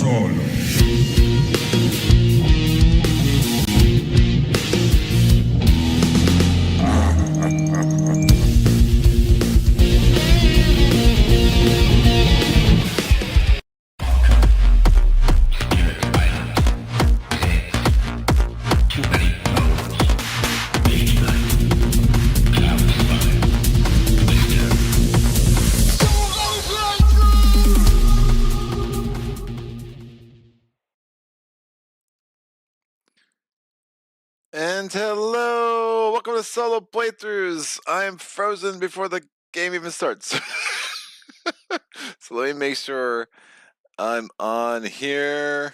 solo. And hello, welcome to Solo Playthroughs. I'm frozen before the game even starts. So let me make sure I'm on here.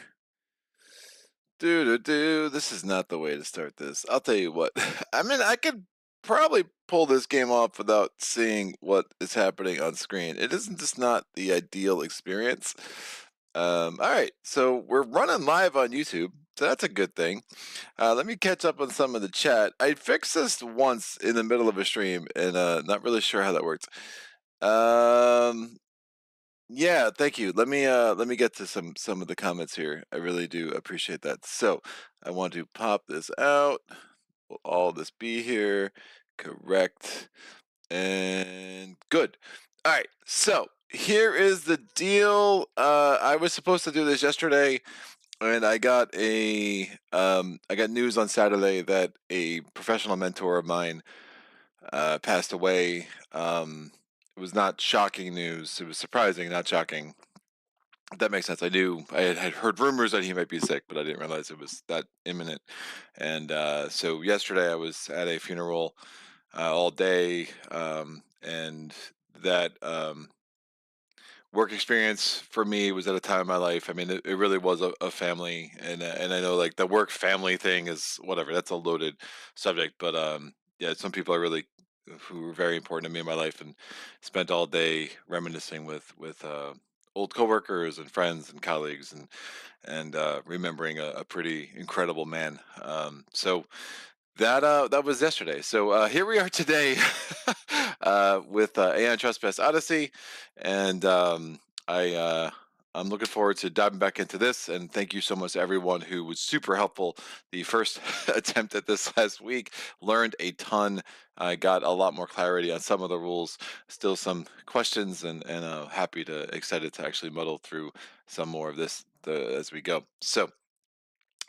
This is not the way to start this. I'll tell you what. I mean, I could probably pull this game off without seeing what is happening on screen. It isn't just not the ideal experience. All right, so we're running live on YouTube, so that's a good thing. Let me catch up on some of the chat. I fixed this once in the middle of a stream, and not really sure how that works. Yeah, thank you. Let me get to some of the comments here. I really do appreciate that. So I want to pop this out. Will all this be here? Correct. And good. All right. So here is the deal. I was supposed to do this yesterday, and I got news on Saturday that a professional mentor of mine passed away. It was not shocking news. It was surprising, not shocking. That makes sense. I knew I had heard rumors that he might be sick, but I didn't realize it was that imminent. And so yesterday I was at a funeral all day, and that work experience for me was at a time in my life. I mean, it really was a family, and I know like the work family thing is whatever. That's a loaded subject, but yeah, some people are really who were very important to me in my life, and spent all day reminiscing with old coworkers and friends and colleagues, and remembering a pretty incredible man. So that was yesterday. So here we are today with Aeon Trespass Odyssey, and I'm looking forward to diving back into this. And thank you so much to everyone who was super helpful. The first attempt at this last week, learned a ton. I got a lot more clarity on some of the rules. Still some questions, and excited to actually muddle through some more of this as we go. So.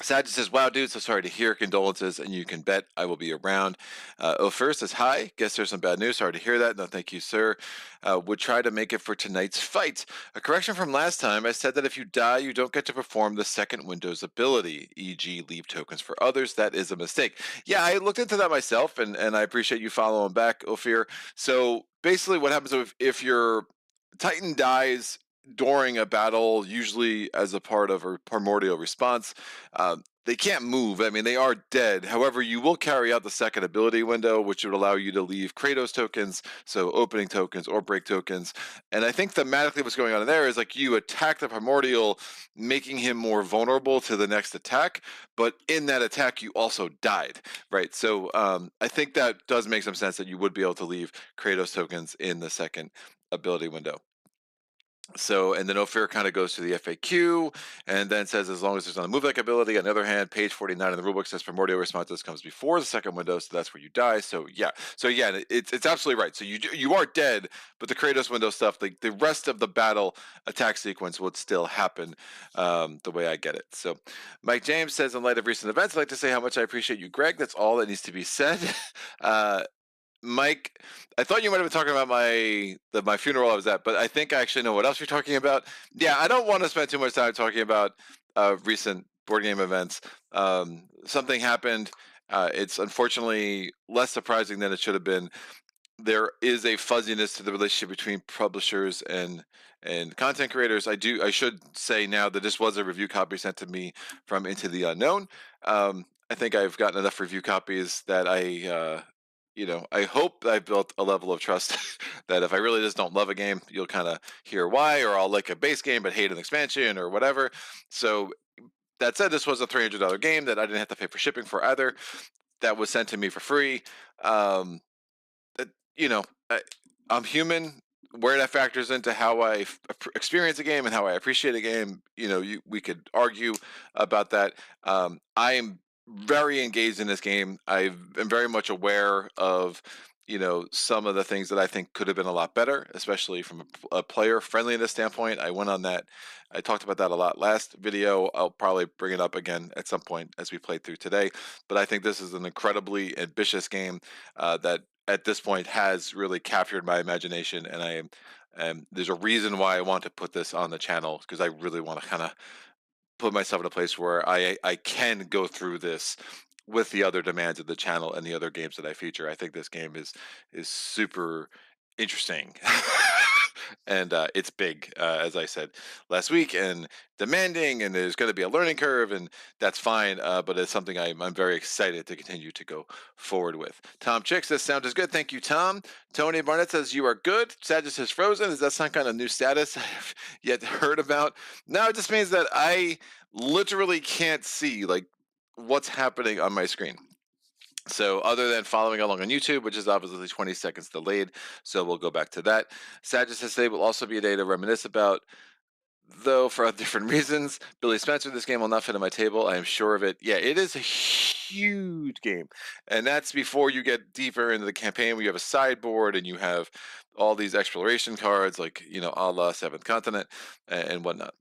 Sad says, wow, dude, so sorry to hear. Condolences, and you can bet I will be around. Ophir says, hi. Guess there's some bad news. Sorry to hear that. No, thank you, sir. Would try to make it for tonight's fight. A correction from last time. I said that if you die, you don't get to perform the second Windows ability, e.g. leave tokens for others. That is a mistake. Yeah, I looked into that myself, and I appreciate you following back, Ophir. So basically what happens if your Titan dies during a battle, usually as a part of a primordial response, they can't move. I mean, they are dead. However, you will carry out the second ability window, which would allow you to leave Kratos tokens, so opening tokens or break tokens. And I think thematically what's going on in there is like you attack the primordial, making him more vulnerable to the next attack, but in that attack you also died, right? So I think that does make some sense that you would be able to leave Kratos tokens in the second ability window. So, and then Ophir kind of goes to the FAQ and then says, as long as there's not a move like ability. On the other hand, page 49 in the rulebook says primordial responses comes before the second window, so that's where you die. So yeah, it's absolutely right. So you are dead, but the Kratos window stuff, like the rest of the battle attack sequence would still happen, the way I get it. So Mike James says, in light of recent events, I'd like to say how much I appreciate you, Greg. That's all that needs to be said. Mike, I thought you might have been talking about my funeral I was at, but I think I actually know what else you're talking about. Yeah, I don't want to spend too much time talking about recent board game events. Something happened. It's unfortunately less surprising than it should have been. There is a fuzziness to the relationship between publishers and content creators. I should say now that this was a review copy sent to me from Into the Unknown. I think I've gotten enough review copies that I hope I've built a level of trust that if I really just don't love a game, you'll kind of hear why, or I'll like a base game but hate an expansion or whatever. So that said, this was a $300 game that I didn't have to pay for shipping for either. That was sent to me for free. Um, I'm human. where that factors into how I experience a game and how I appreciate a game, we could argue about that. I am very engaged in this game. I am very much aware of, some of the things that I think could have been a lot better, especially from a player friendliness standpoint. I went on that. I talked about that a lot last video. I'll probably bring it up again at some point as we play through today. But I think this is an incredibly ambitious game that at this point has really captured my imagination, and there's a reason why I want to put this on the channel, because I really want to kind of put myself in a place where I can go through this with the other demands of the channel and the other games that I feature. I think this game is super interesting. And it's big, as I said last week, and demanding, and there's going to be a learning curve, and that's fine. But it's something I'm very excited to continue to go forward with. Tom Chick says sound is good. Thank you, Tom. Tony Barnett says you are good. Sagittarius is frozen. Is that some kind of new status I've yet heard about? No, it just means that I literally can't see like what's happening on my screen. So other than following along on YouTube, which is obviously 20 seconds delayed, so we'll go back to that. Sagittarius Day will also be a day to reminisce about, though for different reasons. Billy Spencer, this game will not fit on my table. I am sure of it. Yeah, it is a huge game. And that's before you get deeper into the campaign where you have a sideboard and you have all these exploration cards like, a la Seventh Continent and whatnot.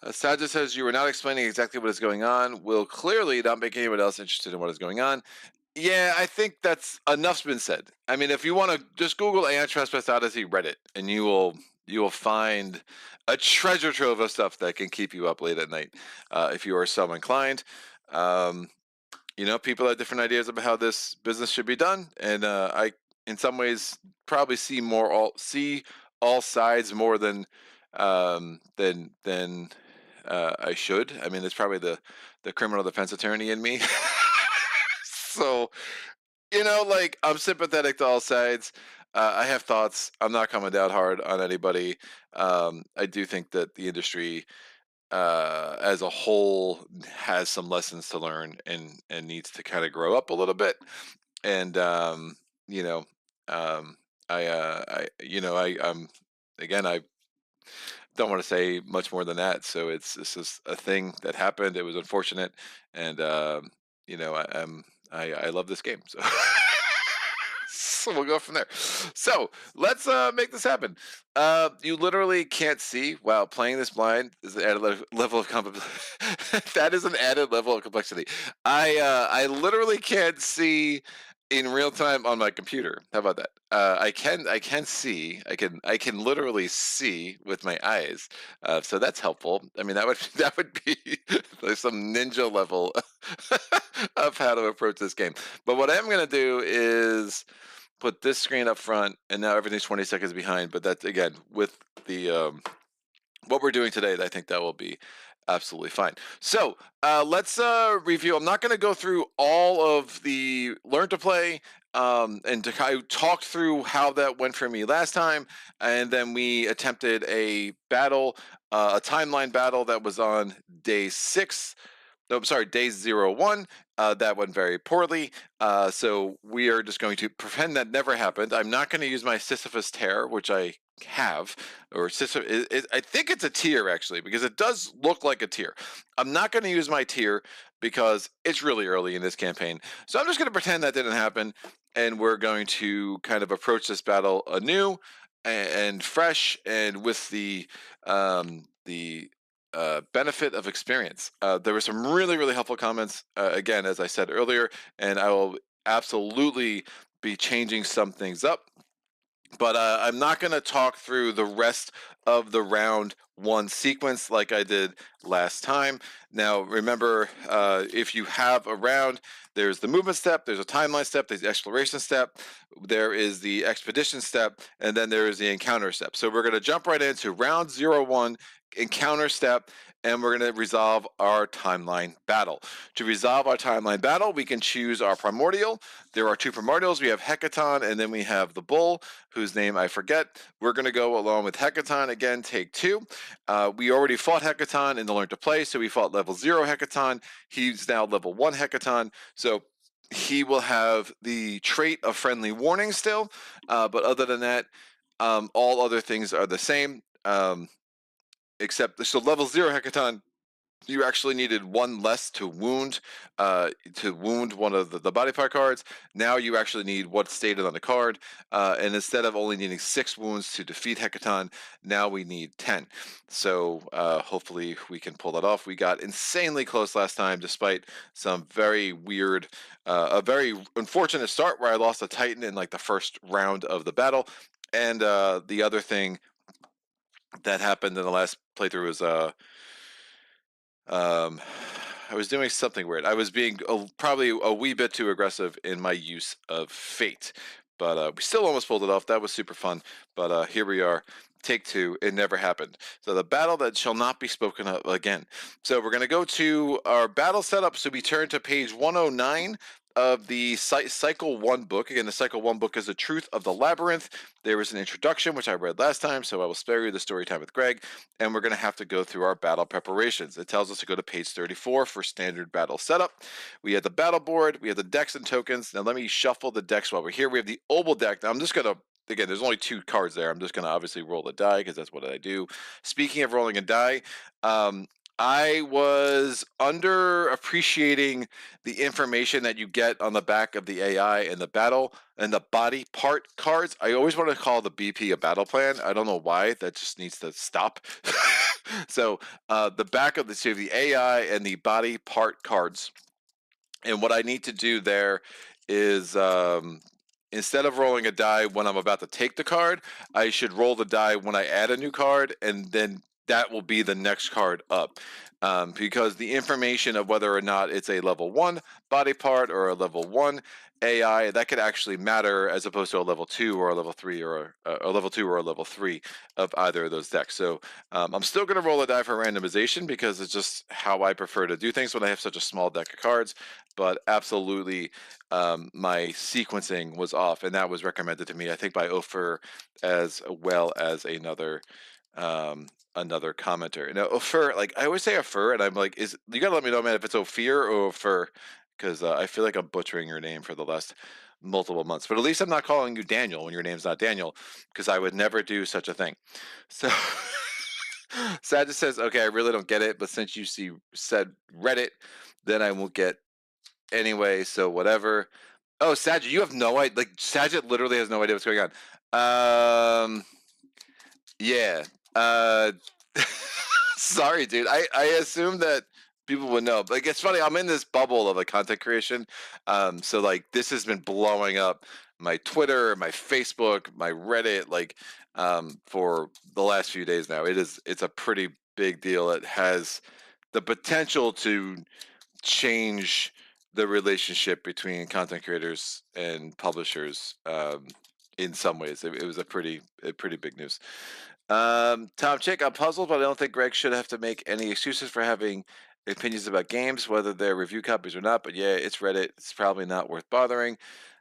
Saja says you were not explaining exactly what is going on. Will clearly not make anyone else interested in what is going on. Yeah, I think that's enough's been said. I mean, if you want to just Google Aeon Trespass Odyssey Reddit, and you will find a treasure trove of stuff that can keep you up late at night, if you are so inclined. People have different ideas about how this business should be done, and I, in some ways, probably see all sides more than I should. I mean, it's probably the criminal defense attorney in me. So, like, I'm sympathetic to all sides. I have thoughts. I'm not coming down hard on anybody. I do think that the industry, as a whole, has some lessons to learn and needs to kind of grow up a little bit. And you know, again, I don't want to say much more than that. So this is a thing that happened. It was unfortunate, and I love this game. So. So we'll go from there. So let's make this happen. You literally can't see. Wow, playing this blind is an added level of complexity. That is an added level of complexity. I literally can't see in real time on my computer. How about that? I can see. I can literally see with my eyes. So that's helpful. I mean, that would be like some ninja level of how to approach this game. But what I'm going to do is put this screen up front, and now everything's 20 seconds behind. But that's, again, with the what we're doing today, I think that will be absolutely fine. So let's review. I'm not going to go through all of the learn to play, and I talked through how that went for me last time, and then we attempted a battle, a timeline battle that was on day 6. No, I'm sorry, day 01. That went very poorly. So we are just going to pretend that never happened. I'm not going to use my Sisyphus tear, which I have, or Sisyphus. I think it's a tier, actually, because it does look like a tier. I'm not going to use my tier because it's really early in this campaign. So I'm just going to pretend that didn't happen, and we're going to kind of approach this battle anew and fresh, and with the benefit of experience. There were some really, really helpful comments, again, as I said earlier, and I will absolutely be changing some things up. But I'm not going to talk through the rest of the round 1 sequence like I did last time. Now, remember, if you have a round, there's the movement step, there's a timeline step, there's the exploration step, there is the expedition step, and then there is the encounter step. So we're going to jump right into round 01, encounter step, and we're going to resolve our timeline battle. To resolve our timeline battle, we can choose our primordial. There are 2 primordials. We have Hekaton, and then we have the bull, whose name I forget. We're going to go along with Hekaton again, take 2. We already fought Hekaton in the Learn to Play, so we fought level 0 Hekaton. He's now level 1 Hekaton, so he will have the trait of friendly warning still, but other than that, All other things are the same, except so level 0 Hekaton, you actually needed one less to wound one of the body part cards. Now you actually need what's stated on the card, and instead of only needing 6 wounds to defeat Hekaton, now we need 10. So hopefully we can pull that off. We got insanely close last time, despite some very weird, a very unfortunate start where I lost a Titan in like the first round of the battle. And the other thing that happened in the last playthrough was um, I was doing something weird. I was being probably a wee bit too aggressive in my use of fate, but we still almost pulled it off. That was super fun. But here we are, take two. It never happened. So the battle that shall not be spoken of again. So we're gonna go to our battle setup. So we turn to page 109 of the Cycle 1 book. Again, the Cycle 1 book is The Truth of the Labyrinth. There was an introduction, which I read last time, so I will spare you the story time with Greg, and we're going to have to go through our battle preparations. It tells us to go to page 34 for standard battle setup. We have the battle board, we have the decks and tokens. Now let me shuffle the decks while we're here. We have the Obel deck. Now I'm just going to, again, there's only 2 cards there. I'm just going to obviously roll a die because that's what I do. Speaking of rolling a die, I was under appreciating the information that you get on the back of the AI and the battle and the body part cards. I always want to call the BP a battle plan. I don't know why. That just needs to stop. So the back of the AI and the body part cards. And what I need to do there is instead of rolling a die when I'm about to take the card, I should roll the die when I add a new card, and then that will be the next card up. Because the information of whether or not it's a level 1 body part or a level 1 AI, that could actually matter as opposed to a level 2 or a level 3 or a level 2 or a level 3 of either of those decks. So I'm still going to roll a die for randomization because it's just how I prefer to do things when I have such a small deck of cards. But absolutely, my sequencing was off, and that was recommended to me, I think, by Ofer as well as another commenter. Now, Ofer, like I always say Ofer, and I'm like, is you gotta let me know, man, if it's Ophir or Ofer, because I feel like I'm butchering your name for the last multiple months. But at least I'm not calling you Daniel when your name's not Daniel, because I would never do such a thing. So. Sad says, okay, I really don't get it, but since you said Reddit, then I won't get anyway, so whatever. Oh, Sajid, you have no idea. Like, Sajid literally has no idea what's going on. Yeah. Uh, sorry, dude. I assume that people would know. Like, it's funny. I'm in this bubble of content creation. So like, this has been blowing up my Twitter, my Facebook, my Reddit, like, for the last few days now. It's a pretty big deal. It has the potential to change the relationship between content creators and publishers in some ways. It was a pretty big news. Tom Chick, I'm puzzled, but I don't think Greg should have to make any excuses for having opinions about games, whether they're review copies or not. But yeah, it's Reddit. It's probably not worth bothering.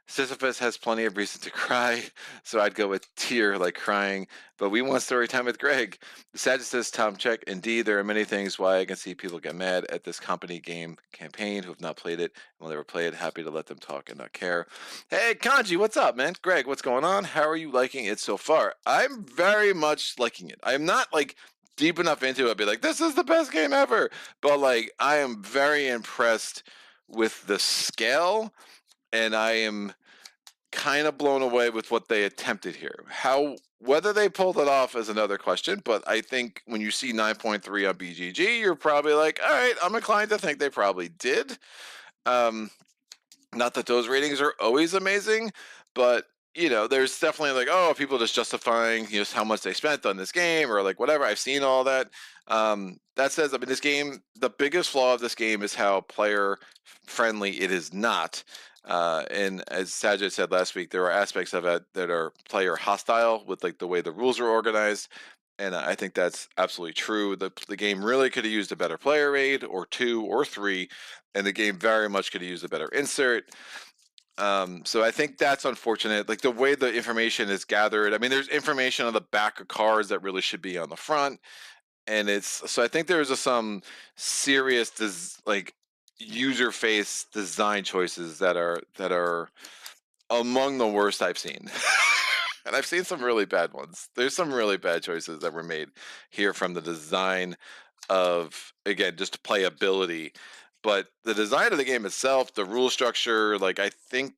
Sisyphus has plenty of reason to cry, so I'd go with tear like crying. But we want story time with Greg. The Saddest says Tom Check. Indeed, there are many things why I can see people get mad at this company game campaign who have not played it and will never play it. Happy to let them talk and not care. Hey, Kanji, what's up, man? Greg, what's going on? How are you liking it so far? I'm very much liking it. I'm not like deep enough into it, be like, this is the best game ever. But like, I am very impressed with the scale, and I am kind of blown away with what they attempted here. Whether they pulled it off is another question, but I think when you see 9.3 on BGG, you're probably like, all right, I'm inclined to think they probably did. Not that those ratings are always amazing, but there's definitely like, oh, people just justifying how much they spent on this game or like whatever. I've seen all that. That says, I mean, this game, the biggest flaw of this game is how player friendly it is not. And as Sajid said last week, there are aspects of it that are player hostile with like the way the rules are organized. And I think that's absolutely true. The game really could have used a better player aid or 2 or 3, and the game very much could have used a better insert. So I think that's unfortunate. Like the way the information is gathered. I mean, there's information on the back of cards that really should be on the front, and so I think there's some serious like user face design choices that are among the worst I've seen. And I've seen some really bad ones. There's some really bad choices that were made here from the design of, again, just playability. But the design of the game itself, the rule structure, like I think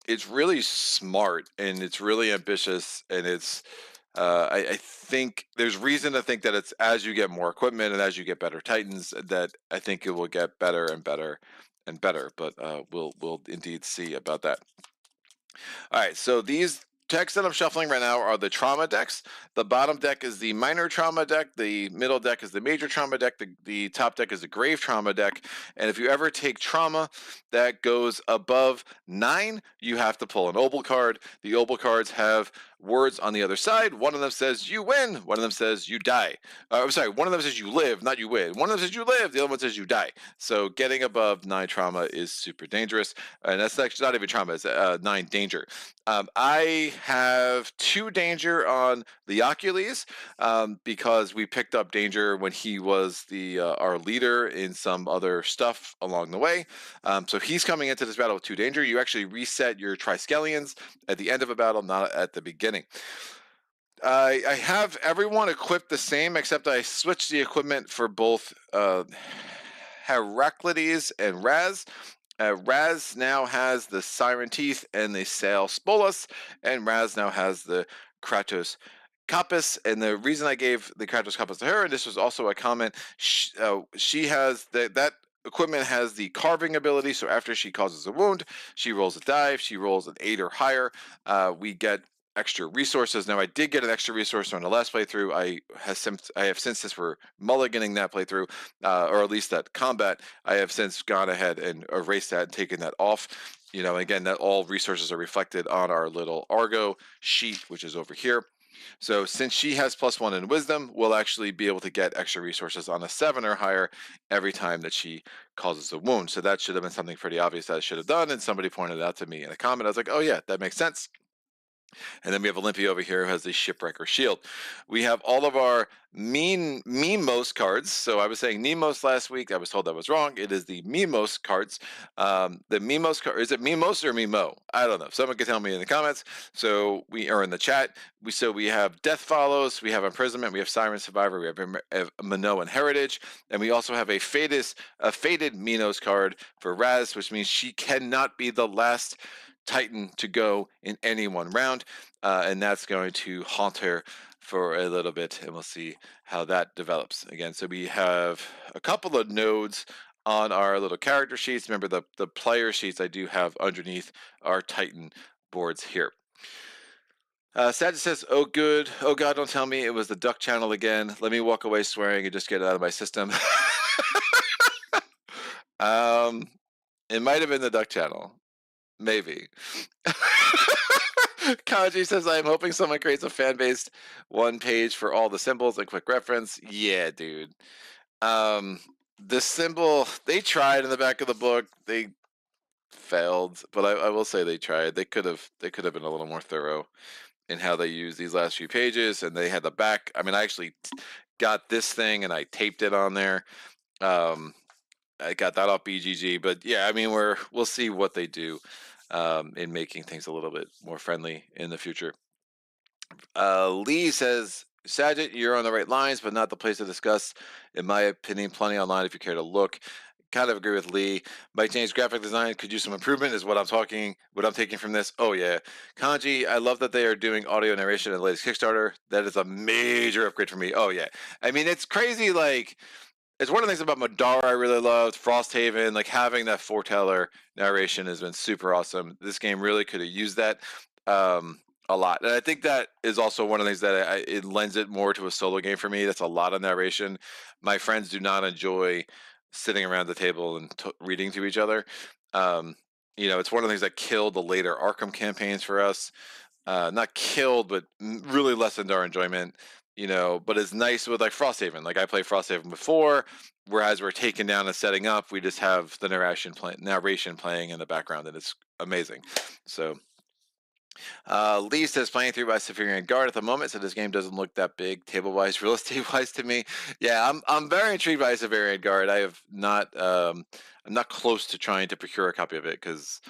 it's really smart and it's really ambitious and it's I think there's reason to think that it's as you get more equipment and as you get better Titans, that I think it will get better and better and better. But we'll indeed see about that. All right, so these decks that I'm shuffling right now are the trauma decks. The bottom deck is the minor trauma deck. The middle deck is the major trauma deck. The top deck is the grave trauma deck. And if you ever take trauma that goes above 9, you have to pull an obel card. The obel cards have words on the other side. One of them says you win. One of them says you die. I'm sorry, one of them says you live, not you win. One of them says you live. The other one says you die. So getting above 9 trauma is super dangerous. And that's actually not even trauma, it's 9 danger. I have 2 danger on the Ocules because we picked up danger when he was the our leader in some other stuff along the way. So he's coming into this battle with 2 danger. You actually reset your Triskelions at the end of a battle, not at the beginning. I have everyone equipped the same, except I switched the equipment for both Heraclides and Raz. Raz now has the Siren Teeth and the Sail Spolas, and Raz now has the Kratos Kappas. And the reason I gave the Kratos Kappas to her, and this was also a comment, she has that equipment has the carving ability, so after she causes a wound, she rolls a dive, she rolls an 8 or higher, we get extra resources. Now I did get an extra resource on the last playthrough. I have since we're mulliganing that playthrough, or at least that combat, I have since gone ahead and erased that and taken that off. You know, again, that all resources are reflected on our little Argo sheet, which is over here. So since she has +1 in wisdom, we'll actually be able to get extra resources on a 7 or higher every time that she causes a wound. So that should have been something pretty obvious that I should have done. And somebody pointed it out to me in a comment. I was like, oh yeah, that makes sense. And then we have Olympia over here who has the Shipwrecker Shield. We have all of our Mimos cards. So I was saying Nemos last week. I was told that was wrong. It is the Mimos cards. The Mimos card, is it Mimos or Mimo? I don't know. Someone can tell me in the comments. So we are in the chat. We have Death Follows. We have Imprisonment. We have Siren Survivor. We have Minoan Heritage. And we also have a Fated Minos card for Raz, which means she cannot be the last Titan to go in any one round, and that's going to haunt her for a little bit, and we'll see how that develops. Again, so we have a couple of nodes on our little character sheets. Remember, the player sheets I do have underneath our Titan boards here. Sadge says, oh good, oh god, don't tell me it was the duck channel again. Let me walk away swearing and just get it out of my system. It might have been the duck channel. Maybe. Kanji says, I'm hoping someone creates a fan-based one page for all the symbols and quick reference. Yeah, dude. The symbol, they tried in the back of the book. They failed, but I will say they tried. They could have been a little more thorough in how they used these last few pages, and they had the back. I mean, I actually got this thing and I taped it on there. I got that off BGG, but yeah, I mean, we'll see what they do in making things a little bit more friendly in the future. Lee says, Saget, you're on the right lines, but not the place to discuss. In my opinion, plenty online if you care to look. Kind of agree with Lee. Mike James graphic design could use some improvement is what I'm taking from this. Oh yeah. Kanji, I love that they are doing audio narration in the latest Kickstarter. That is a major upgrade for me. Oh yeah. I mean, it's crazy, like, it's one of the things about Madara I really loved, Frosthaven, like having that foreteller narration has been super awesome. This game really could have used that a lot. And I think that is also one of the things that it lends it more to a solo game for me. That's a lot of narration. My friends do not enjoy sitting around the table and reading to each other. You know, it's one of the things that killed the later Arkham campaigns for us. Not killed, but really lessened our enjoyment. You know, but it's nice with like Frosthaven. Like I played Frosthaven before, whereas we're taking down and setting up, we just have the narration playing in the background, and it's amazing. So Lee says playing through by Severian Guard at the moment, so this game doesn't look that big table wise, real estate wise to me. Yeah, I'm very intrigued by Severian Guard. I have not I'm not close to trying to procure a copy of it because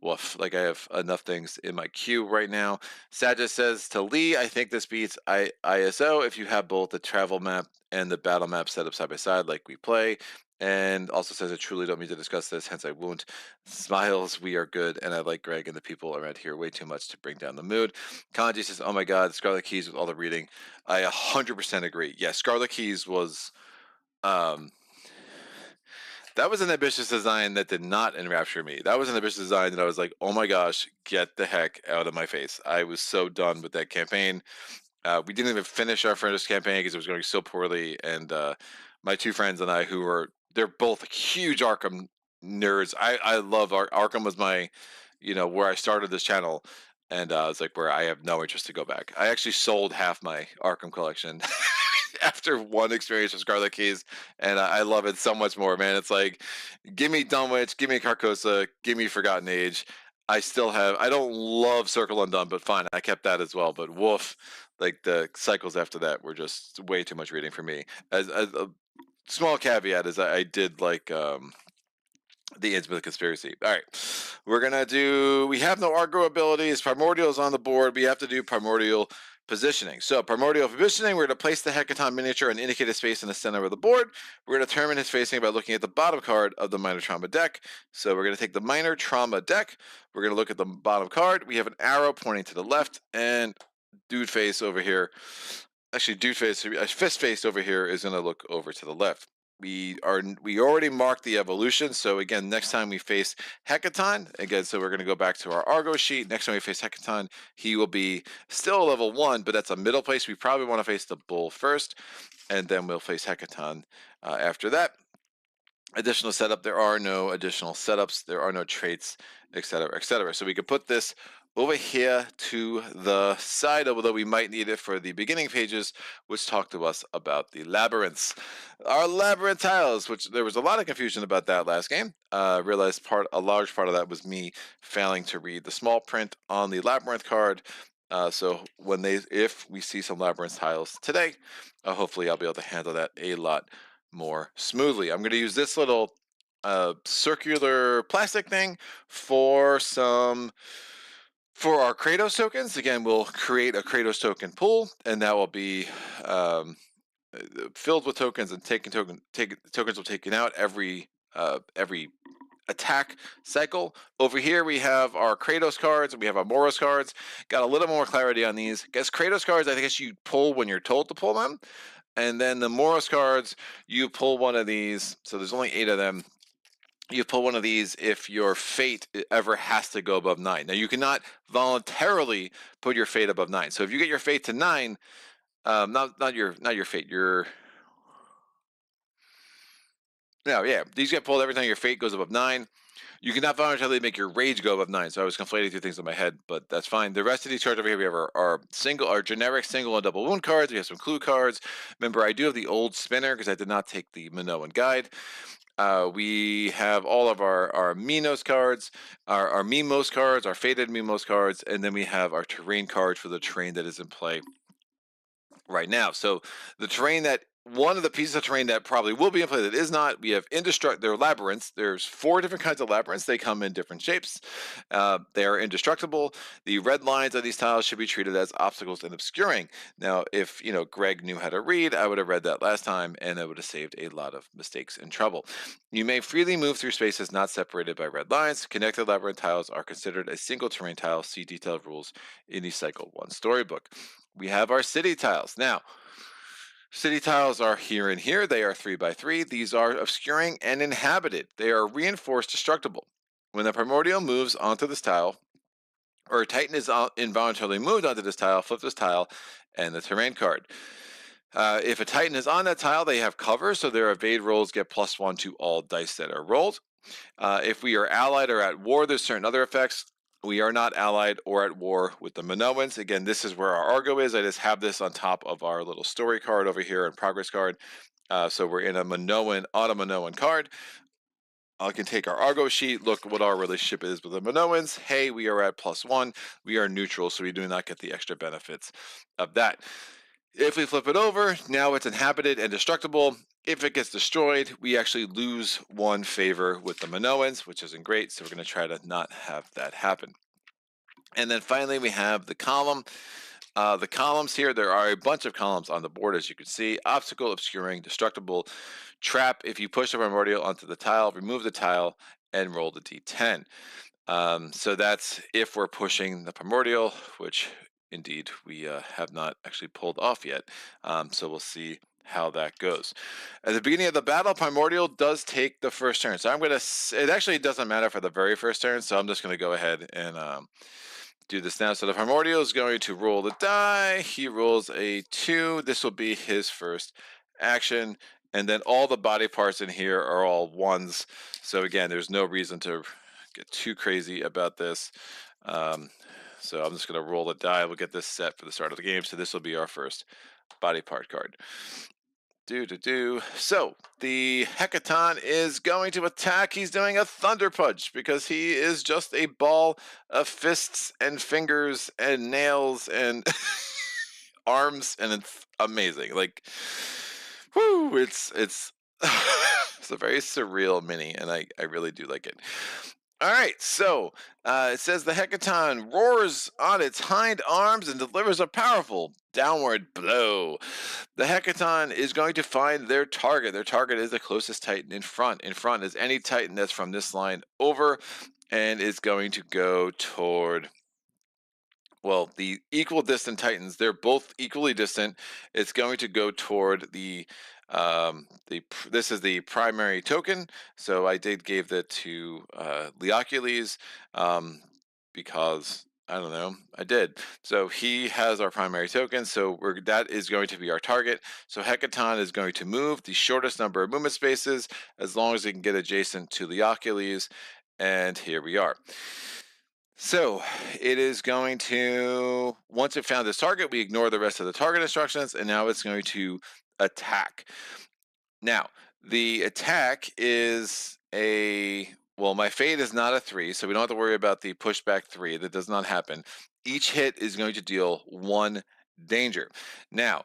woof. Like I have enough things in my queue right now. Saja says to Lee, I think this beats ISO if you have both the travel map and the battle map set up side by side like we play. And also says, I truly don't mean to discuss this, hence I won't. Smiles, we are good, and I like Greg and the people around here way too much to bring down the mood. Kanji says, oh my god, Scarlet Keys with all the reading. I 100% agree. Yeah, Scarlet Keys was um that was an ambitious design that did not enrapture me. That was an ambitious design that I was like, oh my gosh, get the heck out of my face. I was so done with that campaign. We didn't even finish our first campaign because it was going so poorly. And my two friends and I, they're both huge Arkham nerds. I love Arkham was my, where I started this channel. And it's like where I have no interest to go back. I actually sold half my Arkham collection after one experience with Scarlet Keys, and I love it so much more, man. It's like, give me Dunwich, give me Carcosa, give me Forgotten Age. I don't love Circle Undone, but fine, I kept that as well. But woof, like the cycles after that were just way too much reading for me. As a small caveat is I did like the Intimate Conspiracy. All right. We have no Argo abilities. Primordial is on the board. We have to do Primordial positioning. So Primordial positioning, we're going to place the Hekaton miniature and indicate a space in the center of the board. We're going to determine his facing by looking at the bottom card of the Minor Trauma deck. So we're going to take the Minor Trauma deck. We're going to look at the bottom card. We have an arrow pointing to the left, and dude face over here. Actually, fist face over here is going to look over to the left. We already marked the evolution, so again, next time we face Hekaton, again, so we're going to go back to our Argo sheet. Next time we face Hekaton, he will be still level 1, but that's a middle place. We probably want to face the Bull first, and then we'll face Hekaton after that. Additional setup, there are no additional setups, there are no traits, etc., etc. So we could put this over here to the side, although we might need it for the beginning pages, which talk to us about the labyrinths. Our labyrinth tiles, which there was a lot of confusion about that last game. Realized a large part of that was me failing to read the small print on the labyrinth card. So if we see some labyrinth tiles today, hopefully I'll be able to handle that a lot more smoothly. I'm going to use this little circular plastic thing for our Kratos tokens. Again, we'll create a Kratos token pool, and that will be filled with tokens, and tokens will taken out every attack cycle. Over here we have our Kratos cards, and we have our Moros cards. Got a little more clarity on these. Guess Kratos cards, I guess you pull when you're told to pull them. And then the Moros cards, you pull one of these. So there's only 8 of them. You pull one of these if your fate ever has to go above 9. Now you cannot voluntarily put your fate above 9. So if you get your fate to 9, not your fate, these get pulled every time your fate goes above 9. You cannot voluntarily make your rage go above 9. So I was conflating 2 things in my head, but that's fine. The rest of these cards over here, we have our generic single and double wound cards. We have some clue cards. Remember, I do have the old spinner because I did not take the Minoan guide. We have all of our Minos cards, our Mimos cards, our Fated Mimos cards, and then we have our terrain cards for the terrain that is in play right now. So the terrain one of the pieces of terrain that probably will be in play that is not, we have they're labyrinths. There's 4 different kinds of labyrinths. They come in different shapes. They are indestructible. The red lines of these tiles should be treated as obstacles and obscuring. Now, if Greg knew how to read, I would have read that last time, and it would have saved a lot of mistakes and trouble. You may freely move through spaces not separated by red lines. Connected labyrinth tiles are considered a single terrain tile. See detailed rules in the Cycle 1 storybook. We have our city tiles. Now, city tiles are here and here. They are 3x3. These are obscuring and inhabited. They are reinforced destructible. When the Primordial moves onto this tile, or a Titan is involuntarily moved onto this tile, flip this tile and the terrain card. If a Titan is on that tile, they have cover, so their evade rolls get +1 to all dice that are rolled. If we are allied or at war, there's certain other effects. We are not allied or at war with the Minoans. Again, this is where our Argo is. I just have this on top of our little story card over here and progress card. So we're in a Minoan card. I can take our Argo sheet, look what our relationship is with the Minoans. Hey, we are at +1. We are neutral, so we do not get the extra benefits of that. If we flip it over, now it's inhabited and destructible. If it gets destroyed, we actually lose 1 favor with the Minoans, which isn't great, so we're going to try to not have that happen. And then finally, we have the column. The columns here, there are a bunch of columns on the board, as you can see. Obstacle, obscuring, destructible, trap. If you push a Primordial onto the tile, remove the tile and roll the d10. So that's if we're pushing the Primordial, which indeed we have not actually pulled off yet. So we'll see how that goes. At the beginning of the battle, Primordial does take the first turn. So I'm going to, it actually doesn't matter for the very first turn, so I'm just going to go ahead and do this now. So the Primordial is going to roll the die. He rolls a 2. This will be his first action. And then all the body parts in here are all 1s. So again, there's no reason to get too crazy about this. So I'm just going to roll the die. We'll get this set for the start of the game. So this will be our first body part card. So the Hekaton is going to attack. He's doing a Thunder Punch because he is just a ball of fists and fingers and nails and arms, and it's amazing. Like, whoo! It's it's a very surreal mini, and I really do like it. All right, so it says the Hekaton roars on its hind arms and delivers a powerful downward blow. The Hekaton is going to find their target. Their target is the closest Titan in front. In front is any Titan that's from this line over, and is going to go toward, well, the equal distant Titans. They're both equally distant. It's going to go toward this is the primary token. So I gave that to Leocules, because I don't know, I did. So he has our primary token. So that is going to be our target. So Hekaton is going to move the shortest number of movement spaces as long as it can get adjacent to Leocules. And here we are. So it is going to, once it found its target, we ignore the rest of the target instructions, and now it's going to attack. Now, the attack is well, my fate is not a 3, so we don't have to worry about the pushback 3. That does not happen. Each hit is going to deal 1 danger. Now,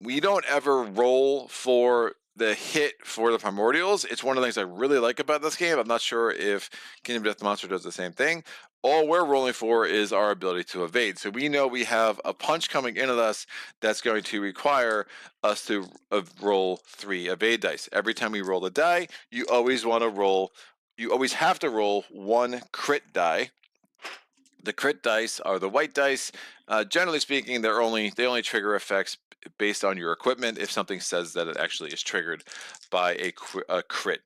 we don't ever roll for the hit for the Primordials. It's one of the things I really like about this game. I'm not sure if Kingdom Death Monster does the same thing. All we're rolling for is our ability to evade. So we know we have a punch coming into us that's going to require us to roll 3 evade dice. Every time we roll the die, you always have to roll 1 crit die. The crit dice are the white dice. Generally speaking, they only trigger effects based on your equipment. If something says that it actually is triggered by a crit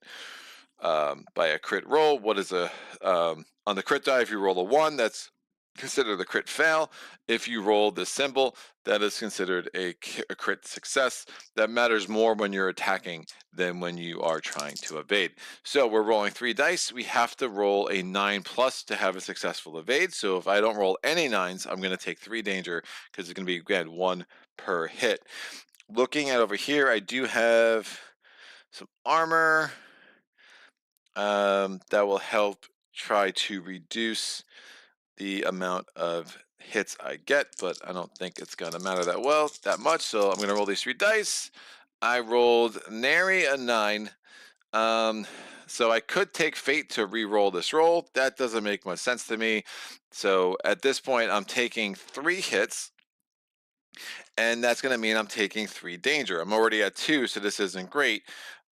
roll, what is on the crit die? If you roll a 1, that's considered the crit fail. If you roll the symbol, that is considered a crit success. That matters more when you're attacking than when you are trying to evade. So we're rolling 3 dice. We have to roll a 9+ to have a successful evade. So if I don't roll any 9s, I'm going to take 3 danger because it's going to be, again, 1 per hit. Looking at over here, I do have some armor that will help try to reduce the amount of hits I get, but I don't think it's going to matter that much. So I'm going to roll these 3 dice. I rolled nary a 9. So I could take fate to re-roll this roll. That doesn't make much sense to me. So at this point, I'm taking 3 hits, and that's going to mean I'm taking 3 danger. I'm already at 2, so this isn't great,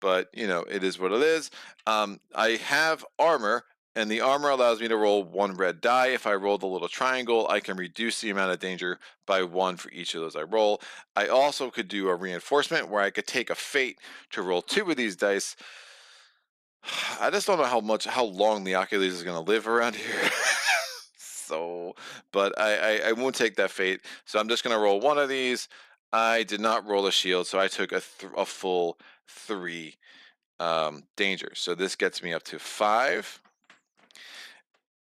but it is what it is. I have armor, and the armor allows me to roll 1 red die. If I roll the little triangle, I can reduce the amount of danger by 1 for each of those I roll. I also could do a reinforcement where I could take a fate to roll 2 of these dice. I just don't know how long the Oculus is going to live around here. But I won't take that fate. So I'm just going to roll 1 of these. I did not roll a shield, so I took a full 3 danger. So this gets me up to 5.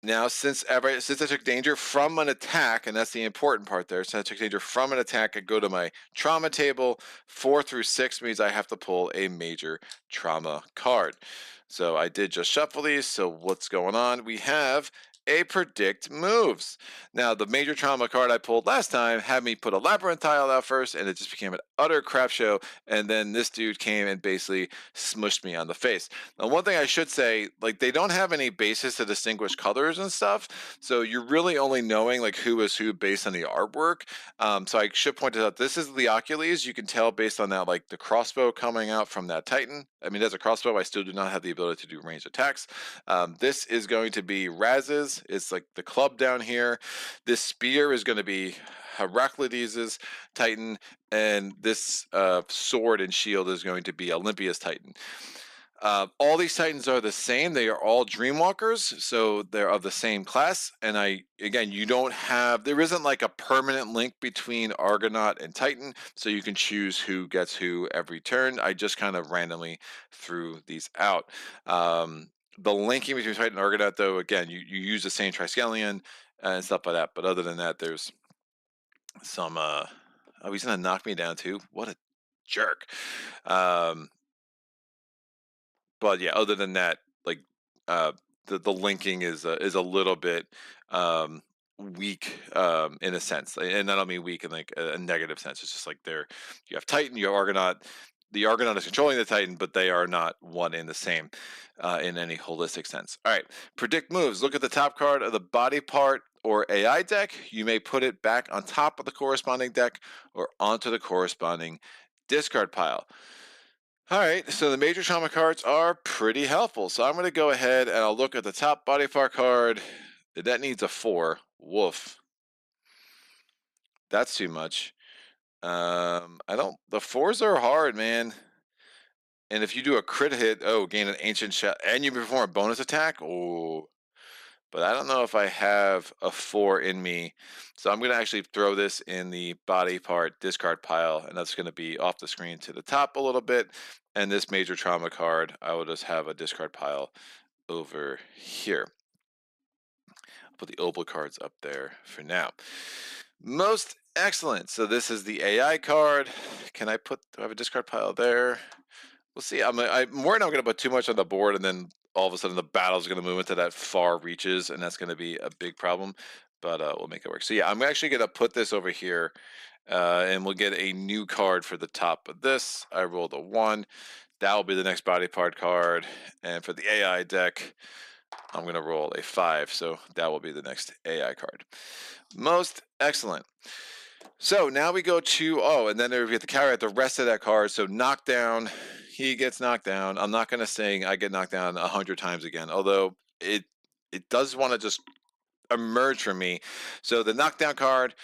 Now, since I took danger from an attack, and that's the important part there, since I took danger from an attack, I go to my trauma table. 4 through 6 means I have to pull a major trauma card. So I did just shuffle these. So what's going on? We have a predict moves. Now, the major trauma card I pulled last time had me put a labyrinth tile out first, and it just became an utter crap show. And then this dude came and basically smushed me on the face. Now, one thing I should say, like, they don't have any basis to distinguish colors and stuff, so you're really only knowing like who is who based on the artwork. So I should point out this is the Oculus. You can tell based on that, like the crossbow coming out from that Titan. I mean, as a crossbow, I still do not have the ability to do ranged attacks. This is going to be Raz's. It's like the club down here. This spear is going to be Heraclides' Titan, and this sword and shield is going to be Olympia's Titan. All these Titans are the same. They are all Dreamwalkers, so they're of the same class. And you don't have, there isn't like a permanent link between Argonaut and Titan, so you can choose who gets who every turn. I just kind of randomly threw these out. The linking between Titan and Argonaut, though, again, you use the same Triskelion and stuff like that. But other than that, there's some. Oh, he's gonna knock me down too. What a jerk. But yeah, other than that, like uh, the linking is a little bit weak in a sense, and I don't mean weak in like a negative sense. It's just like you have Titan, you have Argonaut. The Argonaut is controlling the Titan, but they are not one and the same in any holistic sense. All right, predict moves. Look at the top card of the body part or AI deck. You may put it back on top of the corresponding deck or onto the corresponding discard pile. All right, so the major trauma cards are pretty helpful. So I'm going to go ahead and I'll look at the top body part card. That needs a 4. Woof. That's too much. The 4s are hard, man. And if you do a crit hit, gain an ancient shell, and you perform a bonus attack, but I don't know if I have a 4 in me. So I'm going to actually throw this in the body part discard pile, and that's going to be off the screen to the top a little bit. And this major trauma card, I will just have a discard pile over here. I'll put the oval cards up there for now. Most excellent. So this is the AI card. Do I have a discard pile there? We'll see. I'm worried I'm going to put too much on the board, and then all of a sudden the battle's going to move into that far reaches, and that's going to be a big problem. But we'll make it work. So yeah, I'm actually going to put this over here, and we'll get a new card for the top of this. I rolled a 1. That will be the next body part card. And for the AI deck, I'm going to roll a 5. So that will be the next AI card. Most excellent. So now we go to, and then we have to carry out the rest of that card. So knockdown, he gets knocked down. I'm not going to say I get knocked down 100 times again, although it does want to just emerge from me. So the knockdown card,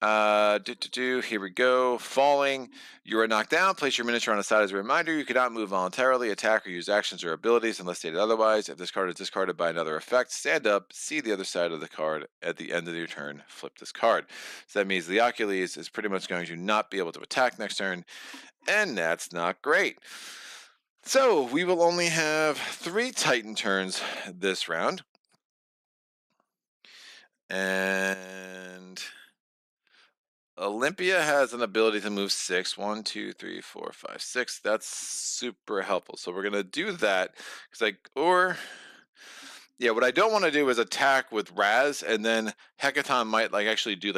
here we go. Falling, you are knocked down. Place your miniature on the side as a reminder. You cannot move voluntarily, attack, or use actions or abilities unless stated otherwise. If this card is discarded by another effect, stand up, see the other side of the card. At the end of your turn, flip this card. So that means the Oculus is pretty much going to not be able to attack next turn, and that's not great. So we will only have 3 Titan turns this round. And Olympia has an ability to move 6. 1, 2, 3, 4, 5, 6. That's super helpful. So we're gonna do that. What I don't want to do is attack with Raz, and then Hekaton might actually do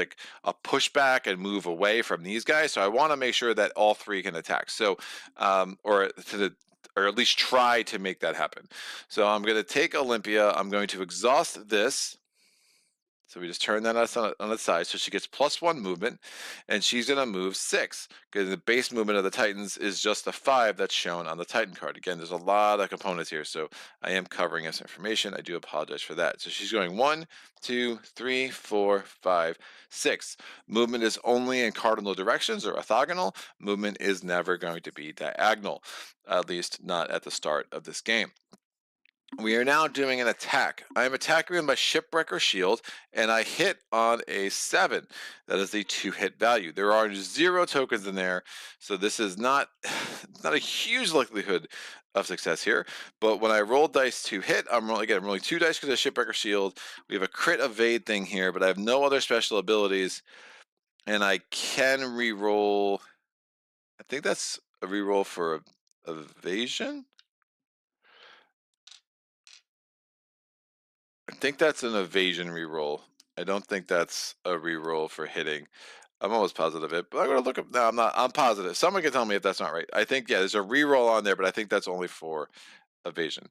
a pushback and move away from these guys. So I want to make sure that all 3 can attack. So, or at least try to make that happen. So I'm going to take Olympia. I'm going to exhaust this. So we just turn that on its side. So she gets +1 movement, and she's going to move 6, because the base movement of the Titans is just a 5 that's shown on the Titan card. Again, there's a lot of components here, so I am covering this information. I do apologize for that. So she's going 1, 2, 3, 4, 5, 6. Movement is only in cardinal directions or orthogonal. Movement is never going to be diagonal, at least not at the start of this game. We are now doing an attack. I am attacking with my Shipwrecker Shield, and I hit on a 7. That is the 2-hit value. There are 0 tokens in there, so this is not a huge likelihood of success here. But when I roll dice to hit, I'm rolling 2 dice because of Shipwrecker Shield. We have a crit evade thing here, but I have no other special abilities, and I can re-roll. I think that's a re-roll for evasion. think that's an evasion reroll. I don't think that's a reroll for hitting. I'm almost positive it, but I'm gonna look up. No, I'm not. I'm positive. Someone can tell me if that's not right. I think yeah, there's a reroll on there, but I think that's only for evasion.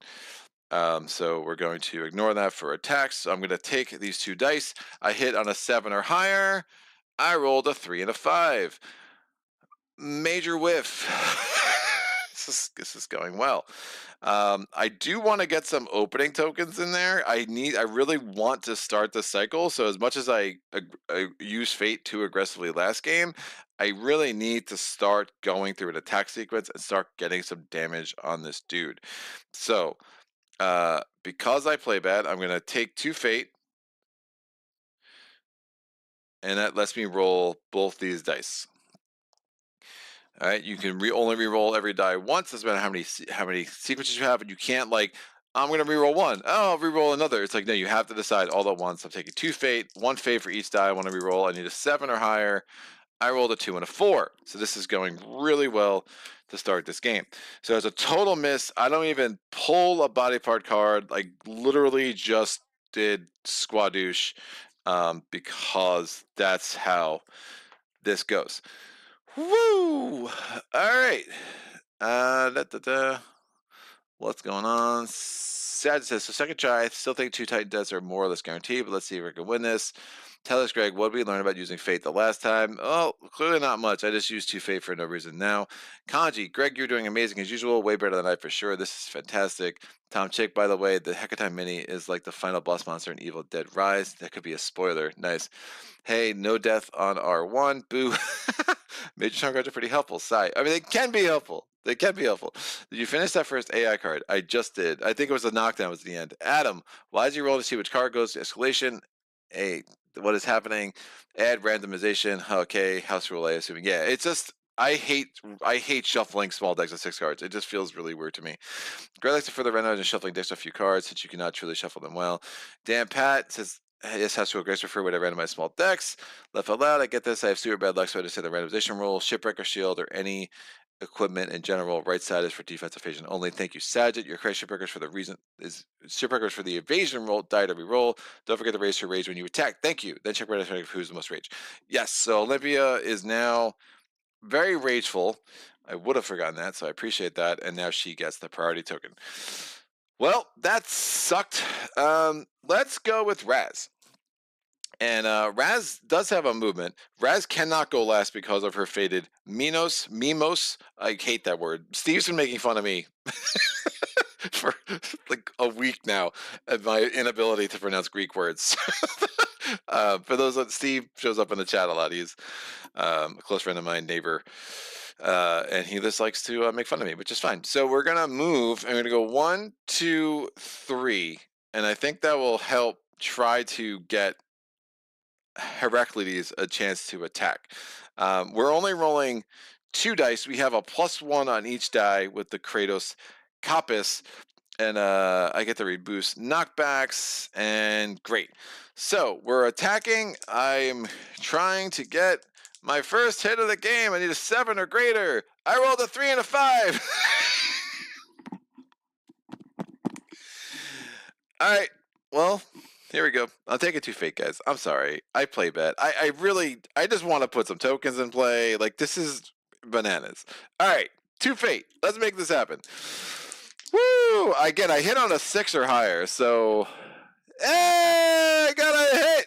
So we're going to ignore that for attacks. So I'm going to take these 2 dice. I hit on a 7 or higher. I rolled a 3 and a 5. Major whiff. This is going well. I do want to get some opening tokens in there. I really want to start the cycle. So as much as I use Fate too aggressively last game, I really need to start going through an attack sequence and start getting some damage on this dude. So because I play bad, I'm going to take 2 Fate, and that lets me roll both these dice. All right, you can only re-roll every die once. Doesn't matter how many sequences you have, and you can't like I'm going to re-roll one. Oh, I'll re-roll another. It's like no, you have to decide all at once. I'm taking 2 Fate, 1 Fate for each die I want to re-roll. I need a 7 or higher. I rolled a 2 and a 4, so this is going really well to start this game. So as a total miss, I don't even pull a body part card. I literally just did squadouche because that's how this goes. Woo! All right. What's going on? Sad says, so second try. I still think 2 Titan deaths are more or less guaranteed, but let's see if we can win this. Tell us, Greg, what did we learn about using Fate the last time? Oh, clearly not much. I just used 2 Fate for no reason now. Kanji, Greg, you're doing amazing as usual. Way better than I for sure. This is fantastic. Tom Chick, by the way, the Hekaton Mini is like the final boss monster in Evil Dead Rise. That could be a spoiler. Nice. Hey, no death on R1. Boo. Major strong cards are pretty helpful. Sigh. I mean, they can be helpful. They can be helpful. Did you finish that first AI card? I just did. I think it was a knockdown was the end. Adam, why did you roll to see which card goes to escalation? Hey, what is happening? Add randomization. Okay, house rule, I assuming. Yeah, it's just I hate shuffling small decks of 6 cards. It just feels really weird to me. Greg likes to further randomize and shuffling decks of a few cards since you cannot truly shuffle them well. Dan Pat says yes, has to aggress refer when I randomize small decks. Left out loud, I get this. I have super bad luck, so I just say the randomization rule, shipwrecker shield, or any equipment in general. Right side is for defensive evasion only. Thank you, Saget. Your correct shipwreckers for the reason is shipwreckers for the evasion roll, die to reroll. Don't forget to raise your rage when you attack. Thank you. Then check right who's the most rage. Yes, so Olympia is now very rageful. I would have forgotten that, so I appreciate that. And now she gets the priority token. Well, that sucked. Let's go with Raz. And Raz does have a movement. Raz cannot go last because of her fated Mimos. I hate that word. Steve's been making fun of me for like a week now at my inability to pronounce Greek words. For those that Steve shows up in the chat a lot. He's a close friend of mine, neighbor. And he just likes to make fun of me, which is fine. So we're gonna move. I'm gonna go 1, 2, 3, and I think that will help try to get Heraclides a chance to attack. We're only rolling 2 dice. We have a +1 on each die with the Kratos Kapis, and I get to reboost knockbacks, and great. So we're attacking. I'm trying to get my first hit of the game. I need a 7 or greater. I rolled a 3 and a 5. All right. Well, here we go. I'll take it 2 Fate, guys. I'm sorry. I play bad. I just want to put some tokens in play. Like, this is bananas. All right. 2 Fate. Let's make this happen. Woo! Again, I hit on a 6 or higher, so hey, I got a hit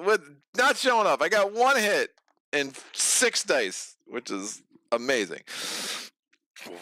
with not showing up. I got 1 hit and 6 dice, which is amazing.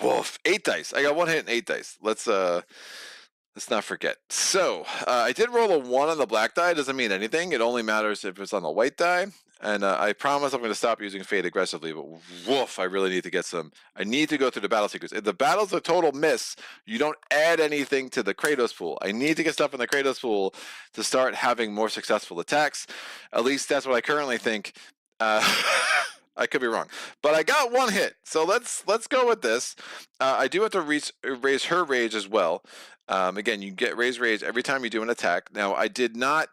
Woof! 8 dice. I got 1 hit and 8 dice. Let's not forget. So I did roll a 1 on the black die. It doesn't mean anything. It only matters if it's on the white die. And I promise I'm going to stop using Fate aggressively. But woof, I really need to get some. I need to go through the battle sequence. If the battle's a total miss, you don't add anything to the Kratos pool. I need to get stuff in the Kratos pool to start having more successful attacks. At least that's what I currently think. I could be wrong, but I got 1 hit, so let's go with this. I do have to raise her rage as well. Again, you get raise rage every time you do an attack. Now, I do not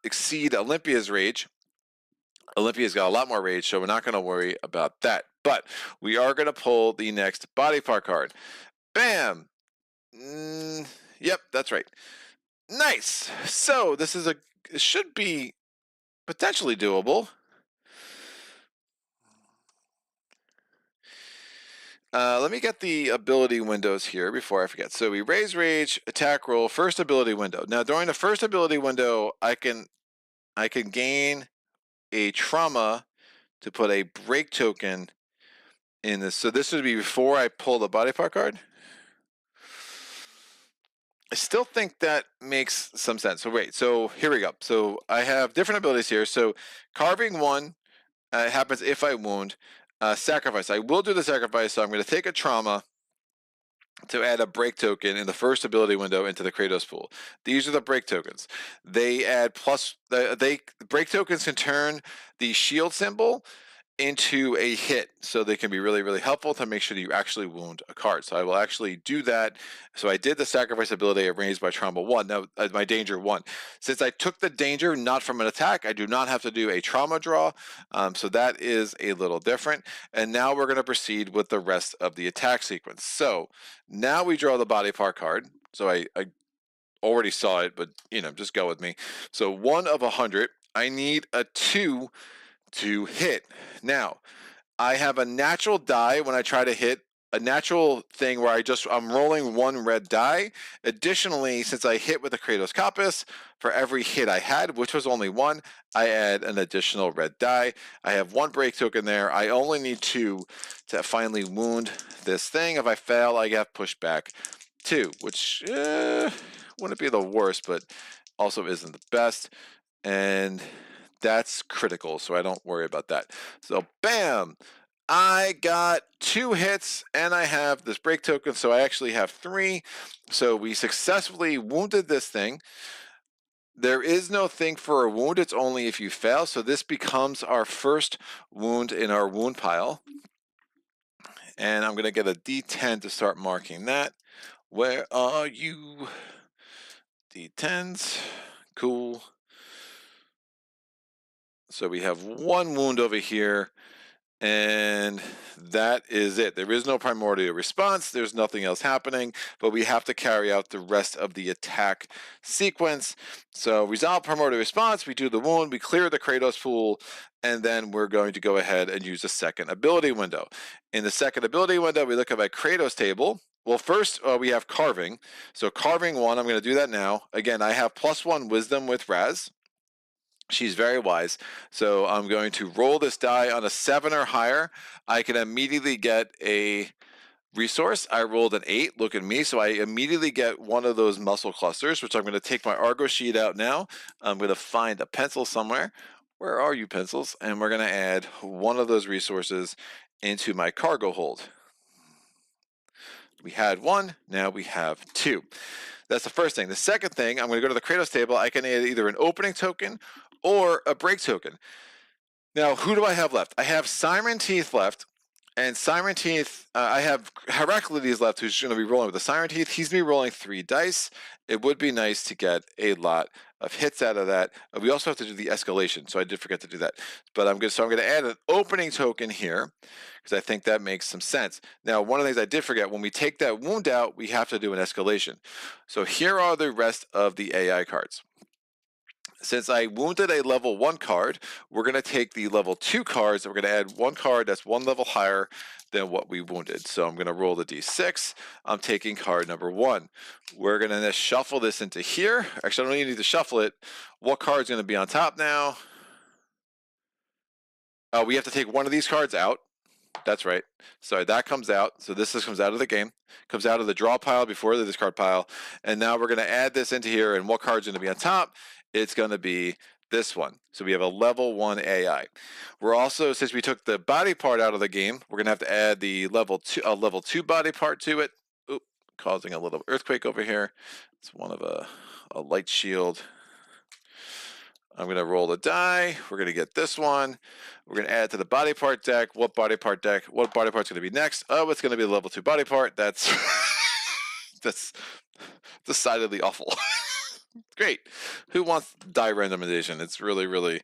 exceed Olympia's rage. Olympia's got a lot more rage, so we're not going to worry about that. But we are going to pull the next body part card. Bam. Yep, that's right. Nice. So this is it should be potentially doable. Let me get the ability windows here before I forget. So we raise rage, attack roll, first ability window. Now during the first ability window, I can gain a trauma to put a break token in this. So this would be before I pull the body part card. I still think that makes some sense. So wait, so here we go. So I have different abilities here. So carving one happens if I wound. Sacrifice. I will do the sacrifice, so I'm going to take a trauma to add a break token in the first ability window into the Kratos pool. These are the break tokens. They add plus. They break tokens can turn the shield symbol into a hit, so they can be really, really helpful to make sure that you actually wound a card. So I will actually do that. So I did the sacrifice ability raised by trauma 1. Now my danger 1. Since I took the danger not from an attack, I do not have to do a trauma draw. So that is a little different. And now we're going to proceed with the rest of the attack sequence. So now we draw the body part card. So I already saw it, but just go with me. So 1 of 100. I need a 2 to hit. Now, I have a natural die when I try to hit, a natural thing where I'm rolling 1 red die. Additionally, since I hit with the Kratos Compass, for every hit I had, which was only 1, I add an additional red die. I have 1 break token there. I only need 2 to finally wound this thing. If I fail, I get pushed back 2, which wouldn't be the worst, but also isn't the best. And that's critical, so I don't worry about that. So bam, I got 2 hits and I have this break token, so I actually have 3. So we successfully wounded this thing. There is no thing for a wound, it's only if you fail. So this becomes our first wound in our wound pile. And I'm going to get a D10 to start marking that. Where are you? D10s. Cool. So we have 1 wound over here, and that is it. There is no primordial response. There's nothing else happening, but we have to carry out the rest of the attack sequence. So resolve primordial response, we do the wound, we clear the Kratos pool, and then we're going to go ahead and use the second ability window. In the second ability window, we look at my Kratos table. Well, first we have carving. So carving 1, I'm going to do that now. Again, I have +1 wisdom with Raz. She's very wise. So I'm going to roll this die on a 7 or higher. I can immediately get a resource. I rolled an 8. Look at me. So I immediately get one of those muscle clusters, which I'm going to take my Argo sheet out now. I'm going to find a pencil somewhere. Where are you, pencils? And we're going to add one of those resources into my cargo hold. We had 1. Now we have 2. That's the first thing. The second thing, I'm going to go to the Kratos table. I can add either an opening token or a break token. Now, who do I have left? I have Siren Teeth left, and Siren Teeth, I have Heraclides left, who's going to be rolling with the Siren Teeth. He's going to be rolling 3 dice. It would be nice to get a lot of hits out of that. We also have to do the escalation, so I did forget to do that. But I'm going to add an opening token here, because I think that makes some sense. Now, one of the things I did forget, when we take that wound out, we have to do an escalation. So here are the rest of the AI cards. Since I wounded a level 1 card, we're going to take the level 2 cards and we're going to add 1 card that's 1 level higher than what we wounded. So I'm going to roll the D6. I'm taking card number 1. We're going to shuffle this into here. Actually, I don't even need to shuffle it. What card's going to be on top now? We have to take one of these cards out. That's right. Sorry, that comes out. So this comes out of the game. Comes out of the draw pile before the discard pile. And now we're going to add this into here. And what card's going to be on top? It's going to be this one. So we have a level 1 AI. We're also, since we took the body part out of the game, we're going to have to add the level 2 body part to it. Oop, causing a little earthquake over here. It's one of a light shield. I'm going to roll the die. We're going to get this one. We're going to add it to the body part deck. What body part's going to be next? Oh, it's going to be the level 2 body part. That's that's decidedly awful. Great. Who wants die randomization? It's really, really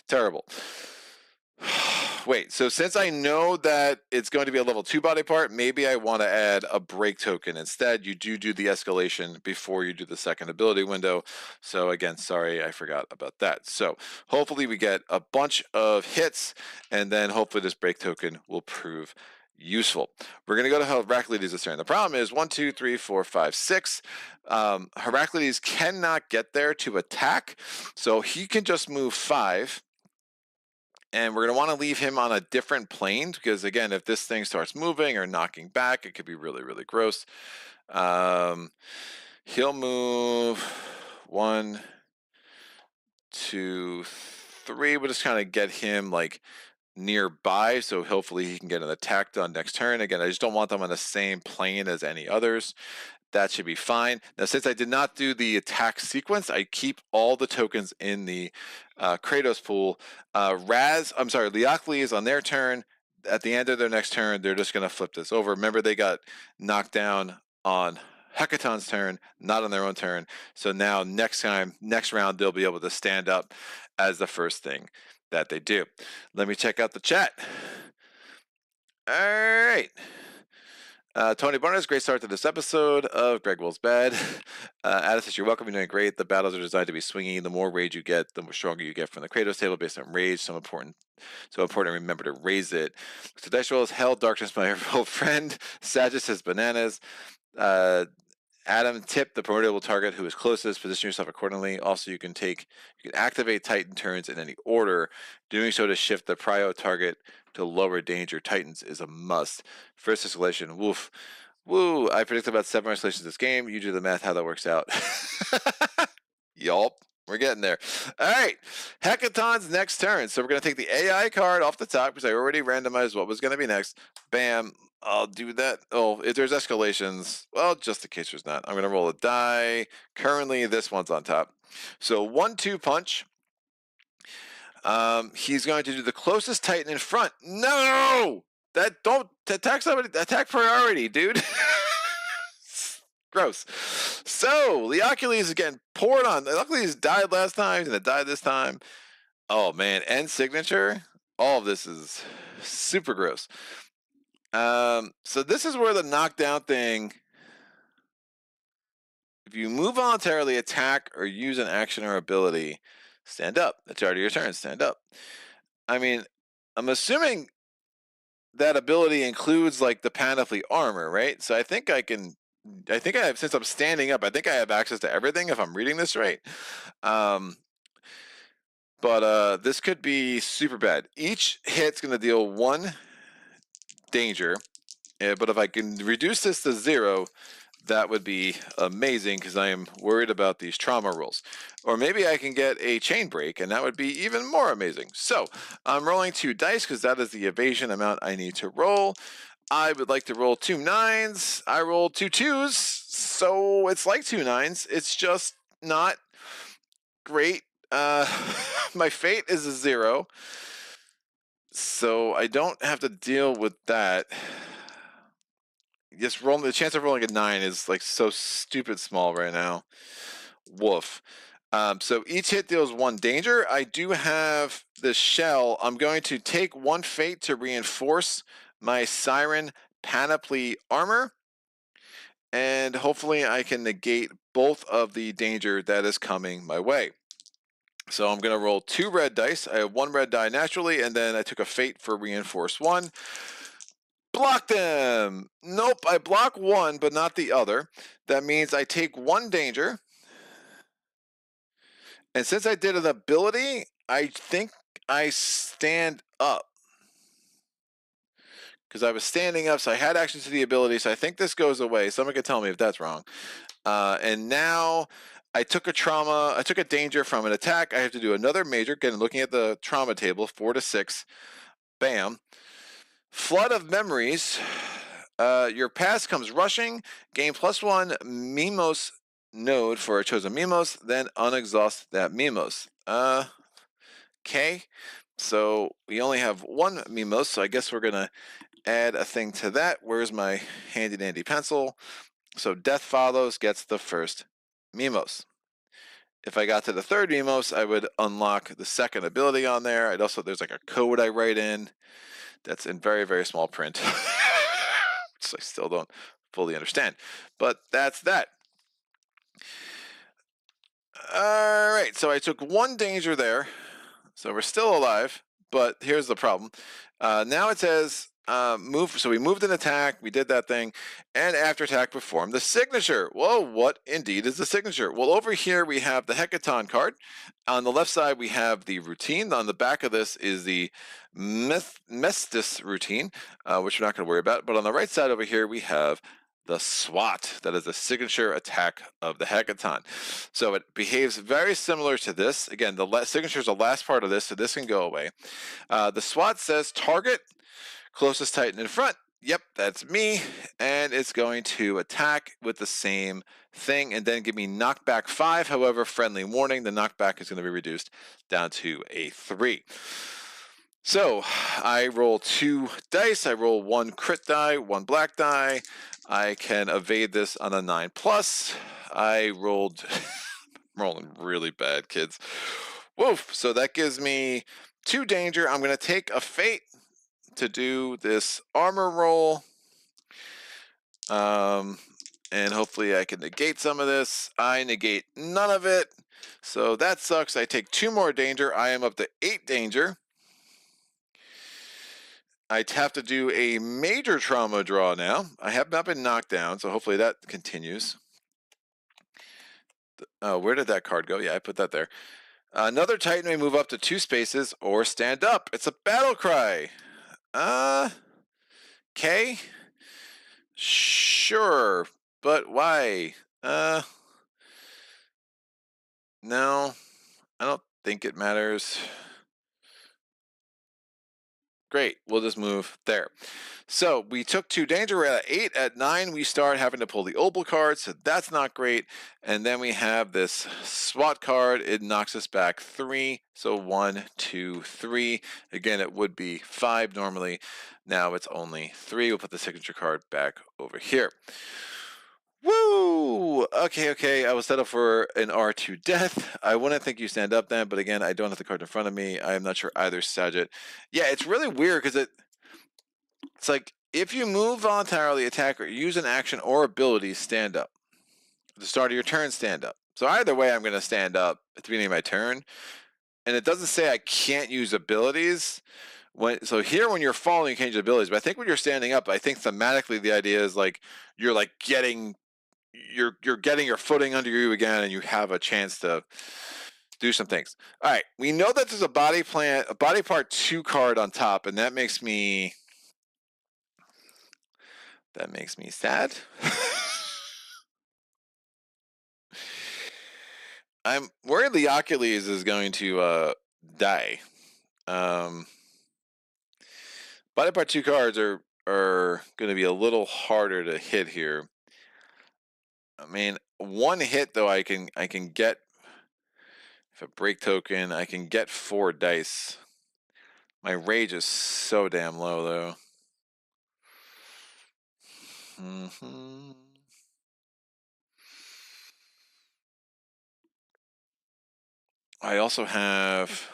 terrible. wait, so since I know that it's going to be a level 2 body part, maybe I want to add a break token instead. You do the escalation before you do the second ability window. So again, sorry, I forgot about that. So hopefully we get a bunch of hits, and then hopefully this break token will prove useful. We're going to go to Heraclides this turn. The problem is 1, 2, 3, 4, 5, 6. Heraclides cannot get there to attack, so he can just move 5. And we're going to want to leave him on a different plane because, again, if this thing starts moving or knocking back, it could be really, really gross. He'll move 1, 2, 3. We'll just kind of get him like nearby, so hopefully he can get an attack done next turn. Again, I just don't want them on the same plane as any others. That should be fine. Now, since I did not do the attack sequence, I keep all the tokens in the Kratos pool. Leocles on their turn, at the end of their next turn, they're just going to flip this over. Remember, they got knocked down on Hekaton's turn, not on their own turn. So now next round, they'll be able to stand up as the first thing that they do. Let me check out the chat. All right. Tony Barnes, great start to this episode of Greg Will's Bad. Addis, you're welcome. You're doing great. The battles are designed to be swingy. The more rage you get, the more stronger you get from the Kratos table based on rage. So important to remember to raise it. So dice rolls, Hell, Darkness, my old friend. Sagittarius says bananas. Adam, tip the primordial target who is closest. Position yourself accordingly. Also, you can activate Titan turns in any order. Doing so to shift the prio target to lower danger Titans is a must. First escalation, woof. Woo, I predict about 7 escalations this game. You do the math how that works out. Yup, we're getting there. All right, Hekaton's next turn. So we're going to take the AI card off the top because I already randomized what was going to be next. Bam, I'll do that. Oh, if there's escalations, well, just in case there's not, I'm going to roll a die. Currently, this one's on top. So 1-2 punch. He's going to do the closest Titan in front. No! Don't attack somebody. Attack priority, dude. Gross. So, Leocles again poured on. Leocles died last time, and it died this time. Oh, man. End signature. All of this is super gross. So this is where the knockdown thing, if you move voluntarily, attack, or use an action or ability, stand up. It's already your turn. Stand up. I mean, I'm assuming that ability includes like the panoply armor, right? So I think I have, since I'm standing up, I think I have access to everything if I'm reading this right. But this could be super bad. Each hit's going to deal 1 danger. But if I can reduce this to 0, that would be amazing because I am worried about these trauma rolls. Or maybe I can get a chain break, and that would be even more amazing. So I'm rolling 2 dice because that is the evasion amount I need to roll. I would like to roll 2 9s. I rolled 2 2s, so it's like 2 9s. It's just not great. My fate is a 0, so I don't have to deal with that. Just rolling, the chance of rolling a 9 is like so stupid small right now. Woof. So each hit deals 1 danger. I do have the shell. I'm going to take 1 fate to reinforce my Siren Panoply armor. And hopefully I can negate both of the danger that is coming my way. So I'm going to roll 2 red dice. I have 1 red die naturally, and then I took a fate for reinforce 1. Block them. Nope, I block 1, but not the other. That means I take 1 danger. And since I did an ability, I think I stand up. Because I was standing up, so I had access to the ability, so I think this goes away. Someone can tell me if that's wrong. And now I took a danger from an attack. I have to do another major. Again, looking at the trauma table, 4 to 6. Bam. Flood of memories. Your past comes rushing. Gain +1 Mimos node for a chosen Mimos, then unexhaust that Mimos. Okay. So we only have 1 Mimos, so I guess we're going to add a thing to that. Where's my handy dandy pencil? So Death Follows gets the first Mimos. If I got to the third Mimos, I would unlock the second ability on there. I'd also, there's like a code I write in that's in very, very small print, which I still don't fully understand. But that's that. All right, so I took one danger there. So we're still alive, but here's the problem. Now it says move. So we moved an attack. We did that thing. And after attack, perform the signature. Whoa, what indeed is the signature? Well, over here we have the Hekaton card. On the left side, we have the routine. On the back of this is the Mestis routine, which we're not going to worry about. But on the right side over here, we have the SWAT. That is the signature attack of the Hekaton. So it behaves very similar to this. Again, the signature is the last part of this, so this can go away. The SWAT says target closest Titan in front. Yep, that's me. And it's going to attack with the same thing and then give me knockback 5. However, friendly warning, the knockback is going to be reduced down to a 3. So I roll 2 dice. I roll 1 crit die, 1 black die. I can evade this on a 9+. I rolled, I'm rolling really bad, kids. Woof. So that gives me 2 danger. I'm going to take a fate to do this armor roll. And hopefully I can negate some of this. I negate none of it. So that sucks. I take 2 more danger. I am up to 8 danger. I have to do a major trauma draw now. I have not been knocked down, so hopefully that continues. Where did that card go? Yeah, I put that there. Another Titan may move up to 2 spaces or stand up. It's a battle cry. Okay. Sure, but why? No, I don't think it matters. Great, we'll just move there. So we took 2 danger. We're at 8. At 9, we start having to pull the Opal card, so that's not great. And then we have this SWAT card. It knocks us back 3. So 1, 2, 3. Again, it would be 5 normally. Now it's only 3. We'll put the signature card back over here. Woo! Okay, I was set up for an R2 death. I wouldn't think you stand up then, but again, I don't have the card in front of me. I am not sure either Sagitt. Yeah, it's really weird because it's like if you move voluntarily, attack or use an action or ability, stand up. At the start of your turn, stand up. So either way, I'm going to stand up at the beginning of my turn. And it doesn't say I can't use abilities. So here, when you're falling, you can't use abilities. But I think when you're standing up, I think thematically the idea is like you're like getting your footing under you again, and you have a chance to do some things. All right, we know that there's a body part 2 card on top, and that makes me sad. I'm worried Leocules is going to die. Body part 2 cards are going to be a little harder to hit here. I mean, 1 hit though, I can get, if a break token, I can get 4 dice. My rage is so damn low though. I also have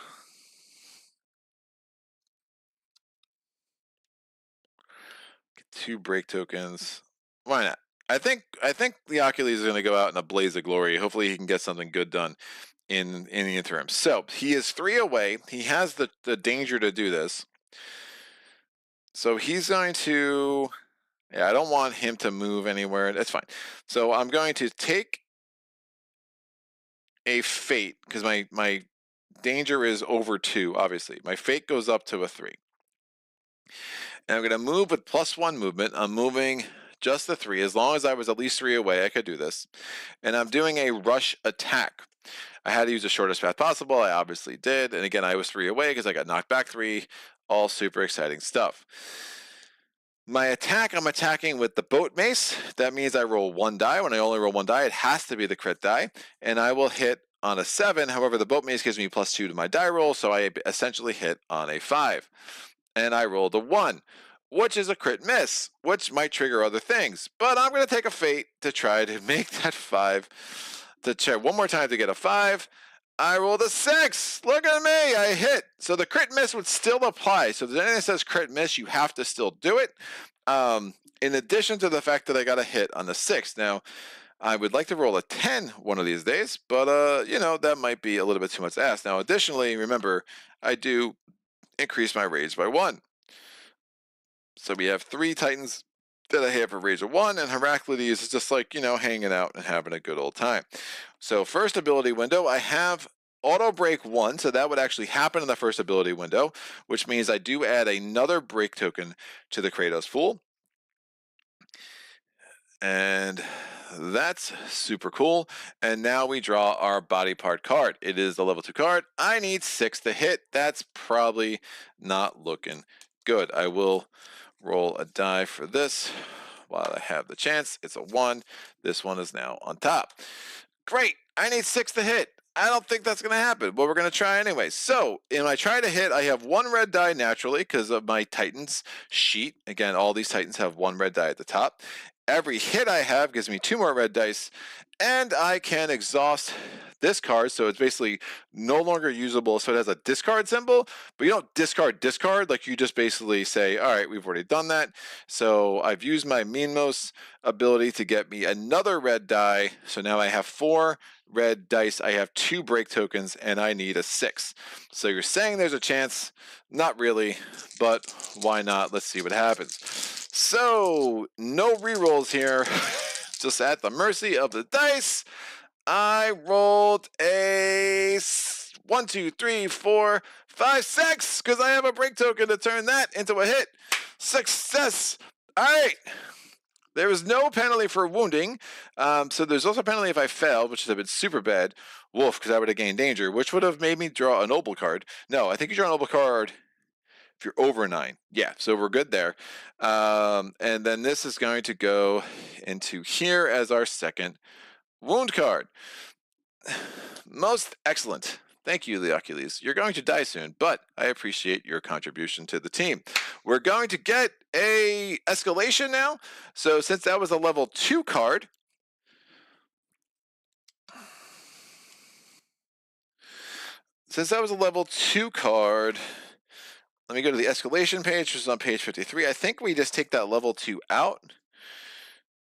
2 break tokens. Why not? I think Leocules is going to go out in a blaze of glory. Hopefully he can get something good done in the interim. So he is 3 away. He has the danger to do this. So he's going to, yeah, I don't want him to move anywhere. That's fine. So I'm going to take a fate because my danger is over 2, obviously. My fate goes up to a 3. And I'm going to move with +1 movement. I'm moving just the 3. As long as I was at least 3 away, I could do this. And I'm doing a rush attack. I had to use the shortest path possible. I obviously did. And again, I was 3 away because I got knocked back 3. All super exciting stuff. My attack, I'm attacking with the boat mace. That means I roll 1 die. When I only roll 1 die, it has to be the crit die. And I will hit on a 7. However, the boat mace gives me +2 to my die roll, so I essentially hit on a 5. And I rolled a 1, which is a crit miss, which might trigger other things. But I'm going to take a fate to try to make that 5. to check one more time to get a 5. I rolled a 6. Look at me. I hit. So the crit miss would still apply. So if there's anything that says crit miss, you have to still do it. In addition to the fact that I got a hit on the 6. Now, I would like to roll a 10 one of these days, but you know, that might be a little bit too much to ask. Now, additionally, remember, I do increase my rage by 1. So we have 3 Titans that I have a rage of 1, and Heraclides is just like, you know, hanging out and having a good old time. So first ability window, I have auto break 1, so that would actually happen in the first ability window, which means I do add another break token to the Kratos pool. And that's super cool. And now we draw our body part card. It is the level 2 card. I need 6 to hit. That's probably not looking good. I will roll a die for this while I have the chance. It's a 1. This one is now on top. Great. I need 6 to hit. I don't think that's going to happen, but we're going to try anyway. So in my try to hit, I have 1 red die naturally because of my Titans sheet. Again, all these Titans have 1 red die at the top. Every hit I have gives me 2 more red dice, and I can exhaust this card, so it's basically no longer usable. So it has a discard symbol, but you don't discard, like you just basically say, all right, we've already done that. So I've used my Minmos ability to get me another red die. So now I have 4 red dice, I have 2 break tokens, and I need a 6. So you're saying there's a chance? Not really, but why not? Let's see what happens. So no rerolls here, just at the mercy of the dice. I rolled a 1, 2, 3, 4, 5, 6 because I have a break token to turn that into a hit. Success. All right. There is no penalty for wounding. So there's also a penalty if I fail, which would have been super bad. Wolf, because I would have gained danger, which would have made me draw a noble card. No, I think you draw a noble card if you're over 9. Yeah, so we're good there. And then this is going to go into here as our second wound card. Most excellent. Thank you, Leocules. You're going to die soon, but I appreciate your contribution to the team. We're going to get a escalation now. So since that was a level 2 card, let me go to the escalation page, which is on page 53. I think we just take that level 2 out.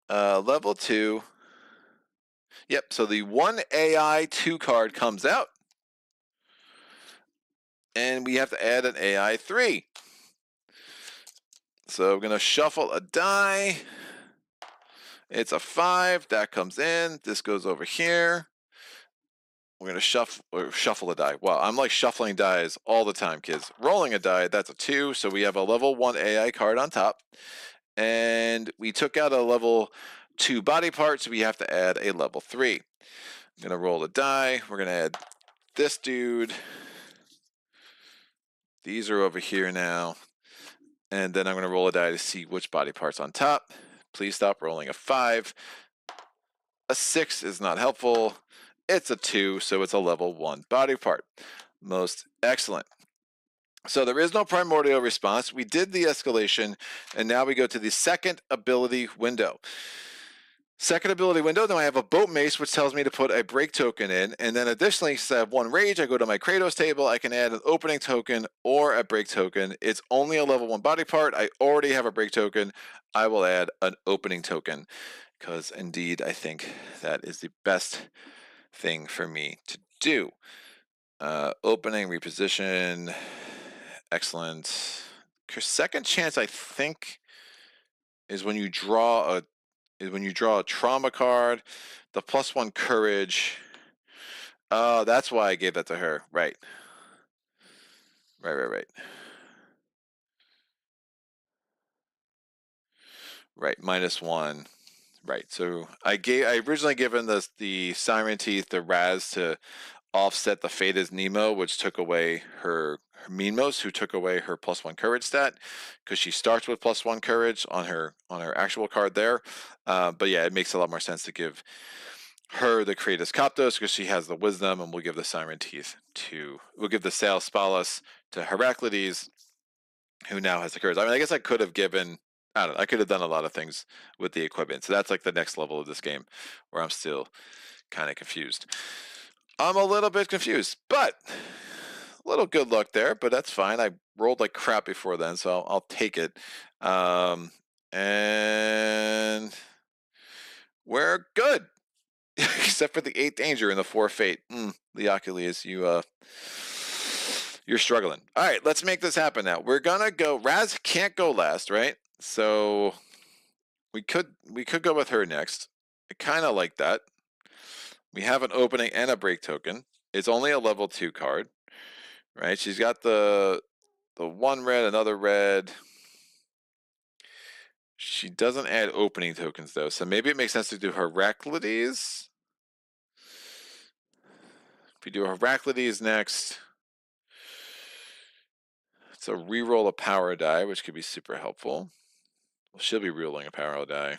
Level 2. Yep, so the 1 AI 2 card comes out. And we have to add an AI 3. So I'm going to shuffle a die. It's a 5. That comes in. This goes over here. We're going to shuffle a die. Wow, I'm like shuffling dies all the time, kids. Rolling a die, that's a 2. So we have a level 1 AI card on top. And we took out a level 2 body part, so we have to add a level 3. I'm going to roll a die. We're going to add this dude. These are over here now. And then I'm going to roll a die to see which body part's on top. Please stop rolling a 5. A 6 is not helpful. It's a 2, so it's a level 1 body part. Most excellent. So there is no primordial response. We did the escalation, and now we go to the second ability window. Second ability window, then I have a boat mace, which tells me to put a break token in. And then additionally, since I have 1 rage, I go to my Kratos table. I can add an opening token or a break token. It's only a level 1 body part. I already have a break token. I will add an opening token because indeed I think that is the best thing for me to do. Opening, reposition, excellent. Second chance, I think, is when you draw a trauma card, the +1 courage. Oh, that's why I gave that to her. Right. Right, -1. Right. So I originally given the Siren Teeth, the Raz to offset the Fata's Nemo, which took away her Minmos, who took away her +1 courage stat, because she starts with +1 courage on her actual card there. But yeah, it makes a lot more sense to give her the Kratos Koptos because she has the wisdom, and we'll give the Siren Teeth we'll give the Sail Spalas to Heraclides, who now has the courage. I mean, I guess I could have given, I don't know, I could have done a lot of things with the equipment. So that's like the next level of this game where I'm still kind of confused. I'm a little bit confused, but a little good luck there, but that's fine. I rolled like crap before then, so I'll take it. And we're good. Except for the 8th danger and the 4 fate. Leocules, you're struggling. All right, let's make this happen now. We're gonna go. Raz can't go last, right? So we could go with her next. I kind of like that. We have an opening and a break token. It's only a level 2 card, right? She's got the 1 red, another red. She doesn't add opening tokens though, so maybe it makes sense to do Heraclides. If we do Heraclides next, it's a reroll a power die, which could be super helpful. Well, she'll be rerolling a power die.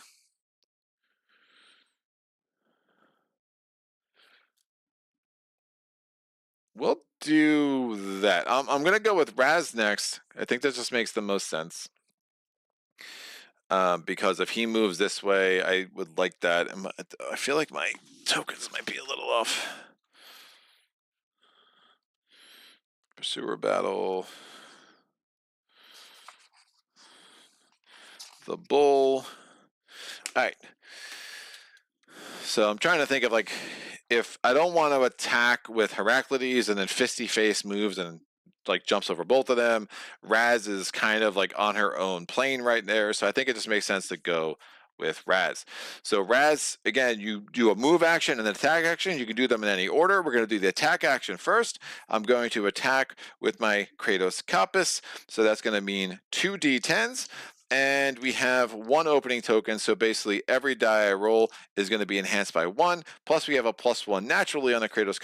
We'll do that. I'm gonna go with Raz next. I think that just makes the most sense. Because if he moves this way, I would like that. I feel like my tokens might be a little off. Pursuer battle. The bull. All right. So I'm trying to think of like, if I don't want to attack with Heraclides and then Fisty Face moves and like jumps over both of them, Raz is kind of like on her own plane right there. So I think it just makes sense to go with Raz. So Raz, again, you do a move action and an attack action. You can do them in any order. We're going to do the attack action first. I'm going to attack with my Kratos Kappas. So that's going to mean 2 D10s. And we have 1 opening token, so basically every die I roll is going to be enhanced by 1. Plus we have a +1 naturally on the Kratos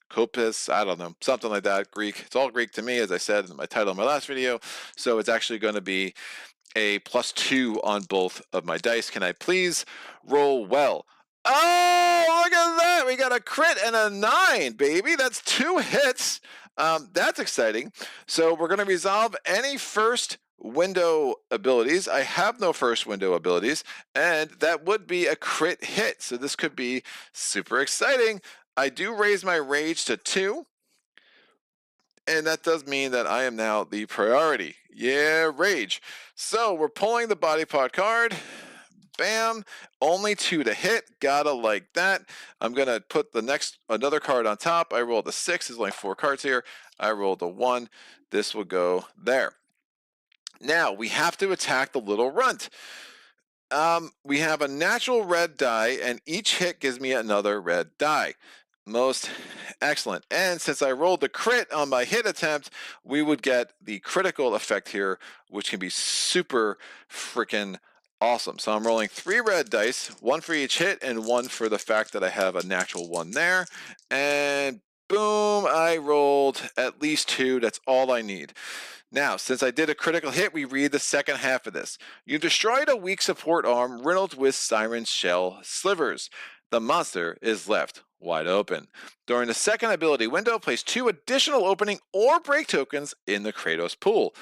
Kopis, I don't know, something like that, Greek. It's all Greek to me, as I said in my title of my last video. So it's actually going to be a +2 on both of my dice. Can I please roll well? Oh, look at that. We got a crit and a 9, baby. That's 2 hits. That's exciting. So we're going to resolve any first window abilities. I have no first window abilities, and that would be a crit hit. So this could be super exciting. I do raise my rage to 2. And that does mean that I am now the priority. Yeah, rage. So we're pulling the body part card. Bam. Only 2 to hit. Gotta like that. I'm going to put another card on top. I rolled a 6. There's only 4 cards here. I rolled a 1. This will go there. Now, we have to attack the little runt. We have a natural red die, and each hit gives me another red die. Most excellent. And since I rolled the crit on my hit attempt, we would get the critical effect here, which can be super freaking awesome. So I'm rolling 3 red dice, 1 for each hit and 1 for the fact that I have a natural 1 there. And boom, I rolled at least 2. That's all I need. Now, since I did a critical hit, we read the second half of this. You destroyed a weak support arm riddled with siren shell slivers. The monster is left wide open. During the second ability window, place 2 additional opening or break tokens in the Kratos pool.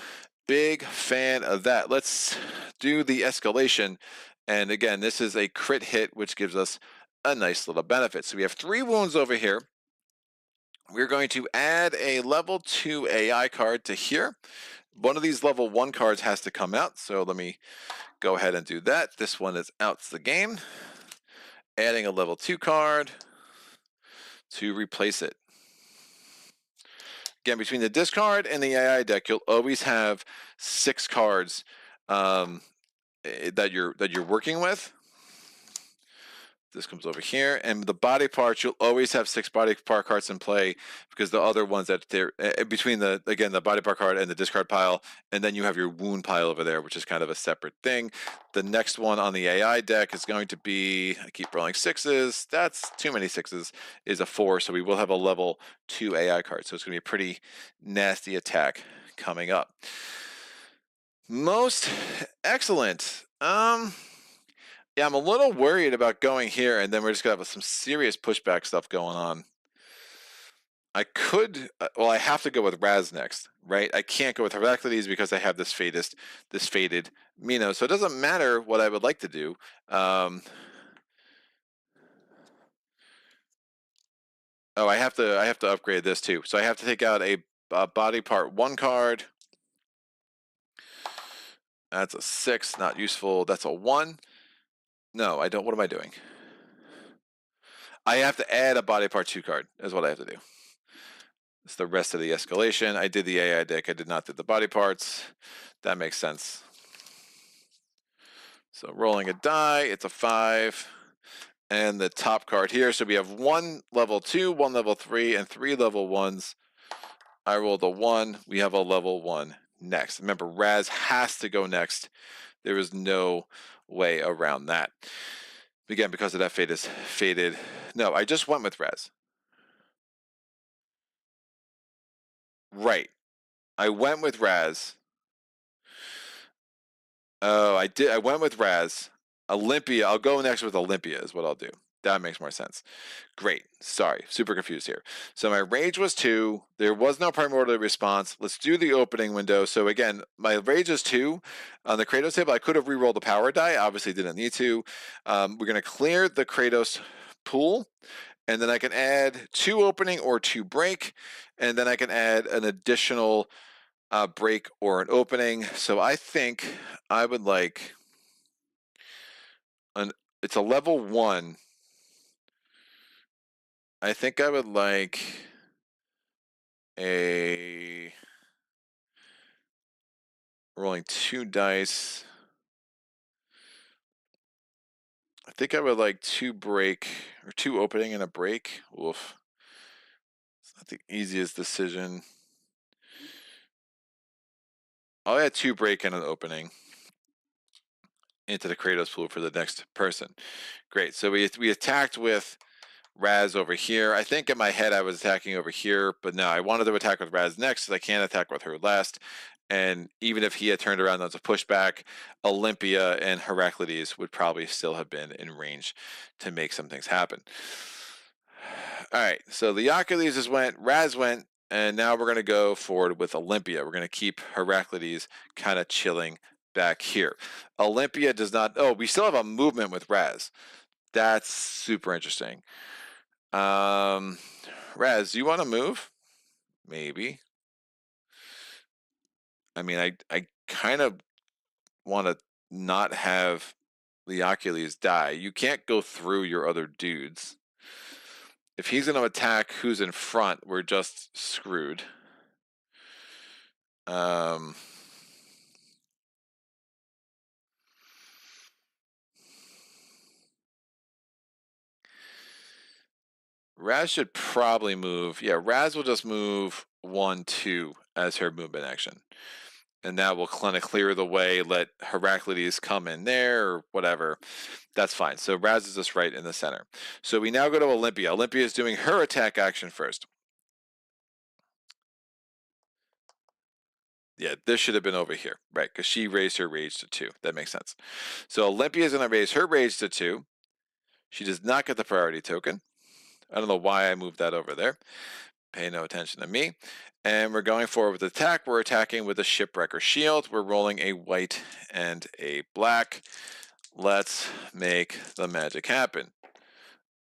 Big fan of that. Let's do the escalation. And again, this is a crit hit, which gives us a nice little benefit. So we have 3 wounds over here. We're going to add a level 2 AI card to here. One of these level 1 cards has to come out, so let me go ahead and do that. This one is out the game. Adding a level 2 card to replace it. Again, between the discard and the AI deck, you'll always have 6 cards that you're working with. This comes over here, and the body parts, you'll always have 6 body part cards in play, because the other ones that they're between the body part card and the discard pile, and then you have your wound pile over there, which is kind of a separate thing. The next one on the AI deck is going to be, I keep rolling 6s, that's too many 6s, is a 4, so we will have a level 2 AI card, so it's going to be a pretty nasty attack coming up. Most excellent. Yeah, I'm a little worried about going here, and then we're just going to have some serious pushback stuff going on. I could, well, I have to go with Raz next, right? I can't go with Heraclides because I have this faded Mino. So it doesn't matter what I would like to do. Oh, I have to upgrade this too. So I have to take out a body part 1 card. That's a 6, not useful. That's a 1. No, I don't. What am I doing? I have to add a body part 2 card, is what I have to do. It's the rest of the escalation. I did the AI deck. I did not do the body parts. That makes sense. So rolling a die, it's a 5. And the top card here. So we have 1 level 2, 1 level 3, and 3 level 1s. I rolled a 1. We have a level 1 next. Remember, Raz has to go next. There is no way around that. Again, because of that fate is faded. No, I just went with Raz. Right. I went with Raz. Oh, I did. I went with Raz. Olympia. I'll go next with Olympia is what I'll do. That makes more sense. Great. Sorry. Super confused here. So my rage was 2. There was no primordial response. Let's do the opening window. So again, my rage is 2. On the Kratos table, I could have re-rolled the power die. Obviously didn't need to. We're going to clear the Kratos pool. And then I can add 2 opening or 2 break. And then I can add an additional break or an opening. So I think I would like it's a level 1. I think I would like a rolling 2 dice. I think I would like 2 break or 2 opening and a break. Oof. It's not the easiest decision. I'll add 2 break and an opening into the Kratos pool for the next person. Great. So we attacked with Raz over here. I think in my head I was attacking over here, but no, I wanted to attack with Raz next because I can't attack with her last. And even if he had turned around as a pushback, Olympia and Heraclides would probably still have been in range to make some things happen. All right, so the Heraclides just went, Raz went, and now we're going to go forward with Olympia. We're going to keep Heraclides kind of chilling back here. Olympia does not, oh, we still have a movement with Raz. That's super interesting. Raz, you want to move? Maybe. I mean, I kind of want to not have the Hercules die. You can't go through your other dudes. If he's going to attack who's in front, we're just screwed. Raz should probably move. Yeah, Raz will just move 1, 2 as her movement action. And that will kind of clear the way, let Heraclides come in there or whatever. That's fine. So Raz is just right in the center. So we now go to Olympia. Olympia is doing her attack action first. Yeah, this should have been over here, right? Because she raised her rage to 2. That makes sense. So Olympia is going to raise her rage to 2. She does not get the priority token. I don't know why I moved that over there. Pay no attention to me. And we're going forward with the attack. We're attacking with a Shipwrecker Shield. We're rolling a white and a black. Let's make the magic happen.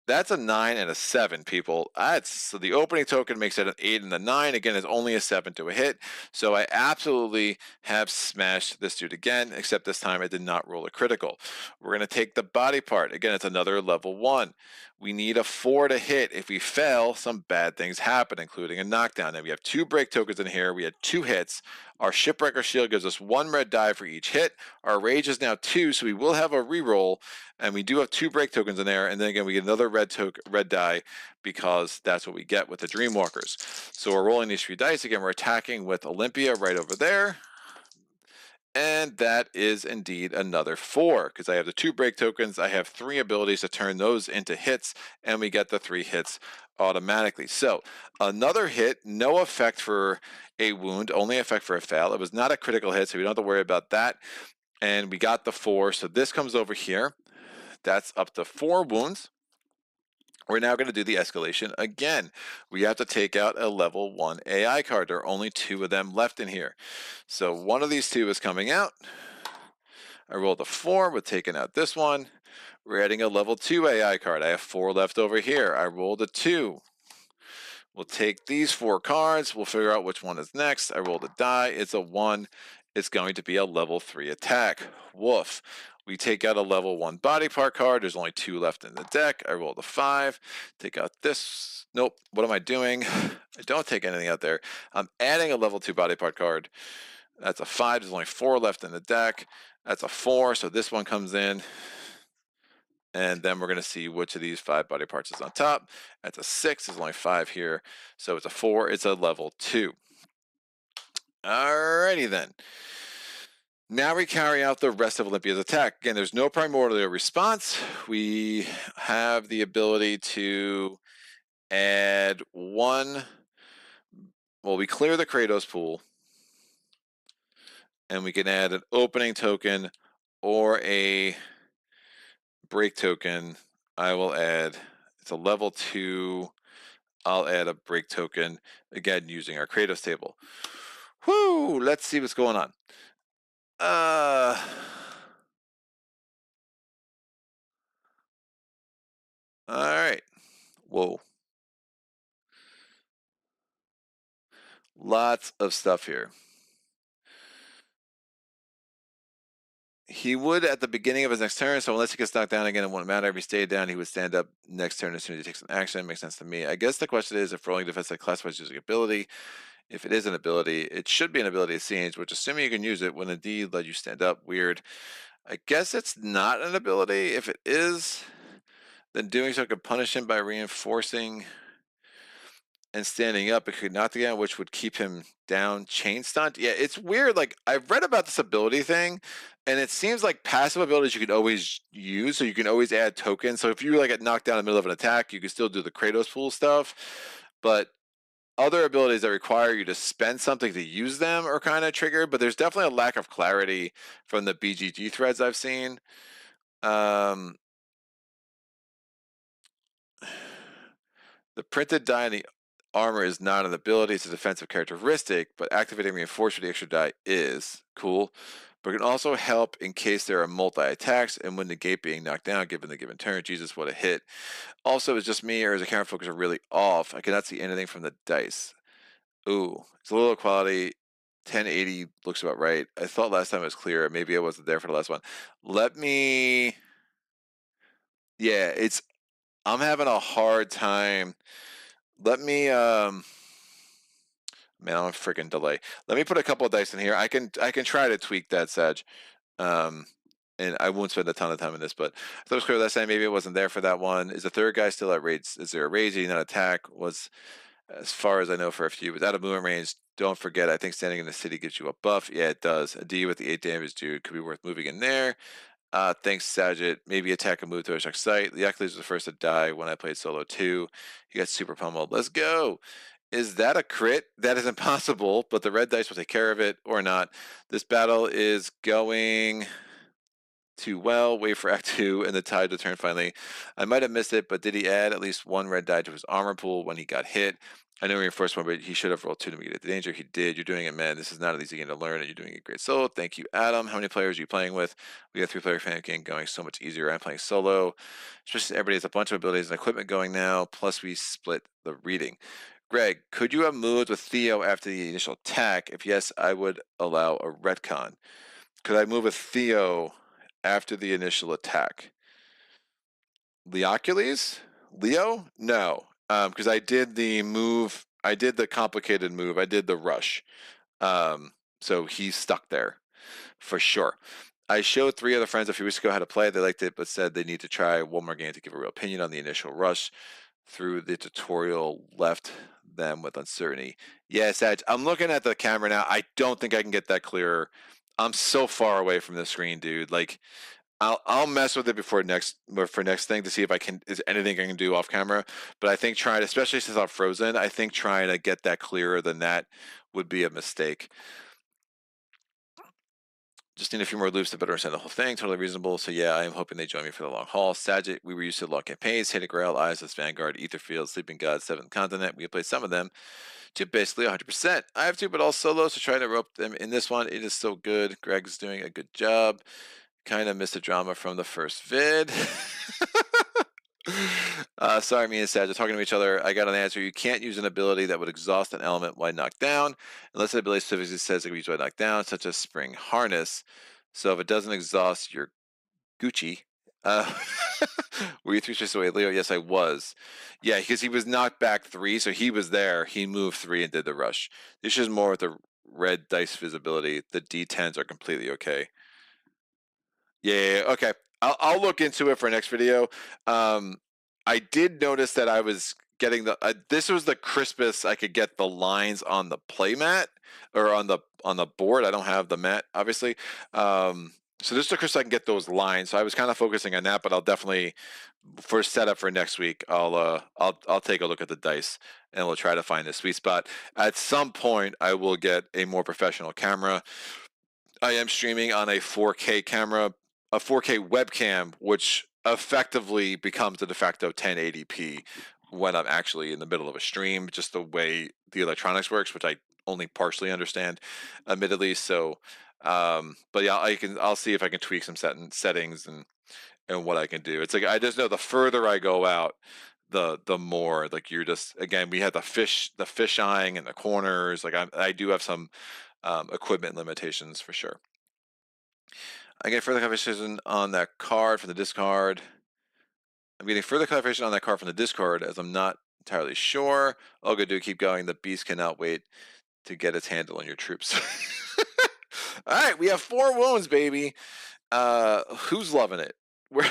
That's a 9 and a 7, people. So the opening token makes it an 8 and a 9. Again, it's only a 7 to a hit. So I absolutely have smashed this dude again, except this time I did not roll a critical. We're going to take the body part. Again, it's another level 1. We need a 4 to hit. If we fail, some bad things happen, including a knockdown. And we have 2 break tokens in here. We had 2 hits. Our Shipwrecker Shield gives us 1 red die for each hit. Our rage is now 2, so we will have a reroll. And we do have 2 break tokens in there. And then again, we get another red die because that's what we get with the Dreamwalkers. So we're rolling these 3 dice. Again, we're attacking with Olympia right over there. And that is indeed another 4, because I have the 2 break tokens. I have 3 abilities to turn those into hits, and we get the 3 hits automatically. So another hit, no effect for a wound, only effect for a fail. It was not a critical hit, so we don't have to worry about that. And we got the 4, so this comes over here. That's up to 4 wounds. We're now going to do the escalation again. We have to take out a level 1 AI card. There are only 2 of them left in here. So one of these 2 is coming out. I rolled a 4. We're taking out this one. We're adding a level 2 AI card. I have 4 left over here. I rolled a 2. We'll take these 4 cards. We'll figure out which one is next. I rolled a die. It's a 1. It's going to be a level 3 attack. Woof. We take out a level 1 body part card. There's only 2 left in the deck. I rolled a 5. Take out this. Nope. What am I doing? I don't take anything out there. I'm adding a level 2 body part card. That's a 5. There's only 4 left in the deck. That's a 4. So this one comes in. And then we're going to see which of these 5 body parts is on top. That's a 6. There's only 5 here. So it's a 4. It's a level 2. Alrighty then. Now we carry out the rest of Olympia's attack. Again, there's no primordial response. We have the ability to add 1. Well, we clear the Kratos pool. And we can add an opening token or a break token. I will add, it's a level 2. I'll add a break token, again, using our Kratos table. Whoo! Let's see what's going on. All right. Whoa. Lots of stuff here. He would at the beginning of his next turn, so unless he gets knocked down again, it wouldn't matter. If he stayed down, he would stand up next turn as soon as he takes an action. Makes sense to me. I guess the question is if rolling defense classifies using ability. If it is an ability, it should be an ability exchange, which assuming you can use it, would indeed let you stand up. Weird. I guess it's not an ability. If it is, then doing so could punish him by reinforcing and standing up. It could knock the down, which would keep him down. Chain stunt. Yeah, it's weird. Like, I've read about this ability thing, and it seems like passive abilities you can always use, so you can always add tokens. So if you like get knocked down in the middle of an attack, you can still do the Kratos pool stuff. But other abilities that require you to spend something to use them are kind of triggered, but there's definitely a lack of clarity from the BGG threads I've seen. The printed die in the armor is not an ability, it's a defensive characteristic, but activating reinforced with the extra die is cool. But it can also help in case there are multi-attacks and would negate being knocked down given the given turn. Jesus, what a hit. Also, is just me or is the camera focus really off? I cannot see anything from the dice. Ooh, it's a little quality. 1080 looks about right. I thought last time it was clear. Maybe I wasn't there for the last one. Let me. Yeah, I'm having a hard time. Let me. Man, I'm a freaking delay. Let me put a couple of dice in here. I can try to tweak that, Sag. And I won't spend a ton of time on this, but I thought it was clear last time. Maybe it wasn't there for that one. Is the third guy still at raids? Is there a raise? Not attack? Was, as far as I know, for a few, without a movement range. Don't forget, I think standing in the city gives you a buff. Yeah, it does. A D with the 8 damage, dude, could be worth moving in there. Thanks, Saget. Maybe attack and move to a check site. The Achilles was the first to die when I played solo too. He got super pummeled. Let's go. Is that a crit? That is impossible, but the red dice will take care of it or not. This battle is going too well. Wait for Act 2 and the tide to turn finally. I might have missed it, but did he add at least 1 red die to his armor pool when he got hit? I know he reinforced 1, but he should have rolled 2 to mitigate the danger. He did. You're doing it, man. This is not an easy game to learn, and you're doing it great solo. Thank you, Adam. How many players are you playing with? We got 3-player fan game going so much easier. I'm playing solo, especially everybody has a bunch of abilities and equipment going now, plus we split the reading. Greg, could you have moved with Theo after the initial attack? If yes, I would allow a retcon. Could I move with Theo after the initial attack? Leocules? Leo? No. Because I did the move, I did the complicated move, I did the rush. So he's stuck there for sure. I showed 3 other friends a few weeks ago how to play. They liked it, but said they need to try one more game to give a real opinion on the initial rush. Through the tutorial, left them with uncertainty. Yes, Edge, I'm looking at the camera now. I don't think I can get that clearer. I'm so far away from the screen, dude. Like, I'll mess with it before next thing to see if I can is anything I can do off camera. But I think trying, especially since I'm frozen, I think trying to get that clearer than that would be a mistake. Just need a few more loops to better understand the whole thing. Totally reasonable. So yeah, I am hoping they join me for the long haul. Sagitt, we were used to long campaigns, Hidden Grail, Isis, Vanguard, Etherfield, Sleeping God, Seventh Continent. We have played some of them to basically 100%. I have 2, but all solo, so trying to rope them in this one. It is so good. Greg's doing a good job. Kind of missed the drama from the first vid. Sorry, me and Sag are talking to each other. I got an answer. You can't use an ability that would exhaust an element when knocked down, unless the ability specifically says it can be used when knocked down, such as Spring Harness. So if it doesn't exhaust your Gucci, uh, were you 3 spaces away, Leo? Yes, I was. Yeah, because he was knocked back 3, so he was there. He moved 3 and did the rush. This is more with the red dice visibility. The D10s are completely okay. Yeah, okay. I'll look into it for next video. I did notice that I was getting this was the crispest I could get the lines on the playmat or on the board. I don't have the mat, obviously. So this is the crispest I can get those lines. So I was kind of focusing on that, but I'll definitely for setup for next week, I'll take a look at the dice and we'll try to find the sweet spot. At some point, I will get a more professional camera. I am streaming on a 4K camera, a 4K webcam, which effectively becomes a de facto 1080p when I'm actually in the middle of a stream, just the way the electronics works, which I only partially understand, admittedly. So, but yeah, I'll see if I can tweak some settings and what I can do. It's like I just know the further I go out, the more like you're just again we had the fish eyeing in the corners. Like I do have some equipment limitations for sure. I get further clarification on that card from the discard. I'm getting further clarification on that card from the discard as I'm not entirely sure. Oh, good, dude, keep going. The beast cannot wait to get its handle on your troops. All right, we have 4 wounds, baby. Who's loving it? We're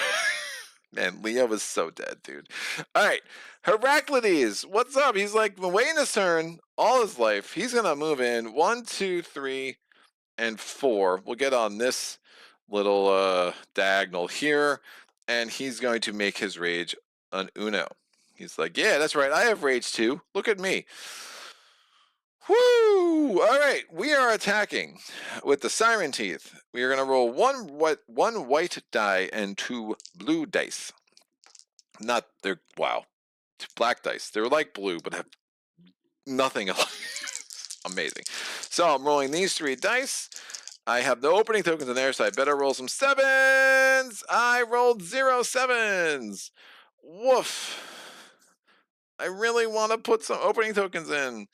Man, Leo is so dead, dude. All right, Heraclides, what's up? He's like been waiting his turn all his life. He's gonna move in 1, 2, 3, and 4. We'll get on this little diagonal here, and he's going to make his rage an Uno. He's like, yeah, that's right. I have rage too. Look at me. Whoo! All right, we are attacking with the Siren Teeth. We are going to roll one white die and 2 blue dice. Not they're wow, 2 black dice. They're like blue, but have nothing else. Amazing. So I'm rolling these 3 dice. I have no opening tokens in there, so I better roll some 7s. I rolled 0 7s. Woof. I really want to put some opening tokens in.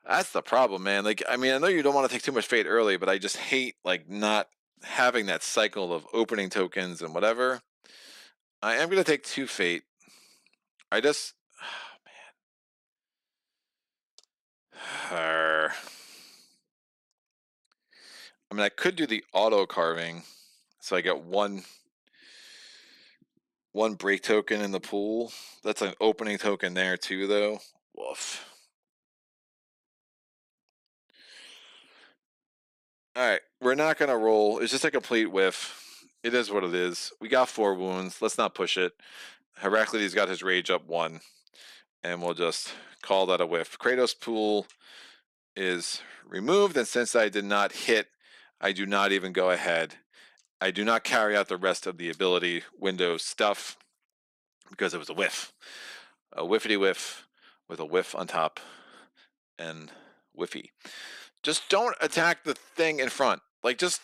That's the problem, man. Like, I mean, I know you don't want to take too much fate early, but I just hate like not having that cycle of opening tokens and whatever. I am gonna take 2 fate. I just, I mean, I could do the auto carving, so I get one break token in the pool. That's an opening token there too, though. Woof. All right, we're not gonna roll. It's just a complete whiff. It is what it is. We got 4 wounds. Let's not push it. Heraclides got his rage up 1, and we'll just call that a whiff. Kratos' pool is removed, and since I did not hit, I do not even go ahead. I do not carry out the rest of the ability window stuff because it was a whiff. A whiffity whiff with a whiff on top and whiffy. Just don't attack the thing in front. Like, just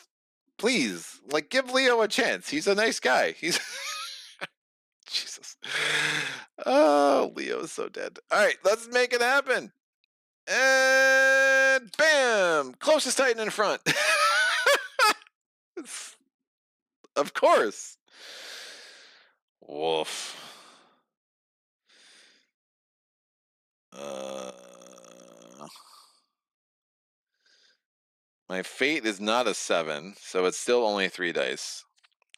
please, like, give Leo a chance. He's a nice guy. He's Jesus. Oh, Leo is so dead. All right, let's make it happen. And bam! Closest Titan in front. Of course. Woof. Uh, my fate is not a 7, so it's still only 3 dice.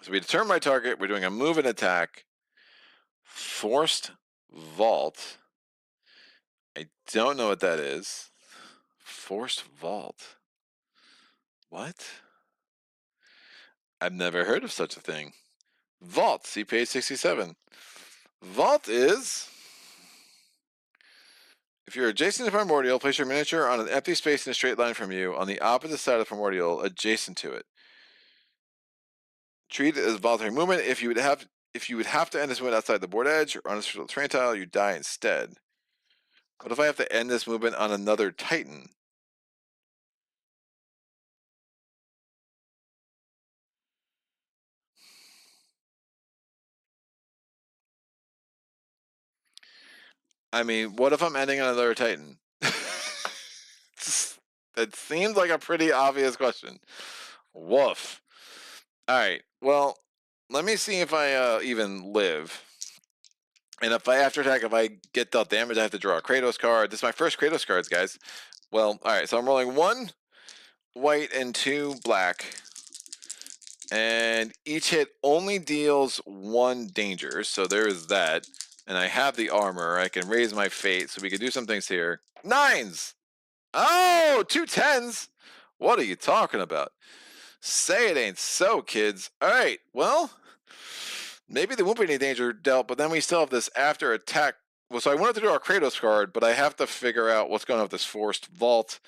So we determine my target. We're doing a move and attack. Forced vault. I don't know what that is. Forced vault. What? I've never heard of such a thing. Vault. See page 67. Vault is if you're adjacent to Primordial, place your miniature on an empty space in a straight line from you on the opposite side of Primordial, adjacent to it. Treat it as voluntary movement. If you would have to end this movement outside the board edge or on a special terrain tile, you die instead. What if I have to end this movement on another Titan? I mean, what if I'm ending another Titan? It seems like a pretty obvious question. Woof. All right. Well, let me see if I even live. And if I after attack, if I get dealt damage, I have to draw a Kratos card. This is my first Kratos cards, guys. Well, all right. So I'm rolling 1 white and 2 black. And each hit only deals 1 danger. So there is that. And I have the armor. I can raise my fate. So we can do some things here. 9s! Oh, 2 10s! What are you talking about? Say it ain't so, kids. All right, well, maybe there won't be any danger dealt, but then we still have this after attack. Well, so I wanted to do our Kratos card, but I have to figure out what's going on with this forced vault.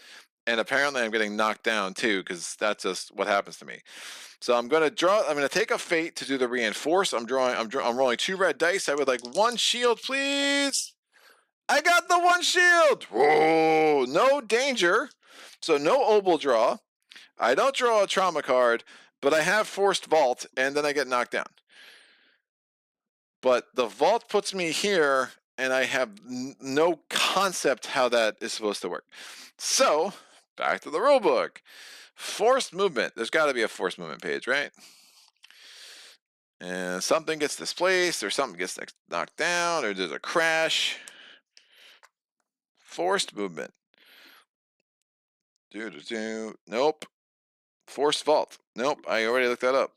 And apparently I'm getting knocked down too, because that's just what happens to me. So I'm going to draw, I'm going to take a fate to do the reinforce. I'm rolling 2 red dice. I would like 1 shield, please. I got the 1 shield. Whoa, no danger. So no obel draw. I don't draw a trauma card, but I have forced vault, and then I get knocked down. But the vault puts me here, and I have no concept how that is supposed to work. So, back to the rulebook. Forced movement. There's got to be a forced movement page, right? And something gets displaced, or something gets knocked down, or there's a crash. Forced movement. Nope. Forced vault. Nope. I already looked that up.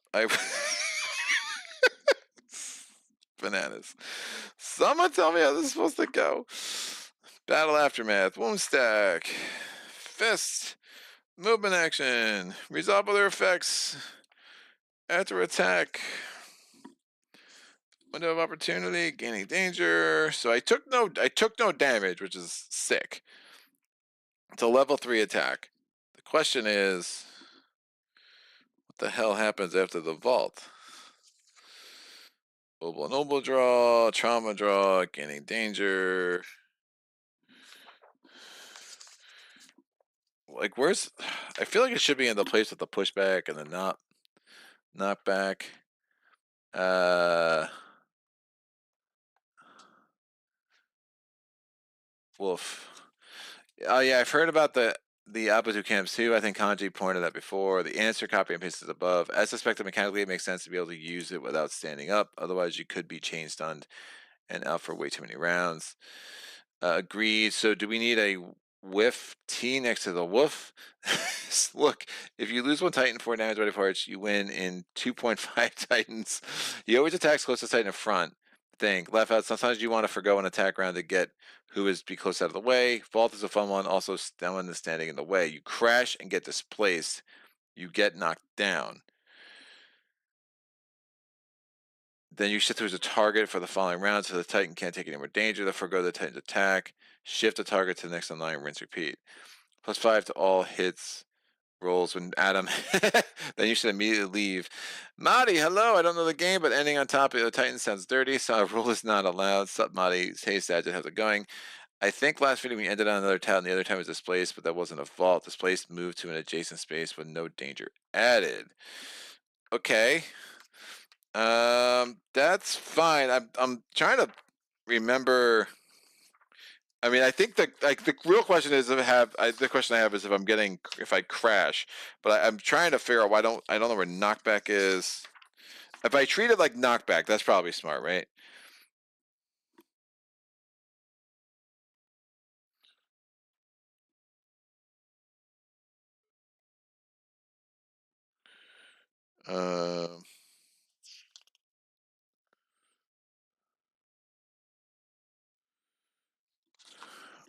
Bananas. Someone tell me how this is supposed to go. Battle aftermath. Wound stack. Fist. Movement action. Resolve other effects. After attack. Window of opportunity. Gaining danger. So I took no damage, which is sick. It's a level 3 attack. The question is, what the hell happens after the vault? Noble draw, trauma draw, gaining danger. Like, where's? I feel like it should be in the place with the pushback and the knockback. Wolf. Oh yeah, I've heard about the Abazu camps too. I think Kanji pointed that before. The answer copy and paste is above. As suspected, mechanically it makes sense to be able to use it without standing up. Otherwise, you could be chain stunned and out for way too many rounds. Agreed. So do we need a whiff T next to the woof? Look, if you lose 1 Titan, 4 damage by parts, you win in 2.5 Titans. He always attacks closest Titan in front. Think left out. Sometimes you want to forgo an attack round to get who is be close out of the way. Vault is a fun one. Also, someone is standing in the way. You crash and get displaced. You get knocked down. Then you shift towards a target for the following round, so the Titan can't take any more danger. To forgo the Titan's attack. Shift the target to the next online, rinse, repeat. +5 to all hits rolls when Adam. Then you should immediately leave. Marty, hello. I don't know the game, but ending on top of the Titan sounds dirty, so a rule is not allowed. Sup, Marty? Hey, Sadget, how's it going? I think last video we ended on another tile, and the other time was displaced, but that wasn't a vault. Displaced moved to an adjacent space with no danger added. Okay. That's fine. I'm trying to remember. I mean, I think the real question is the question I have is if I crash, but I'm trying to figure out why I don't know where knockback is. If I treat it like knockback, that's probably smart, right? Um.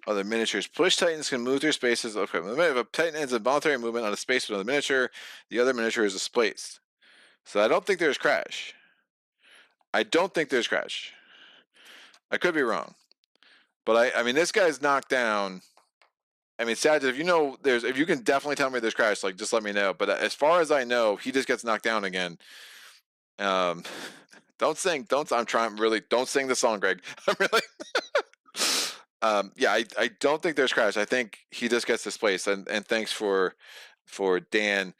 Other miniatures. Push Titans can move through spaces. Okay, if a Titan ends a voluntary movement on a space with another miniature, the other miniature is displaced. So I don't think there's crash. I don't think there's crash. I could be wrong, but I mean this guy's knocked down. I mean, Sad, if you can definitely tell me there's crash, like just let me know. But as far as I know, he just gets knocked down again. Don't sing the song, Greg. I'm really. Yeah, I don't think there's crash. I think he just gets displaced. And thanks for Dan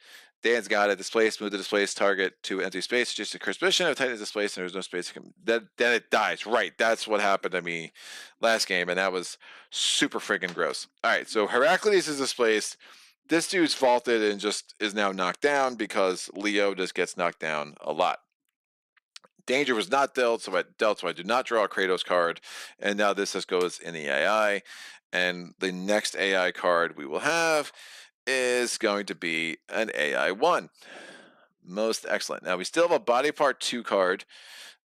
Dan's got it. Displace, move the displaced target to empty space. Just a curse position. If Titan is displaced and there's no space, then it dies. Right. That's what happened to me last game, and that was super freaking gross. All right. So Heracles is displaced. This dude's vaulted and just is now knocked down because Leo just gets knocked down a lot. Danger was not dealt, so I do not draw a Kratos card, and now this just goes in the AI, and the next AI card we will have is going to be an AI 1. Most excellent. Now we still have a body part 2 card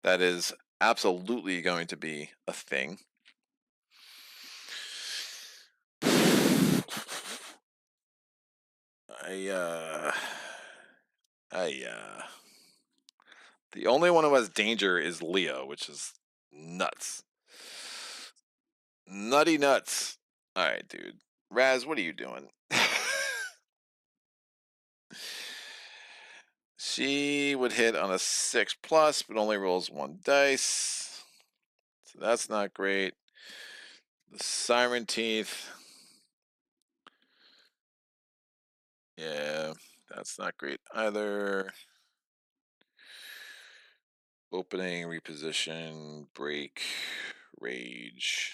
that is absolutely going to be a thing. The only one who has danger is Leo, which is nuts. Nutty nuts. All right, dude. Raz, what are you doing? She would hit on a 6+, but only rolls 1 dice. So that's not great. The Siren Teeth. Yeah, that's not great either. Opening, reposition, break, rage.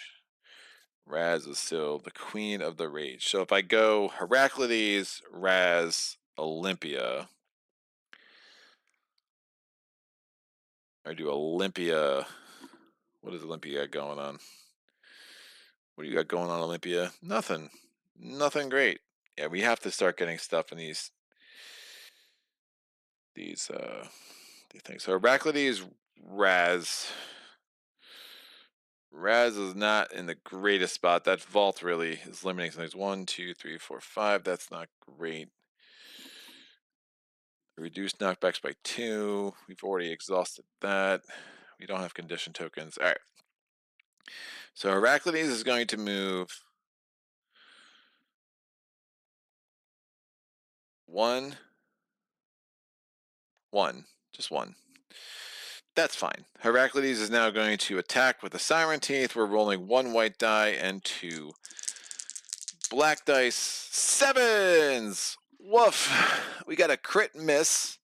Raz is still the queen of the rage. So if I go Heraclides, Raz, Olympia, or do Olympia, what does Olympia got going on? What do you got going on, Olympia? Nothing. Nothing great. Yeah, we have to start getting stuff in these things. So Heraclides, Raz. Raz is not in the greatest spot. That vault really is limiting things. 1, 2, 3, 4, 5. That's not great. Reduced knockbacks by 2. We've already exhausted that. We don't have condition tokens. All right. So Heraclides is going to move 1, 1, just 1. That's fine. Heraclides is now going to attack with the Siren Teeth. We're rolling 1 white die and 2 black dice. 7s! Woof! We got a crit miss.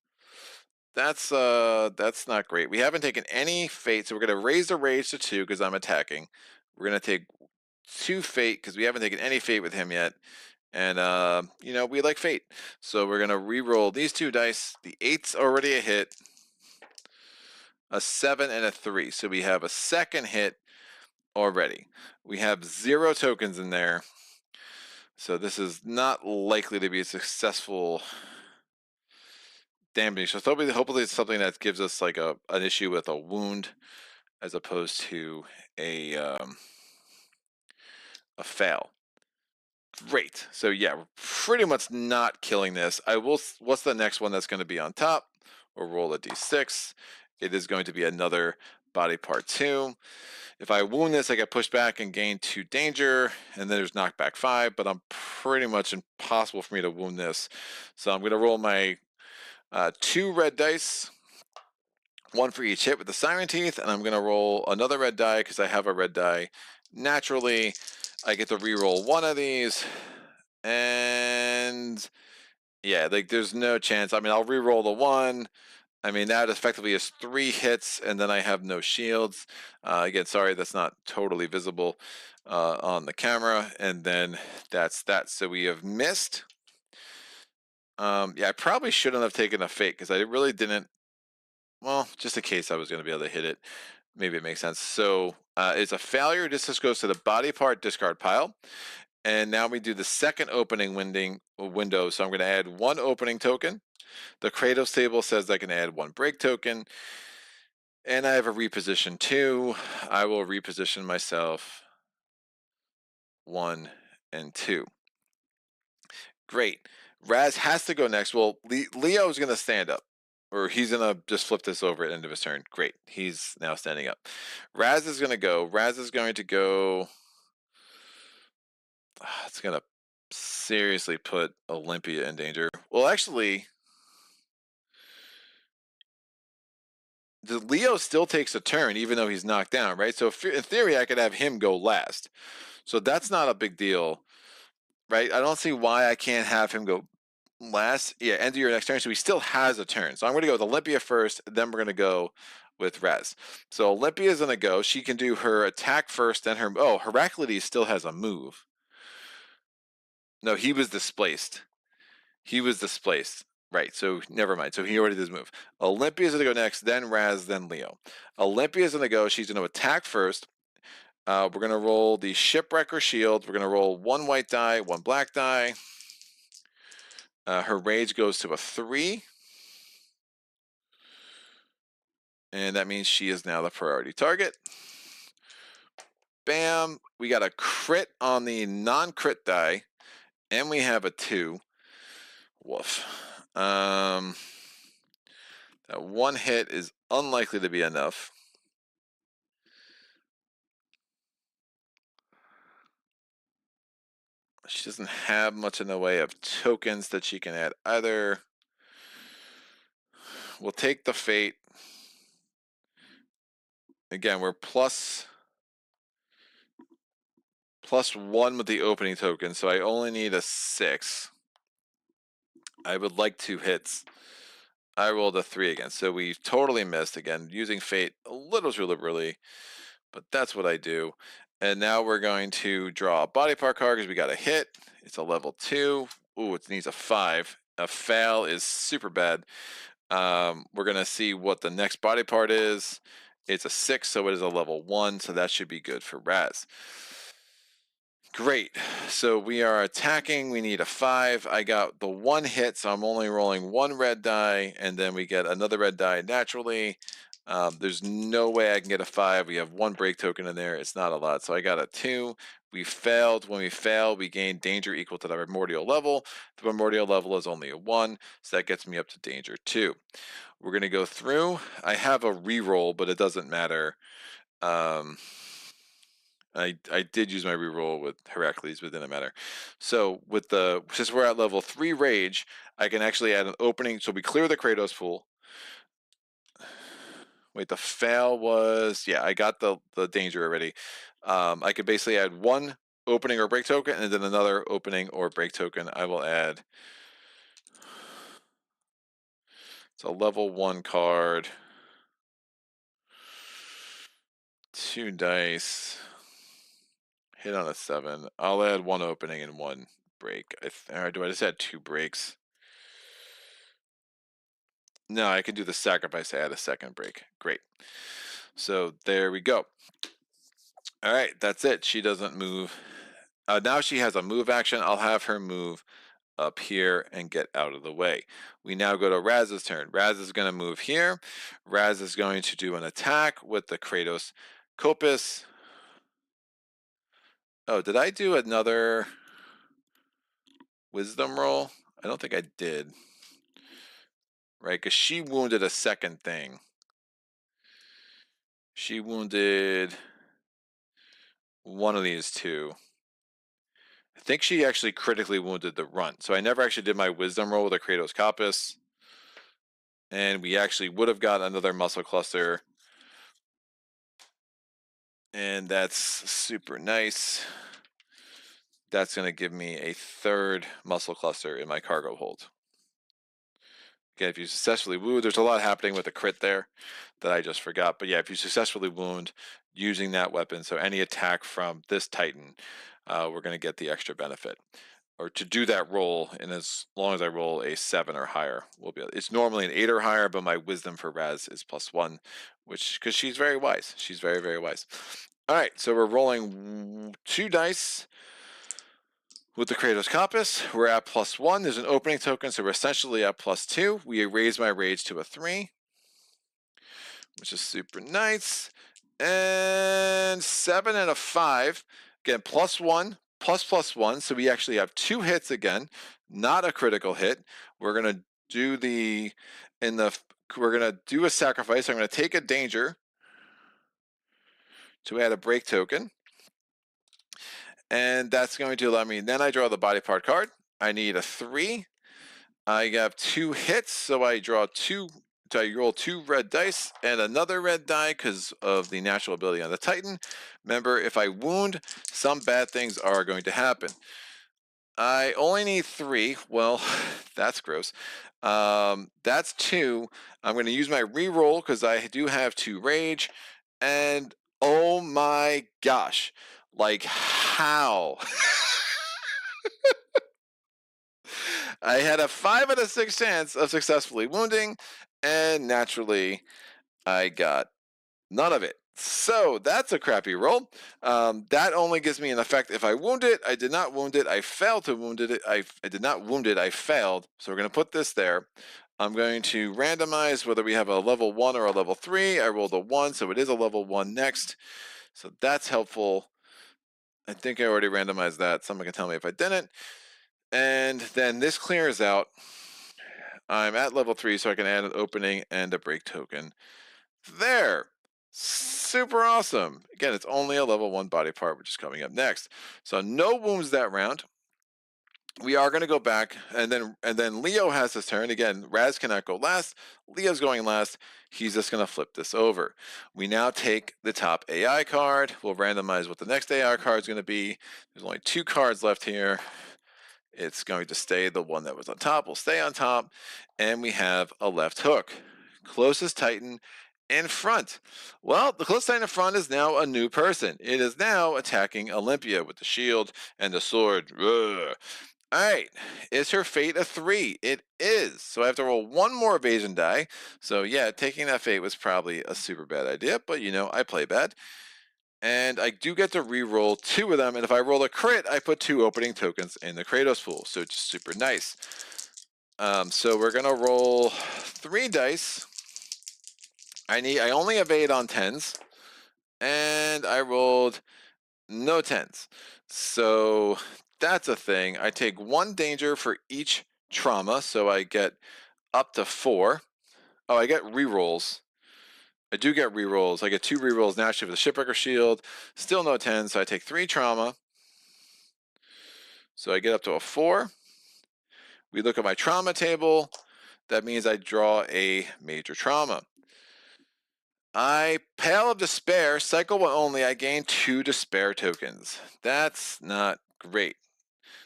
That's not great. We haven't taken any fate, so we're gonna raise the rage to 2 because I'm attacking. We're gonna take 2 fate because we haven't taken any fate with him yet. And we like fate. So we're gonna re-roll these 2 dice. The 8's already a hit. A 7 and a 3. So we have a second hit already. We have 0 tokens in there. So this is not likely to be a successful damage. So hopefully it's something that gives us like an issue with a wound as opposed to a fail. Great. So yeah, we're pretty much not killing this. What's the next one that's going to be on top? We'll roll a d6. It is going to be another body part 2. If I wound this, I get pushed back and gain 2 danger, and then there's knockback 5, but I'm pretty much impossible for me to wound this. So I'm going to roll my 2 red dice, 1 for each hit with the Siren Teeth, and I'm going to roll another red die because I have a red die. Naturally, I get to re-roll 1 of these, and yeah, like there's no chance. I mean, I'll re-roll the 1. I mean, that effectively is 3 hits, and then I have no shields. Again, sorry, that's not totally visible on the camera. And then that's that. So we have missed. Yeah, I probably shouldn't have taken a fate because I really didn't. Well, just in case I was going to be able to hit it. Maybe it makes sense. So it's a failure. This just goes to the body part discard pile. And now we do the second opening window. So I'm going to add 1 opening token. The Kratos table says I can add 1 break token. And I have a reposition 2. I will reposition myself 1 and 2. Great. Raz has to go next. Well, Leo is going to stand up. Or he's going to just flip this over at the end of his turn. Great. He's now standing up. Raz is going to go. Raz is going to go. It's going to seriously put Olympia in danger. Well, actually, Leo still takes a turn even though he's knocked down, right? So in theory, I could have him go last. So that's not a big deal, right? I don't see why I can't have him go end of your next turn, so he still has a turn. So I'm going to go with Olympia first, then we're going to go with Raz. So Olympia's going to go. She can do her attack first, then her... Oh, Heraclides still has a move. No, he was displaced. He was displaced. Right, so never mind. So he already did his move. Olympia's going to go next, then Raz, then Leo. Olympia's going to go. She's going to attack first. We're going to roll the Shipwrecker Shield. We're going to roll 1 white die, 1 black die. Her rage goes to a 3. And that means she is now the priority target. Bam. We got a crit on the non-crit die. And we have a 2. Woof. That 1 hit is unlikely to be enough. She doesn't have much in the way of tokens that she can add either. We'll take the fate. Again, we're plus 1 with the opening token, so I only need a 6. I would like 2 hits. I rolled a 3 again, so we totally missed again, using fate a little too liberally, but that's what I do. And now we're going to draw a body part card because we got a hit. It's a level 2. Ooh, it needs a 5. A fail is super bad. We're going to see what the next body part is. It's a 6, so it is a level 1, so that should be good for Raz. Great. So we are attacking. We need a 5. I got the 1 hit, so I'm only rolling 1 red die, and then we get another red die naturally. There's no way I can get a 5. We have 1 break token in there. It's not a lot. So I got a 2. We failed. When we fail, we gain danger equal to the primordial level. The primordial level is only a 1, so that gets me up to danger 2. We're going to go through. I have a reroll, but it doesn't matter. I did use my reroll with Heracles, but it didn't matter. So since we're at level 3 rage, I can actually add an opening. So we clear the Kratos pool. Wait, the fail was, yeah, I got the danger already. I could basically add 1 opening or break token and then another opening or break token. I will add, it's a level 1 card, 2 dice. Hit on a 7. I'll add 1 opening and 1 break. Or do I just add 2 breaks? No, I can do the sacrifice to add a 2nd break. Great. So there we go. All right, that's it. She doesn't move. Now she has a move action. I'll have her move up here and get out of the way. We now go to Raz's turn. Raz is going to move here. Raz is going to do an attack with the Kratos Kopis. Oh, did I do another wisdom roll? I don't think I did. Right, because she wounded a 2nd thing. She wounded one of these 2. I think she actually critically wounded the runt. So I never actually did my wisdom roll with a Kratos Kopis. And we actually would have got another muscle cluster. And that's super nice. That's going to give me a 3rd muscle cluster in my cargo hold. Again, if you successfully wound, there's a lot happening with the crit there that I just forgot. But yeah, if you successfully wound using that weapon, so any attack from this Titan, we're going to get the extra benefit. Or to do that roll, and as long as I roll a 7 or higher, it's normally an 8 or higher, but my wisdom for Raz is +1, because she's very wise. She's very, very wise. All right, so we're rolling 2 dice. With the Kratos Kopis, we're at +1. There's an opening token, so we're essentially at +2. We raise my rage to a 3, which is super nice. And 7 and a 5. Again, +1, ++1. So we actually have 2 hits again, not a critical hit. We're gonna do we're gonna do a sacrifice. I'm gonna take a danger to add a break token. And that's going to allow me, then I draw the body part card. I need a 3. I have 2 hits, so I draw 2. So I roll 2 red dice and another red die because of the natural ability on the Titan. Remember, if I wound, some bad things are going to happen. I only need 3. Well, that's gross. That's 2. I'm going to use my reroll because I do have 2 rage. And oh my gosh. Like, how? I had a 5 out of 6 chance of successfully wounding, and naturally, I got none of it. So that's a crappy roll. That only gives me an effect if I wound it. I did not wound it. I failed to wound it. I did not wound it. I failed. So we're going to put this there. I'm going to randomize whether we have a level 1 or a level 3. I rolled a 1, so it is a level 1 next. So that's helpful. I think I already randomized that. Someone can tell me if I didn't. And then this clears out. I'm at level 3, so I can add an opening and a break token. There. Super awesome. Again, it's only a level 1 body part, which is coming up next. So no wounds that round. We are going to go back, and then Leo has his turn. Again, Raz cannot go last. Leo's going last. He's just going to flip this over. We now take the top AI card. We'll randomize what the next AI card is going to be. There's only 2 cards left here. It's going to stay the one that was on top. Will stay on top. And we have a left hook. Closest Titan in front. Well, the closest Titan in front is now a new person. It is now attacking Olympia with the shield and the sword. Ugh. All right. Is her fate a 3? It is. So I have to roll 1 more evasion die. So yeah, taking that fate was probably a super bad idea, but you know, I play bad. And I do get to re-roll 2 of them, and if I roll a crit, I put 2 opening tokens in the Kratos pool, so it's super nice. So we're gonna roll 3 dice. I only have 8 on 10s, and I rolled no 10s. So that's a thing. I take 1 danger for each trauma, so I get up to 4. Oh, I get re-rolls. I do get re-rolls. I get 2 re-rolls naturally for the Shipwrecker Shield. Still no 10, so I take 3 trauma. So I get up to a 4. We look at my trauma table. That means I draw a major trauma. I Pale of Despair, cycle 1 only. I gain 2 despair tokens. That's not great.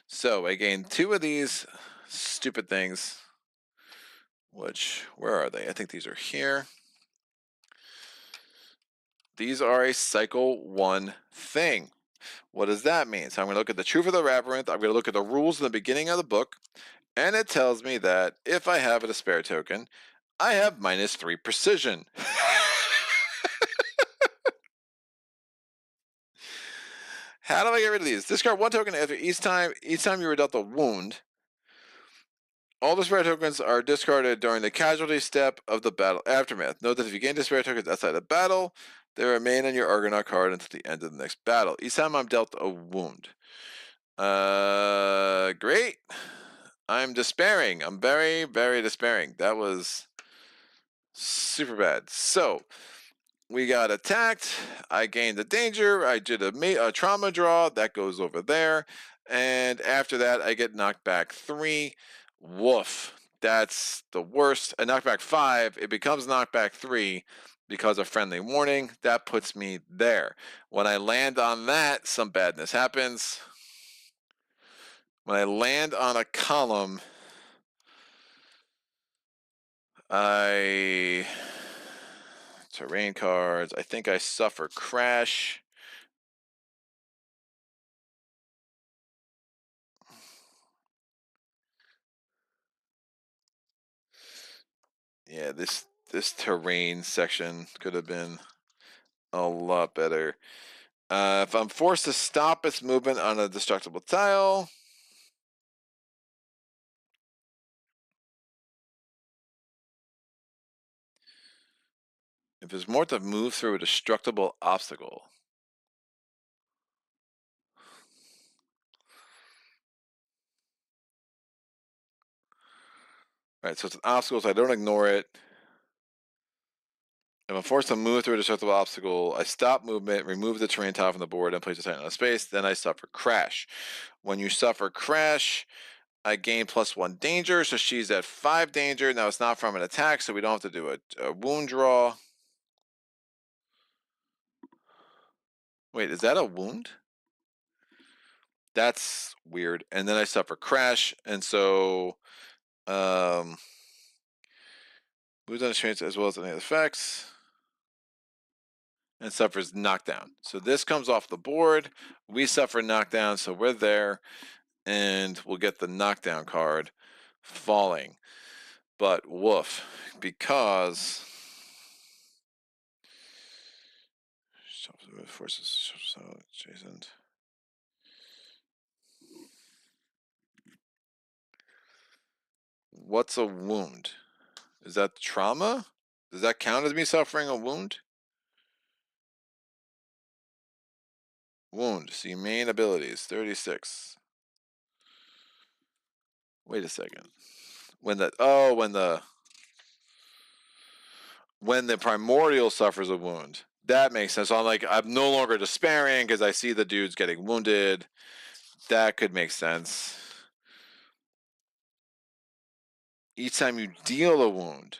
So I gain 2 of these stupid things. Which, where are they? I think these are here. These are a cycle 1 thing. What does that mean? So I'm going to look at the Truth of the Labyrinth. I'm going to look at the rules in the beginning of the book. And it tells me that if I have a despair token, I have -3 precision. How do I get rid of these? Discard 1 token after each time you were dealt a wound. All despair tokens are discarded during the casualty step of the battle aftermath. Note that if you gain despair tokens outside the battle, they remain on your Argonaut card until the end of the next battle. Each time I'm dealt a wound. Great. I'm despairing. I'm very, very despairing. That was super bad. So, we got attacked. I gained a danger. I did a trauma draw. That goes over there. And after that, I get knocked back 3. Woof. That's the worst. I knocked back 5. It becomes knockback 3 because of friendly warning. That puts me there. When I land on that, some badness happens. When I land on a column, terrain cards. I think I suffer crash. Yeah, this terrain section could have been a lot better. If I'm forced to stop its movement on a destructible tile, if it's more to move through a destructible obstacle. Right, so it's an obstacle, so I don't ignore it. If I'm forced to move through a destructible obstacle, I stop movement, remove the terrain tile from the board, and place a Titan on a space. Then I suffer crash. When you suffer crash, I gain +1 danger, so she's at 5 danger. Now it's not from an attack, so we don't have to do a wound draw. Wait, is that a wound? That's weird. And then I suffer crash, and so moves on strength as well as any effects, and suffers knockdown. So this comes off the board. We suffer knockdown, so we're there, and we'll get the knockdown card, falling. But woof, because forces adjacent. What's a wound? Is that trauma? Does that count as me suffering a wound? Wound. See main abilities. 36. Wait a second. When the primordial suffers a wound. That makes sense. So I'm no longer despairing because I see the dudes getting wounded. That could make sense. Each time you deal a wound.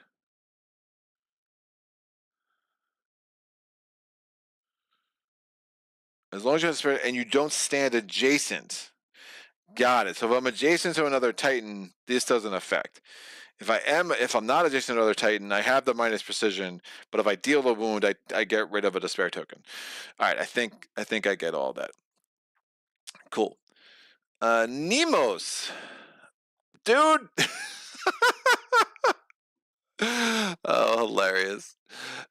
As long as you have spirit and you don't stand adjacent. Got it. So if I'm adjacent to another Titan, this doesn't affect. If I'm not adjacent to another Titan, I have the minus precision, but if I deal a wound, I get rid of a despair token. All right, I think I get all that. Cool. Nemos. Dude. Oh, hilarious.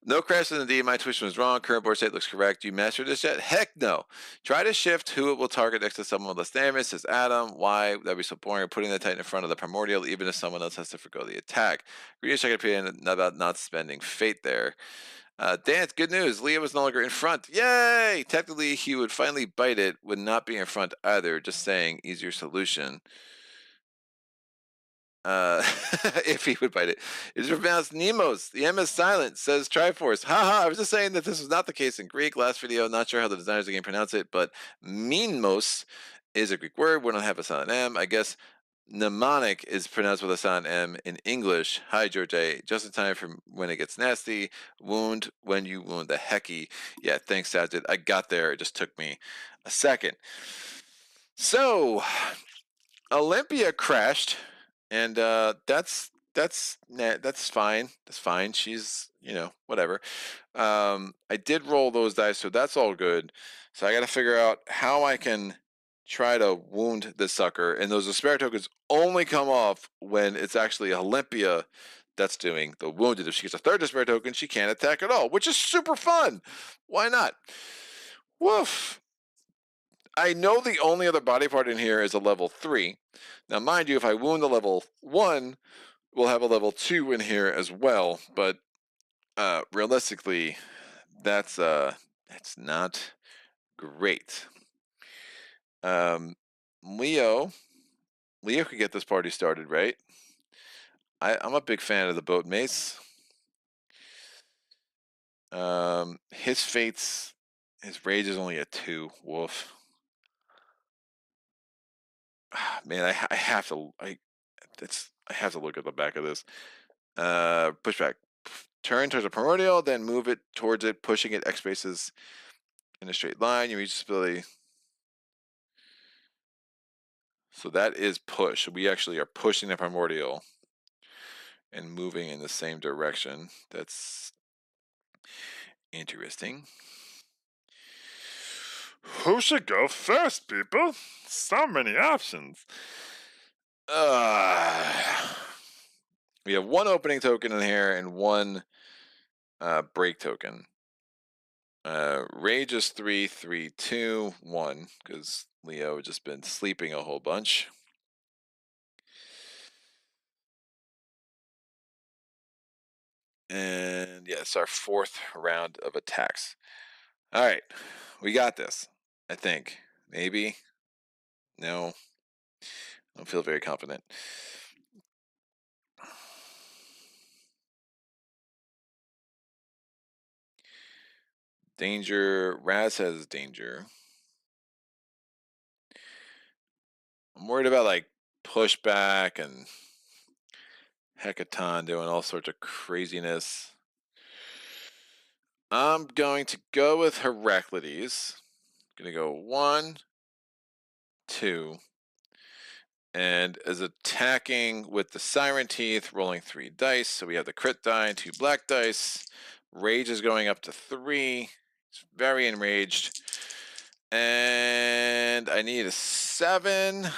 No crash in the D. My tuition was wrong. Current board state looks correct. You mastered this yet? Heck no. Try to shift who it will target next to someone with less damage, says Adam. Why? That'd be so boring. Putting the Titan in front of the Primordial, even if someone else has to forgo the attack. Read second opinion about not spending fate there. Dan, good news. Leah was no longer in front. Yay! Technically, he would finally bite it, would not be in front either. Just saying, easier solution. If he would bite it. It is pronounced Nemos. The M is silent, says Triforce. Haha, I was just saying that this was not the case in Greek. Last video, not sure how the designers of the game pronounce it, but Minmos is a Greek word. We don't have a silent M. I guess mnemonic is pronounced with a silent M in English. Hi, George A. Just in time for when it gets nasty. Wound when you wound the hecky. Yeah, thanks, Sajid. I got there. It just took me a second. So, Olympia crashed. And that's fine. That's fine. She's whatever. I did roll those dice, so that's all good. So I got to figure out how I can try to wound this sucker. And those despair tokens only come off when it's actually Olympia that's doing the wounded. If she gets a third despair token, she can't attack at all, which is super fun. Why not? Woof. I know the only other body part in here is a level 3. Now, mind you, if I wound a level 1, we'll have a level 2 in here as well. But realistically, that's not great. Leo could get this party started, right? I'm a big fan of the boat mace. His rage is only a 2. Woof. Man, I have to look at the back of this. Pushback. Turn towards a primordial, then move it towards it, pushing it X spaces in a straight line. You reach this ability. So that is push. We actually are pushing the primordial and moving in the same direction. That's interesting. Who should go first, people? So many options. We have one opening token in here and one break token. Rage is 3, 3, 2, 1, because Leo has just been sleeping a whole bunch. And yes, our 4th round of attacks. All right, we got this. I think. Maybe. No. I don't feel very confident. Danger. Raz has danger. I'm worried about pushback and Hekaton doing all sorts of craziness. I'm going to go with Heraclides. Gonna go 1, 2. And is attacking with the Siren Teeth, rolling 3 dice. So we have the crit die and 2 black dice. Rage is going up to 3. It's very enraged. And I need a 7.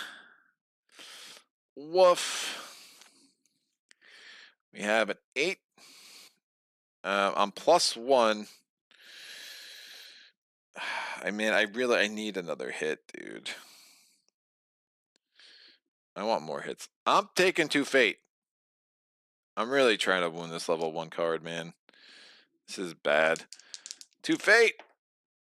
Woof. We have an 8. I'm +1. I mean, I need another hit, dude. I want more hits. I'm taking 2 fate. I'm really trying to wound this level 1 card, man. This is bad. 2 fate.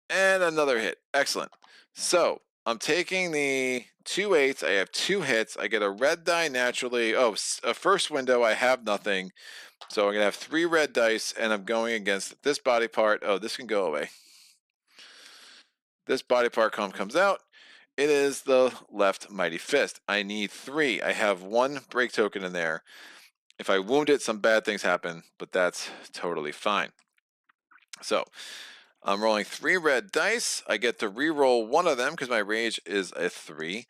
And another hit. Excellent. So I'm taking the 2 8s. I have 2 hits. I get a red die naturally. Oh, a first window. I have nothing. So I'm going to have 3 red dice, and I'm going against this body part. Oh, this can go away. This body part comes out. It is the left mighty fist. I need 3. I have 1 break token in there. If I wound it, some bad things happen, but that's totally fine. So I'm rolling 3 red dice. I get to re-roll 1 of them because my rage is a 3.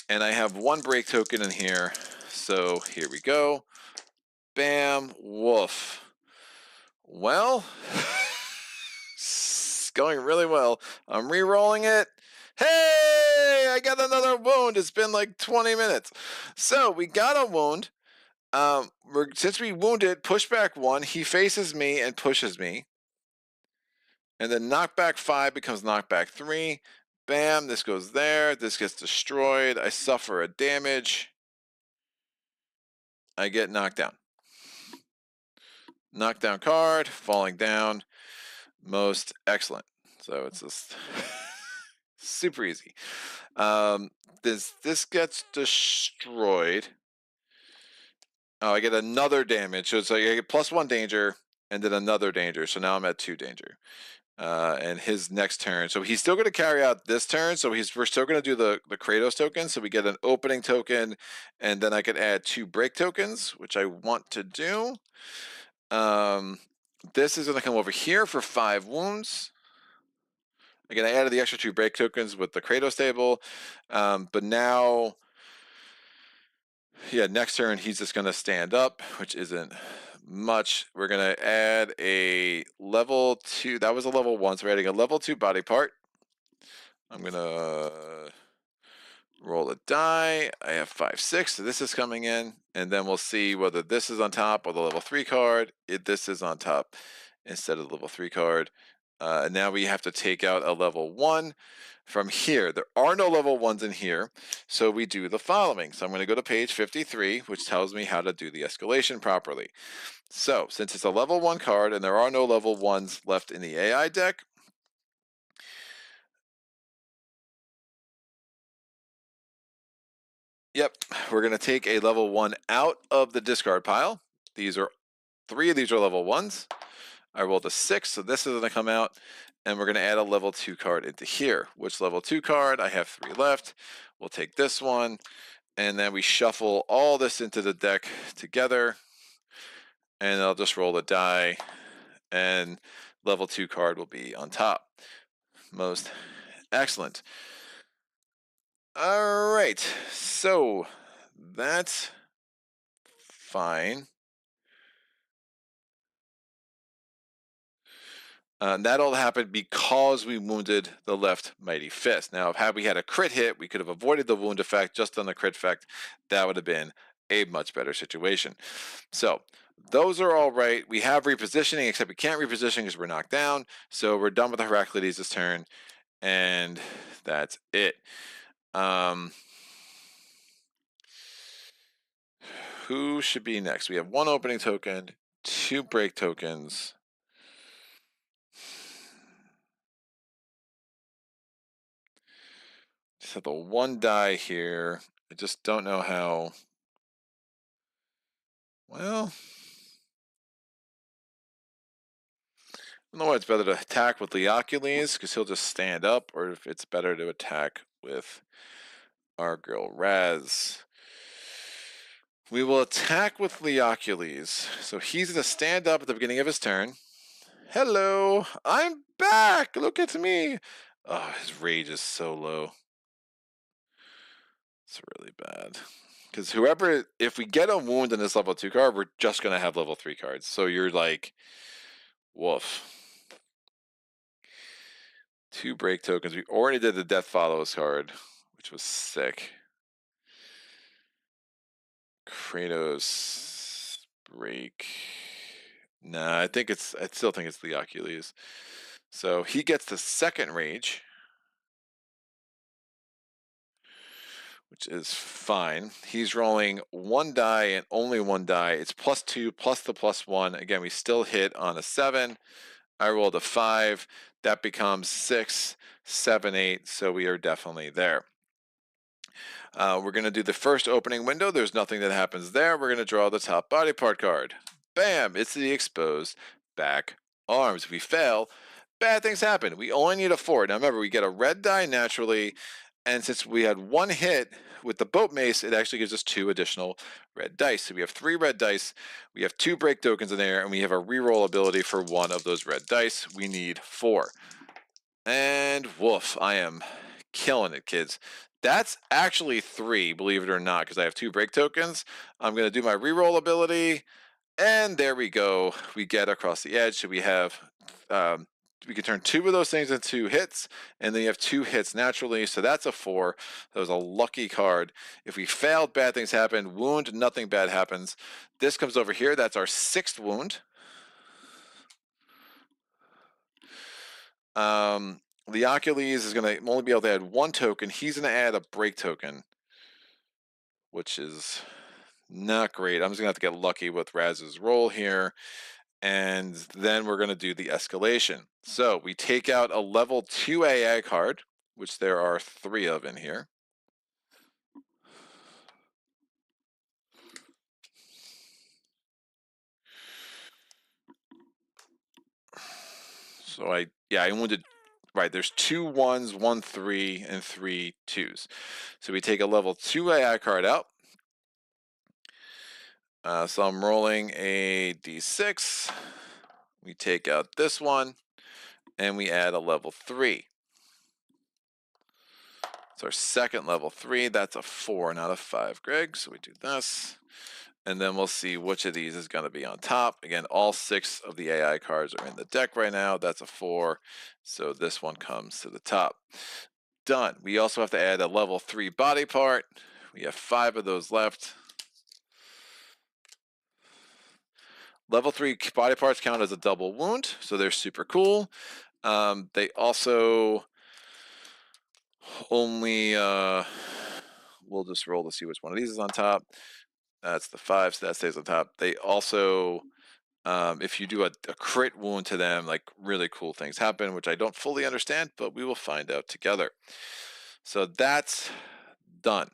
And I have 1 break token in here. So here we go. Bam. Woof. Well, it's going really well. I'm re-rolling it. Hey, I got another wound. It's been like 20 minutes. So we got a wound. Since we wounded, pushback 1, he faces me and pushes me. And then knockback 5 becomes knockback 3. Bam, this goes there. This gets destroyed. I suffer a damage. I get knocked down. Knockdown card, falling down. Most excellent. So it's just super easy. This gets destroyed. Oh, I get another damage. So it's like I get +1 danger and then another danger. So now I'm at 2 danger. And his next turn. So he's still going to carry out this turn. So we're still going to do the Kratos token. So we get an opening token, and then I can add 2 break tokens, which I want to do. This is going to come over here for 5 wounds. Again, I added the extra 2 break tokens with the Kratos table. But now, yeah, next turn he's just going to stand up, which isn't much. We're going to add a level 2. That was a level 1, so we're adding a level 2 body part. I'm going to roll a die. I have 5, 6, so this is coming in, and then we'll see whether this is on top or the level 3 card. This is on top instead of the level 3 card. Now we have to take out a level 1 from here. There are no level 1s in here, so we do the following. So I'm going to go to page 53, which tells me how to do the escalation properly. So since it's a level 1 card and there are no level 1s left in the AI deck, yep, we're going to take a level 1 out of the discard pile. 3 of these are level 1s. I rolled a 6, so this is going to come out, and we're going to add a level 2 card into here. Which level 2 card? I have 3 left. We'll take this one, and then we shuffle all this into the deck together, and I'll just roll a die, and level 2 card will be on top. Most excellent. All right, so that's fine. That all happened because we wounded the left mighty fist. Now, had we had a crit hit, we could have avoided the wound effect just on the crit effect. That would have been a much better situation. So those are all right. We have repositioning, except we can't reposition because we're knocked down. So we're done with the Heraclides this turn, and that's it. Who should be next? We have 1 opening token, 2 break tokens. Just have the 1 die here. I just don't know how. Well, I don't know why it's better to attack with Leocules, because he'll just stand up, or if it's better to attack with our girl Raz. We will attack with Leocules. So he's going to stand up at the beginning of his turn. Hello, I'm back. Look at me. Oh, his rage is so low. It's really bad. Because whoever, if we get a wound in this level 2 card, we're just going to have level 3 cards. So you're like, woof. 2 break tokens. We already did the Death Follows card, which was sick. Kratos break. Nah, I still think it's Leocules. So he gets the second rage, which is fine. He's rolling 1 die and only 1 die. It's +2 plus the +1. Again, we still hit on a 7. I rolled a 5. That becomes 6, 7, 8. So we are definitely there. We're going to do the first opening window. There's nothing that happens there. We're going to draw the top body part card. Bam! It's the exposed back arms. If we fail, bad things happen. We only need a 4. Now remember, we get a red die naturally, and since we had 1 hit with the boat mace, it actually gives us 2 additional red dice. So we have 3 red dice, we have 2 break tokens in there, and we have a reroll ability for 1 of those red dice. We need 4. And woof, I am killing it, kids. That's actually 3, believe it or not, because I have 2 break tokens. I'm going to do my reroll ability, and there we go. We get across the edge. So we have, we can turn 2 of those things into hits, and then you have 2 hits naturally. So that's a 4. That was a lucky card. If we failed, bad things happen. Wound, nothing bad happens. This comes over here. That's our 6th wound. Leocules is going to only be able to add 1 token. He's going to add a break token, which is not great. I'm just going to have to get lucky with Raz's roll here. And then we're going to do the escalation. So we take out a level 2 AI card, which there are 3 of in here. So I wounded, right, there's 2 1s, 1 3, and 3 2s. So we take a level 2 AI card out. So I'm rolling a d6. We take out this one, and we add a level 3. It's our second level 3. That's a 4, not a 5, Greg. So we do this. And then we'll see which of these is going to be on top. Again, all 6 of the AI cards are in the deck right now. That's a 4. So this one comes to the top. Done. We also have to add a level 3 body part. We have 5 of those left. Level 3 body parts count as a double wound, so they're super cool. They also only, we'll just roll to see which one of these is on top. That's the 5, so that stays on top. They also, if you do a crit wound to them, like really cool things happen, which I don't fully understand, but we will find out together. So that's done.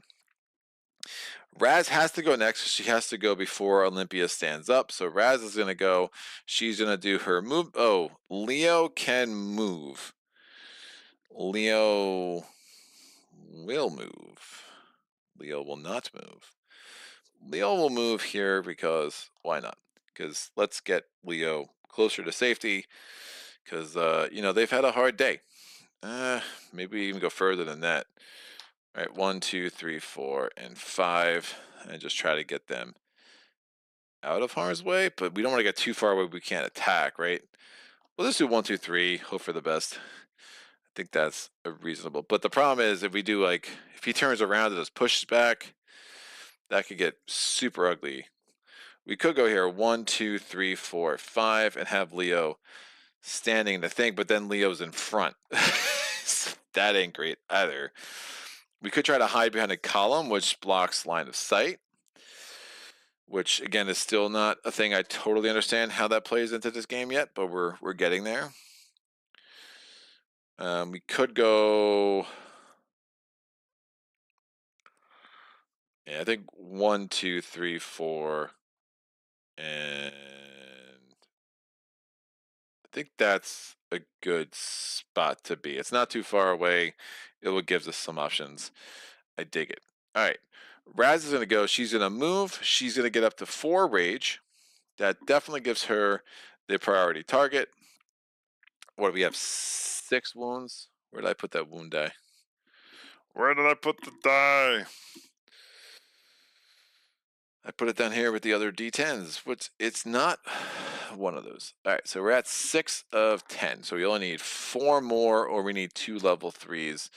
Raz has to go next. She has to go before Olympia stands up. So Raz is going to go. She's going to do her move. Oh, Leo can move. Leo will move. Leo will not move. Leo will move here because why not? Because let's get Leo closer to safety. Because, they've had a hard day. Maybe even go further than that. All right, 1, 2, 3, 4, and 5, and just try to get them out of harm's way. But we don't want to get too far away. We can't attack, right? We'll just do 1, 2, 3. Hope for the best. I think that's reasonable. But the problem is, if he turns around and just pushes back, that could get super ugly. We could go here 1, 2, 3, 4, 5, and have Leo standing in the thing, but then Leo's in front. That ain't great either. We could try to hide behind a column, which blocks line of sight, which again is still not a thing I totally understand how that plays into this game yet, but we're getting there. We could go, I think 1, 2, 3, 4, and I think that's a good spot to be. It's not too far away. It will give us some options. I dig it. All right. Raz is going to go. She's going to move. She's going to get up to 4 rage. That definitely gives her the priority target. What do we have? 6 wounds. Where did I put that wound die? Where did I put the die? I put it down here with the other D10s, which it's not one of those. All right, so we're at 6 of 10. So we only need 4 more, or we need 2 level 3s.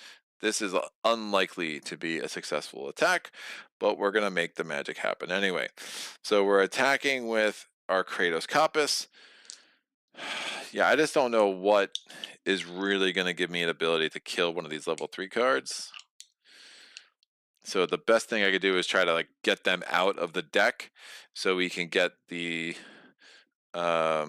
This is unlikely to be a successful attack, but we're going to make the magic happen anyway. So we're attacking with our Kratos Kopis. Yeah, I just don't know what is really going to give me an ability to kill one of these level 3 cards. So the best thing I could do is try to like get them out of the deck so we can get the I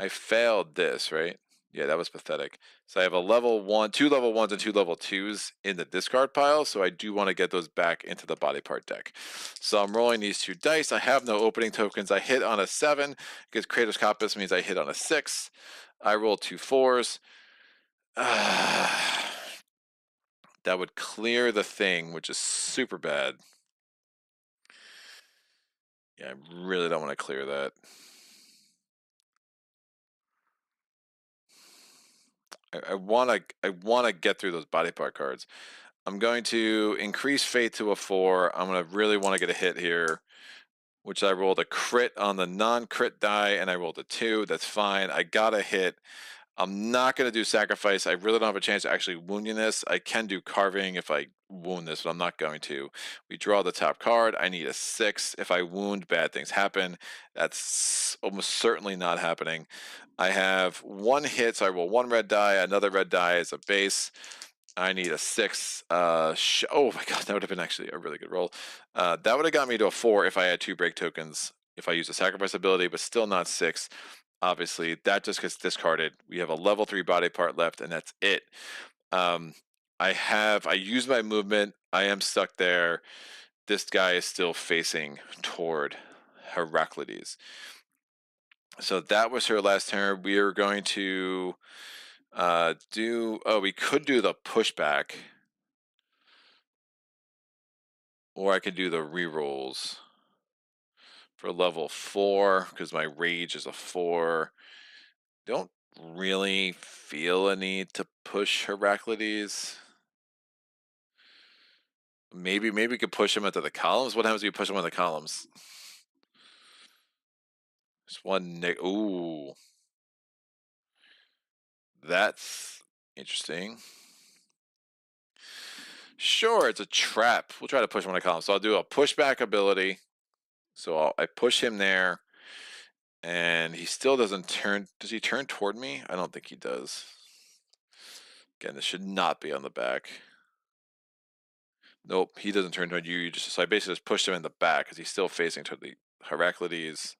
failed this, right? Yeah, that was pathetic. So I have a level 1, 2 level 1s and 2 level 2s in the discard pile, so I do want to get those back into the body part deck. So I'm rolling these 2 dice. I have no opening tokens. I hit on a 7 because Kratos Kopis means I hit on a 6. I roll 2 4s. That would clear the thing, which is super bad. Yeah, I really don't want to clear that. I want to get through those body part cards. I'm going to increase fate to a 4. I'm going to really want to get a hit here, which I rolled a crit on the non-crit die, and I rolled a 2. That's fine. I got a hit. I'm not going to do sacrifice. I really don't have a chance to actually wounding this. I can do carving if I wound this, but I'm not going to. We draw the top card. I need a 6. If I wound, bad things happen. That's almost certainly not happening. I have 1 hit, so I roll 1 red die. Another red die as a base. I need a 6. Oh my god, that would have been actually a really good roll. That would have got me to a 4 if I had 2 break tokens. If I use a sacrifice ability, but still not 6. Obviously, that just gets discarded. We have a level 3 body part left, and that's it. I use my movement. I am stuck there. This guy is still facing toward Heraclides. So that was her last turn. We are going to we could do the pushback, or I could do the rerolls for level 4 because my rage is a 4. Don't really feel a need to push Heraclides. Maybe we could push him into the columns. What happens if you push him in the columns? Just one ooh. That's interesting. Sure, it's a trap. We'll try to push him in the columns. So I'll do a pushback ability. So I push him there, and he still doesn't turn. Does he turn toward me? I don't think he does. Again, this should not be on the back. Nope, he doesn't turn toward you. So I basically just pushed him in the back because he's still facing toward the Heraclides.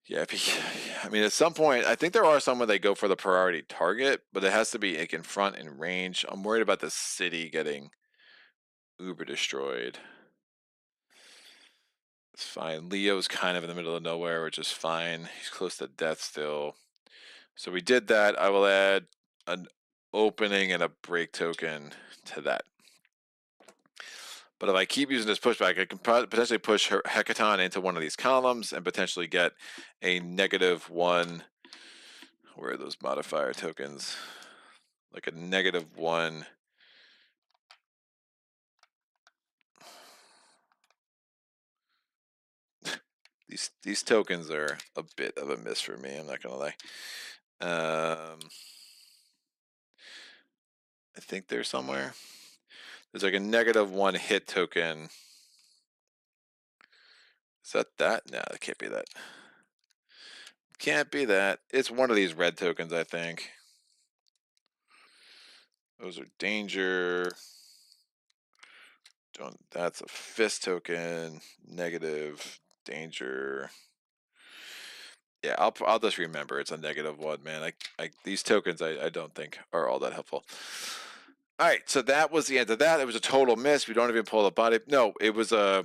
Yeah, I mean, at some point, I think there are some where they go for the priority target, but it has to be like in front and range. I'm worried about the city getting uber destroyed. It's fine. Leo's kind of in the middle of nowhere, which is fine. He's close to death still. So we did that. I will add an opening and a break token to that. But if I keep using this pushback, I can potentially push Hekaton into one of these columns and potentially get a -1. Where are those modifier tokens? Like a -1. These tokens are a bit of a miss for me. I'm not gonna lie. I think they're somewhere. There's like a -1 hit token. Is that? No, it can't be that. Can't be that. It's one of these red tokens, I think. Those are danger. That's a fist token. Negative. Danger. Yeah, I'll just remember it's a -1, man. These tokens I don't think are all that helpful. All right, so that was the end of that. It was a total miss. We don't even pull the body. No, it was a.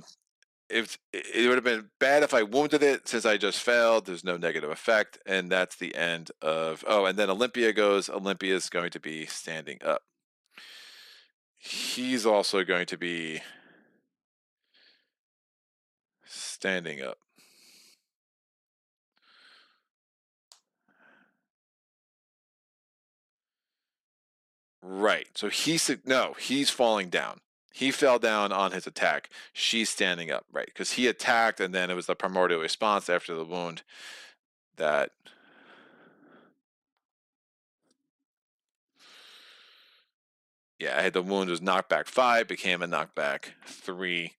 It would have been bad if I wounded it since I just failed. There's no negative effect, and that's the end of. Oh, and then Olympia goes. Olympia's going to be standing up. He's also going to be standing up. Right. So no, he's falling down. He fell down on his attack. She's standing up, right? Because he attacked, and then it was the primordial response after the wound that. Yeah, I had the wound was knockback 5, became a knockback 3,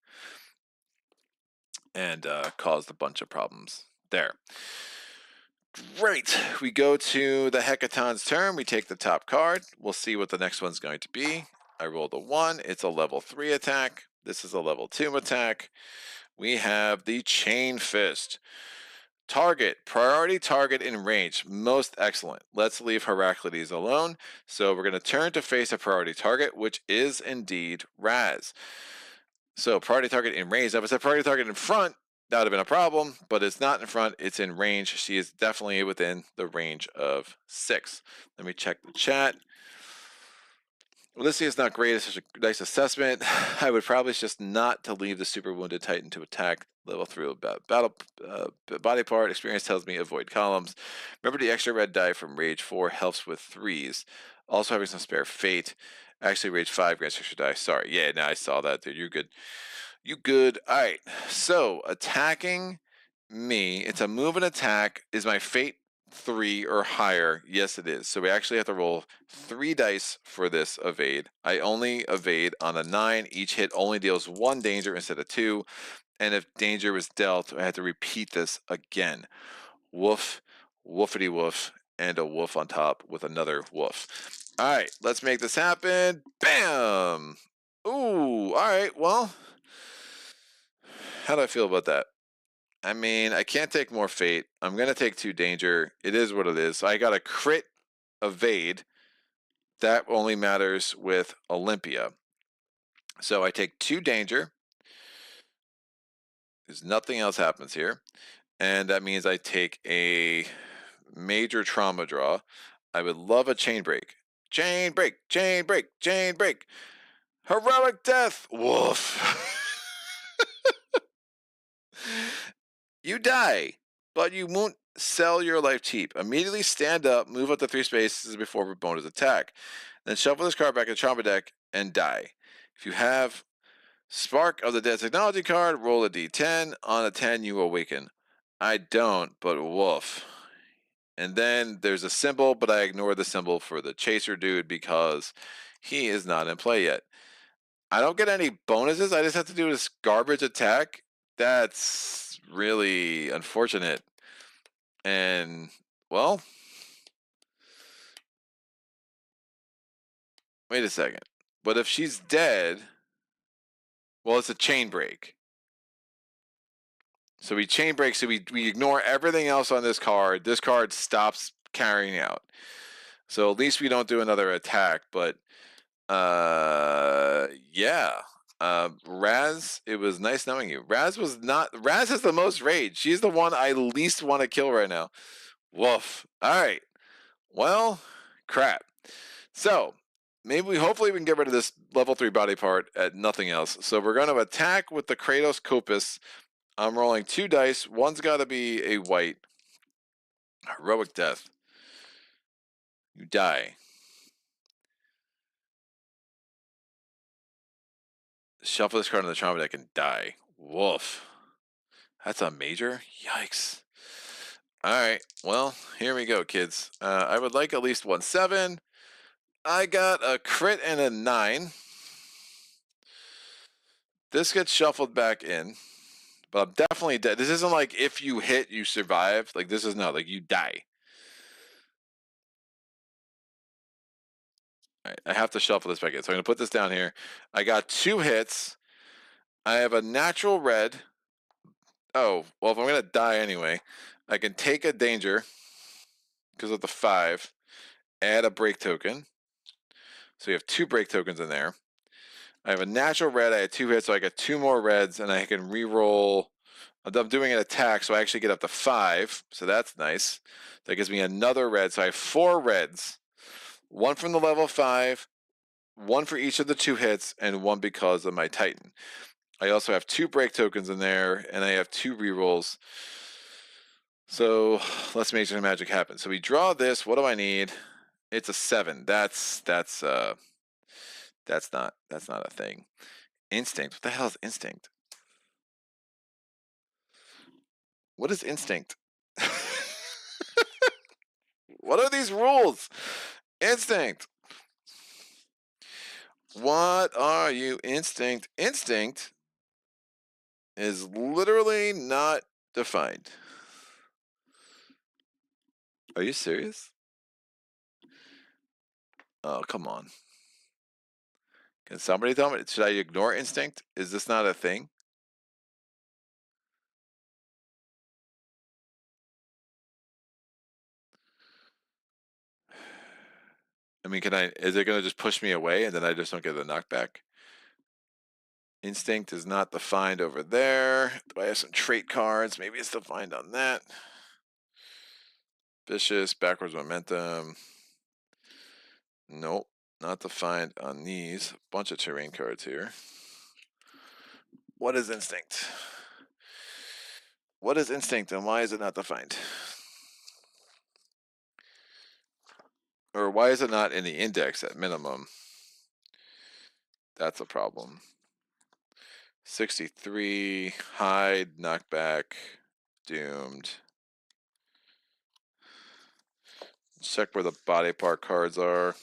and caused a bunch of problems there. Great. We go to the Hekaton's turn. We take the top card. We'll see what the next one's going to be. I rolled a 1. It's a level 3 attack. This is a level 2 attack. We have the Chain Fist. Target, priority target in range. Most excellent. Let's leave Heraclides alone. So we're going to turn to face a priority target, which is indeed Raz. So priority target in range. If it's a priority target in front, that would have been a problem, but it's not in front. It's in range. She is definitely within the range of 6. Let me check the chat. Odyssey is not great. It's such a nice assessment. I would probably just not to leave the super wounded Titan to attack level 3 battle body part. Experience tells me avoid columns. Remember the extra red die from Rage 4 helps with 3s. Also having some spare fate. Actually, Rage 5 grants extra die. Sorry. Yeah, no, I saw that, dude. You're good. You good. All right. So attacking me. It's a move and attack. Is my fate 3 or higher? Yes, it is. So we actually have to roll 3 dice for this evade. I only evade on a 9. Each hit only deals 1 danger instead of 2. And if danger was dealt, I had to repeat this again. Woof, woofity woof, and a woof on top with another woof. All right, let's make this happen. Bam! Ooh, all right, well, how do I feel about that? I mean, I can't take more fate. I'm going to take 2 danger. It is what it is. I got a crit evade. That only matters with Olympia. So I take 2 danger. There's nothing else happens here. And that means I take a major trauma draw. I would love a chain break. Chain break, chain break, chain break. Heroic death. Woof. You die, but you won't sell your life cheap. Immediately stand up, move up to 3 spaces before a bonus attack. Then shuffle this card back to the trauma deck and die. If you have Spark of the Dead Technology card, roll a d10. On a 10, you awaken. I don't, but woof. And then there's a symbol, but I ignore the symbol for the Chaser dude because he is not in play yet. I don't get any bonuses. I just have to do this garbage attack. That's really unfortunate. And, well, wait a second. But if she's dead, well, it's a chain break. So we chain break, so we ignore everything else on this card. This card stops carrying out. So at least we don't do another attack, but yeah. Raz, it was nice knowing you. Raz has the most rage. She's the one I least want to kill right now. Woof. All right. Well, crap. So hopefully we can get rid of this level 3 body part at nothing else. So we're going to attack with the Kratos Copus. I'm rolling 2 dice. One's got to be a white. Heroic death. You die. Shuffle this card on the trauma deck and die. Woof. That's a major? Yikes. Alright, well, here we go, kids. I would like at least 1/7. I got a crit and a 9. This gets shuffled back in. But I'm definitely dead. This isn't like if you hit, you survive. Like, this is not. Like, you die. Alright, I have to shuffle this back in. So I'm going to put this down here. I got 2 hits. I have a natural red. Oh, well, if I'm going to die anyway, I can take a danger because of the 5. Add a break token. So you have 2 break tokens in there. I have a natural red. I had 2 hits, so I got 2 more reds, and I can re-roll. I'm doing an attack, so I actually get up to 5. So that's nice. That gives me another red. So I have 4 reds. 1 from the level 5, 1 for each of the 2 hits, and 1 because of my Titan. I also have 2 break tokens in there, and I have 2 re-rolls. So let's make some magic happen. So we draw this. What do I need? It's a 7. That's not a thing. Instinct. What the hell is instinct? What is instinct? What are these rules? Instinct. What are you? Instinct. Instinct is literally not defined. Are you serious? Oh, come on. Can somebody tell me? Should I ignore instinct? Is this not a thing? I mean, is it going to just push me away and then I just don't get the knockback? Instinct is not defined over there. Do I have some trait cards? Maybe it's defined on that. Vicious, backwards momentum. Nope, not defined on these. Bunch of terrain cards here. What is instinct? What is instinct and why is it not defined? Or why is it not in the index at minimum? That's a problem. 63, hide, knockback, doomed. Check where the body part cards are.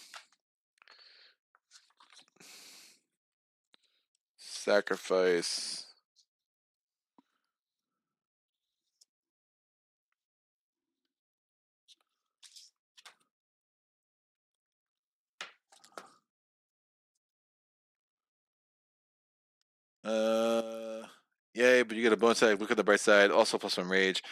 Sacrifice. Yay, but you get a bonus side. Look at the bright side. Also plus 1 rage.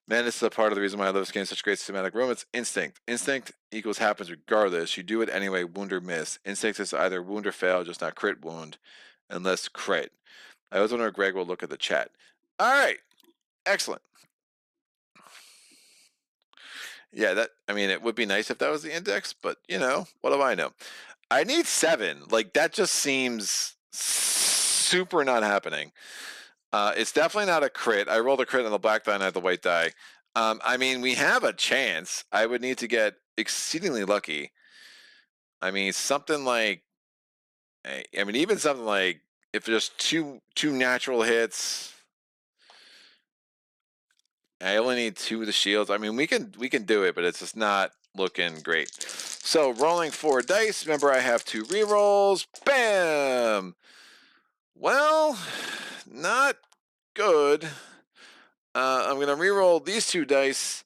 Man, this is a part of the reason why I love this game. Such a great systematic room. It's instinct. Instinct equals happens regardless. You do it anyway, wound or miss. Instinct is either wound or fail, just not crit wound. Unless crit. I always wonder if Greg will look at the chat. Alright. Excellent. Yeah, I mean, it would be nice if that was the index, but, you know, what do I know? I need 7. Like, that just seems super not happening. It's definitely not a crit. I rolled a crit on the black die and I had the white die. I mean, we have a chance. I would need to get exceedingly lucky. I mean, something like, I mean, even something like if just two natural hits. I only need 2 of the shields. I mean, we can do it, but it's just not looking great. So rolling 4 dice. Remember, I have 2 rerolls. Bam. Well, not good. I'm going to reroll these 2 dice,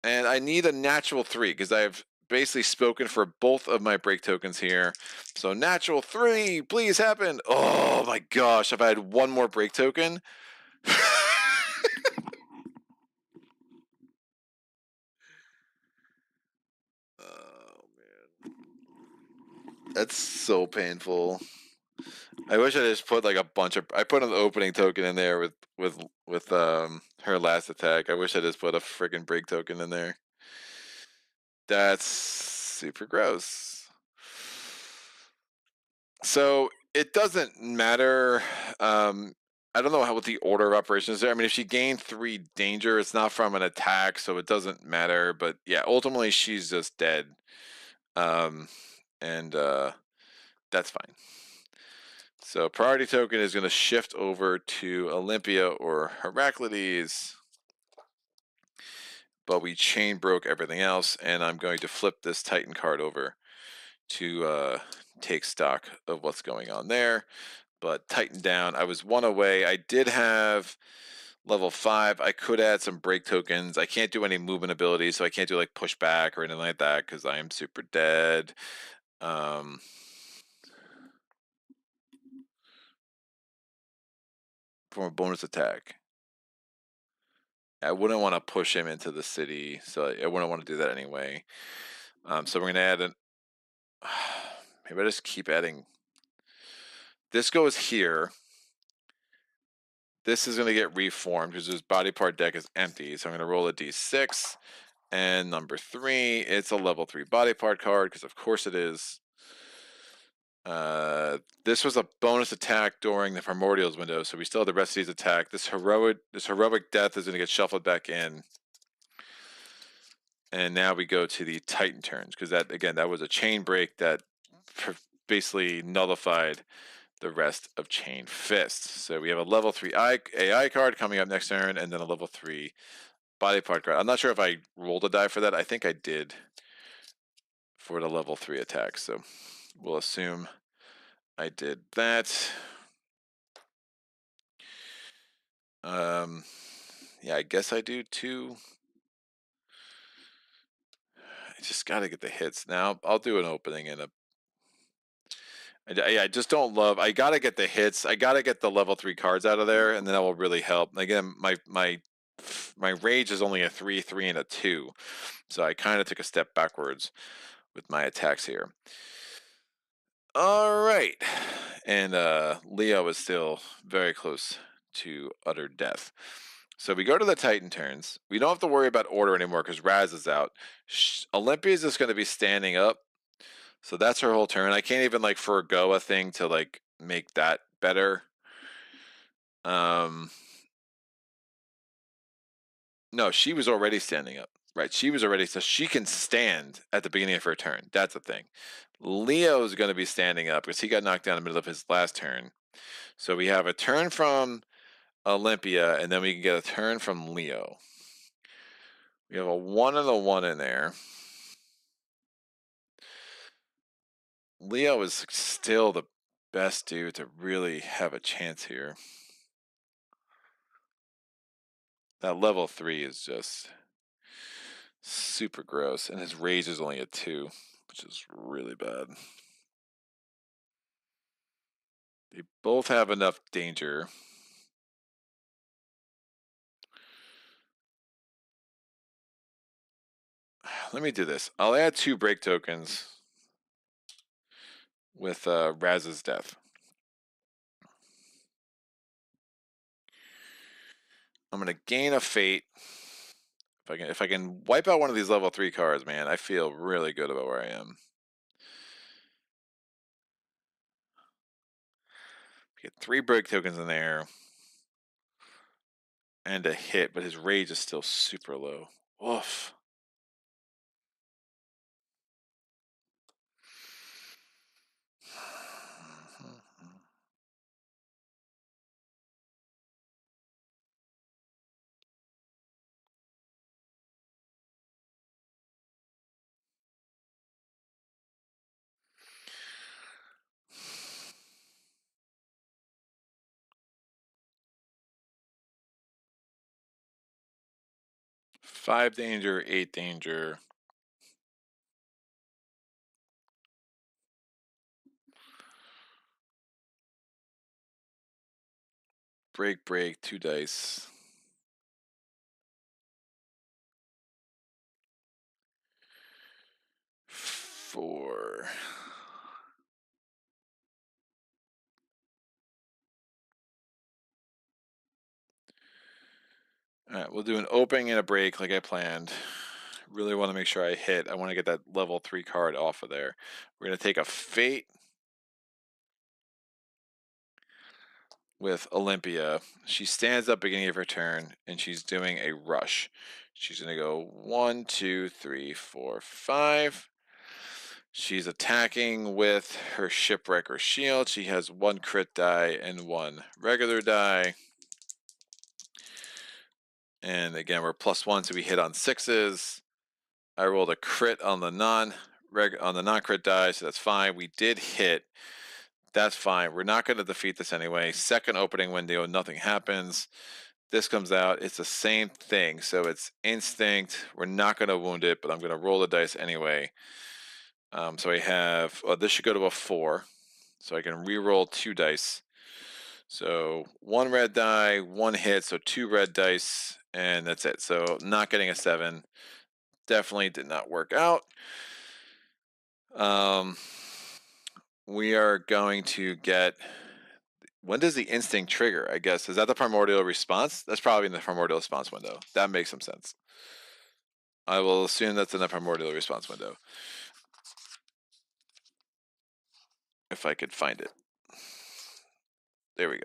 and I need a natural 3 because I've basically spoken for both of my break tokens here. So natural 3, please happen. Oh my gosh, if I had 1 more break token. Oh man, that's so painful. I wish I just put like a bunch of. I put an opening token in there with her last attack. I wish I just put a freaking break token in there. That's super gross. So it doesn't matter. I don't know what the order of operations is there. I mean, if she gained 3 danger, it's not from an attack, so it doesn't matter. But yeah, ultimately she's just dead. And that's fine. So priority token is going to shift over to Olympia or Heraclides. But we chain broke everything else, and I'm going to flip this Titan card over to take stock of what's going on there. But Titan down. I was 1 away. I did have level 5. I could add some break tokens. I can't do any movement abilities, so I can't do like pushback or anything like that because I am super dead. For a bonus attack. I wouldn't want to push him into the city, so I wouldn't want to do that anyway. So we're going to add an... Maybe I just keep adding... This goes here. This is going to get reformed because his body part deck is empty. So I'm going to roll a d6. And number 3, it's a level 3 body part card because of course it is. This was a bonus attack during the Primordials window, so we still have the rest of these attack. This heroic death is going to get shuffled back in. And now we go to the Titan turns, because that, again, that was a chain break that basically nullified the rest of Chain Fist. So we have a level 3 AI card coming up next turn, and then a level 3 body part card. I'm not sure if I rolled a die for that. I think I did for the level 3 attack. So we'll assume I did that. Yeah, I guess I do too. I just got to get the hits. Now I'll do an opening in a. I just don't love. I got to get the hits. I got to get the level 3 cards out of there, and then that will really help. Again, my rage is only a 3, 3, and a 2, so I kind of took a step backwards with my attacks here. All right, and Leo is still very close to utter death. So we go to the Titan turns. We don't have to worry about order anymore because Raz is out. Olympia is just going to be standing up. So that's her whole turn. I can't even like forego a thing to like make that better. No, she was already standing up. Right. She was already, so she can stand at the beginning of her turn. That's the thing. Leo's going to be standing up because he got knocked down in the middle of his last turn. So we have a turn from Olympia, and then we can get a turn from Leo. We have a 1 and a 1 in there. Leo is still the best dude to really have a chance here. That level 3 is just super gross, and his rage is only a 2, which is really bad. They both have enough danger. Let me do this. I'll add 2 break tokens with Raz's death. I'm gonna gain a fate. If I can wipe out one of these level 3 cards, man, I feel really good about where I am. Get 3 break tokens in there. And a hit, but his rage is still super low. Oof. Five danger, 8 danger. Break, 2 dice. 4. Alright, we'll do an opening and a break like I planned. Really want to make sure I hit. I want to get that level 3 card off of there. We're going to take a fate with Olympia. She stands up beginning of her turn, and she's doing a rush. She's going to go 1, 2, 3, 4, 5. She's attacking with her Shipwrecker Shield. She has 1 crit die and 1 regular die. And again, we're +1, so we hit on 6s. I rolled a crit on the non-crit die, so that's fine. We did hit. That's fine. We're not going to defeat this anyway. Second opening window, nothing happens. This comes out. It's the same thing. So it's instinct. We're not going to wound it, but I'm going to roll the dice anyway. So I have, this should go to a 4. So I can re-roll 2 dice. So 1 red die, 1 hit, so 2 red dice, and that's it. So not getting a 7. Definitely did not work out. We are going to get, when does the instinct trigger, I guess? Is that the primordial response? That's probably in the primordial response window. That makes some sense. I will assume that's in the primordial response window. If I could find it. There we go.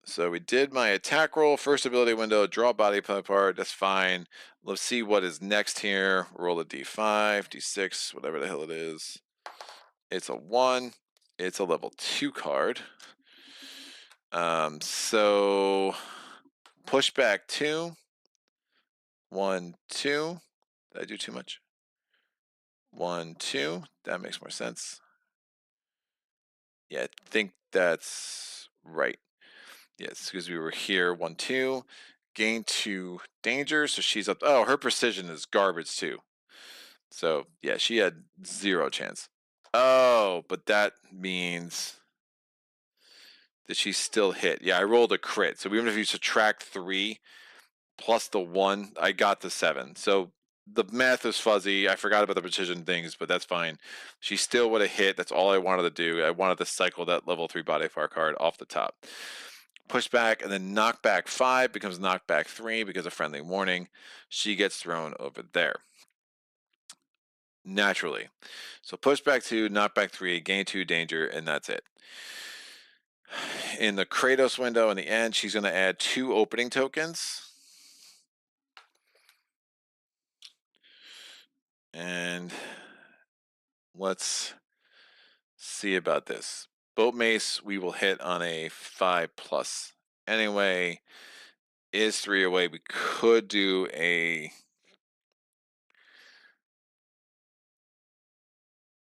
So we did my attack roll, first ability window, draw body part. That's fine. Let's see what is next here. Roll a d5, d6, whatever the hell it is. It's a 1. It's a level 2 card. So pushback 2. 1, 2. Did I do too much? 1, 2. That makes more sense. Yeah, I think that's right. Yes, because we were here. 1, 2. Gain 2 danger, so she's up. Oh, her precision is garbage too. So yeah, she had 0 chance. Oh, but that means that she still hit. Yeah, I rolled a crit. So even if you subtract 3 plus the 1, I got the 7. So the math is fuzzy. I forgot about the precision things, but that's fine. She still would have hit. That's all I wanted to do. I wanted to cycle that level 3 body fire card off the top. Push back, and then knockback 5 becomes knockback 3 because of friendly warning. She gets thrown over there. Naturally. So pushback 2, knockback 3, gain 2 danger, and that's it. In the Kratos window in the end, she's going to add 2 opening tokens. And let's see about this. Boat Mace, we will hit on a 5+. Anyway, is 3 away. We could do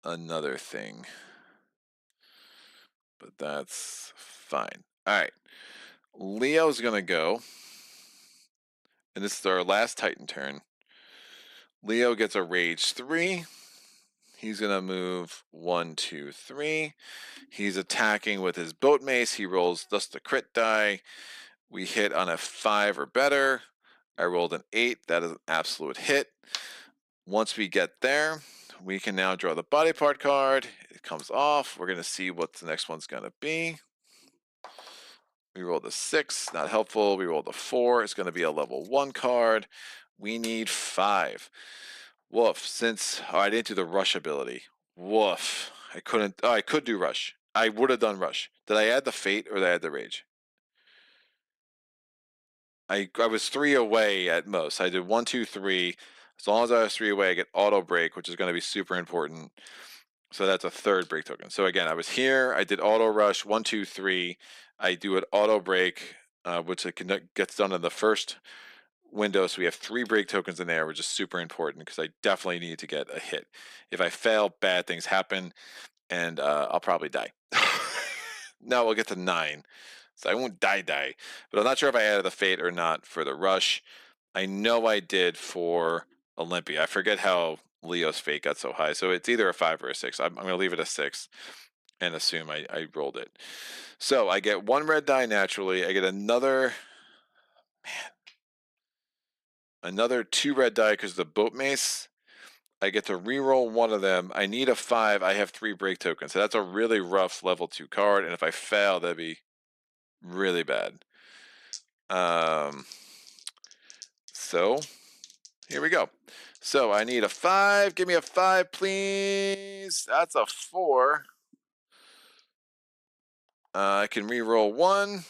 another thing, but that's fine. All right. Leo's going to go, and this is our last Titan turn. Leo gets a Rage 3. He's going to move 1, 2, 3. He's attacking with his boat mace. He rolls just a crit die. We hit on a 5 or better. I rolled an 8. That is an absolute hit. Once we get there, we can now draw the body part card. It comes off. We're going to see what the next one's going to be. We rolled a 6, not helpful. We rolled a 4. It's going to be a level 1 card. We need 5. Woof. Since I didn't do the rush ability. Woof. I couldn't. Oh, I could do rush. I would have done rush. Did I add the fate or did I add the rage? I was 3 away at most. I did 1, 2, 3. As long as I was 3 away, I get auto break, which is going to be super important. So that's a 3rd break token. So again, I was here. I did auto rush 1, 2, 3. I do an auto break, which gets done in the first window. So we have 3 break tokens in there, which is super important because I definitely need to get a hit. If I fail, bad things happen, and I'll probably die. No, we'll get to 9. So I won't die, but I'm not sure if I added the fate or not for the rush. I know I did for Olympia. I forget how Leo's fate got so high. So it's either a 5 or a 6. I'm going to leave it a 6 and assume I rolled it. So I get 1 red die naturally. I get another 2 red die because of the boat mace. I get to re-roll 1 of them. I need a 5. I have 3 break tokens. So that's a really rough level 2 card. And if I fail, that'd be really bad. So here we go. So I need a 5. Give me a 5, please. That's a 4. I can re-roll 1.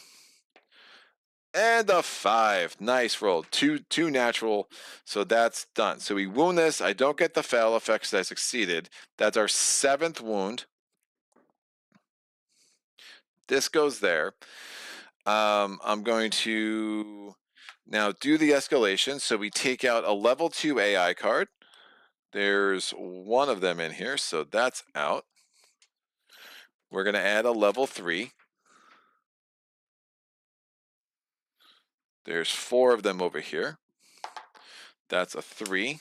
And a 5. Nice roll. Two natural. So that's done. So we wound this. I don't get the fail effects. I succeeded. That's our 7th wound. This goes there. I'm going to now do the escalation. So we take out a level 2 AI card. There's 1 of them in here. So that's out. We're going to add a level 3. There's 4 of them over here. That's a 3.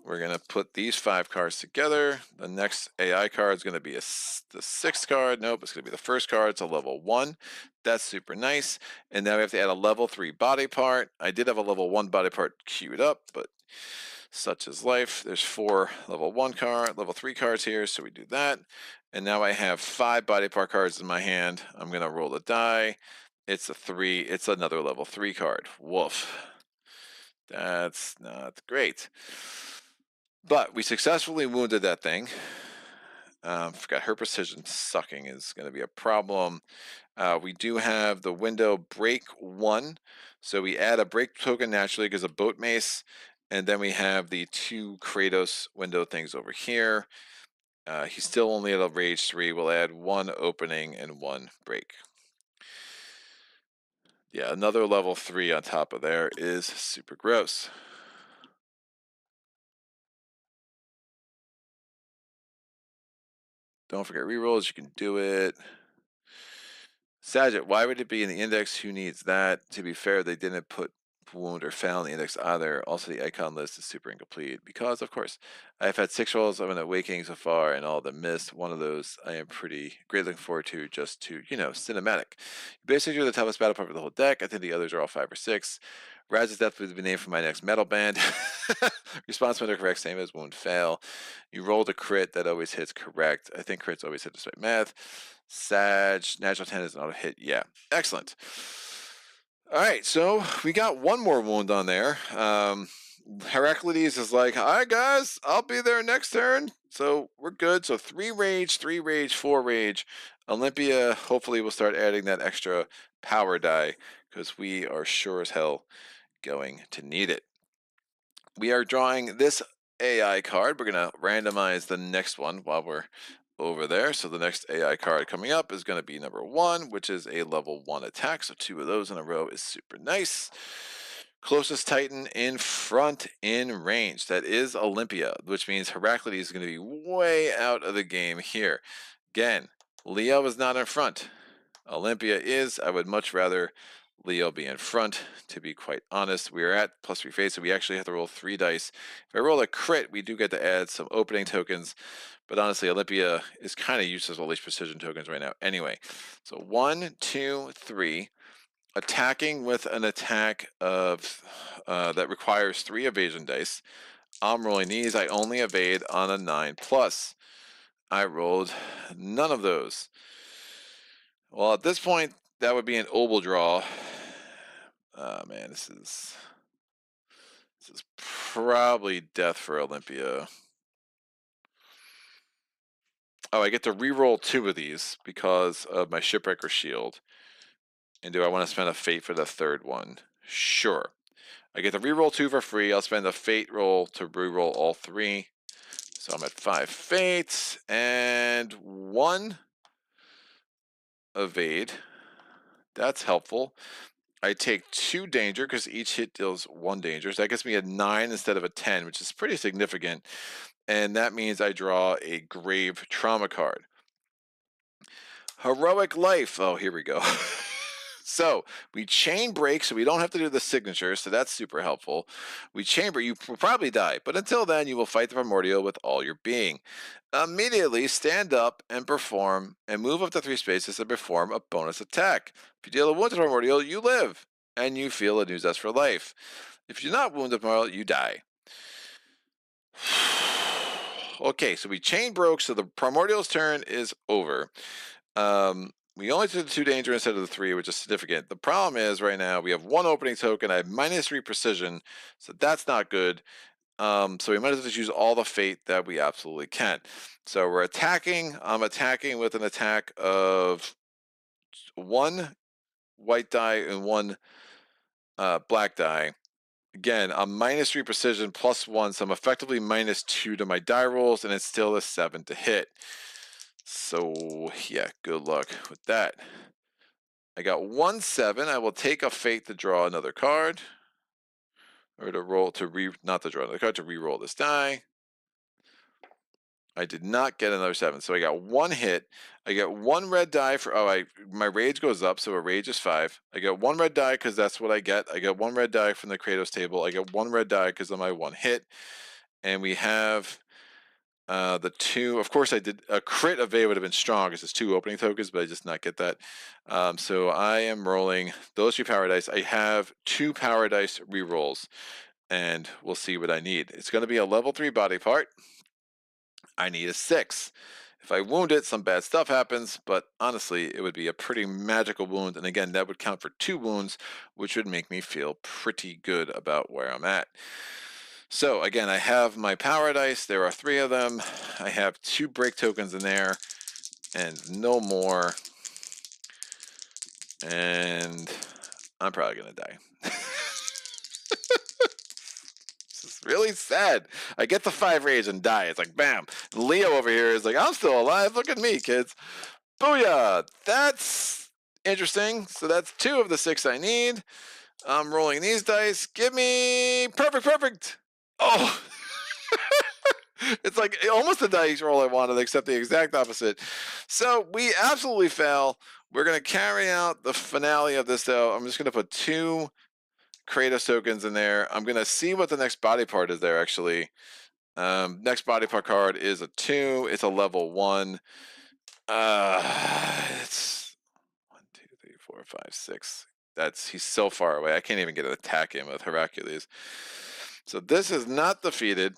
We're going to put these 5 cards together. The next AI card is going to be the 6th card. Nope, it's going to be the 1st card. It's a level 1. That's super nice. And now we have to add a level 3 body part. I did have a level 1 body part queued up, but such is life. There's 4 level 1 card, level 3 cards here, so we do that. And now I have 5 body part cards in my hand. I'm going to roll the die. It's a 3. It's another level 3 card. Woof. That's not great. But we successfully wounded that thing. Forgot her precision sucking is going to be a problem. We do have the window break 1. So we add a break token naturally because of boat mace. And then we have the 2 Kratos window things over here. He's still only at a rage 3. We'll add 1 opening and 1 break. Yeah, another level 3 on top of there is super gross. Don't forget rerolls. You can do it. Saget, why would it be in the index? Who needs that? To be fair, they didn't put wound or foul in the index either. Also, the icon list is super incomplete because, of course, I've had 6 rolls of an awakening so far and all of them missed. One of those I am pretty great looking forward to, just to, cinematic. Basically, you're the toughest battle part of the whole deck. I think the others are all 5 or 6. Raz is definitely the name for my next metal band. Response window correct, same as wound fail. You rolled a crit that always hits correct. I think crits always hit despite math. Sag, natural 10 is an auto hit. Yeah, excellent. All right, so we got one more wound on there. Heraclides is like, "Hi guys, I'll be there next turn." So we're good. So 3 rage, 3 rage, 4 rage. Olympia hopefully will start adding that extra power die because we are sure as hell going to need it. We are drawing this AI card. We're going to randomize the next one while we're over there. So the next AI card coming up is going to be number 1, which is a level 1 attack. So 2 of those in a row is super nice. Closest Titan in front in range. That is Olympia, which means Heraclides is going to be way out of the game here. Again, Leo is not in front. Olympia is. I would much rather Leo be in front, to be quite honest. We are at +3 fate, so we actually have to roll 3 dice. If I roll a crit, we do get to add some opening tokens, but honestly, Olympia is kind of useless with all these precision tokens right now. Anyway, so 1, 2, 3. Attacking with an attack of that requires 3 evasion dice. I'm rolling these. I only evade on a 9+. I rolled none of those. Well, at this point, that would be an oval draw. Oh man, this is probably death for Olympia. Oh, I get to re-roll 2 of these because of my Shipwrecker Shield. And do I want to spend a fate for the 3rd one? Sure. I get to re-roll 2 for free. I'll spend a fate roll to re-roll all 3. So I'm at 5 fates and 1 evade. That's helpful. I take 2 danger because each hit deals 1 danger. So that gets me a 9 instead of a 10, which is pretty significant. And that means I draw a grave trauma card. Heroic life. Oh, here we go. So we chain break, so we don't have to do the signature, so that's super helpful. We chain break, you will probably die, but until then, you will fight the Primordial with all your being. Immediately stand up and perform, and move up to 3 spaces and perform a bonus attack. If you deal a wound to the Primordial, you live, and you feel a new zest for life. If you're not wounded Primordial, you die. Okay, so we chain broke, so the Primordial's turn is over. We only took the 2 danger instead of the 3, which is significant. The problem is right now we have 1 opening token. I have -3 precision, so that's not good. So we might as well just use all the fate that we absolutely can. So we're attacking. I'm attacking with an attack of 1 white die and 1 black die. Again, I'm -3 precision +1, so I'm effectively -2 to my die rolls, and it's still a 7 to hit. So yeah, good luck with that. I got 1 7. I will take a fate to draw another card. Or to roll to not to draw another card, to re-roll this die. I did not get another 7. So I got 1 hit. I get 1 red die for my rage goes up, so a rage is 5. I get 1 red die because that's what I get. I get 1 red die from the Kratos table. I get 1 red die because of my 1 hit. And we have the 2, of course, I did a crit evade would have been strong because it's 2 opening tokens, but I just not get that. So I am rolling those 3 power dice. I have 2 power dice re-rolls, and we'll see what I need. It's going to be a level 3 body part. I need a 6. If I wound it, some bad stuff happens, but honestly, it would be a pretty magical wound. And again, that would count for 2 wounds, which would make me feel pretty good about where I'm at. So again, I have my power dice. There are 3 of them. I have 2 break tokens in there and no more. And I'm probably gonna die. This is really sad. I get the 5 rage and die. It's like bam. Leo over here is like, I'm still alive. Look at me, kids. Booyah! That's interesting. So that's 2 of the 6 I need. I'm rolling these dice. Give me perfect. Oh, it's like almost the dice roll I wanted, except the exact opposite. So we absolutely fail. We're gonna carry out the finale of this, though. I'm just gonna put 2 Kratos tokens in there. I'm gonna see what the next body part is there. Actually, next body part card is a 2. It's a level 1. It's 1, 2, 3, 4, 5, 6. He's so far away. I can't even get an attack in with Hercules. So this is not defeated.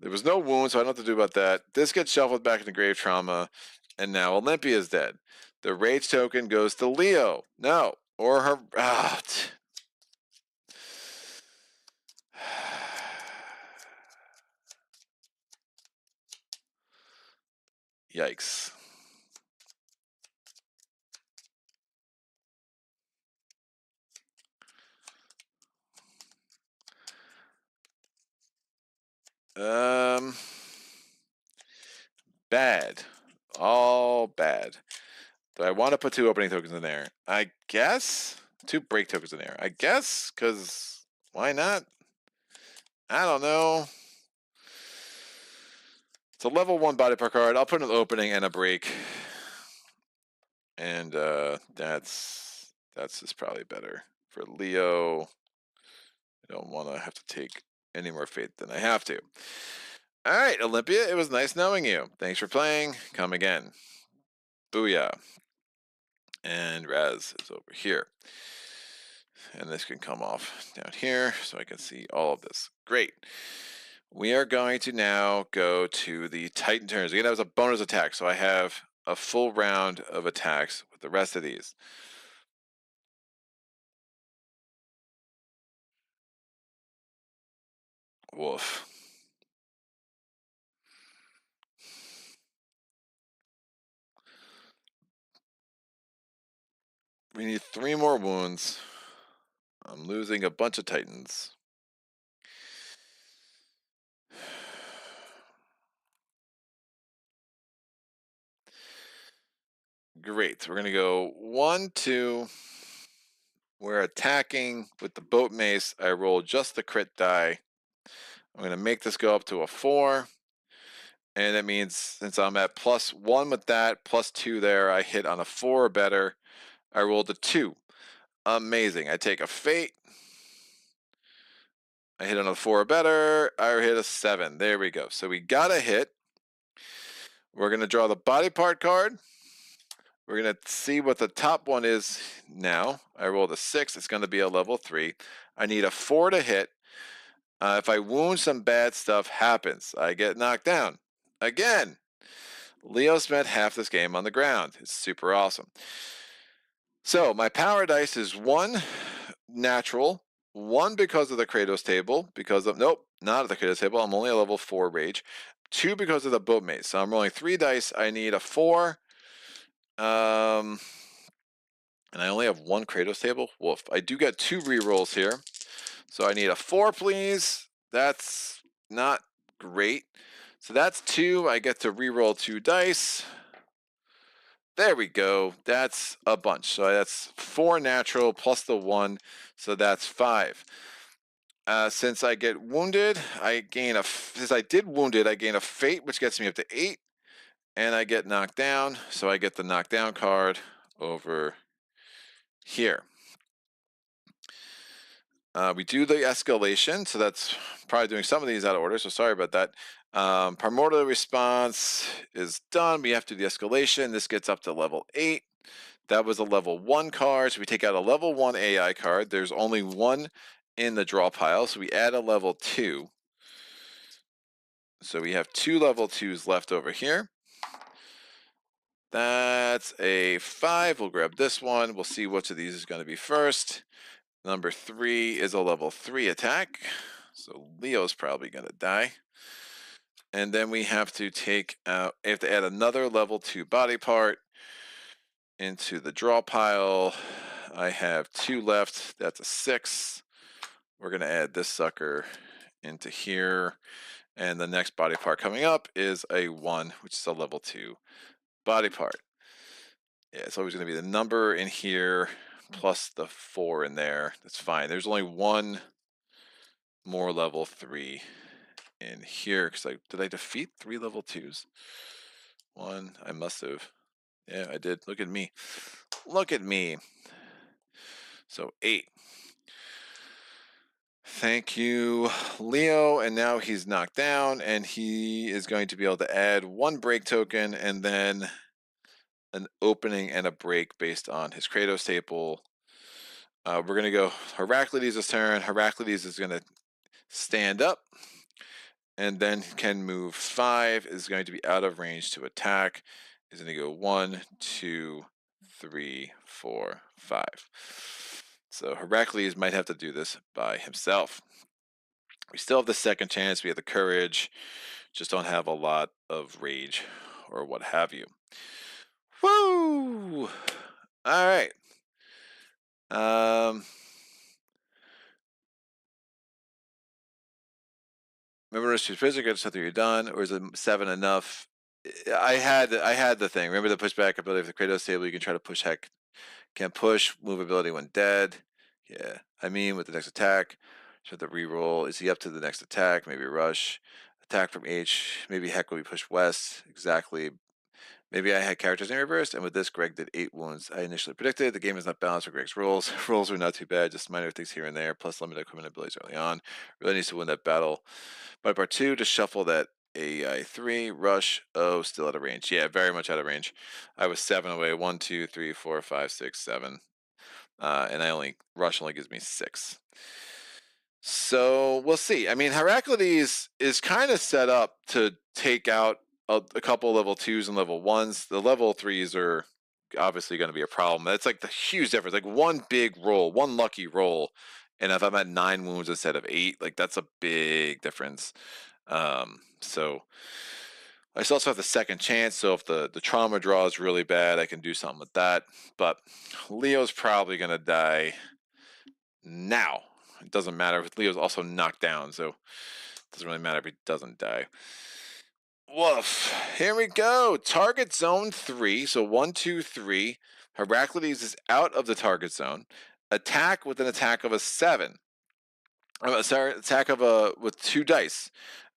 There was no wound, so I don't have to do about that. This gets shuffled back into grave trauma, and now Olympia is dead. The rage token goes to Leo. No, or her. Yikes. Bad. All bad. Do I want to put 2 opening tokens in there? I guess. 2 break tokens in there. I guess, because why not? I don't know. It's a level 1 body part card. I'll put an opening and a break. And that's just probably better. For Leo, I don't want to have to take any more fate than I have to. All right, Olympia, it was nice knowing you. Thanks for playing. Come again. Booyah. And Raz is over here. And this can come off down here so I can see all of this. Great. We are going to now go to the Titan turns. Again, that was a bonus attack, so I have a full round of attacks with the rest of these. Woof. We need 3 more wounds. I'm losing a bunch of Titans. Great. We're going to go 1, 2. We're attacking with the boat mace. I roll just the crit die. I'm going to make this go up to a 4. And that means since I'm at +1 with that, +2 there, I hit on a 4 or better. I rolled a 2. Amazing. I take a fate. I hit on a 4 or better. I hit a 7. There we go. So we got a hit. We're going to draw the body part card. We're going to see what the top one is now. I rolled a 6. It's going to be a level 3. I need a 4 to hit. If I wound, some bad stuff happens. I get knocked down. Again. Leo spent half this game on the ground. It's super awesome. So my power dice is 1 natural, 1 because of the Kratos table, nope, not at the Kratos table. I'm only a level 4 rage. 2 because of the boat mace. So I'm rolling 3 dice. I need a 4. And I only have 1 Kratos table. Woof. I do get 2 rerolls here. So I need a 4, please. That's not great. So that's 2. I get to reroll 2 dice. There we go. That's a bunch. So that's 4 natural plus the 1. So that's 5. Since I get wounded, since I did wounded, I gain a fate, which gets me up to 8. And I get knocked down. So I get the knockdown card over here. We do the escalation. So that's probably doing some of these out of order. So sorry about that. Primordial response is done. We have to do the escalation. This gets up to level 8. That was a level 1 card. So we take out a level 1 AI card. There's only 1 in the draw pile. So we add a level 2. So we have 2 level 2s left over here. That's a 5. We'll grab this one. We'll see which of these is going to be first. Number 3 is a level 3 attack. So Leo's probably going to die. And then we have to add another level 2 body part. into the draw pile. I have 2 left. That's a 6. We're going to add this sucker into here. And the next body part coming up is a 1, which is a level 2 body part. Yeah, it's always going to be the number in here plus the 4 in there. That's fine. There's only 1 more level 3 in here because did I defeat 3 level 2s? 1, I must have. Yeah, I did. Look at me. Look at me. So 8. Thank you, Leo. And now he's knocked down, and he is going to be able to add 1 break token and then an opening and a break based on his Kratos staple. We're going to go Heraclides' turn. Heraclides is going to stand up and then can move 5, is going to be out of range to attack. Is going to go 1, 2, 3, 4, 5. So Heraclides might have to do this by himself. We still have the second chance. We have the courage. Just don't have a lot of rage or what have you. Woo! All right. Remember to choose physical something you're done, or is it 7 enough? I had the thing. Remember the pushback ability of the Kratos table. You can try to push heck. Can push move ability when dead. Yeah, I mean with the next attack. So the reroll. Is he up to the next attack? Maybe rush. Attack from H. Maybe heck will be pushed west. Exactly. Maybe I had characters in reverse, and with this, Greg did 8 wounds. I initially predicted the game is not balanced for Greg's rolls. Rolls are not too bad, just minor things here and there, plus limited equipment abilities early on. Really needs to win that battle. By part 2, to shuffle that AI 3, rush. Oh, still out of range. Yeah, very much out of range. I was 7 away. 1, 2, 3, 4, 5, 6, 7. And rush only gives me 6. So we'll see. I mean, Heraclides is kind of set up to take out a couple level 2s and level 1s. The level 3s are obviously going to be a problem. That's like the huge difference. Like one big roll, one lucky roll, and if I'm at 9 wounds instead of 8, like that's a big difference. So I still also have the second chance. So if the trauma draw is really bad, I can do something with that. But Leo's probably going to die now. It doesn't matter. Leo's also knocked down, so it doesn't really matter if he doesn't die. Woof. Here we go. Target zone 3. So 1, 2, 3. Heraclides is out of the target zone. Attack with an attack of a 7. Attack with 2 dice.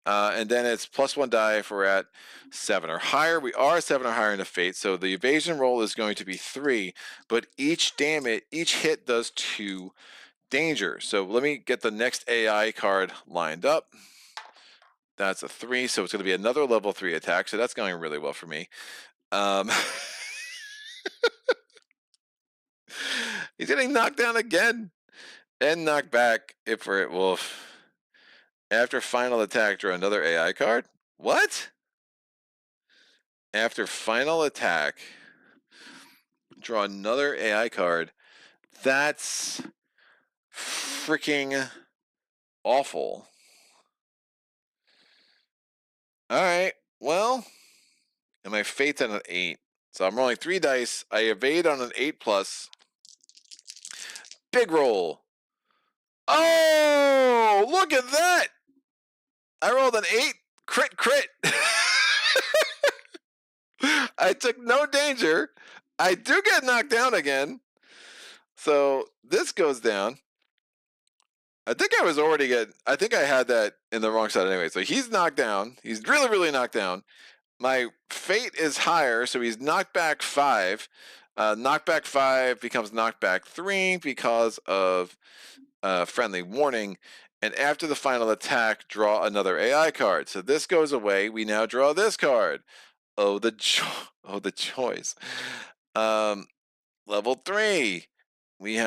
And then it's +1 die if we're at 7 or higher. We are 7 or higher in the fate, so the evasion roll is going to be 3, but each hit does 2 danger. So let me get the next AI card lined up. That's a 3, so it's going to be another level 3 attack, so that's going really well for me. He's getting knocked down again and knocked back if we're at wolf. After final attack, draw another AI card? What? After final attack, draw another AI card. That's freaking awful. All right, well, and my fate's on an 8. So I'm rolling 3 dice. I evade on an 8+. Big roll. Oh, look at that. I rolled an 8. Crit. I took no danger. I do get knocked down again. So this goes down. I think I had that in the wrong side anyway. So he's knocked down. He's really, really knocked down. My fate is higher, so he's knocked back 5. Knockback 5 becomes knockback 3 because of friendly warning. And after the final attack, draw another AI card. So this goes away. We now draw this card. Oh, the choice. Level 3. We only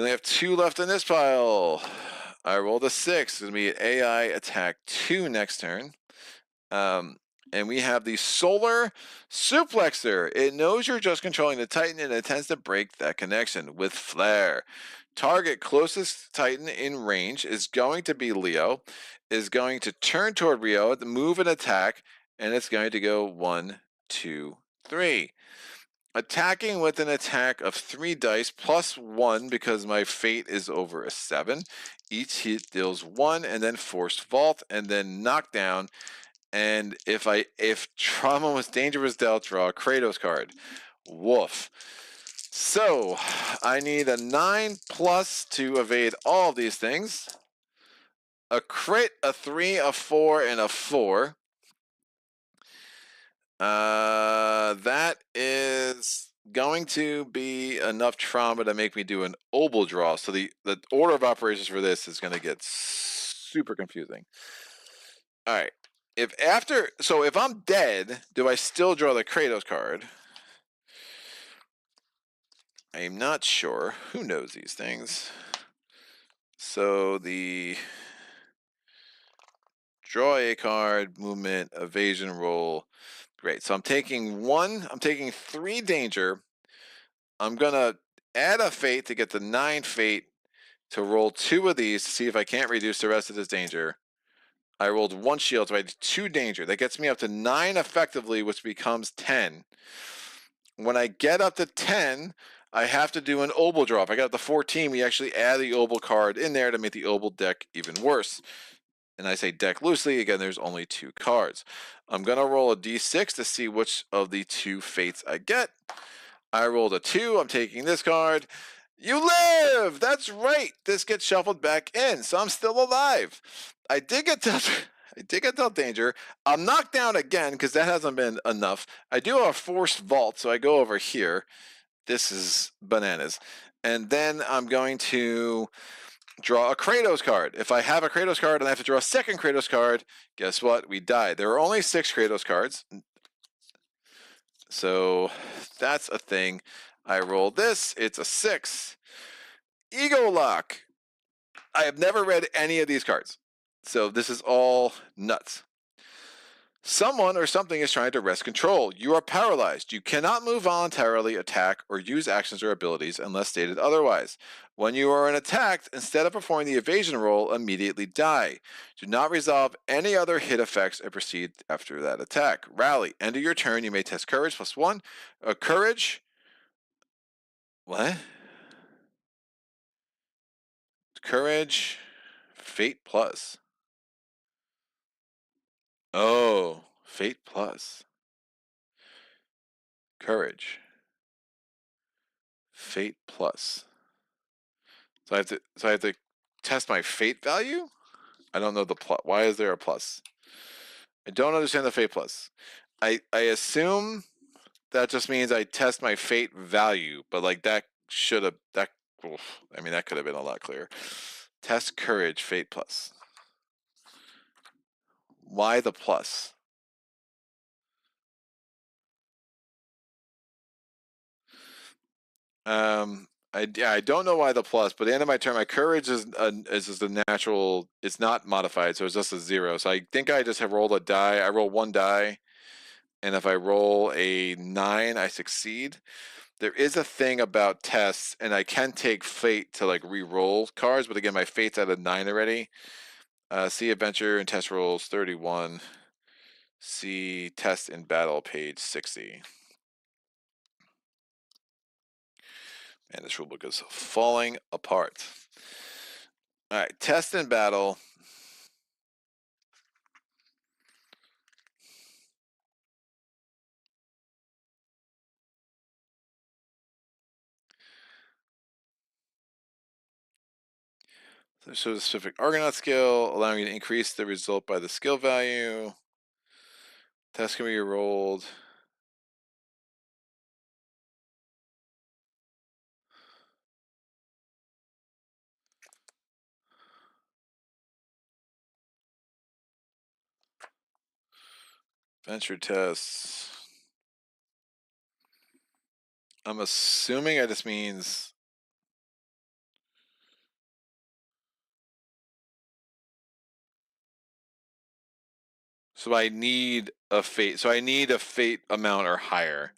have 2 left in this pile. I rolled a 6. It's going to be an AI attack 2 next turn. And we have the Solar Suplexer. It knows you're just controlling the Titan and it intends to break that connection with Flare. Target closest Titan in range is going to be Leo, is going to turn toward Rio, move and attack, and it's going to go 1, 2, 3. attacking with an attack of 3 dice plus 1 because my fate is over a 7. Each hit deals 1, and then forced vault, and then knockdown. And if trauma was dangerous dealt, draw a Kratos card. Woof. So I need a 9 plus to evade all of these things. A crit, a 3, a 4, and a 4. That is going to be enough trauma to make me do an obel draw. So the order of operations for this is going to get super confusing. All right. If I'm dead, do I still draw the Kratos card? I am not sure. Who knows these things? So the draw a card, movement, evasion roll. Great. So I'm taking 3 danger. I'm gonna add a fate to get the 9 fate to roll 2 of these to see if I can't reduce the rest of this danger. I rolled 1 shield, so I did 2 danger. That gets me up to 9 effectively, which becomes 10. When I get up to 10, I have to do an obel draw. If I got up to 14, we actually add the obel card in there to make the obel deck even worse. And I say deck loosely, again, there's only 2 cards. I'm going to roll a d6 to see which of the 2 fates I get. I rolled a 2, I'm taking this card. You live! That's right! This gets shuffled back in, so I'm still alive. I did get dealt danger. I'm knocked down again, because that hasn't been enough. I do have a forced vault, so I go over here. This is bananas. And then I'm going to draw a Kratos card. If I have a Kratos card and I have to draw a second Kratos card, guess what? We die. There are only 6 Kratos cards. So that's a thing. I roll this. It's a 6. Ego Lock. I have never read any of these cards. So this is all nuts. Someone or something is trying to wrest control. You are paralyzed. You cannot move voluntarily, attack, or use actions or abilities unless stated otherwise. When you are attacked, instead of performing the evasion roll, immediately die. Do not resolve any other hit effects and proceed after that attack. Rally. End of your turn, you may test courage plus 1. Courage. What? Courage. Fate plus. Oh, Fate plus. Courage. Fate plus. So I have to test my fate value? I don't know the plus. Why is there a plus? I don't understand the fate plus. I assume that just means I test my fate value, but like that should have that I mean that could have been a lot clearer. Test courage fate plus. Why the plus? I don't know why the plus, but at the end of my turn, my courage is just a natural. It's not modified, so it's just a 0. So I think I just have rolled a die. I roll 1 die, and if I roll a 9, I succeed. There is a thing about tests, and I can take fate to like re-roll cards, but again, my fate's at a 9 already. See adventure and test rolls 31. See test in battle page 60. And this rulebook is falling apart. All right, test in battle. So show the specific Argonaut skill, allowing you to increase the result by the skill value. Test can be rolled. Venture tests. I'm assuming it just means so I need a fate. So I need a fate amount or higher.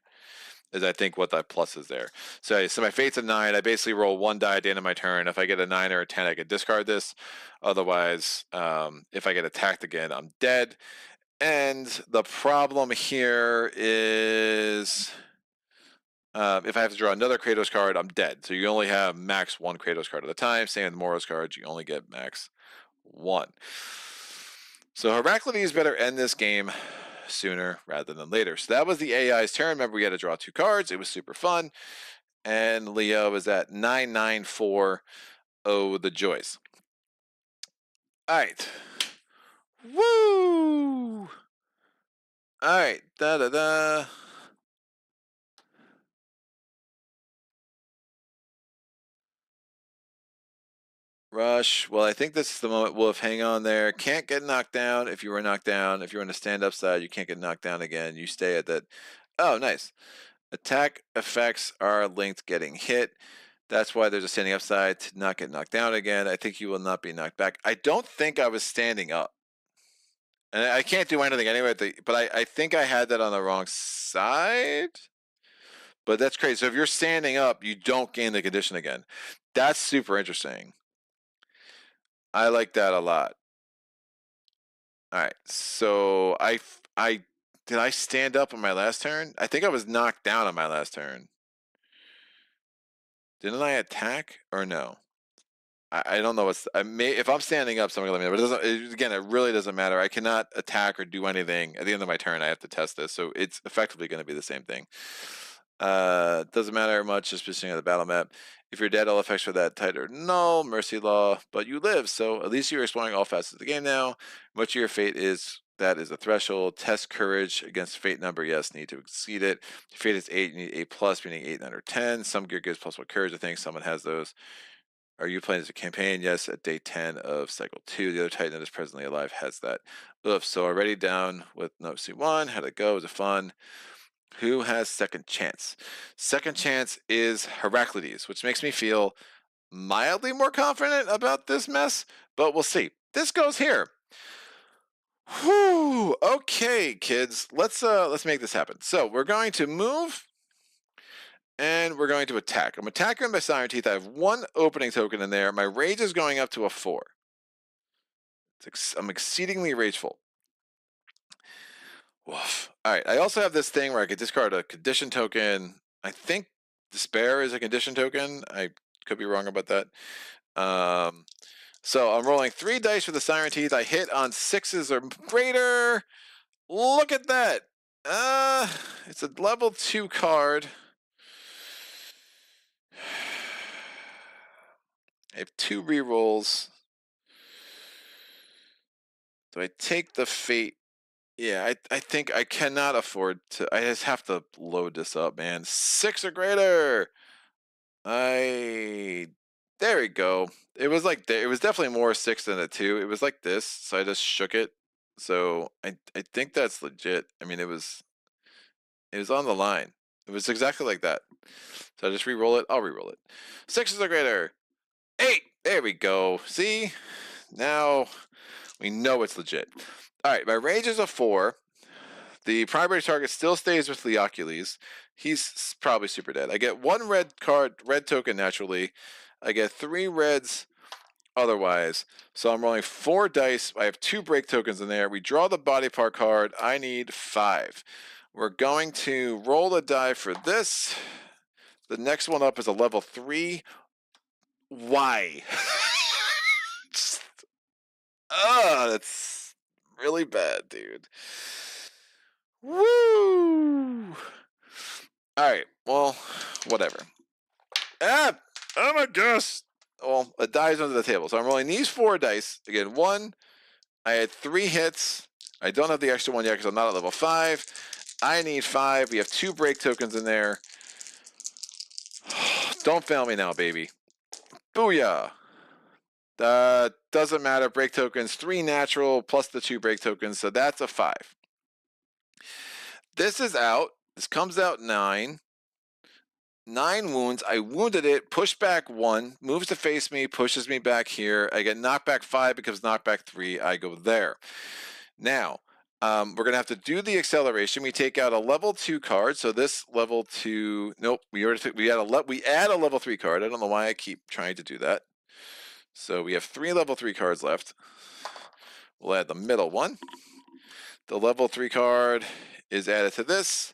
Is I think what that plus is there. So my fate's a 9. I basically roll 1 die at the end of my turn. If I get a 9 or a 10, I can discard this. Otherwise, if I get attacked again, I'm dead. And the problem here is If I have to draw another Kratos card, I'm dead. So you only have max one Kratos card at a time. Same with Moros cards, you only get max one. So Heraclides better end this game sooner rather than later. So that was the AI's turn. Remember, we had to draw 2 cards. It was super fun. And Leo is at 994. Oh, the joys. All right. Woo! All right. Da da da. Rush. Well, I think this is the moment. Wolf, hang on there. Can't get knocked down. If you were knocked down, if you're in a stand-up side, you can't get knocked down again. You stay at that. Oh, nice. Attack effects are linked getting hit. That's why there's a standing up side to not get knocked down again. I think you will not be knocked back. I don't think I was standing up. And I can't do anything anyway, but I think I had that on the wrong side. But that's crazy. So if you're standing up, you don't gain the condition again. That's super interesting. I like that a lot. All right. So did I stand up on my last turn? I think I was knocked down on my last turn. Didn't I attack or no? I don't know what's. If I'm standing up, somebody let me know. But it doesn't. Again, it really doesn't matter. I cannot attack or do anything at the end of my turn. I have to test this, so it's effectively going to be the same thing. Doesn't matter much. Just positioning of the battle map. If you're dead, all effects for that tight or null. Mercy law, but you live, so at least you're exploring all facets of the game now. Much of your fate is. That is a threshold. Test courage against fate number. Yes, need to exceed it. If fate is 8, you need 8 plus, meaning 8, 9, or 10. Some gear gives plus 1 courage. I think someone has those. Are you playing as a campaign? Yes, at day 10 of cycle 2. The other Titan that is presently alive has that. Oof, so already down with no C1. How'd it go? Was it fun? Who has second chance? Second chance is Heraclides, which makes me feel mildly more confident about this mess, but we'll see. This goes here. Whew. Okay, kids. Let's make this happen. So we're going to move and we're going to attack. I'm attacking my Siren Teeth. I have 1 opening token in there. My rage is going up to a 4. I'm exceedingly rageful. Woof. All right. I also have this thing where I could discard a condition token. I think Despair is a condition token. I could be wrong about that. So I'm rolling 3 dice for the Siren Teeth. I hit on 6s or greater. Look at that. It's a level 2 card. I have 2 rerolls. Do I take the fate? Yeah, I think I cannot afford to. I just have to load this up, man. 6 or greater. There we go. It was like it was definitely more 6 than a 2. It was like this, so I just shook it. So I think that's legit. I mean, it was on the line. It was exactly like that. So I just re-roll it. I'll re-roll it. 6 or greater. 8. There we go. See, now we know it's legit. All right, my range is a 4. The primary target still stays with Leocules. He's probably super dead. I get 1 red token naturally. I get 3 reds otherwise. So I'm rolling 4 dice. I have 2 break tokens in there. We draw the body part card. I need 5. We're going to roll a die for this. The next one up is a level 3. Why? That's really bad, dude. Woo! Alright, well, whatever. Oh my gosh! Well, a die's under the table. So I'm rolling these 4 dice. Again, 1. I had 3 hits. I don't have the extra 1 yet because I'm not at level 5. I need 5. We have 2 break tokens in there. Don't fail me now, baby. Booyah! Doesn't matter. Break tokens, 3 natural plus the 2 break tokens, so that's a 5. This is out. This comes out 9. 9 wounds. I wounded it. Push back 1. Moves to face me. Pushes me back here. I get knocked back 5 because knocked back 3. I go there. Now, we're going to have to do the acceleration. We take out a level 2 card. So this level 2. Nope. We add a level 3 card. I don't know why I keep trying to do that. So we have 3 level 3 cards left. We'll add the middle one. The level 3 card is added to this.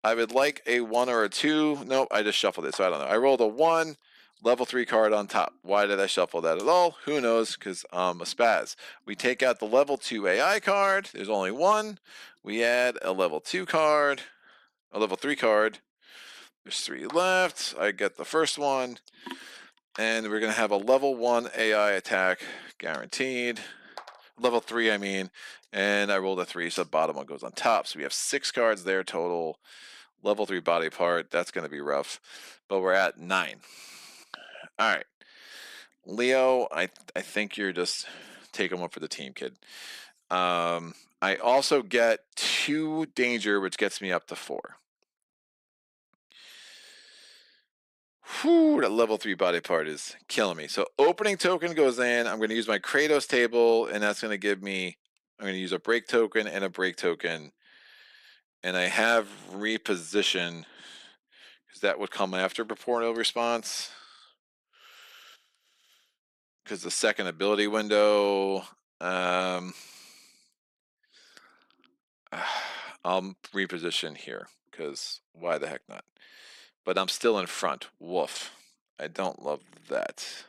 I would like a 1 or a 2. Nope, I just shuffled it, so I don't know. I rolled a 1, level 3 card on top. Why did I shuffle that at all? Who knows, because I'm a spaz. We take out the level 2 AI card. There's only one. We add a level 2 card, a level 3 card. There's 3 left. I get the first one. And we're going to have a level 1 AI attack guaranteed. Level 3, I mean. And I rolled a 3, so the bottom one goes on top. So we have 6 cards there total. Level 3 body part. That's going to be rough. But we're at 9. All right. Leo, I think you're just taking one for the team, kid. I also get 2 danger, which gets me up to 4. Whew, that level 3 body part is killing me. So opening token goes in. I'm going to use my Kratos table, and that's going to give me, I'm going to use a break token and a break token. And I have reposition, because that would come after Primordial response. Because the second ability window, I'll reposition here, because why the heck not? But I'm still in front. Woof. I don't love that.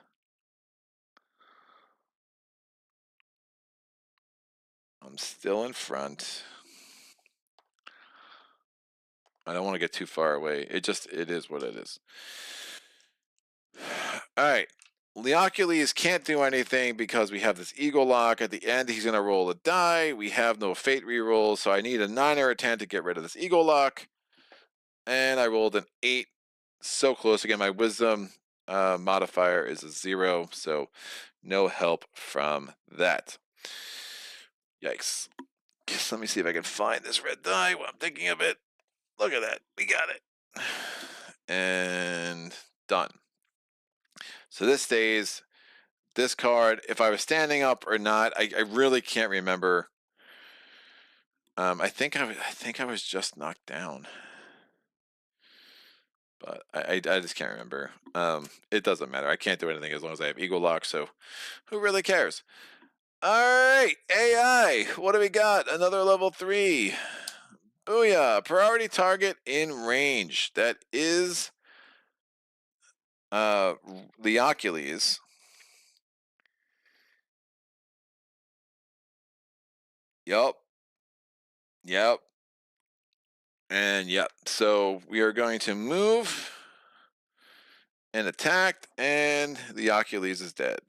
I'm still in front. I don't want to get too far away. It is what it is. All right. Leocules can't do anything because we have this Eagle Lock. At the end, he's going to roll a die. We have no Fate reroll, so I need a 9 or a 10 to get rid of this Eagle Lock. And I rolled an 8. So close. Again, my Wisdom modifier is a 0, so no help from that. Yikes. Just let me see if I can find this red die while I'm thinking of it. Look at that. We got it. And done. So this stays. This card, if I was standing up or not, I really can't remember. I think I was just knocked down. But I just can't remember. It doesn't matter. I can't do anything as long as I have Eagle Lock, so who really cares? Alright, AI. What do we got? Another level 3. Booyah. Priority target in range. That is Leocules. Yup. Yep. And yep. So we are going to move and attack, and Leocules is dead.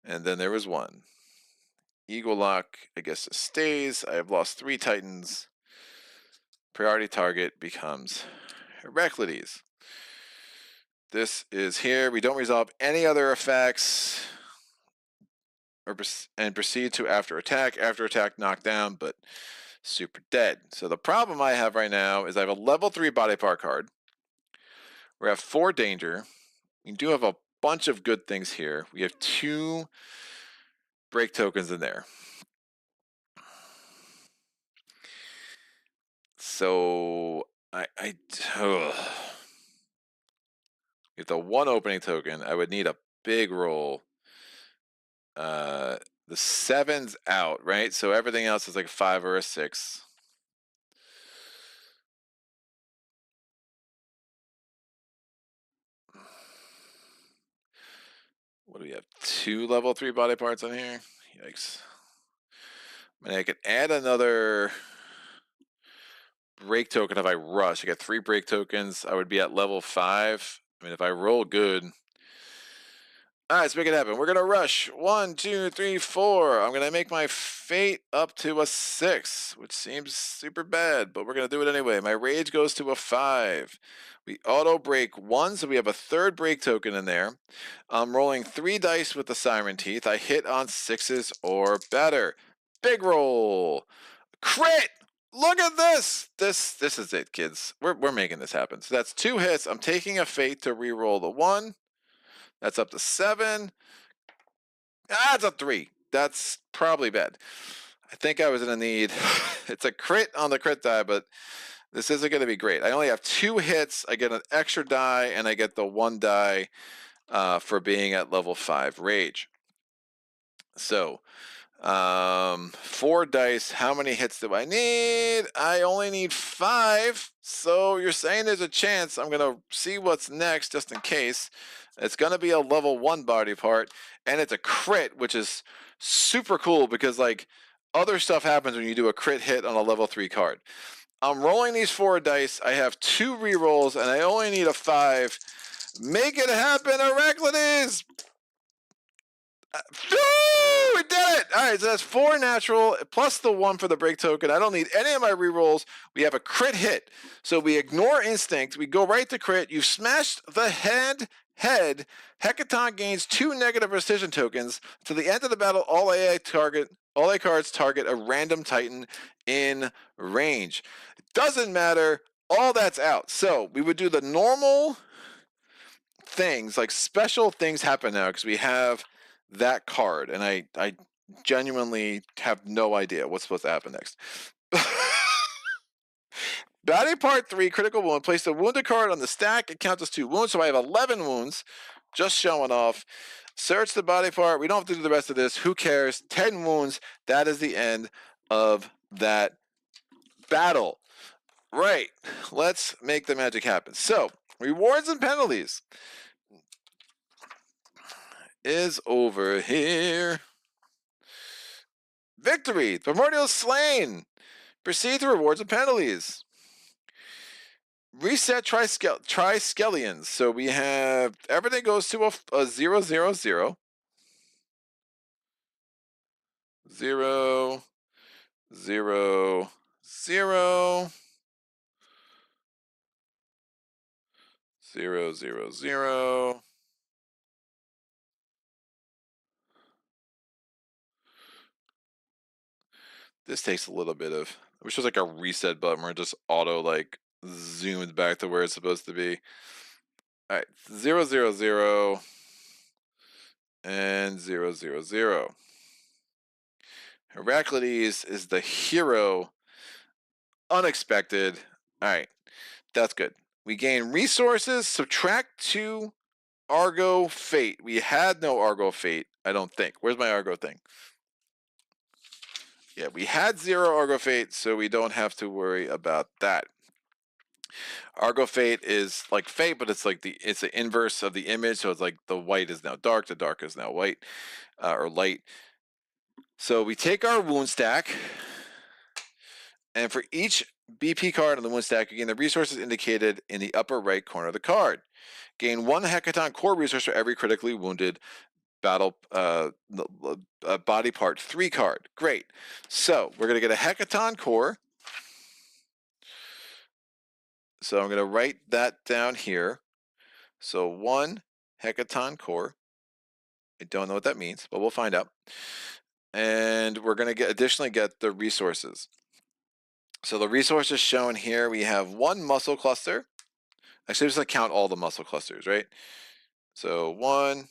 And then there was one. Eagle Lock, I guess it stays. I have lost 3 Titans. Priority target becomes Heraclides. This is here. We don't resolve any other effects and proceed to after attack. After attack, knockdown, but super dead. So the problem I have right now is I have a level 3 body part card. We have 4 danger. We do have a bunch of good things here. We have 2 break tokens in there. So with the 1 opening token, I would need a big roll. The 7's out, right? So everything else is like a 5 or a 6. What do we have? 2 level 3 body parts on here? Yikes. I mean, I could add another break token if I rush. I got 3 break tokens. I would be at level 5. I mean, if I roll good. All right, let's make it happen. We're going to rush. 1, 2, 3, 4. I'm going to make my fate up to a 6, which seems super bad, but we're going to do it anyway. My rage goes to a 5. We auto break 1, so we have a 3rd break token in there. I'm rolling 3 dice with the Siren Teeth. I hit on 6s or better. Big roll. Crit! Look at this! This is it, kids. We're making this happen. So that's 2 hits. I'm taking a fate to re-roll the 1. That's up to 7. It's a 3. That's probably bad. I think I was in a need. It's a crit on the crit die, but this isn't going to be great. I only have 2 hits. I get an extra die, and I get the 1 die for being at level 5 rage. So 4 dice. How many hits do I need? I only need 5. So you're saying there's a chance. I'm gonna see what's next just in case. It's gonna be a level 1 body part, and it's a crit, which is super cool because like other stuff happens when you do a crit hit on a level 3 card. I'm rolling these 4 dice. I have 2 rerolls, and I only need a 5. Make it happen, Heraclides! We did it! All right, so that's 4 natural plus the 1 for the break token. I don't need any of my rerolls. We have a crit hit. So we ignore instinct. We go right to crit. You've smashed the head. Hekaton gains 2 negative precision tokens. To the end of the battle, all AI cards target a random Titan in range. It doesn't matter. All that's out. So we would do the normal things, like special things happen now because we have that card, and I genuinely have no idea what's supposed to happen next. Body part 3, critical wound. Place the wounded card on the stack. It counts as 2 wounds, so I have 11 wounds. Just showing off. Search the body part. We don't have to do the rest of this. Who cares? 10 wounds. That is the end of that battle. Right. Let's make the magic happen. So, rewards and penalties is over here. Victory! Primordial slain! Proceed to rewards and penalties. Reset Triskelions. So we have everything goes to a 0, 0, 0. 0, 0, 0. 0, 0, 0. This takes a little bit of. I wish there was like a reset button where it just auto like zoomed back to where it's supposed to be. All right, 0, 0, 0, and 0, 0, 0. Heraclides is the hero. Unexpected. All right, that's good. We gain resources. Subtract 2 Argo Fate. We had no Argo Fate, I don't think. Where's my Argo thing? Yeah, we had 0 Argo Fate, so we don't have to worry about that. Argo Fate is like Fate, but it's like it's the inverse of the image. So it's like the white is now dark, the dark is now white or light. So we take our wound stack, and for each BP card on the wound stack, you gain the resources indicated in the upper right corner of the card. Gain 1 Hekaton core resource for every critically wounded battle body part 3 card. Great. So we're going to get a Hekaton core. So I'm going to write that down here. So 1 Hekaton core. I don't know what that means, but we'll find out. And we're going to additionally get the resources. So the resources shown here, we have 1 muscle cluster. Actually, I'm just going to count all the muscle clusters, right? So 1,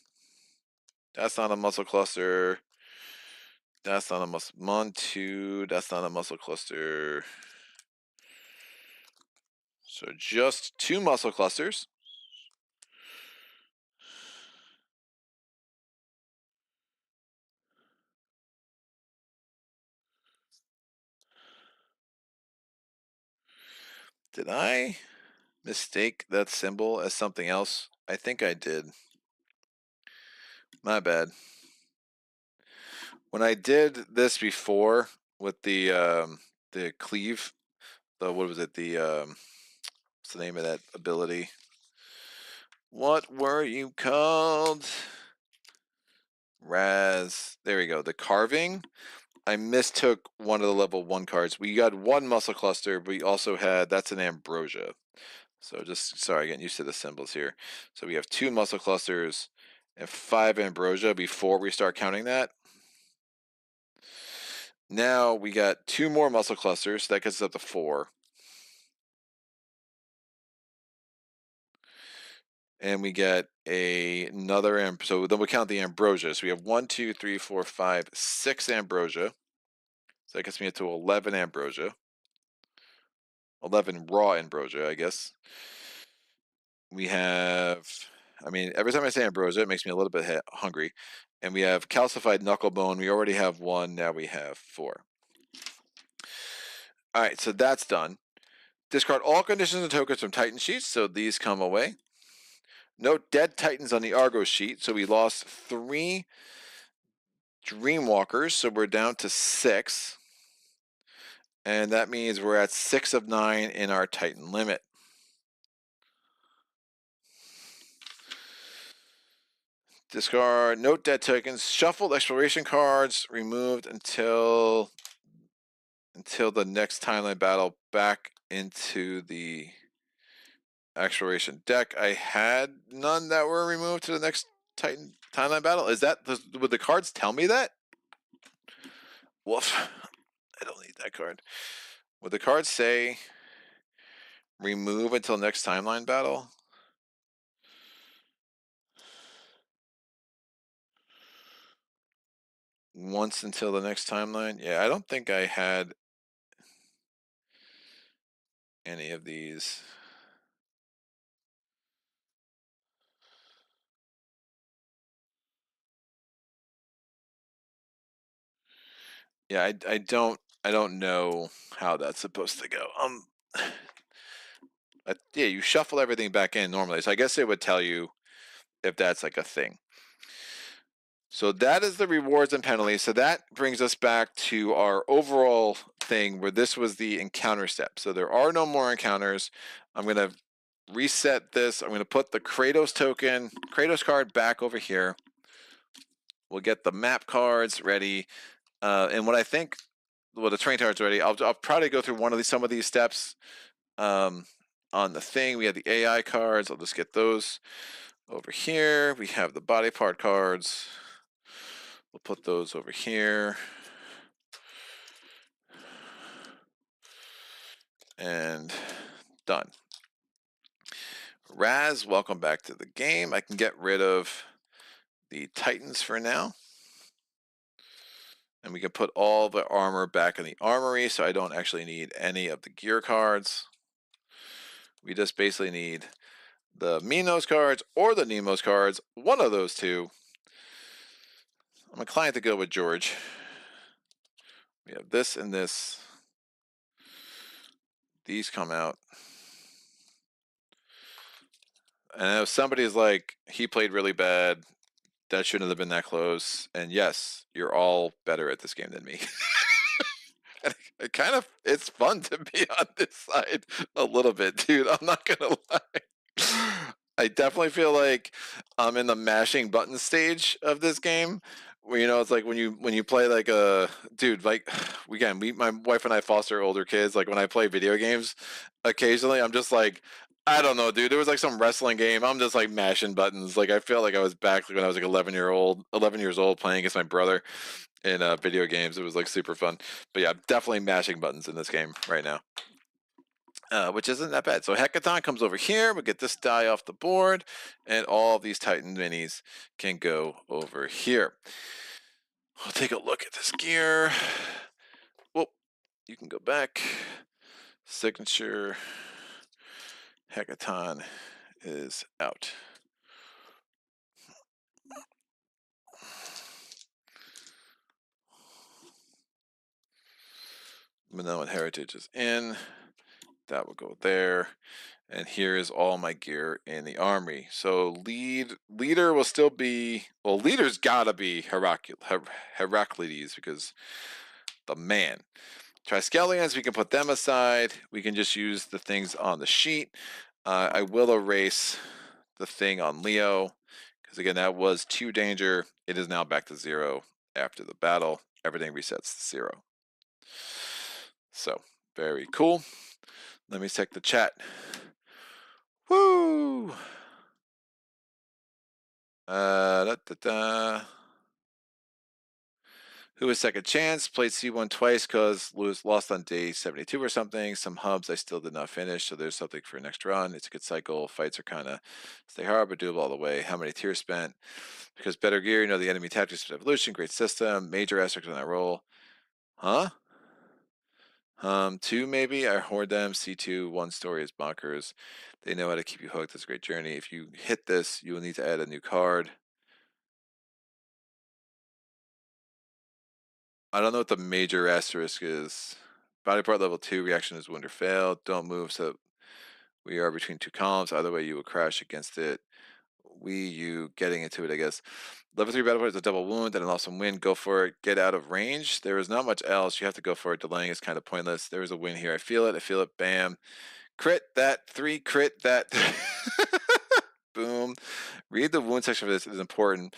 that's not a muscle cluster. That's not a muscle. 1, 2, that's not a muscle cluster. So just 2 muscle clusters. Did I mistake that symbol as something else? I think I did. My bad. When I did this before with the cleave, what was it? What's the name of that ability? What were you called? Raz. There we go. The carving. I mistook one of the level 1 cards. We got 1 muscle cluster, but we also had, that's an ambrosia. So just, sorry, getting used to the symbols here. So we have 2 muscle clusters and 5 ambrosia before we start counting that. Now we got 2 more muscle clusters, so that gets us up to 4. And we get another, so then we count the ambrosia. So we have 1, 2, 3, 4, 5, 6 ambrosia. So that gets me up to 11 ambrosia. 11 raw ambrosia, I guess. We have I mean, every time I say Ambrosia, it makes me a little bit hungry. And we have calcified knucklebone. We already have 1. Now we have 4. All right, so that's done. Discard all conditions and tokens from Titan sheets, so these come away. No dead Titans on the Argo sheet, so we lost 3 Dreamwalkers, so we're down to 6. And that means we're at 6 of 9 in our Titan limit. Discard no dead tokens. Shuffled exploration cards removed until the next timeline battle back into the exploration deck. I had none that were removed to the next Titan timeline battle. Is that would the cards tell me that? Woof. I don't need that card. Would the cards say remove until next timeline battle? Once until the next timeline? Yeah, I don't think I had any of these. Yeah, I don't know how that's supposed to go. Yeah, you shuffle everything back in normally, so I guess it would tell you if that's like a thing. So that is the rewards and penalties. So that brings us back to our overall thing where this was the encounter step. So there are no more encounters. I'm going to reset this. I'm going to put the Kratos card back over here. We'll get the map cards ready. And what I think, well, the train cards ready. I'll probably go through some of these steps on the thing. We have the AI cards. I'll just get those over here. We have the body part cards. We'll put those over here. And done. Raz, welcome back to the game. I can get rid of the Titans for now. And we can put all the armor back in the armory, so I don't actually need any of the gear cards. We just basically need the Minos cards or the Nemos cards, one of those two. I'm inclined to go with George. We have this and this. These come out. And if somebody's like, he played really bad, that shouldn't have been that close. And yes, you're all better at this game than me. It's fun to be on this side a little bit, dude. I'm not gonna lie. I definitely feel like I'm in the mashing button stage of this game. Where, it's like when you play like a dude, like again, my wife and I foster older kids. Like when I play video games, occasionally I'm just like, I don't know, dude. There was like some wrestling game. I'm just like mashing buttons. Like I feel like I was back when I was like 11 years old playing against my brother in video games. It was like super fun. But yeah, definitely mashing buttons in this game right now. Which isn't that bad. So Hekaton comes over here. We'll get this die off the board. And all of these Titan minis can go over here. We'll take a look at this gear. Well, you can go back. Signature. Hekaton is out. Minoan Heritage is in. That will go there. And here is all my gear in the armory. So leader will still be, well, leader's gotta be Heraclides because the man. Triskelions, we can put them aside. We can just use the things on the sheet. I will erase the thing on Leo because again, that was 2 danger. It is now back to 0 after the battle. Everything resets to 0. So very cool. Let me check the chat. Woo! Who is second chance? Played C1 twice because lost on day 72 or something. Some hubs I still did not finish, so there's something for next run. It's a good cycle. Fights are kind of stay hard, but doable all the way. How many tiers spent? Because better gear, the enemy tactics of evolution, great system, major aspect on that role. Huh? 2 maybe. I hoard them. C2, 1 story is bonkers. They know how to keep you hooked. It's a great journey. If you hit this, you will need to add a new card. I don't know what the major asterisk is. Body part level 2, reaction is wound or fail. Don't move so we are between 2 columns. Either way, you will crash against it. You getting into it, I guess. Level 3 battle part is a double wound and an awesome win. Go for it. Get out of range. There is not much else. You have to go for it. Delaying is kind of pointless. There is a win here. I feel it. I feel it. Bam. Crit that. 3. Crit that. Boom. Read the wound section for this. It is important.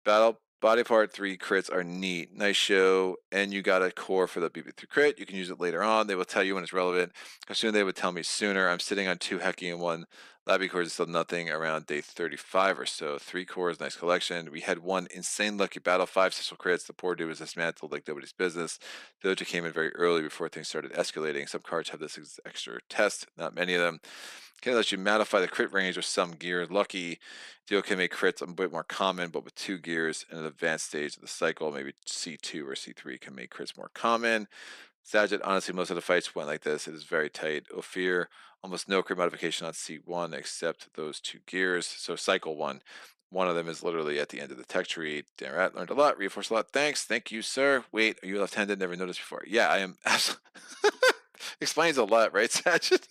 Body part 3 crits are neat. Nice show. And you got a core for the BB3 crit. You can use it later on. They will tell you when it's relevant. As soon as they would tell me sooner. I'm sitting on 2 Heki and 1 Labby cores. Still nothing around day 35 or so. 3 cores, nice collection. We had 1 insane lucky battle, 5 successful crits. The poor dude was dismantled like nobody's business. The other 2 came in very early before things started escalating. Some cards have this extra test. Not many of them. Can let you modify the crit range with some gear. Lucky deal can make crits a bit more common, but with 2 gears in an advanced stage of the cycle, maybe C2 or C3 can make crits more common. Saget, honestly, most of the fights went like this. It is very tight. Ophir, almost no crit modification on C1 except those 2 gears. So cycle 1. One of them is literally at the end of the tech tree. Darrat learned a lot, reinforced a lot. Thanks. Thank you, sir. Wait, are you left-handed? Never noticed before. Yeah, I am. Explains a lot, right, Saget?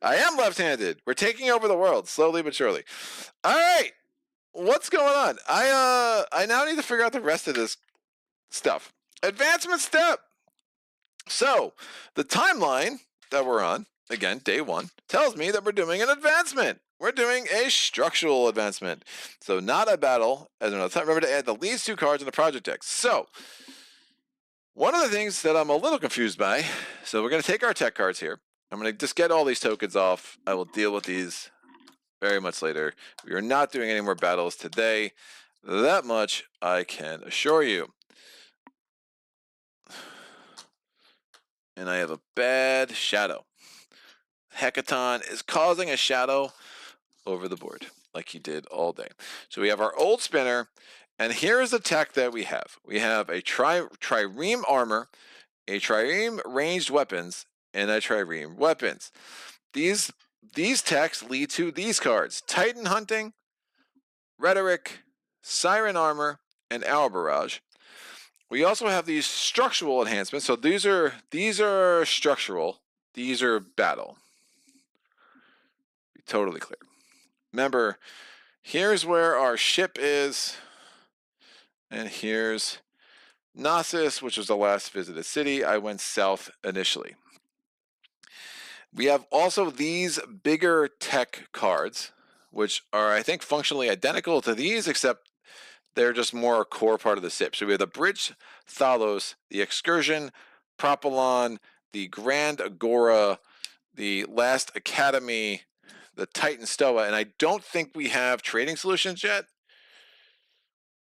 I am left-handed. We're taking over the world slowly but surely. All right, what's going on? I now need to figure out the rest of this stuff. Advancement step. So the timeline that we're on, again, day 1, tells me that we're doing an advancement. We're doing a structural advancement. So not a battle. As another time, remember to add the least 2 cards in the project deck. So one of the things that I'm a little confused by, so we're going to take our tech cards here. I'm going to just get all these tokens off. I will deal with these very much later. We are not doing any more battles today. That much I can assure you. And I have a bad shadow. Hekaton is causing a shadow over the board, like he did all day. So we have our old spinner, and here's the tech that we have. We have a trireme armor, a trireme ranged weapons, and a trireme weapons. These techs lead to these cards: Titan Hunting, Rhetoric, Siren Armor, and Hour Barrage. We also have these structural enhancements. So these are structural. These are battle. Be totally clear. Remember, here's where our ship is, and here's Gnosis, which was the last visited city. I went south initially. We have also these bigger tech cards, which are, I think, functionally identical to these, except they're just more a core part of the ship. So we have the Bridge Thalos, the Excursion, Propylon, the Grand Agora, the Last Academy, the Titan Stoa, and I don't think we have trading solutions yet.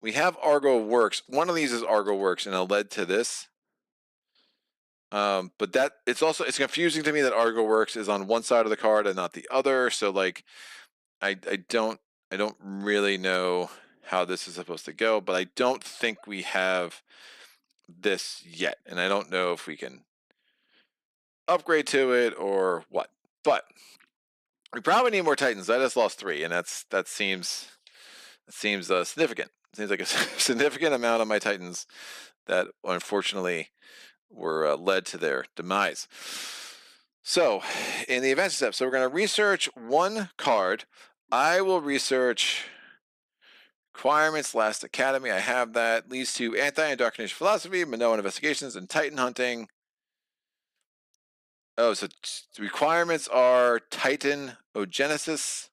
We have Argo Works. One of these is Argo Works, and it led to this. But that it's confusing to me that Argo Works is on one side of the card and not the other. So like, I don't really know how this is supposed to go, but I don't think we have this yet, and I don't know if we can upgrade to it or what. But we probably need more Titans. I just lost 3, and that seems significant. It seems like a significant amount of my Titans that unfortunately were led to their demise. So in the event step, so we're going to research 1 card. I will research requirements, Last Academy. I have that. Leads to Anti-Indoctrination Philosophy, Minoan Investigations, and Titan Hunting. Oh, so the requirements are Titan Ogenesis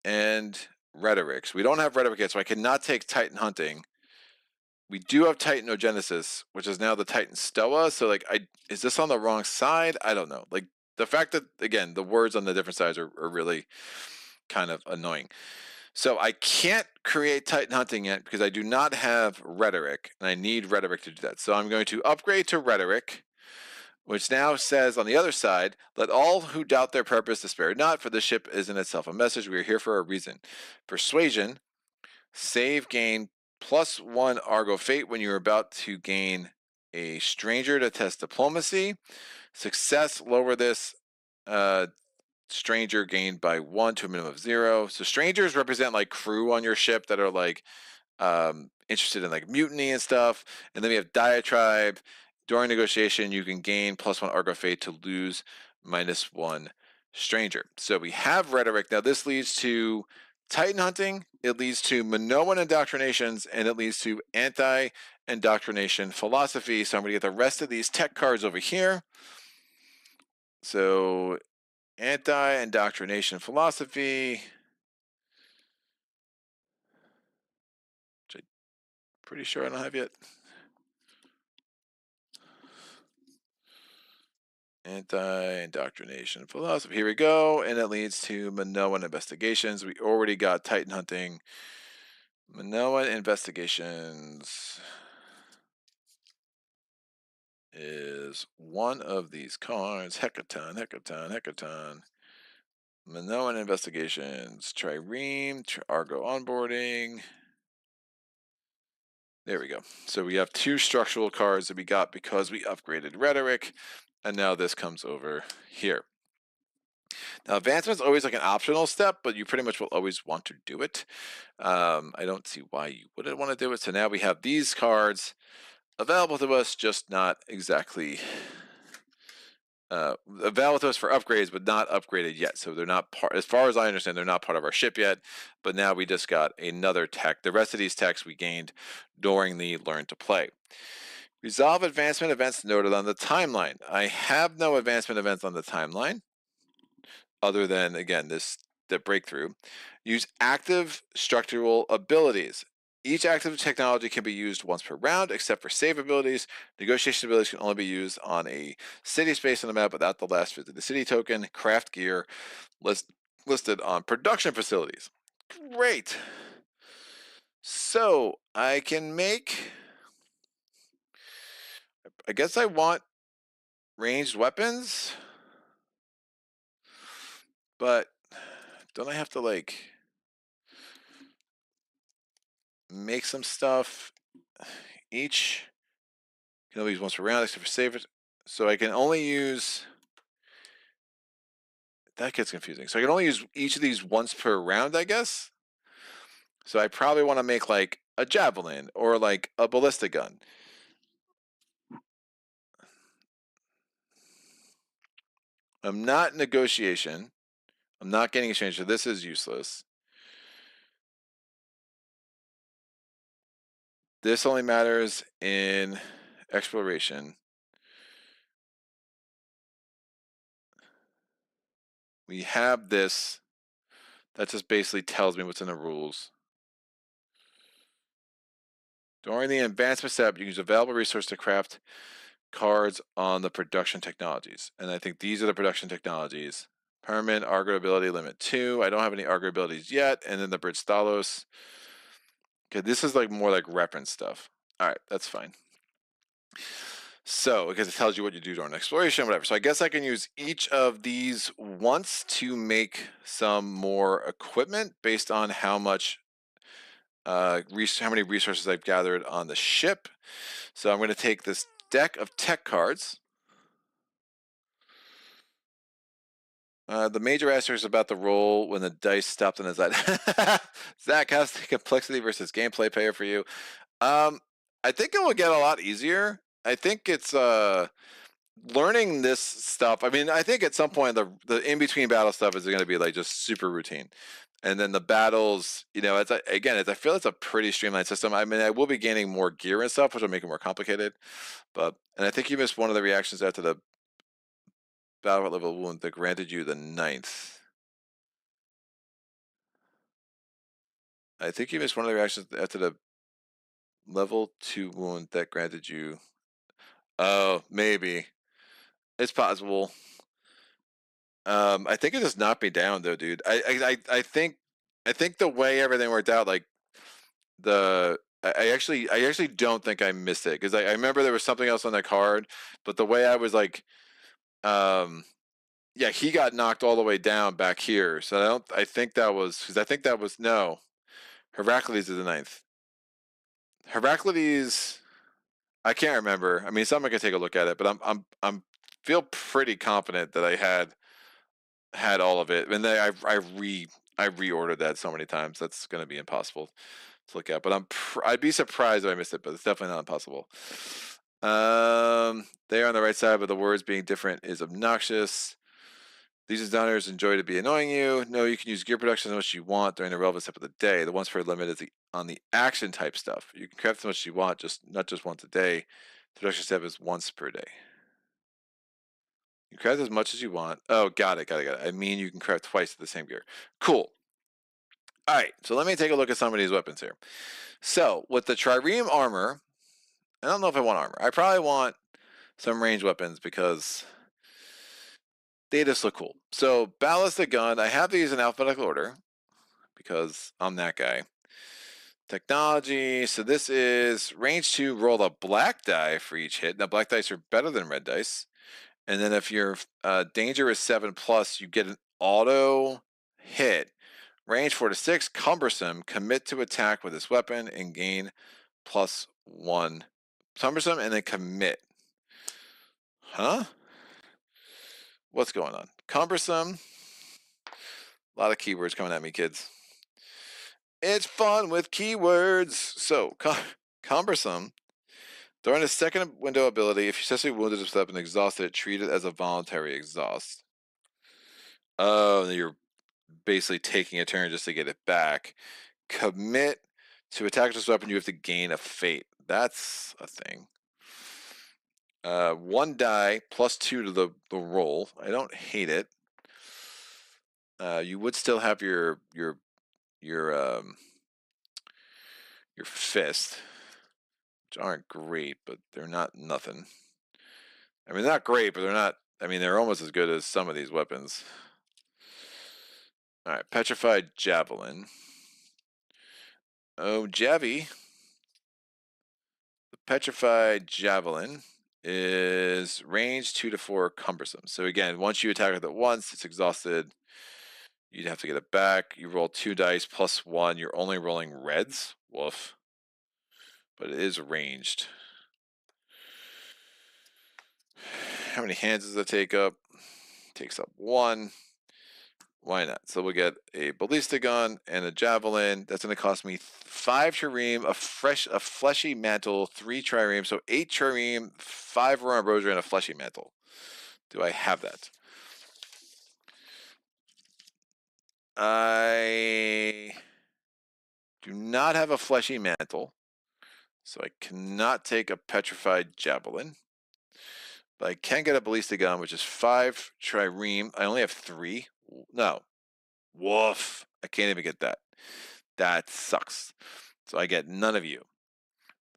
and Rhetorics. We don't have Rhetoric yet, so I cannot take Titan Hunting. We do have Titan Ogenesis, which is now the Titan Stoa. So like, is this on the wrong side? I don't know. Like the fact that, again, the words on the different sides are really kind of annoying. So I can't create Titan Hunting yet because I do not have Rhetoric, and I need Rhetoric to do that. So I'm going to upgrade to Rhetoric, which now says on the other side, let all who doubt their purpose despair not, for the ship is in itself a message. We are here for a reason. Persuasion, save gain +1 Argo Fate when you're about to gain a stranger to test diplomacy. Success, lower this stranger gained by 1 to a minimum of 0. So strangers represent like crew on your ship that are like interested in like mutiny and stuff. And then we have diatribe. During negotiation, you can gain +1 Argo Fate to lose -1 stranger. So we have rhetoric. Now this leads to Titan hunting, it leads to Minoan indoctrinations, and it leads to anti-indoctrination philosophy. So I'm going to get the rest of these tech cards over here. So anti-indoctrination philosophy, which I'm pretty sure I don't have yet. Anti-indoctrination philosophy. Here we go. And it leads to Minoan investigations. We already got Titan hunting. Minoan investigations is one of these cards. Hekaton, Hekaton, Hekaton. Minoan investigations. Trireme, Argo onboarding. There we go. So we have 2 structural cards that we got because we upgraded rhetoric. And now this comes over here. Now, advancement is always like an optional step, but you pretty much will always want to do it. I don't see why you wouldn't want to do it. So now we have these cards available to us, just not exactly available to us for upgrades, but not upgraded yet. So they're not part, as far as I understand, they're not part of our ship yet. But now we just got another tech. The rest of these techs we gained during the Learn to Play. Resolve advancement events noted on the timeline. I have no advancement events on the timeline, other than, again, the breakthrough. Use active structural abilities. Each active technology can be used once per round, except for save abilities. Negotiation abilities can only be used on a city space on the map without the last visit the city token. Craft gear listed on production facilities. Great. So I can make, I guess I want ranged weapons, but don't I have to like make some stuff? Each can only use once per round, except for save it. So I can only use, that gets confusing. So I can only use each of these once per round, I guess. So I probably want to make like a javelin or like a ballista gun. I'm not negotiation. I'm not getting exchange, so this is useless. This only matters in exploration. We have this. That just basically tells me what's in the rules. During the advancement step, you use available resource to craft cards on the production technologies. And I think these are the production technologies. Permanent Argo ability limit 2. I don't have any Argo abilities yet. And then the Bridge Stalos. Okay, this is like more like reference stuff. All right, that's fine. So, because it tells you what you do during exploration, whatever. So I guess I can use each of these once to make some more equipment based on how much, how many resources I've gathered on the ship. So I'm going to take this deck of tech cards. The major asterisk is about the roll when the dice stopped on his side. Zach, how's the complexity versus gameplay player for you? I think it will get a lot easier. I think it's learning this stuff. I mean, I think at some point the in between battle stuff is going to be like just super routine, and then the battles, you know, I feel it's a pretty streamlined system. I mean, I will be gaining more gear and stuff, which will make it more complicated. And I think you missed one of the reactions after the battle level wound that granted you the 9th. I think you missed one of the reactions after the level 2 wound that granted you. Oh, maybe. It's possible. I think it just knocked me down though, dude. I think the way everything worked out, like I actually don't think I missed it because I remember there was something else on that card, but the way I was like, yeah, he got knocked all the way down back here. So I think that was no, Heracles is the 9th. Heraclides, I can't remember. I mean, someone can take a look at it, but I'm feel pretty confident that I had all of it, and then I reordered that so many times. That's going to be impossible to look at. But I'd be surprised if I missed it, but it's definitely not impossible. There on the right side, but the words being different is obnoxious. These designers enjoy to be annoying you. No, you can use gear production as much as you want during the relevant step of the day. The once per limit is on the action type stuff. You can craft as much as you want, just not just once a day. The production step is once per day. You can craft as much as you want. Oh, got it. I mean, you can craft twice the same gear. Cool. All right, so let me take a look at some of these weapons here. So with the trireme armor, I don't know if I want armor. I probably want some ranged weapons because they just look cool. So ballistic gun, I have these in alphabetical order because I'm that guy. Technology, so this is range 2, roll a black die for each hit. Now black dice are better than red dice. And then if your danger is 7+, you get an auto hit. Range 4 to 6, cumbersome, commit to attack with this weapon and gain +1. Cumbersome and then commit. Huh? What's going on? Cumbersome. A lot of keywords coming at me, kids. It's fun with keywords. So, cumbersome. During the second window ability, if you successfully wounded this weapon and exhausted it, treat it as a voluntary exhaust. Oh, you're basically taking a turn just to get it back. Commit to attack this weapon, you have to gain a fate. That's a thing. 1 die +2 to the roll. I don't hate it. You would still have your fist, which aren't great, but they're not nothing. I mean, they're not great, but they're not. I mean, they're almost as good as some of these weapons. All right, petrified javelin. Oh, Javi. The petrified javelin is range 2 to 4, cumbersome. So again, once you attack it at once, it's exhausted. You'd have to get it back. You roll 2 dice +1. You're only rolling reds. Woof. But it is ranged. How many hands does it take up? Takes up 1. Why not? So we'll get a ballista gun and a javelin. That's going to cost me 5 trireme, a fleshy mantle, 3 trireme. So 8 trireme, 5 aurora ambrosia, and a fleshy mantle. Do I have that? I do not have a fleshy mantle, so I cannot take a petrified javelin. But I can get a ballista gun, which is 5 trireme. I only have 3. No. Woof. I can't even get that. That sucks. So I get none of you.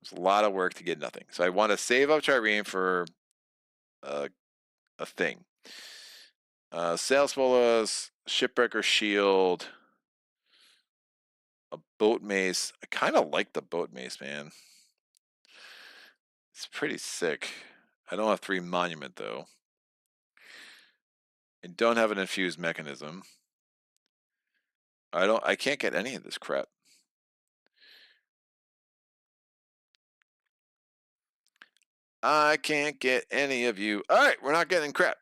It's a lot of work to get nothing. So I want to save up trireme for a thing. Sails bolas, shipwrecker shield, a boat mace. I kind of like the boat mace, man. It's pretty sick. I don't have 3 monument though. I don't have an infused mechanism. I can't get any of this crap. I can't get any of you. All right, we're not getting crap.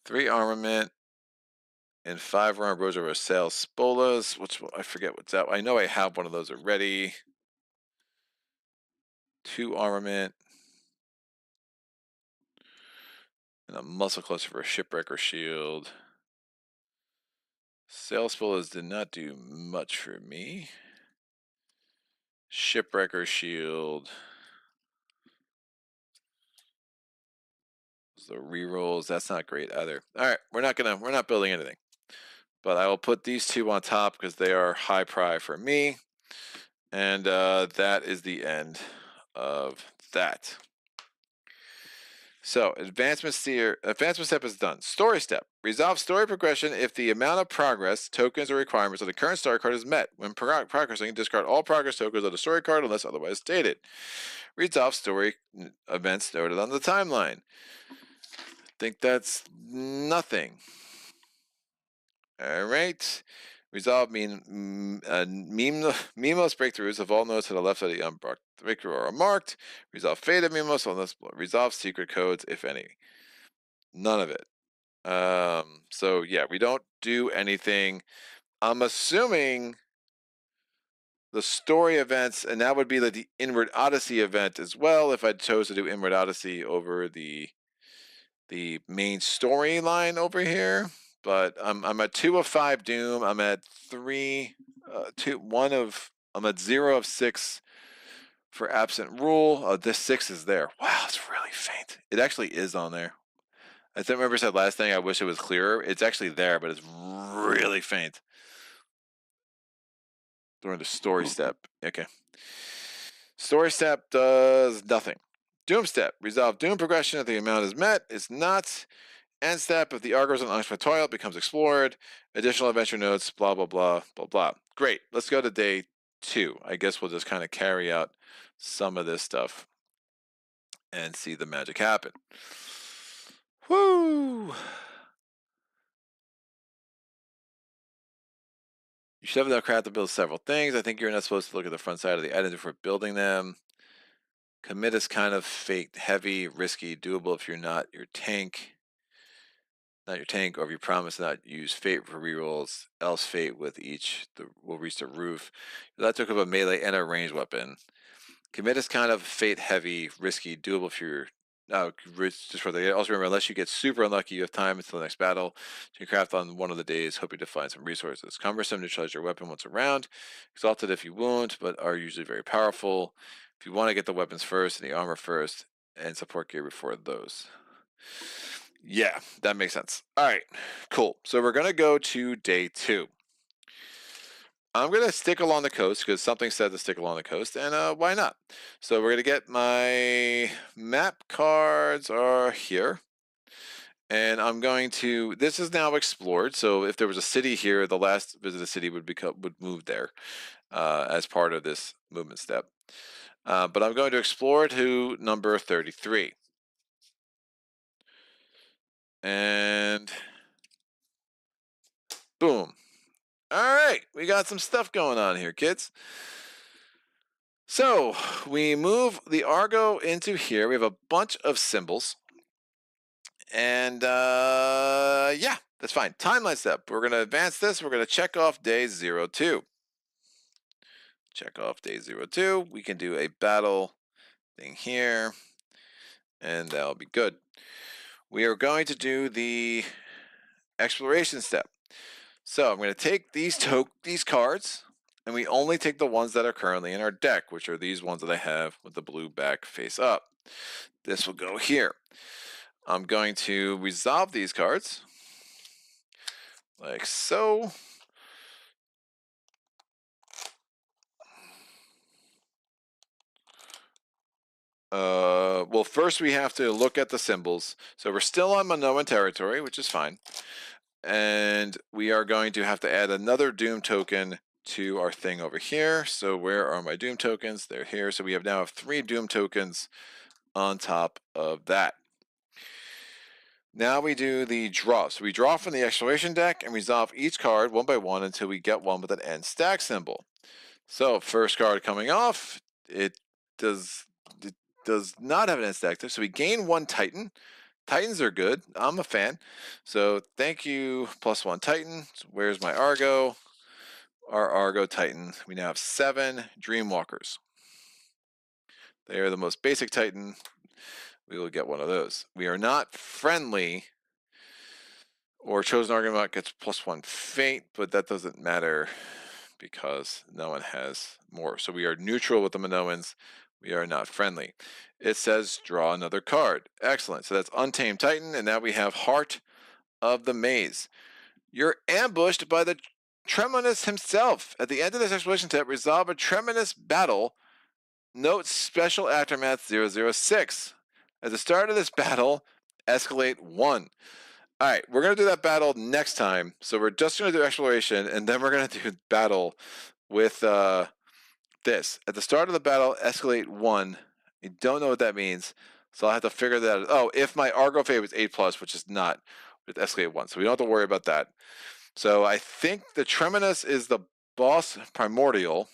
Three armament and 5 around Rosa Rosale Spolas. Which I forget what's that. I know I have one of those already. 2 armament. And a muscle cluster for a shipwrecker shield. Sail spoilers did not do much for me. Shipwrecker shield. The rerolls, that's not great either. All right, we're not building anything. But I will put these 2 on top because they are high pry for me. And that is the end of that. So advancement step is done. Story step. Resolve story progression if the amount of progress, tokens, or requirements of the current story card is met. When progressing, discard all progress tokens of the story card unless otherwise stated. Resolve story events noted on the timeline. I think that's nothing. All right. Resolve Mimos breakthroughs of all nodes to the left side of the unmarked breakthrough are marked. Resolve fate of Mimos on this. Resolve secret codes, if any. None of it. So yeah, we don't do anything. I'm assuming the story events, and that would be the Inward Odyssey event as well, if I chose to do Inward Odyssey over the main storyline over here. But I'm at 2 of 5 Doom. I'm at 3, 2, 1 of. I'm at 0 of 6 for Absent Rule. This 6 is there. Wow, it's really faint. It actually is on there. I think I remember said last thing. I wish it was clearer. It's actually there, but it's really faint during the story step. Okay. Story step does nothing. Doom step. Resolve Doom progression if the amount is met. It's not. End step, if the Argos on Unexplored Toilet becomes explored. Additional adventure notes, blah, blah, blah, blah, blah. Great. Let's go to day 2. I guess we'll just kind of carry out some of this stuff and see the magic happen. Woo! You should have enough craft to build several things. I think you're not supposed to look at the front side of the items before building them. Commit is kind of fate heavy, risky, doable if you're not your tank. Not your tank, or if you promise not use fate for rerolls, else fate with each will reach the roof. That took up a melee and a ranged weapon. Commit is kind of fate heavy, risky, doable if you're just for the. Also remember, unless you get super unlucky, you have time until the next battle. So you craft on one of the days, hoping to find some resources. Cumbersome, neutralize your weapon once around. Exalted if you won't, but are usually very powerful. If you want to get the weapons first and the armor first, and support gear before those. Yeah, that makes sense. All right, cool. So we're going to go to day 2. I'm going to stick along the coast because something said to stick along the coast, and why not? So we're going to get my map cards are here. And I'm going to, this is now explored. So if there was a city here, the last visit a city would move there as part of this movement step. But I'm going to explore to number 33. And boom. All right, we got some stuff going on here, kids. So we move the Argo into here. We have a bunch of symbols. And yeah, that's fine. Timeline step. We're going to advance this. We're going to check off day 02. Check off day 02. We can do a battle thing here. And that'll be good. We are going to do the exploration step. So I'm going to take these cards, and we only take the ones that are currently in our deck, which are these ones that I have with the blue back face up. This will go here. I'm going to resolve these cards, like so. Well, first we have to look at the symbols. So we're still on Minoan territory, which is fine. And we are going to have to add another Doom token to our thing over here. So where are my Doom tokens? They're here. So we now have 3 Doom tokens on top of that. Now we do the draw. So we draw from the exploration deck and resolve each card one by one until we get one with an end stack symbol. So first card coming off, it does not have an end stack. So we gain 1 Titan. Titans are good. I'm a fan. So thank you, +1 Titan. So where's my Argo? Our Argo Titan. We now have 7 Dreamwalkers. They are the most basic Titan. We will get one of those. We are not friendly, or chosen Argonaut gets +1 Fate, but that doesn't matter because no one has more. So we are neutral with the Minoans. We are not friendly. It says draw another card. Excellent. So that's Untamed Titan, and now we have Heart of the Maze. You're ambushed by the Tremonus himself. At the end of this exploration step, resolve a Tremonus battle. Note special aftermath 006. At the start of this battle, escalate 1. All right, we're going to do that battle next time. So we're just going to do exploration, and then we're going to do battle with this. At the start of the battle, escalate 1. I don't know what that means, so I'll have to figure that out. Oh, if my Argo fate was 8+, which is not, with escalate 1. So we don't have to worry about that. So I think the Treminus is the boss Primordial,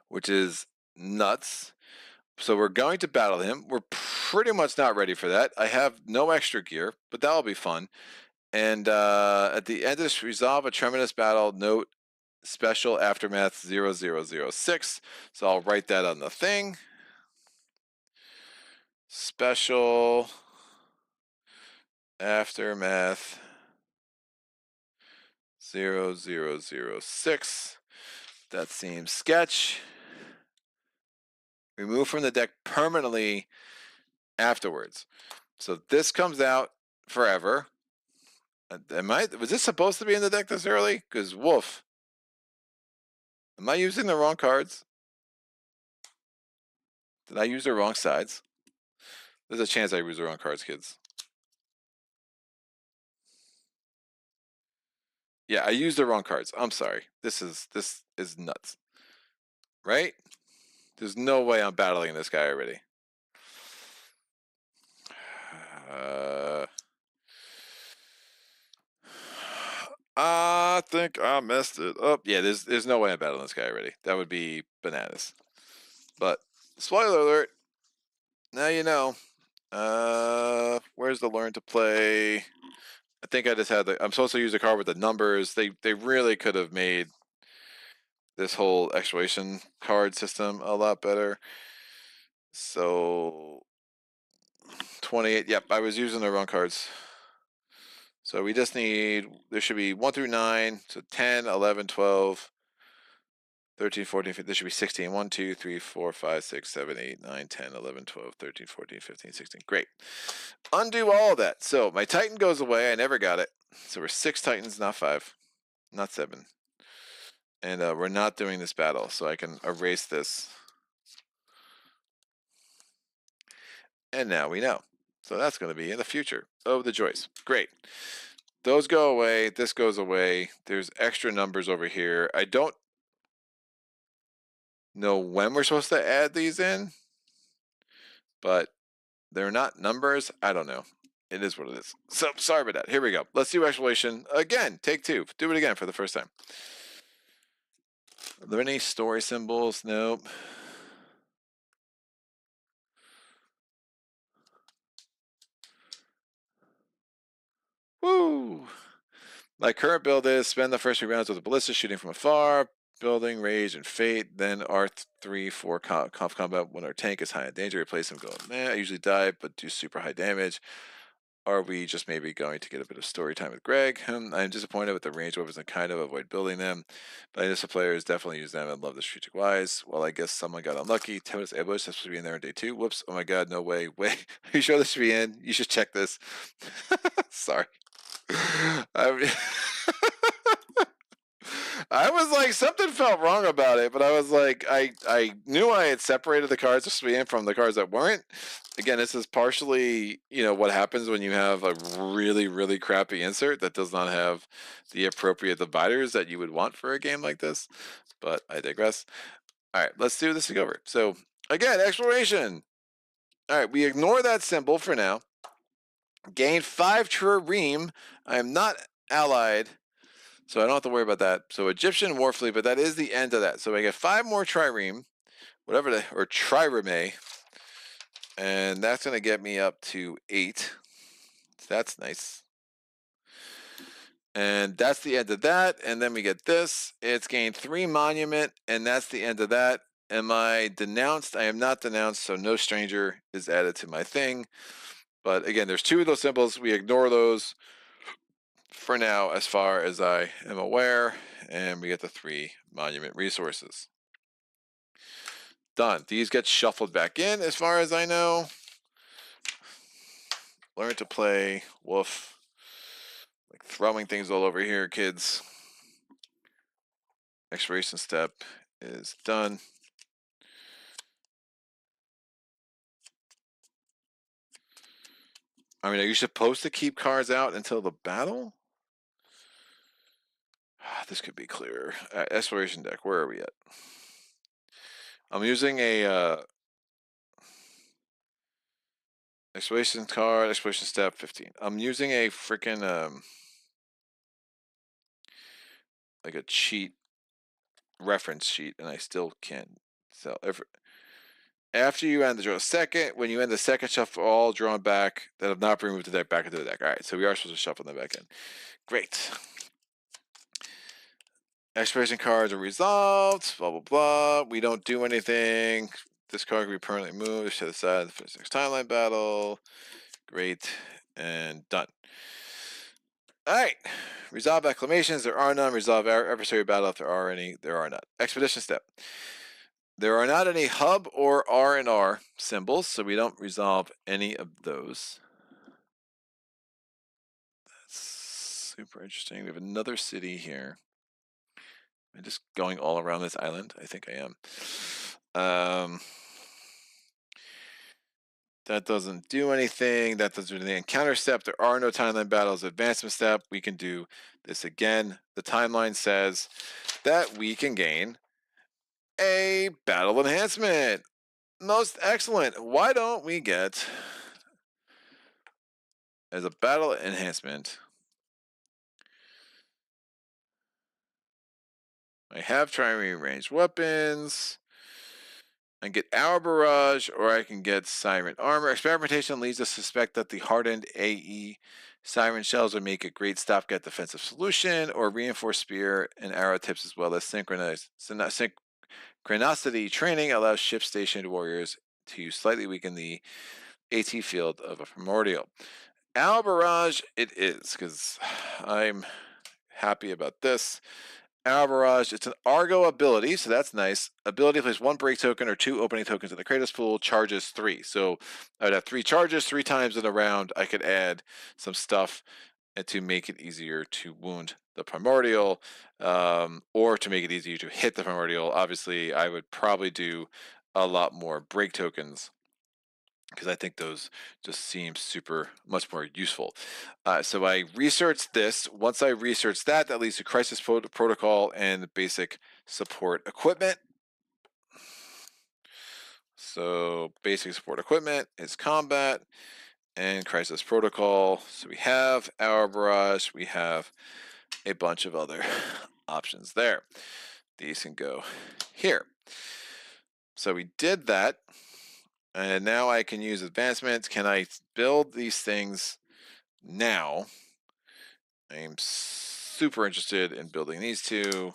which is nuts. So we're going to battle him. We're pretty much not ready for that. I have no extra gear, but that'll be fun. And at the end of this, resolve a Treminus battle, note special aftermath 0006. So I'll write that on the thing. Special aftermath 0006. That seems sketch. Remove from the deck permanently afterwards. So this comes out forever. Was this supposed to be in the deck this early? Because woof. Am I using the wrong cards? Did I use the wrong sides? There's a chance I use the wrong cards, kids. Yeah, I used the wrong cards. I'm sorry. This is nuts. Right? There's no way I'm battling this guy already. I think I messed it up. Yeah, there's no way I'm battling this guy already. That would be bananas. But spoiler alert. Now you know. Where's the learn to play? I think I just had I'm supposed to use a card with the numbers. They really could have made this whole exploration card system a lot better. So 28. Yep, I was using the wrong cards. So we just need, there should be 1 through 9. So 10, 11, 12, 13, 14, 15. There should be 16. 1, 2, 3, 4, 5, 6, 7, 8, 9, 10, 11, 12, 13, 14, 15, 16. Great. Undo all of that. So my Titan goes away. I never got it. So we're 6 Titans, not 5, not 7. And we're not doing this battle. So I can erase this. And now we know. So that's going to be in the future. Oh, the joys. Great. Those go away. This goes away. There's extra numbers over here. I don't know when we're supposed to add these in, but they're not numbers. I don't know. It is what it is. So sorry about that. Here we go. Let's do exploration again. Take 2. Do it again for the first time. Are there any story symbols? Nope. Woo! My current build is spend the first 3 rounds with a ballista shooting from afar, building rage and fate, then R3 for conf combat. When our tank is high in danger, replace him. Go, man, I usually die, but do super high damage. Are we just maybe going to get a bit of story time with Greg? I'm disappointed with the range weapons and kind of avoid building them, but I guess the players definitely use them and love the strategic wise. Well, I guess someone got unlucky. 10 minutes ambush, that's supposed to be in there on day 2. Whoops, oh my god, no way. Wait, are you sure this should be in? You should check this. Sorry. I was like, something felt wrong about it, but I was like, I knew I had separated the cards to be in from the cards that weren't. Again, this is partially, what happens when you have a really, really crappy insert that does not have the appropriate dividers that you would want for a game like this. But I digress. All right, let's do this over. So again, exploration. All right, we ignore that symbol for now. Gain 5 trireme. I am not allied, so I don't have to worry about that. So Egyptian Warfleet, but that is the end of that. So I get 5 more trireme, or trireme, and that's going to get me up to 8. So that's nice. And that's the end of that. And then we get this. It's gained 3 monument, and that's the end of that. Am I denounced? I am not denounced, so no stranger is added to my thing. But again, there's 2 of those symbols. We ignore those for now, as far as I am aware. And we get the 3 monument resources. Done. These get shuffled back in, as far as I know. Learn to play. Woof. Like throwing things all over here, kids. Expiration step is done. I mean, are you supposed to keep cards out until the battle? This could be clearer. Exploration deck, where are we at? I'm using a exploration card, exploration step 15. I'm using a freaking like a cheat reference sheet, and I still can't. So after you end the draw second, when you end the second shuffle, all drawn back that have not been removed to the deck back into the deck. All right, so we are supposed to shuffle them back in. Great. Expiration cards are resolved. Blah blah blah. We don't do anything. This card can be permanently moved to the side for the next timeline battle. Great, and done. All right. Resolve acclamations. There are none. Resolve adversary battle. If there are any, there are none. Expedition step. There are not any hub or R&R symbols, so we don't resolve any of those. That's super interesting. We have another city here. I'm just going all around this island. I think I am. That doesn't do anything. That doesn't do anything. Counter step. There are no timeline battles. Advancement step. We can do this again. The timeline says that we can gain a battle enhancement. Most excellent. Why don't we get as a battle enhancement? I have trireme ranged weapons. I can get Hour Barrage, or I can get Siren Armor. Experimentation leads us to suspect that the hardened AE Siren Shells would make a great stopgap defensive solution, or Reinforced Spear and Arrow Tips, as well as Synchronicity training allows ship-stationed warriors to slightly weaken the AT field of a Primordial. Hour Barrage it is, because I'm happy about this. Hour Barrage, it's an Argo ability, so that's nice. Ability plays 1 break token or 2 opening tokens in the Kratos pool, charges 3. So I would have 3 charges 3 times in a round. I could add some stuff to make it easier to wound the Primordial, or to make it easier to hit the Primordial. Obviously, I would probably do a lot more break tokens, because I think those just seem much more useful. So I researched this. Once I researched that, that leads to crisis protocol and basic support equipment. So basic support equipment is combat and crisis protocol. So we have Hour Barrage. We have a bunch of other options there. These can go here. So we did that. And now I can use advancements. Can I build these things now? I am super interested in building these two.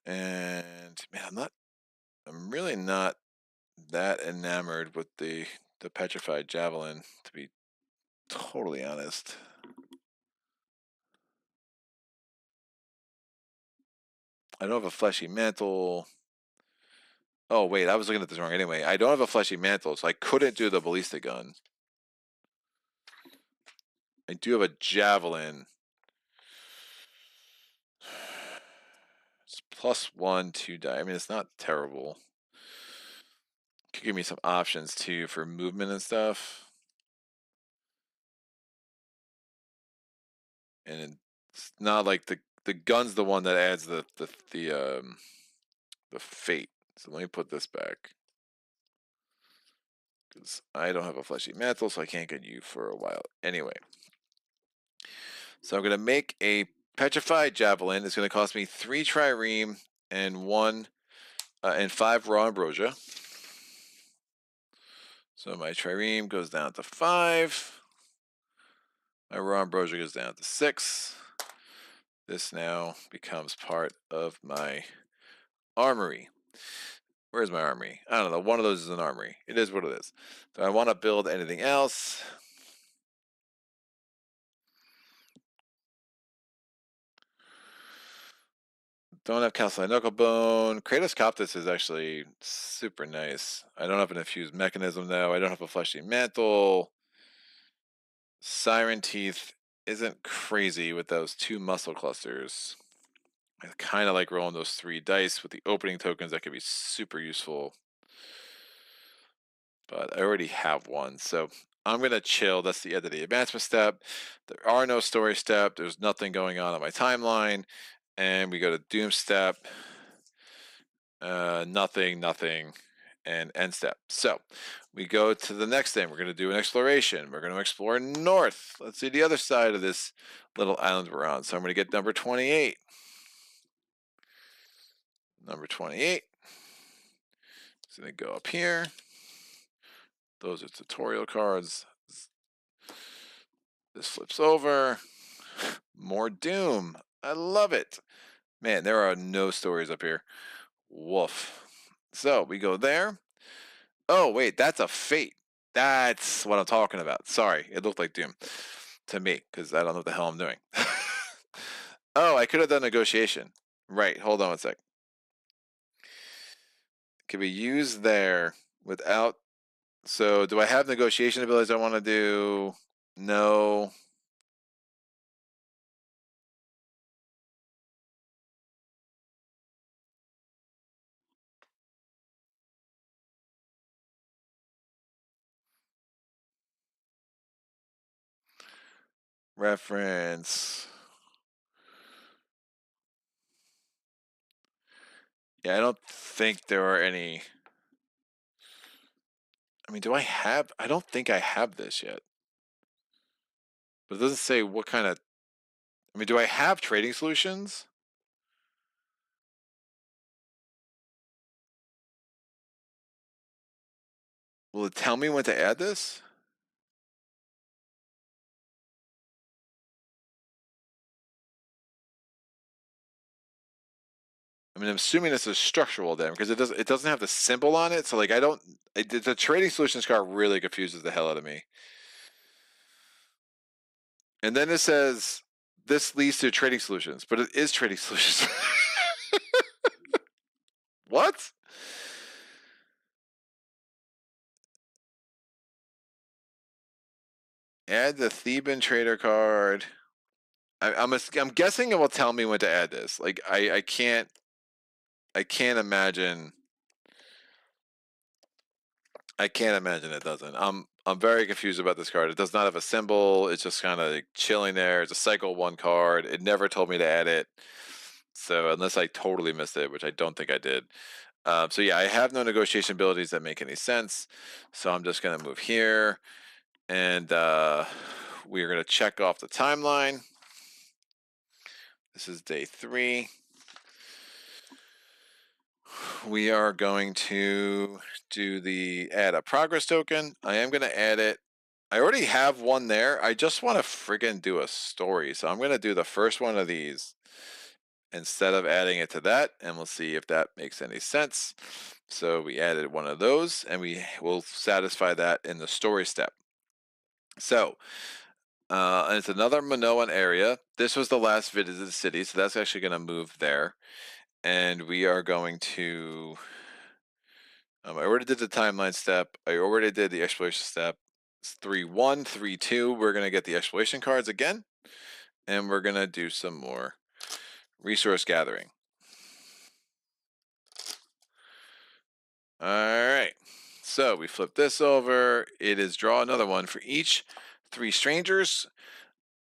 And man, I'm really not that enamored with the petrified javelin, to be totally honest. I don't have a fleshy mantle. Oh wait, I was looking at this wrong anyway. I don't have a fleshy mantle, so I couldn't do the ballista gun. I do have a javelin. It's +1 to die. I mean, it's not terrible. Could give me some options too for movement and stuff. And it's not like the gun's the one that adds the fate. So let me put this back, because I don't have a fleshy mantle, so I can't get you for a while anyway. So I'm gonna make a petrified javelin. It's gonna cost me 3 trireme and 5 raw ambrosia. So my trireme goes down to 5. My raw ambrosia goes down to 6. This now becomes part of my armory. Where's my armory? I don't know. One of those is an armory. It is what it is. Do I want to build anything else? Don't have calcified knuckle bone. Kratos Coptis is actually super nice. I don't have an infused mechanism though. I don't have a fleshy mantle. Siren Teeth isn't crazy with those 2 muscle clusters. I kind of like rolling those 3 dice with the opening tokens. That could be super useful. But I already have one, so I'm going to chill. That's the end of the advancement step. There are no story step. There's nothing going on my timeline. And we go to doom step. Nothing. and end step. So we go to the next thing. We're going to do an exploration. We're going to explore north. Let's see the other side of this little island we're on. So I'm going to get number 28. Number 28. It's going to go up here. Those are tutorial cards. This flips over. More Doom. I love it. Man, there are no stories up here. Woof. So we go there. Oh, wait, that's a Fate. That's what I'm talking about. Sorry, it looked like Doom to me because I don't know what the hell I'm doing. Oh, I could have done negotiation. Right, hold on one sec. Can be used there without. So do I have negotiation abilities I want to do? No. Reference. Yeah, I don't think there are any. I mean, do I have? I don't think I have this yet. But it doesn't say what kind of. I mean, do I have trading solutions? Will it tell me when to add this? I mean, I'm assuming this is structural then, because it doesn't have the symbol on it. So like, I don't. The trading solutions card really confuses the hell out of me. And then it says this leads to trading solutions, but it is trading solutions. What? Add the Theban trader card. I'm guessing it will tell me when to add this. Like I can't imagine. I can't imagine it doesn't. I'm very confused about this card. It does not have a symbol. It's just kind of like chilling there. It's a cycle 1 card. It never told me to add it. So unless I totally missed it, which I don't think I did. So yeah, I have no negotiation abilities that make any sense. So I'm just gonna move here, and we're gonna check off the timeline. This is day 3. We are going to do the add a progress token. I am going to add it. I already have one there. I just want to friggin' do a story. So I'm going to do the first one of these instead of adding it to that. And we'll see if that makes any sense. So we added one of those and we will satisfy that in the story step. So and it's another Minoan area. This was the last visited city. So that's actually going to move there. And we are going to I already did the timeline step. I already did the exploration step. It's 3-1, 3-2. We're going to get the exploration cards again. And we're going to do some more resource gathering. All right. So we flip this over. It is draw another one for each 3 strangers.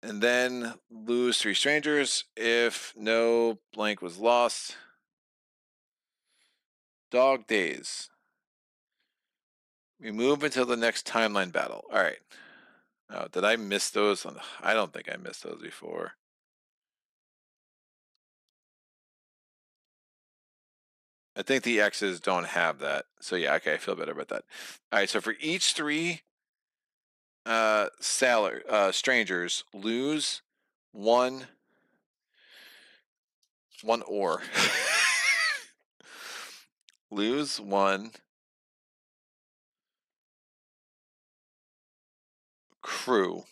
And then lose 3 strangers if no blank was lost. Dog days. We move until the next timeline battle. All right. Oh, did I miss those? I don't think I missed those before. I think the X's don't have that. So yeah, okay, I feel better about that. All right, so for each 3 strangers, lose one ore. Lose 1 crew.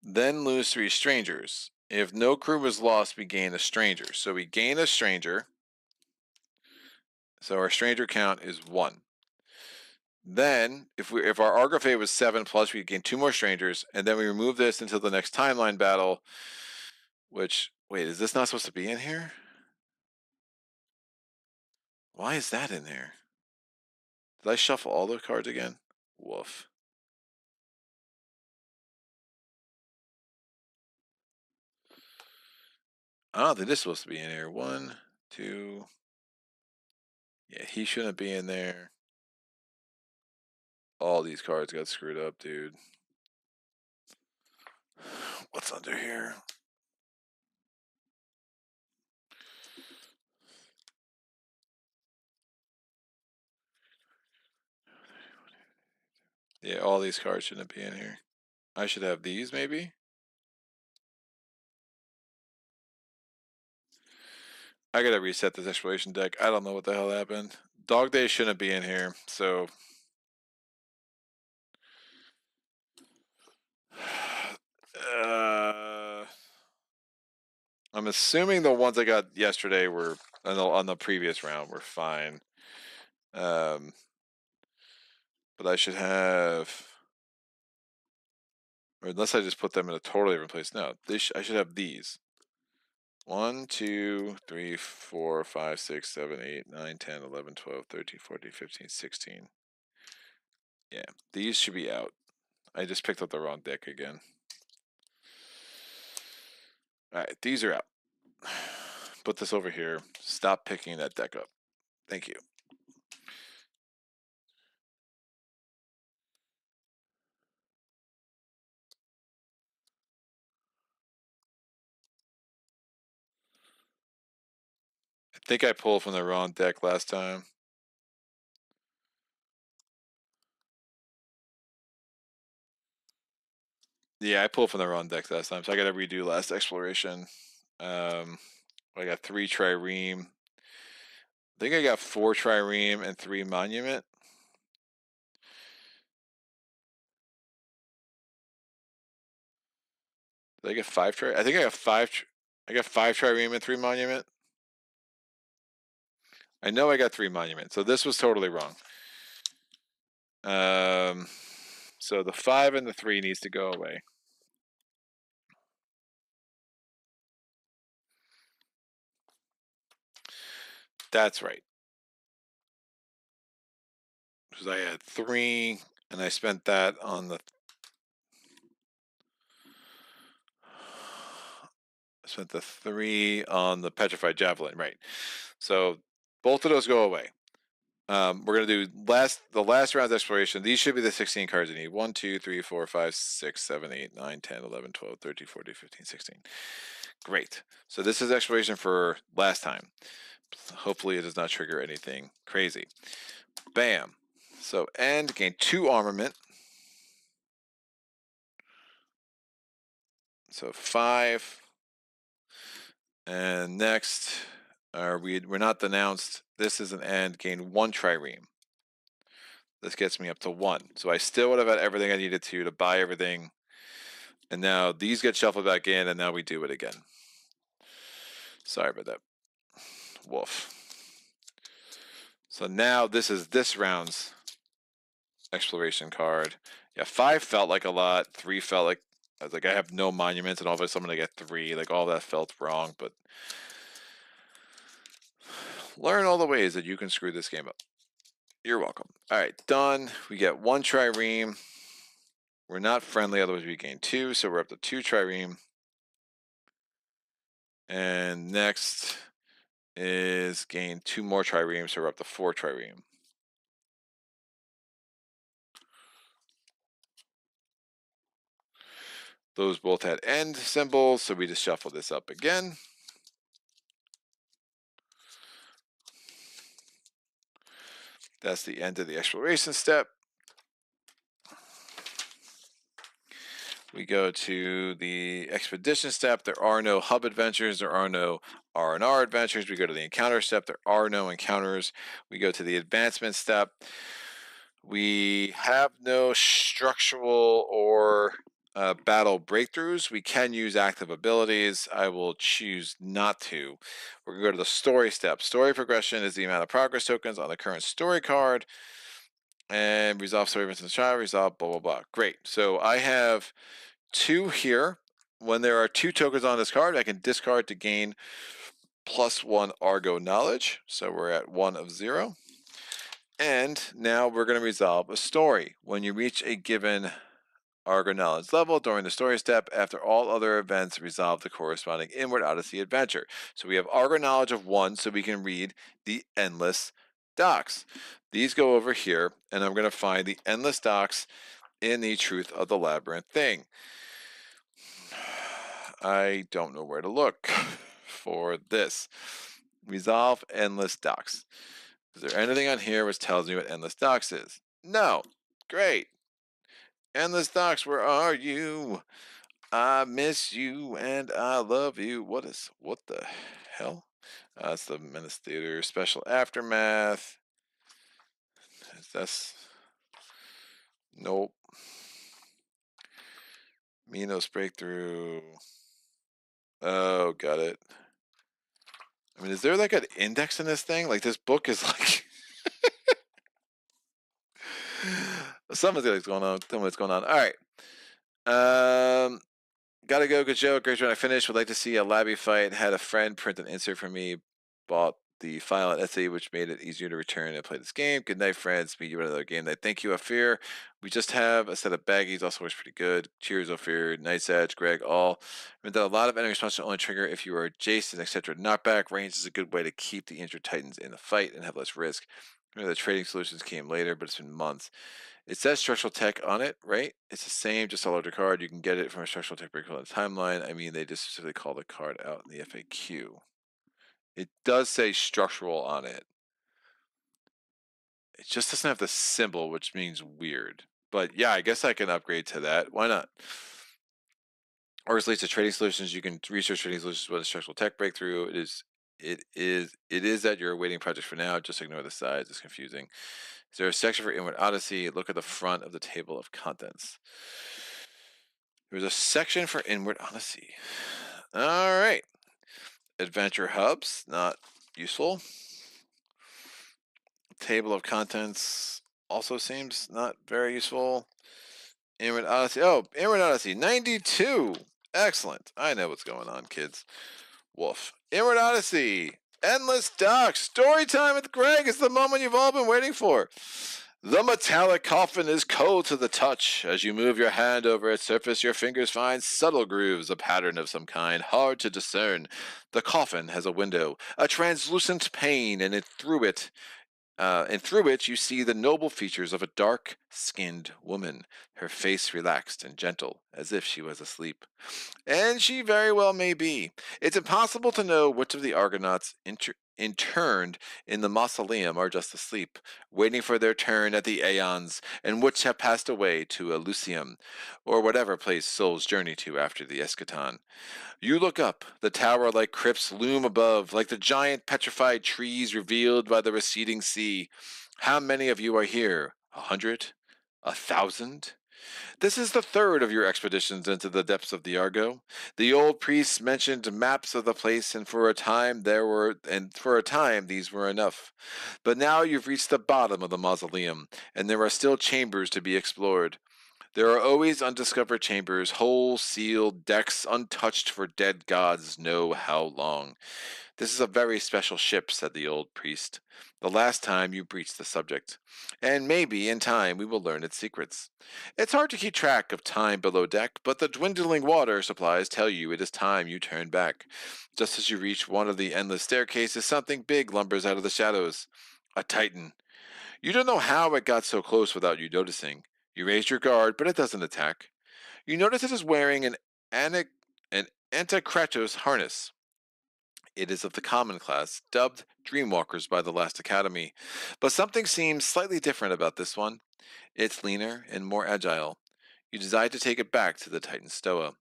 Then lose 3 strangers. If no crew was lost, we gain a stranger. So we gain a stranger. So our stranger count is 1. Then, if our Argofate was 7 plus, we gain 2 more strangers, and then we remove this until the next timeline battle. Which, wait, is this not supposed to be in here? Why is that in there? Did I shuffle all the cards again? Woof. I don't think this is supposed to be in here. 1, 2. Yeah, he shouldn't be in there. All these cards got screwed up, dude. What's under here? Yeah, all these cards shouldn't be in here. I should have these, maybe? I gotta reset this exploration deck. I don't know what the hell happened. Dog Day shouldn't be in here, so... I'm assuming the ones I got yesterday were, on the previous round, were fine. But I should have... Or unless I just put them in a totally different place. No, I should have these. 1, 2, 3, 4, 5, 6, 7, 8, 9, 10, 11, 12, 13, 14, 15, 16. Yeah, these should be out. I just picked up the wrong deck again. Alright, these are out. Put this over here. Stop picking that deck up. Thank you. I think I pulled from the wrong deck last time. Yeah, I pulled from the wrong deck last time, so I gotta redo last exploration. I got 3 Trireme. I think I got 4 Trireme and 3 Monument. Did I get 5 I think I got 5. I got 5 Trireme and 3 Monument. I know I got 3 Monument, so this was totally wrong. So the 5 and the 3 needs to go away. That's right. Because I had 3, and I spent that on the... I spent the 3 on the Petrified Javelin, right. So both of those go away. We're gonna do the last round's exploration. These should be the 16 cards you need. 1, 2, 3, 4, 5, 6, 7, 8, 9, 10, 11, 12, 13, 14, 15, 16. Great. So this is exploration for last time. Hopefully it does not trigger anything crazy. Bam. So end, gain 2 armament. So 5. And next, we're not denounced. This is an end, gain 1 Trireme. This gets me up to 1. So I still would have had everything I needed to buy everything. And now these get shuffled back in, and now we do it again. Sorry about that. Wolf. So now this is this round's exploration card. Yeah, 5 felt like a lot. 3 felt like... I was like, I have no monuments, and all of a sudden I'm going to get 3. Like, all that felt wrong, but... Learn all the ways that you can screw this game up. You're welcome. Alright, done. We get 1 Trireme. We're not friendly, otherwise we gain 2, so we're up to 2 Trireme. And next is gain 2 more Trireme, so we're up to 4 Trireme. Those both had end symbols, so we just shuffle this up again. That's the end of the exploration step. We go to the expedition step. There are no hub adventures. There are no R&R adventures. We go to the encounter step. There are no encounters. We go to the advancement step. We have no structural or battle breakthroughs. We can use active abilities. I will choose not to. We're going to go to the story step. Story progression is the amount of progress tokens on the current story card. And resolve story events in the child, resolve blah, blah, blah. Great. So I have 2 here. When there are 2 tokens on this card, I can discard to gain +1 Argo knowledge. So we're at 1 of 0. And now we're going to resolve a story. When you reach a given Argo knowledge level during the story step, after all other events, resolve the corresponding inward Odyssey adventure. So we have Argo knowledge of 1, so we can read the Endless docks. These go over here, and I'm going to find the endless docks in the Truth of the Labyrinth thing. I don't know where to look for this. Resolve endless docks. Is there anything on here which tells me what endless docks is? No. Great. Endless docks, where are you? I miss you and I love you. What the hell? That's the Menace Theater Special Aftermath. That's nope. Minos Breakthrough. Oh, got it. I mean, is there like an index in this thing? Like this book is like something's going on. Tell me what's going on. All right. Gotta go. Good show. Great when I finished. Would like to see a Labby fight. Had a friend print an insert for me. Bought the file at Etsy, which made it easier to return and play this game. Good night, friends. Meet you at another game night. Thank you, Ophir. We just have a set of baggies. Also works pretty good. Cheers, Ophir. Night's Edge, Greg, all. I've done a lot of enemy response to only trigger if you are Jason, etc. Knockback range is a good way to keep the injured Titans in the fight and have less risk. The trading solutions came later, but it's been months. It says structural tech on it, right? It's the same, just a larger card. You can get it from a structural tech break on the timeline. I mean, they just specifically call the card out in the FAQ. It does say structural on it. It just doesn't have the symbol, which means weird. But yeah, I guess I can upgrade to that. Why not? Or at least the trading solutions. You can research trading solutions with a structural tech breakthrough. It is that you're awaiting project for now. Just ignore the sides. It's confusing. Is there a section for Inward Odyssey? Look at the front of the table of contents. There's a section for Inward Odyssey. All right. Adventure hubs, not useful. Table of contents also seems not very useful. Inward Odyssey. Oh, Inward Odyssey 92. Excellent. I know what's going on, kids. Woof. Inward Odyssey. Endless Docks. Story time with Greg is the moment you've all been waiting for. The metallic coffin is cold to the touch. As you move your hand over its surface, your fingers find subtle grooves, a pattern of some kind, hard to discern. The coffin has a window, a translucent pane, and through it you see the noble features of a dark-skinned woman, her face relaxed and gentle, as if she was asleep. And she very well may be. It's impossible to know which of the Argonauts interned in the mausoleum are just asleep, waiting for their turn at the Aeons, and which have passed away to Elysium, or whatever place souls journey to after the Eschaton. You look up. The tower-like crypts loom above, like the giant petrified trees revealed by the receding sea. How many of you are here? 100? 1,000? This is the third of your expeditions into the depths of the Argo. The old priests mentioned maps of the place, and for a time these were enough. But now you've reached the bottom of the mausoleum, and there are still chambers to be explored. There are always undiscovered chambers, holes sealed, decks untouched for dead gods know how long. This is a very special ship, said the old priest, the last time you breached the subject. And maybe, in time, we will learn its secrets. It's hard to keep track of time below deck, but the dwindling water supplies tell you it is time you turn back. Just as you reach one of the endless staircases, something big lumbers out of the shadows. A titan. You don't know how it got so close without you noticing. You raise your guard, but it doesn't attack. You notice it is wearing an Antikratos harness. It is of the common class, dubbed Dreamwalkers by the last academy. But something seems slightly different about this one. It's leaner and more agile. You decide to take it back to the Titan Stoa.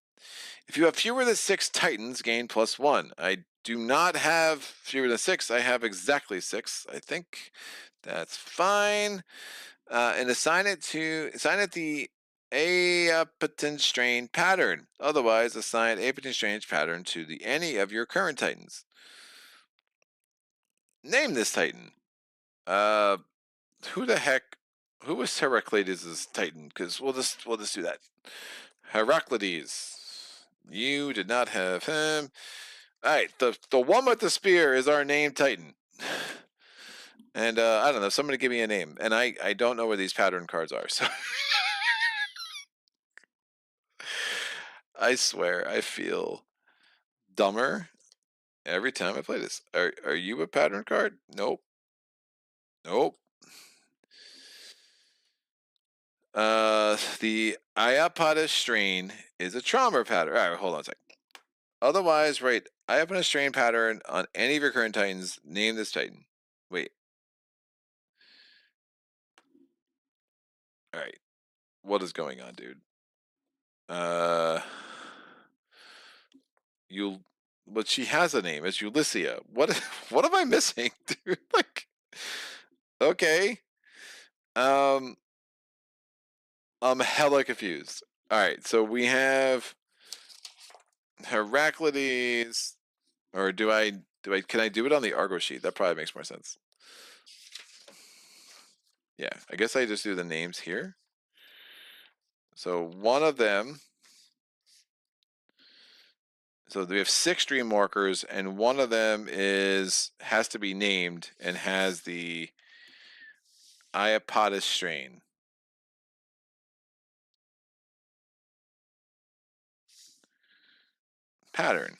If you have fewer than 6 Titans, gain +1. I do not have fewer than 6. I have exactly 6, I think. That's fine. And assign it the Aeon strain pattern. Otherwise, assign Aeon strange pattern to any of your current Titans. Name this Titan. Uh, who the heck? Who was Heraclides' Titan? Because we'll just do that. Heraclides. You did not have him. All right, the one with the spear is our named Titan. And I don't know. Somebody give me a name, and I don't know where these pattern cards are. So I swear I feel dumber every time I play this. Are you a pattern card? Nope. Nope. The Iapotis strain is a trauma pattern. All right, hold on a second. Otherwise, write Iapotis strain pattern on any of your current Titans. Name this Titan. Wait. All right. What is going on, dude? But she has a name. It's Ulyssia. What? What am I missing, dude? Like, okay. I'm hella confused. All right, so we have Heraclides, or can I do it on the Argo sheet? That probably makes more sense. Yeah, I guess I just do the names here. So one of them. So we have 6 dream markers, and one of them has to be named and has the Iapotis strain. Pattern.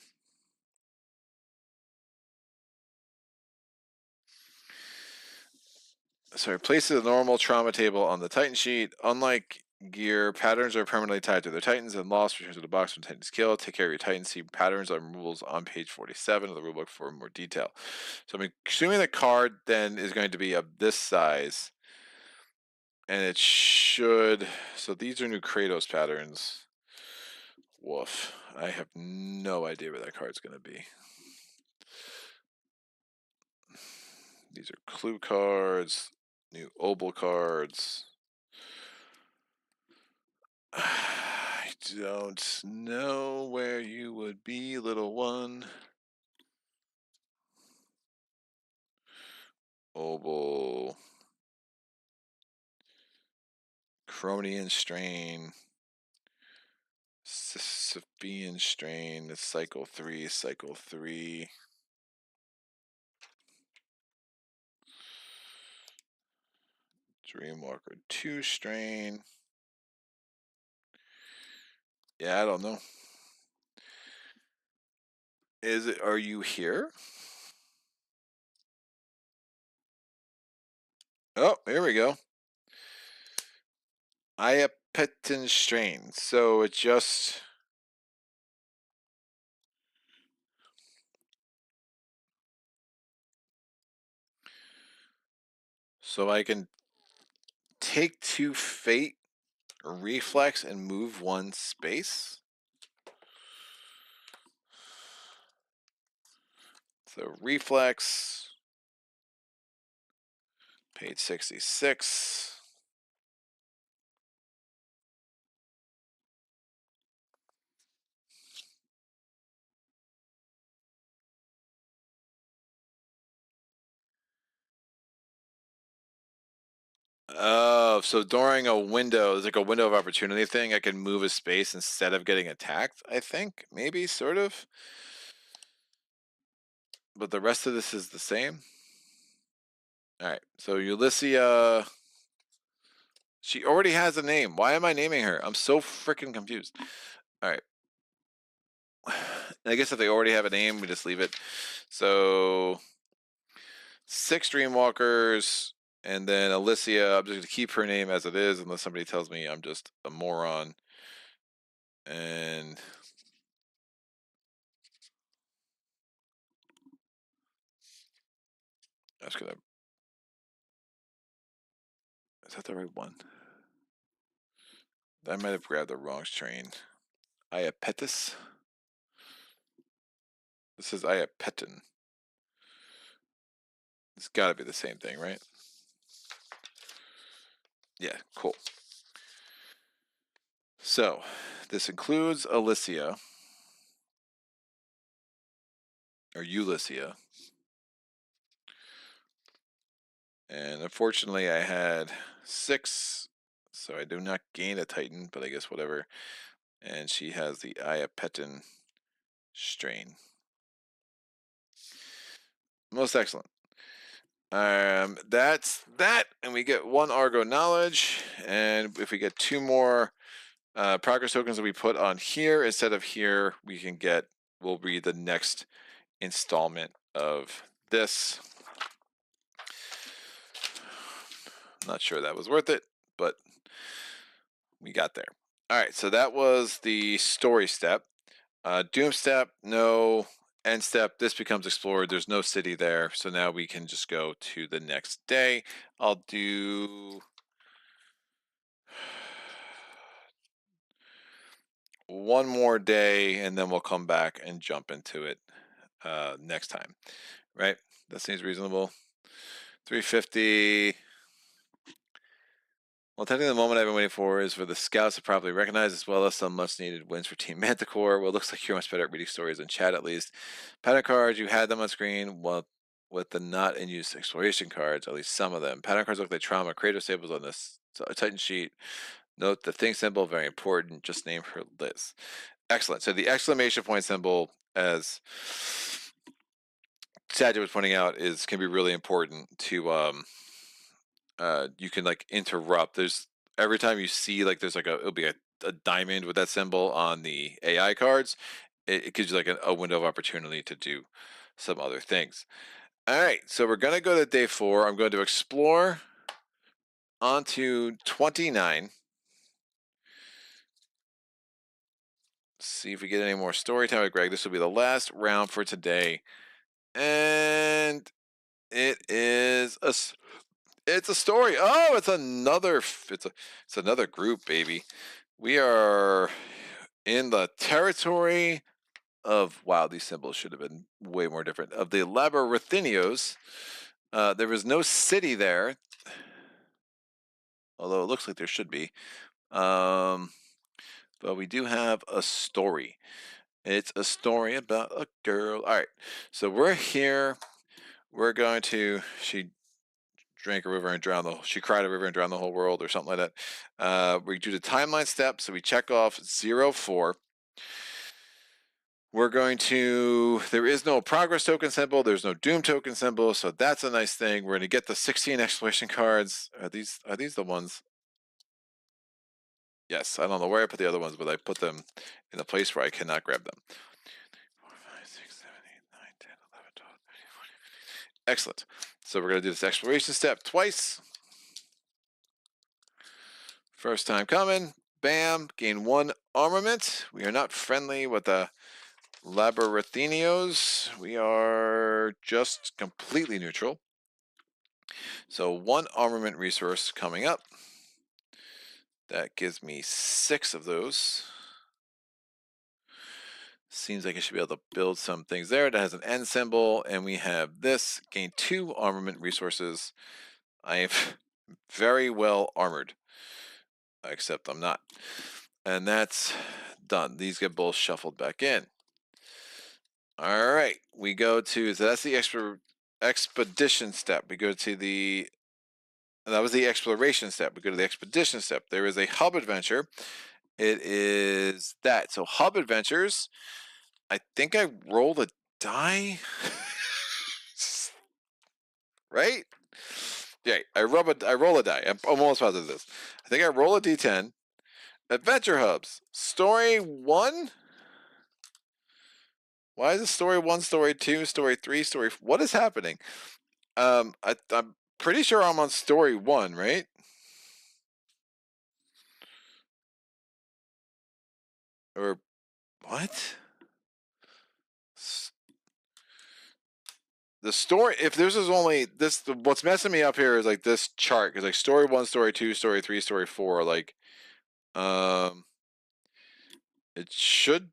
So replace the normal trauma table on the Titan sheet. Unlike gear, patterns are permanently tied to their Titans and lost. Return to the box when Titans kill. Take care of your Titans. See patterns on removals on page 47 of the rulebook for more detail. So I'm assuming the card then is going to be of this size. And it should... So these are new Kratos patterns. Woof. I have no idea where that card's going to be. These are clue cards. New Obel cards. I don't know where you would be, little one. Obel. Cronian strain. Sisyphean strain. Cycle 3. Cycle 3. Dreamwalker 2 strain. Yeah, I don't know. Are you here? Oh, here we go. Iapetan strain. So it just... So I can take 2 fate, reflex, and move 1 space. So reflex, page 66. Oh, so during a window, there's like a window of opportunity thing, I can move a space instead of getting attacked, I think. Maybe, sort of. But the rest of this is the same. Alright, so Ulyssia... She already has a name. Why am I naming her? I'm so freaking confused. Alright. I guess if they already have a name, we just leave it. So 6 Dreamwalkers, and then Alicia. I'm just going to keep her name as it is, unless somebody tells me I'm just a moron. And that's gonna... Is that the right one? I might have grabbed the wrong strain. Iapetus. This is Iapetan. It's got to be the same thing, right? Yeah, cool. So, this includes Alicia, or Ulyssia. And unfortunately, I had 6, so I do not gain a Titan, but I guess whatever. And she has the Iapetan strain. Most excellent. That's that, and we get 1 Argo knowledge, and if we get 2 more progress tokens that we put on here instead of here, we'll read the next installment of this. Not sure that was worth it, but we got there. All right, so that was the story step. Doom step, no. End step, this becomes explored. There's no city there, so now we can just go to the next day. I'll do one more day, and then we'll come back and jump into it next time. Right? That seems reasonable. 350. Well, technically, the moment I've been waiting for is for the scouts to properly recognize, as well as some much-needed wins for Team Manticore. Well, it looks like you're much better at reading stories in chat, at least. Pattern cards, you had them on screen. Well, with the not-in-use exploration cards, at least some of them. Pattern cards look like trauma. Creative stables on this Titan sheet. Note the thing symbol, very important. Just name her Liz. Excellent. So the exclamation point symbol, as Sadja was pointing out, can be really important to you can like interrupt. There's every time you see like there's like it'll be a diamond with that symbol on the AI cards. It gives you like a window of opportunity to do some other things. All right, so we're gonna go to day 4. I'm going to explore onto 29. See if we get any more story time with Greg. This will be the last round for today, and it is it's a story. Oh, it's another group, baby. We are in the territory of, wow, these symbols should have been way more different, of the Labyrinthinios. There was no city there, although it looks like there should be. But we do have a story. It's a story about a girl. All right, so we're here. We're going to. She drank a river and drowned she cried a river and drowned the whole world, or something like that. We do the timeline step, so we check off 04. We're going to, there is no progress token symbol, there's no doom token symbol, so that's a nice thing. We're going to get the 16 exploration cards. Are these the ones? Yes, I don't know where I put the other ones, but I put them in a place where I cannot grab them. 4, 5, 6, 7, 8, 9, 10, 11, 12, 13, 14, 15. Excellent. So we're going to do this exploration step twice. First time coming. Bam. Gain 1 armament. We are not friendly with the Labyrinthinios. We are just completely neutral. So 1 armament resource coming up. That gives me 6 of those. Seems like I should be able to build some things there. That has an N symbol, and we have this. Gain 2 armament resources. I am very well armored, except I'm not. And that's done. These get both shuffled back in. All right, we go to, so that's the expedition step. We go to the, that was the exploration step. We go to the expedition step. There is a hub adventure. It is that. So hub adventures, I think I rolled a die. Right? Yeah, I roll a die. I'm almost positive this. I think I roll a d10. Adventure hubs. Story 1? Why is it story 1, story 2, story 3, story? What is happening? I'm pretty sure I'm on story 1, right? Or what? The story, if this is only this, what's messing me up here is like this chart, because like story 1, story 2, story 3, story 4, like it should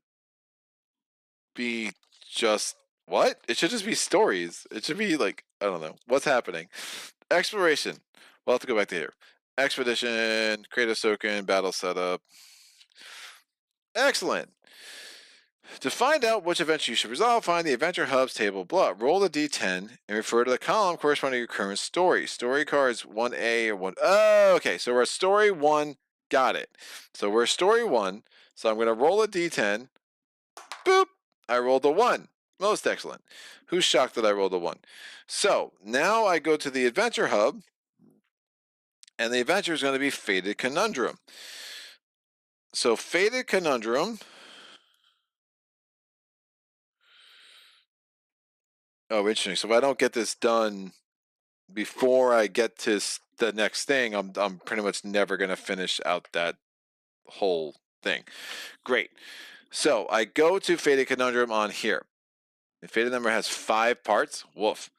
be just what? It should just be stories. It should be like, I don't know what's happening. Exploration. We'll have to go back to here. Expedition, creative token, battle setup. Excellent. To find out which adventure you should resolve, find the Adventure Hubs table, blah. Roll the d10 and refer to the column corresponding to your current story. Story cards 1A or 1. Oh, okay. So we're at story 1. Got it. So we're story 1. So I'm going to roll a d10. Boop. I rolled a 1. Most excellent. Who's shocked that I rolled a 1? So now I go to the Adventure Hub, and the adventure is going to be Fated Conundrum. So Fated Conundrum. Oh, interesting. So if I don't get this done before I get to the next thing, I'm pretty much never gonna finish out that whole thing. Great. So I go to Fated Conundrum on here. The Fated number has 5 parts. Woof.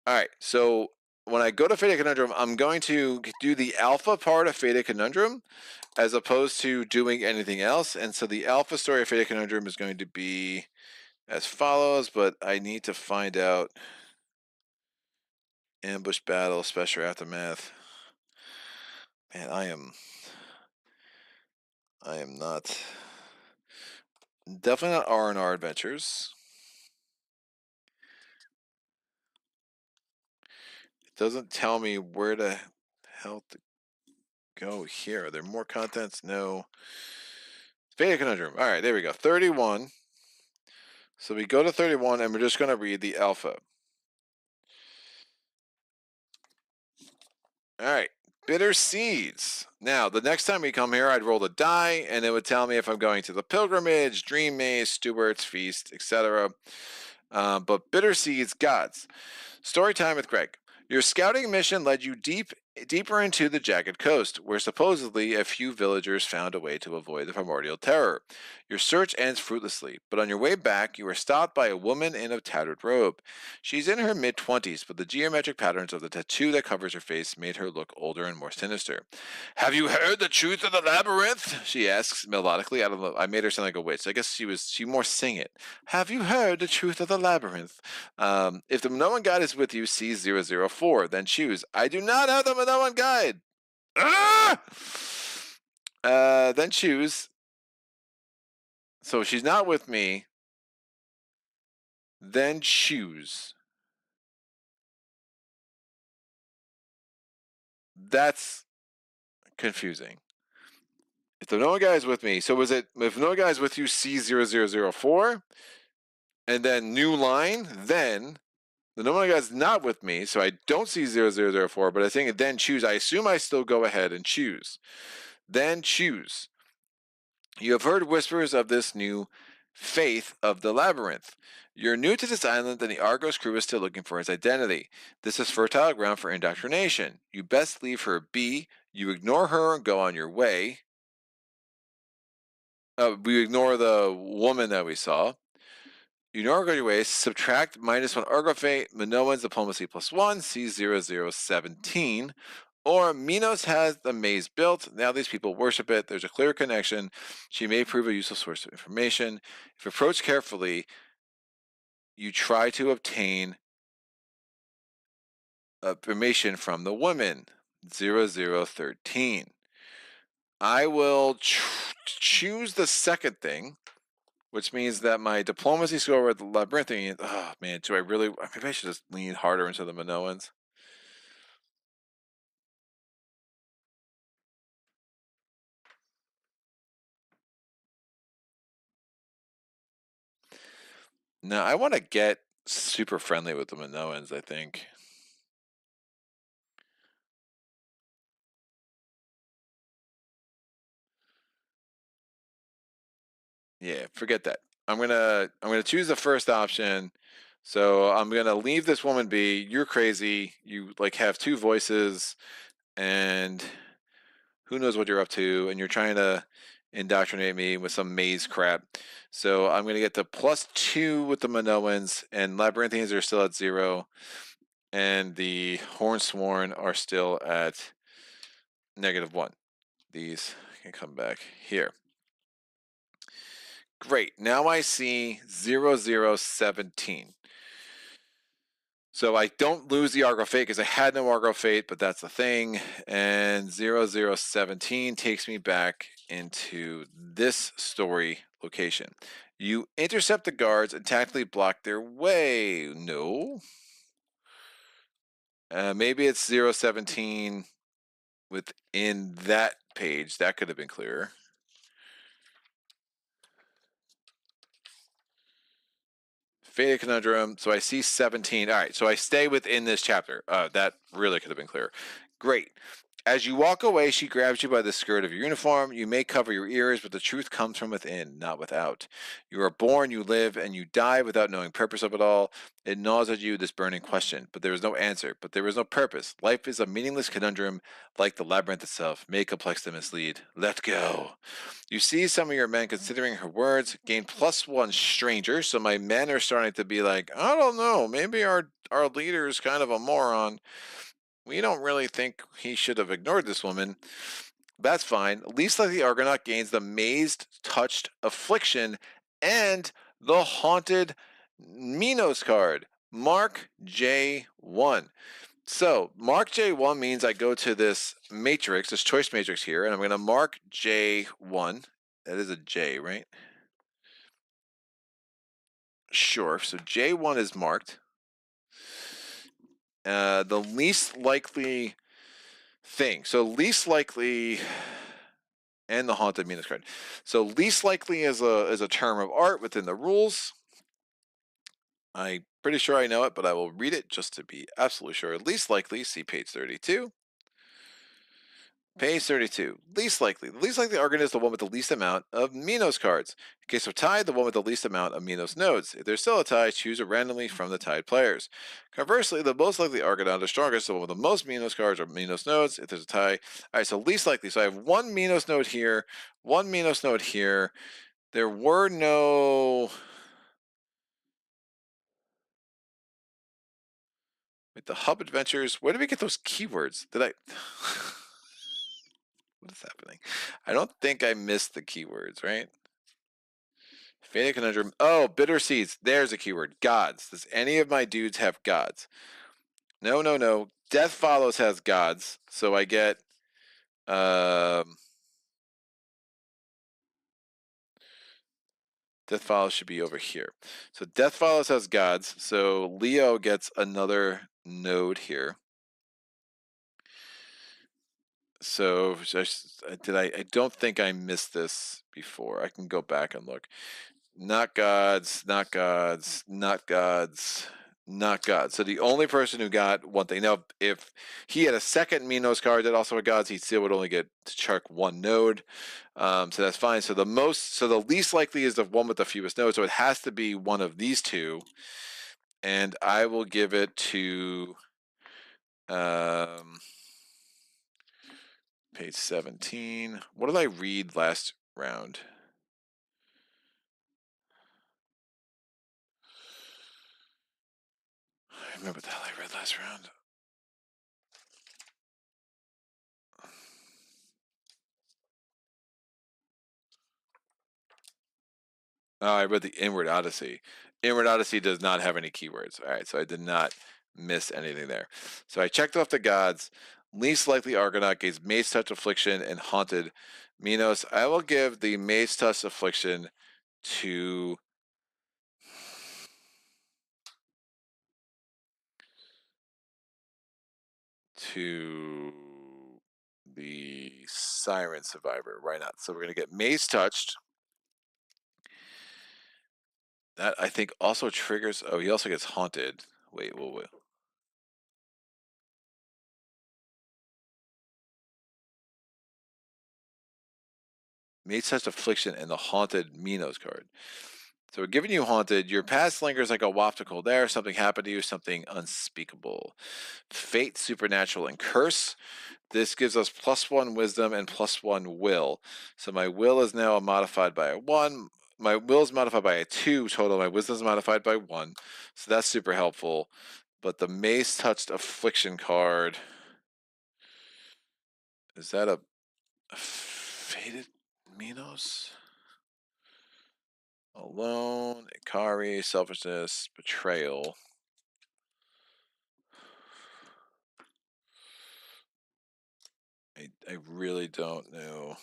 All right. So when I go to Fated Conundrum, I'm going to do the alpha part of Fated Conundrum as opposed to doing anything else. And so the alpha story of Fated Conundrum is going to be as follows, but I need to find out ambush battle, special aftermath. Man, I am not definitely not R&R Adventures. It doesn't tell me where the hell to go here. Are there more contents? No. Fated Conundrum. All right, there we go. 31. So we go to 31 and we're just going to read the alpha. All right. Bitter Seeds. Now, the next time we come here, I'd roll the die, and it would tell me if I'm going to the Pilgrimage, Dream Maze, Stewart's Feast, etc. But Bitter Seeds, Gods. Story time with Greg. Your scouting mission led you deeper into the Jagged Coast, where supposedly a few villagers found a way to avoid the primordial terror. Your search ends fruitlessly, but on your way back, you are stopped by a woman in a tattered robe. She's in her mid-20s, but the geometric patterns of the tattoo that covers her face made her look older and more sinister. Have you heard the truth of the labyrinth? She asks melodically. I don't know. I made her sound like a witch. I guess she more sing it. Have you heard the truth of the labyrinth? If the Minoan guide is with you, C004, then choose. I do not have the Minoan guide. Ah! Then choose. So she's not with me. Then choose. That's confusing. If the Minoan guy is with me, so was it if the Minoan guy is with you, C0004, and then new line, then the Minoan guy is not with me, so I don't see 0004, but I think then choose. I assume I still go ahead and choose. Then choose. You have heard whispers of this new faith of the labyrinth. You're new to this island, and the Argos crew is still looking for its identity. This is fertile ground for indoctrination. You best leave her be. You ignore her and go on your way. We ignore the woman that we saw. You ignore your way. Subtract -1 Argo fate. Minoan's diplomacy +1. C0017. Or Minos has the maze built. Now these people worship it. There's a clear connection. She may prove a useful source of information. If approached carefully, you try to obtain information from the woman. 0013. I will choose the second thing, which means that my diplomacy score with the labyrinthine. Oh man, do I really? Maybe I should just lean harder into the Minoans. No, I want to get super friendly with the Minoans, I think. Yeah, forget that. I'm gonna choose the first option. So I'm gonna leave this woman be. You're crazy. You like have 2 voices, and who knows what you're up to, and you're trying to indoctrinate me with some maze crap. So I'm gonna get the +2 with the Minoans, and Labyrinthines are still at 0, and the Hornsworn are still at -1. These can come back here. Great. Now I see 0017. So I don't lose the Argo Fate because I had no Argo Fate, but that's the thing. And 0017 takes me back into this story location. You intercept the guards and tactically block their way. No. Maybe it's 017 within that page. That could have been clearer. Fated Conundrum. So I see 17. All right. So I stay within this chapter. That really could have been clear. Great. As you walk away, she grabs you by the skirt of your uniform. You may cover your ears, but the truth comes from within, not without. You are born, you live, and you die without knowing purpose of it all. It gnaws at you this burning question, but there is no answer, but there is no purpose. Life is a meaningless conundrum, like the labyrinth itself, made complex to mislead. Let go. You see some of your men considering her words, gain +1 stranger, so my men are starting to be like, I don't know, maybe our leader is kind of a moron. We don't really think he should have ignored this woman. That's fine. Least like the Argonaut gains the mazed, touched affliction and the haunted Minos card. Mark J1. So Mark J1 means I go to this matrix, this choice matrix here, and I'm going to mark J1. That is a J, right? Sure. So J1 is marked. The least likely thing. So least likely and the haunted Minos card. So least likely is a term of art within the rules. I'm pretty sure I know it, but I will read it just to be absolutely sure. Least likely, see page 32. Page 32. Least likely. The least likely Argon is the one with the least amount of Minos cards. In case of tie, the one with the least amount of Minos nodes. If there's still a tie, choose it randomly from the tied players. Conversely, the most likely Argonaut is strongest, the one with the most Minos cards or Minos nodes. If there's a tie. Alright, so least likely. So I have one Minos node here, one Minos node here. There were no... Wait, the Hub Adventures. Where did we get those keywords? Did I... What is happening? I don't think I missed the keywords, right? Faded Conundrum. Oh, Bitter Seeds. There's a keyword. Gods. Does any of my dudes have gods? No, no, no. Death Follows has gods. So I get... Death Follows should be over here. So Death Follows has gods. So Leo gets another node here. So I don't think I missed this before. I can go back and look. Not gods, not gods, not gods, not gods. So the only person who got one thing. Now, if he had a second Minos card that also had gods, he still would only get to check one node. So that's fine. So the least likely is the one with the fewest nodes. So it has to be one of these two. And I will give it to page 17. What did I read last round? I remember what the hell I read last round. Oh, I read the Inward Odyssey. Inward Odyssey does not have any keywords. All right, so I did not miss anything there. So I checked off the gods. Least likely Argonaut gains Maze Touch Affliction and Haunted Minos. I will give the Maze Touch Affliction to the Siren Survivor. Why not? So we're going to get Maze Touched. That, I think, also triggers... Oh, he also gets Haunted. Wait. Maze Touch Affliction and the Haunted Minos card. So we're giving you Haunted. Your past lingers like a waftical there. Something happened to you, something unspeakable. Fate, Supernatural, and Curse. This gives us +1 Wisdom and +1 Will. So my Will is now modified by a 1. My Will is modified by a 2 total. My Wisdom is modified by 1. So that's super helpful. But the Maze Touched Affliction card... Is that a Faded Minos? Alone, Ikari, Selfishness, Betrayal. I really don't know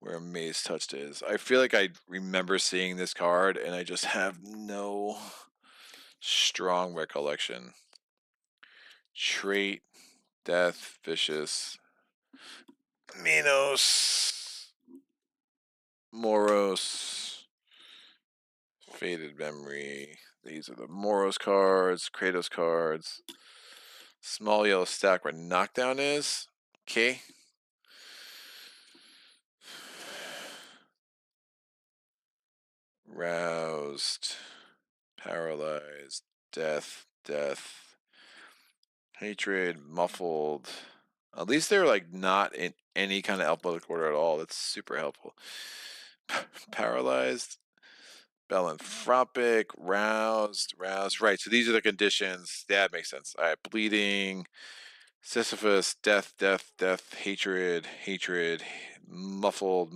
where Maze Touched is. I feel like I remember seeing this card, and I just have no strong recollection. Trait, Death, Vicious, Minos, Moros, Faded Memory. These are the Moros cards, Kratos cards. Small yellow stack where knockdown is. Okay. Roused. Paralyzed. Death. Death. Hatred. Muffled. At least they're like not in any kind of alphabetical order at all. That's super helpful. Paralyzed. Philanthropic, roused. Right, so these are the conditions. That makes sense. All right, bleeding, Sisyphus, death, hatred, muffled,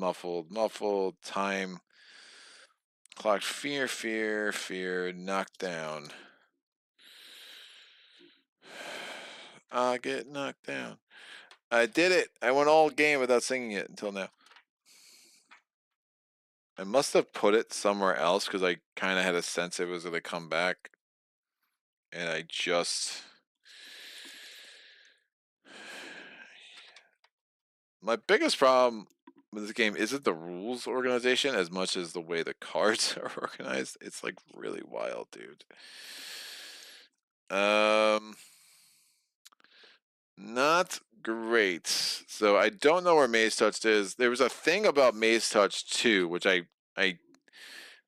time, clock, fear, knockdown. I get knocked down. I did it. I went all game without singing it until now. I must have put it somewhere else because I kind of had a sense it was going to come back. And I just... My biggest problem with this game isn't the rules organization as much as the way the cards are organized. It's like really wild, dude. Not great. So I don't know where Maze Touched is. There was a thing about Maze Touch 2, which I'm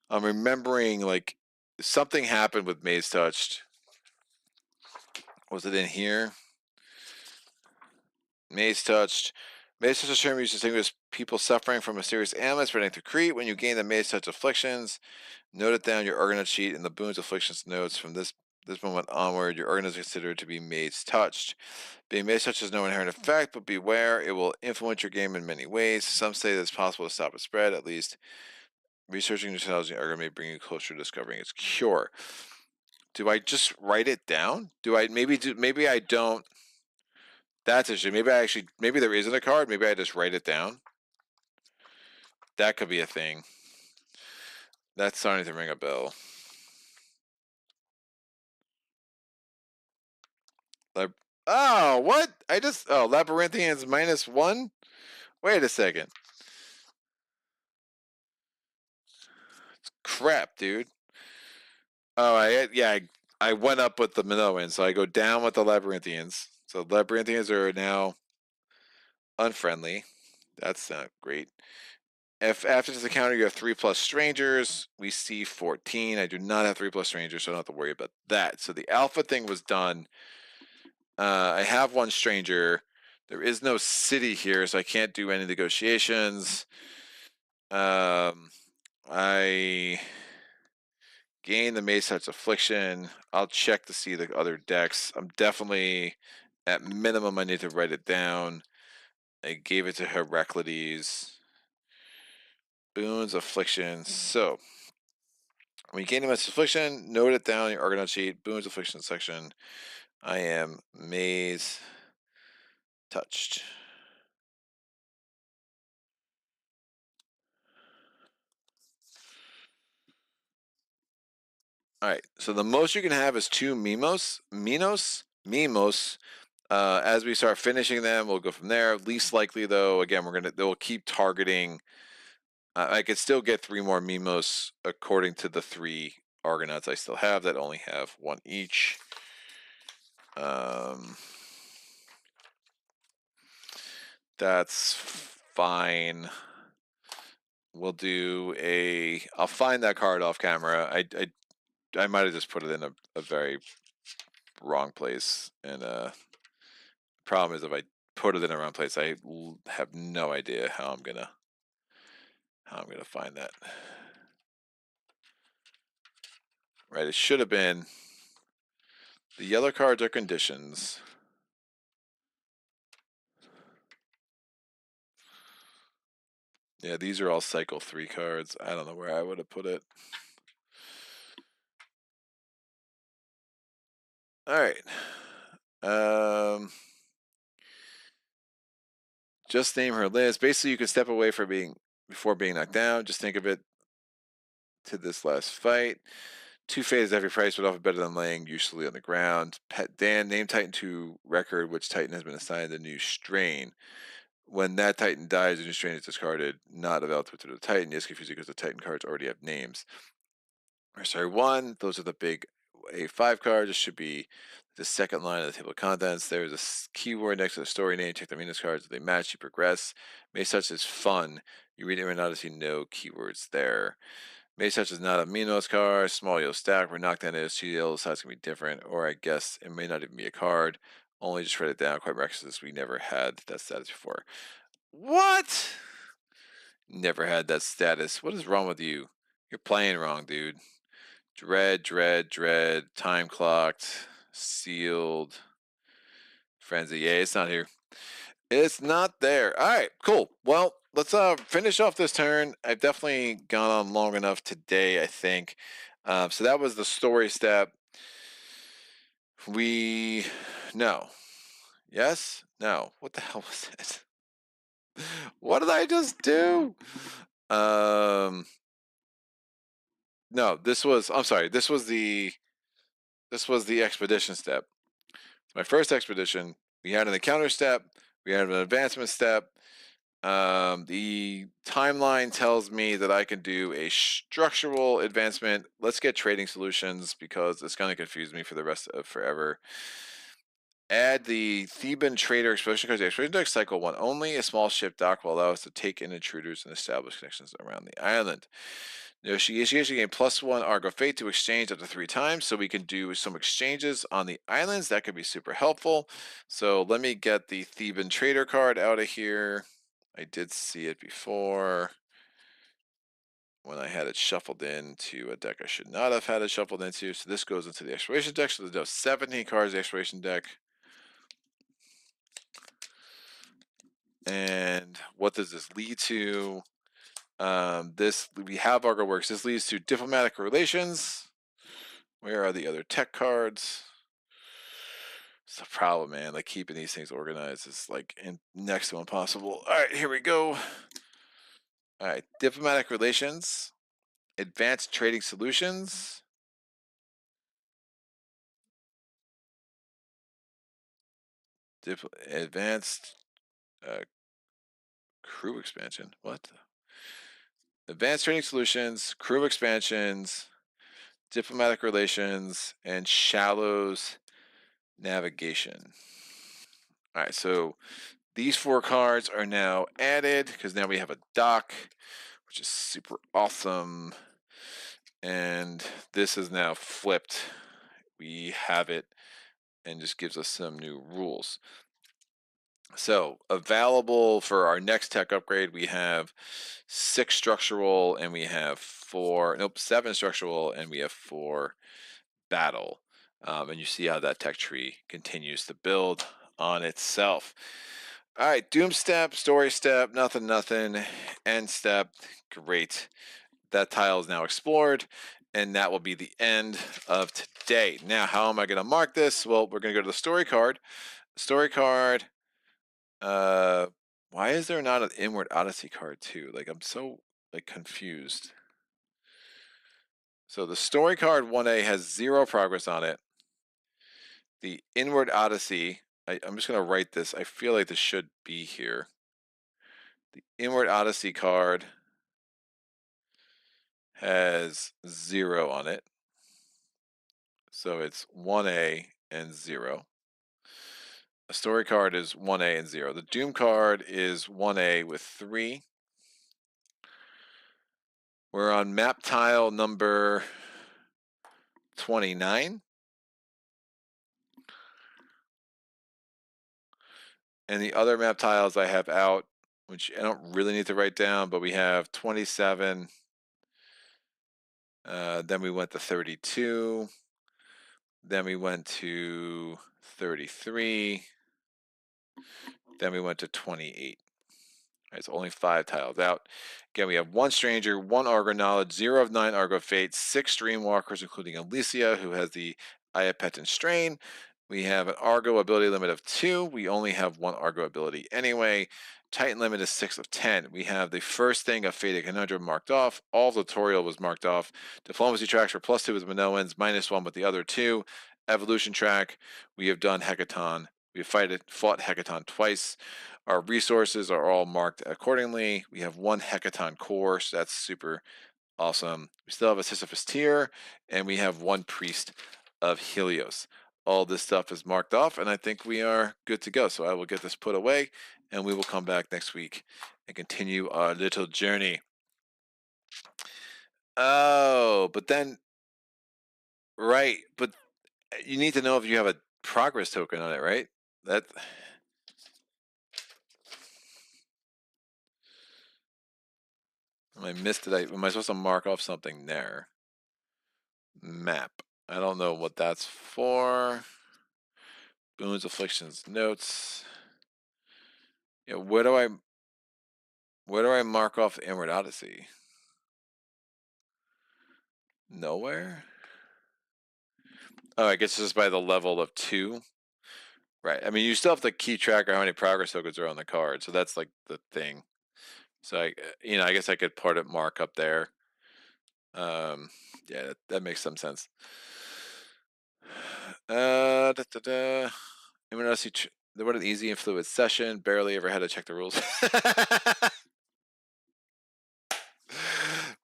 remembering, like something happened with Maze Touched. Was it in here? Maze Touched. Maze Touch is a term used to distinguish people suffering from a serious ailment spreading through Crete. When you gain the Maze Touch afflictions, note it down your Argonaut sheet in the Boons Afflictions notes. From this moment onward, your Argonaut is considered to be Maze Touched. Being Maze Touched has no inherent effect, but beware, it will influence your game in many ways. Some say that it's possible to stop its spread, at least. Researching new technology in Argonaut may bring you closer to discovering its cure. Do I just write it down? Maybe I don't. That's interesting. Maybe there isn't a card. Maybe I just write it down. That could be a thing. That's starting to ring a bell. Oh, what? Labyrinthians -1? Wait a second. It's crap, dude. Oh, I went up with the Minoans, so I go down with the Labyrinthians. So Labyrinthians are now unfriendly. That's not great. If after this encounter you have 3+ strangers, we see 14. I do not have 3+ strangers, so I don't have to worry about that. So the alpha thing was done. I have 1 stranger. There is no city here, so I can't do any negotiations. I gain the Maze Touch Affliction. I'll check to see the other decks. I'm definitely, at minimum, I need to write it down. I gave it to Heraclides. Boons, Affliction. So, when you gain the Maze Affliction, note it down in your Argonaut sheet. Boons, Affliction section. I am Maze Touched. All right, so the most you can have is 2 Mimos. As we start finishing them, we'll go from there. Least likely, though, again, they'll keep targeting. I could still get 3 more Mimos according to the 3 Argonauts I still have that only have 1 each. That's fine. We'll do I'll find that card off camera. I might have just put it in a very wrong place, and problem is if I put it in the wrong place, I have no idea how I'm gonna find that. Right, it should have been the yellow cards are conditions. Yeah, these are all cycle 3 cards. I don't know where I would have put it. All right. Just name her list. Basically, you can step away before being knocked down. Just think of it to this last fight. 2 phases every price would offer better than laying usually on the ground. Pet Dan, name Titan 2 record, which Titan has been assigned a new strain. When that Titan dies, a new strain is discarded, not available to the Titan. It's confusing because the Titan cards already have names. Sorry, 1, those are the big A5 cards. This should be The second line of the table of contents, there's a keyword next to the story name. Check the meanings cards. If they match, you progress. May such as fun. You read it in Odyssey, no keywords there. May such as not a meaningless card. Small yellow stack. Where knockdown is, two yellow sides can be different. Or I guess it may not even be a card. Only just write it down. Quite miraculous. We never had that status before. What? Never had that status. What is wrong with you? You're playing wrong, dude. Dread. Time clocked. Sealed. Frenzy. Yeah, it's not here. It's not there. All right, cool. Well, let's finish off this turn. I've definitely gone on long enough today, I think. So that was the story step. No. Yes? No. What the hell was it? What did I just do? No, I'm sorry, this was the expedition step. My first expedition, we had an encounter step, we had an advancement step. The timeline tells me that I can do a structural advancement. Let's get trading solutions because it's going to confuse me for the rest of forever. Add the Theban Trader Expedition cards. The Expedition deck cycle 1 only. A small ship dock will allow us to take in intruders and establish connections around the island. Negotiation gain +1 Argo Fate to exchange up to 3 times, so we can do some exchanges on the islands. That could be super helpful. So let me get the Theban Trader card out of here. I did see it before when I had it shuffled into a deck I should not have had it shuffled into. So this goes into the exploration deck. So there's now 17 cards in the exploration deck. And what does this lead to? We have Argo Works. This leads to diplomatic relations. Where are the other tech cards? It's a problem, man. Like keeping these things organized is like next to impossible. All right, here we go. All right, diplomatic relations, advanced trading solutions, advanced crew expansion. What? Advanced trading solutions, crew expansions, diplomatic relations, and shallows navigation. All right, so these 4 cards are now added because now we have a dock, which is super awesome. And this is now flipped. We have it and just gives us some new rules. So available for our next tech upgrade, we have 6 structural and we have 7 structural and we have 4 battle. And you see how that tech tree continues to build on itself. All right, doom step, story step, nothing, end step, great. That tile is now explored, and that will be the end of today. Now, how am I going to mark this? Well, we're going to go to the story card. Story card. Why is there not an inward Odyssey card too? Like I'm so confused. So the story card 1A has 0 progress on it. The inward Odyssey, I'm just going to write this. I feel like this should be here. The inward Odyssey card has 0 on it. So it's 1A and 0. A story card is 1A and 0. The Doom card is 1A with 3. We're on map tile number 29. And the other map tiles I have out, which I don't really need to write down, but we have 27. Then we went to 32. Then we went to 33. Then we went to 28. It's only 5 tiles out. Again, we have 1 Stranger, 1 Argo Knowledge, 0 of 9 Argo Fate, 6 Dreamwalkers, including Alicia, who has the Iapetan Strain. We have an Argo ability limit of 2. We only have 1 Argo ability anyway. Titan limit is 6 of 10. We have the first thing of Fate Conundrum marked off. All of the tutorial was marked off. Diplomacy tracks were +2 with Minoans, -1 with the other 2. Evolution track, we have done Hekaton. We have fought Hekaton twice. Our resources are all marked accordingly. We have 1 Hekaton core, so that's super awesome. We still have a Sisyphus tier, and we have 1 Priest of Helios. all this stuff is marked off, and I think we are good to go. So I will get this put away, and we will come back next week and continue our little journey. Oh, but then, right, but you need to know if you have a progress token on it, right? That I missed it. Am I supposed to mark off something there? Map. I don't know what that's for. Boons, afflictions, notes. Yeah, where do I mark off the Inward Odyssey? Nowhere. Oh, I guess just by the level of 2. Right. I mean, you still have to keep track of how many progress tokens are on the card, so that's like the thing. So I guess I could part it mark up there. Yeah, that makes some sense. Da, da, da. What an easy and fluid session. Barely ever had to check the rules.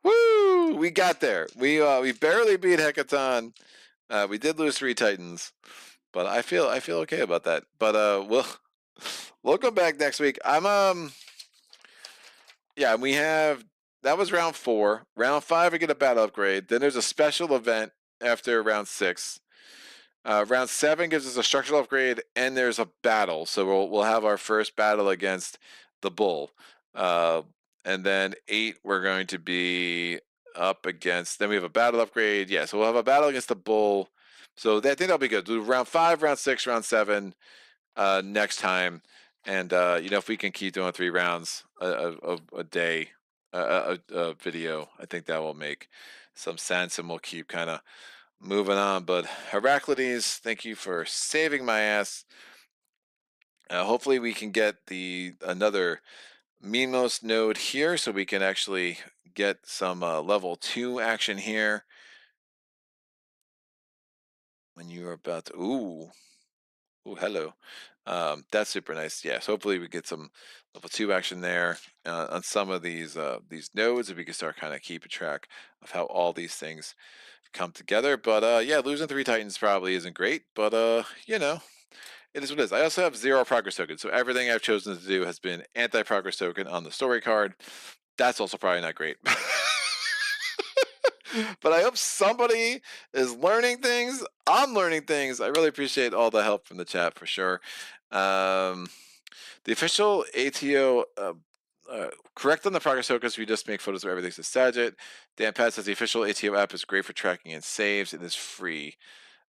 Woo! We got there. We barely beat Hekaton. We did lose 3 Titans, but I feel okay about that. But we'll come back next week. Yeah, we have that was round 4. Round 5 we get a battle upgrade. Then there's a special event after round 6. Round 7 gives us a structural upgrade, and there's a battle. So we'll have our first battle against the bull. And then 8 we're going to be up against. Then we have a battle upgrade. Yeah, so we'll have a battle against the bull. So I think that'll be good. Do round 5, round 6, round 7 next time. And if we can keep doing 3 rounds a day, a video, I think that will make some sense, and we'll keep kind of moving on. But Heraclides, thank you for saving my ass. Hopefully we can get another Mimos node here, so we can actually get some level 2 action here. When you are about to, ooh, hello. That's super nice. Yes, hopefully we get some level 2 action there on some of these nodes, and we can start kind of keeping track of how all these things come together. But yeah, losing 3 Titans probably isn't great, but it is what it is. I also have 0 progress tokens, so everything I've chosen to do has been anti-progress token on the story card. That's also probably not great. But I hope somebody is learning things. I'm learning things. I really appreciate all the help from the chat for sure. The official ATO, correct on the progress tokens. We just make photos of everything to Saget. Dan Pat says the official ATO app is great for tracking and saves. It is free.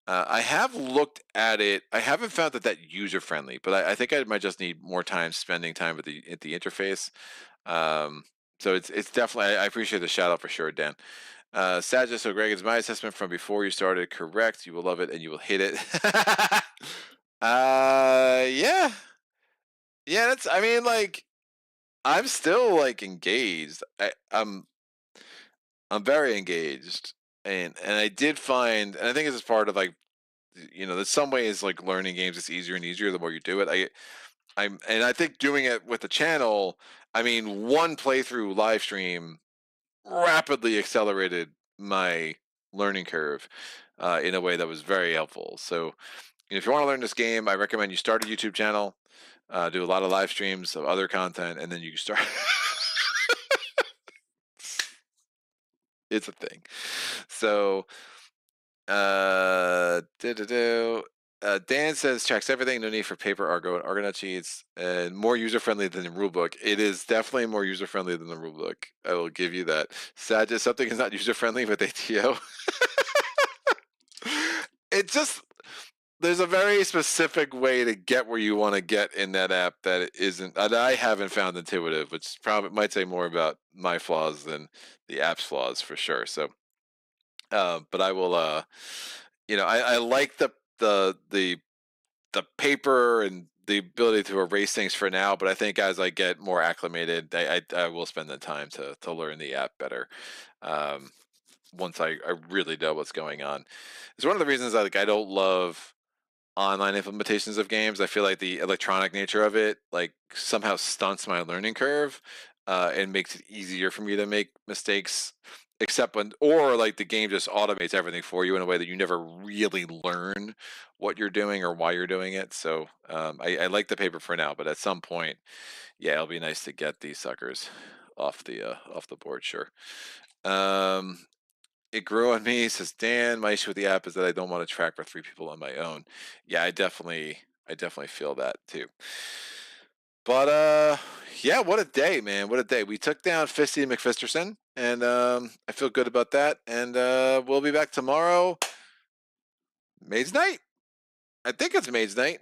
I have looked at it. I haven't found that user friendly, but I think I might just need more time spending time at the interface. So it's definitely. I appreciate the shout out for sure, Dan. Saget, so Greg, is my assessment from before you started correct? You will love it and you will hate it. Yeah, yeah. I mean, like, I'm still like engaged. I'm very engaged, and I did find, and I think this is part of like, there's some ways like learning games is easier and easier the more you do it. And I think doing it with the channel, I mean, one playthrough live stream rapidly accelerated my learning curve in a way that was very helpful. So if you want to learn this game, I recommend you start a YouTube channel, do a lot of live streams of other content, and then you start. It's a thing. So Dan says checks everything, no need for paper, Argo, and Argonaut cheats, and more user friendly than the rulebook. It is definitely more user friendly than the rulebook. I will give you that. Sad, just something is not user friendly with ATO. It just, there's a very specific way to get where you want to get in that app that isn't, that I haven't found intuitive, which probably might say more about my flaws than the app's flaws for sure. So but I will I like the paper and the ability to erase things for now, but I think as I get more acclimated, I will spend the time to learn the app better. Once I really know what's going on. It's one of the reasons I don't love online implementations of games. I feel like the electronic nature of it like somehow stunts my learning curve and makes it easier for me to make mistakes except when, or like the game just automates everything for you in a way that you never really learn what you're doing or why you're doing it. So I like the paper for now, but at some point, yeah, it'll be nice to get these suckers off the board. Sure. It grew on me, says Dan. My issue with the app is that I don't want to track for 3 people on my own. Yeah, I definitely feel that too. But yeah, what a day, man. What a day. We took down Fisty and McFisterson, and I feel good about that. And we'll be back tomorrow. Maid's night. I think it's Maid's night.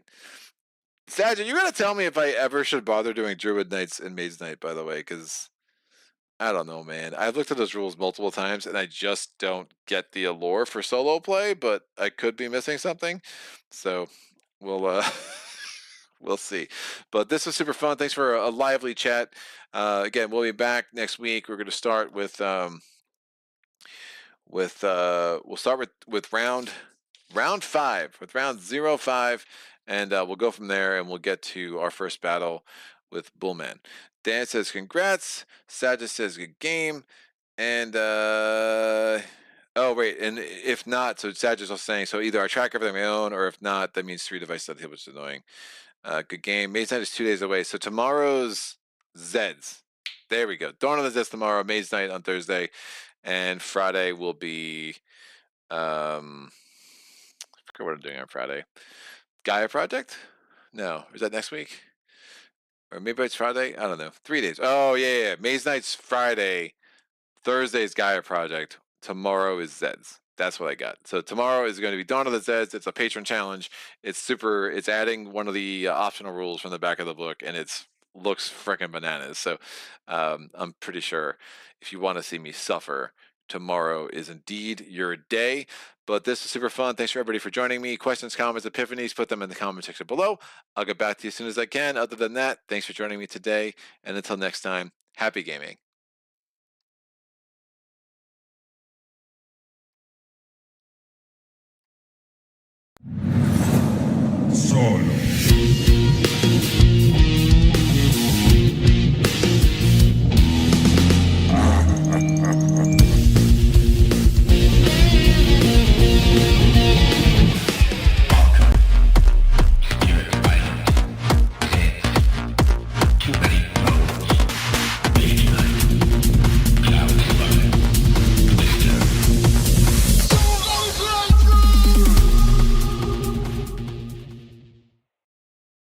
Sajid, you gotta tell me if I ever should bother doing Druid Nights and Maid's Night, by the way, because I don't know, man. I've looked at those rules multiple times, and I just don't get the allure for solo play, but I could be missing something. So we'll we'll see. But this was super fun. Thanks for a lively chat. Again, we'll be back next week. We're going to start with we'll start with round 5, with round 05, and we'll go from there, and we'll get to our first battle with Bullman. Dan says congrats. Sajid says good game, and oh wait, and if not, so Sajid's also saying, so either I track everything on my own, or if not, that means 3 devices on the which is annoying. Good game. Maid's Night is 2 days away. So tomorrow's Zeds. There we go. Dawn of the Zeds tomorrow. Maid's Night on Thursday. And Friday will be I forget what I'm doing on Friday. Gaia Project? No. Is that next week? Or maybe it's Friday? I don't know. 3 days. Oh yeah. Maid's Night's Friday. Thursday's Gaia Project. Tomorrow is Zeds. That's what I got. So tomorrow is going to be Dawn of the Zeds. It's a patron challenge. It's super. It's adding one of the optional rules from the back of the book, and it's looks freaking bananas. So I'm pretty sure if you want to see me suffer, tomorrow is indeed your day. But this is super fun. Thanks for everybody for joining me. Questions, comments, epiphanies, put them in the comment section below. I'll get back to you as soon as I can. Other than that, thanks for joining me today. And until next time, happy gaming. Solo.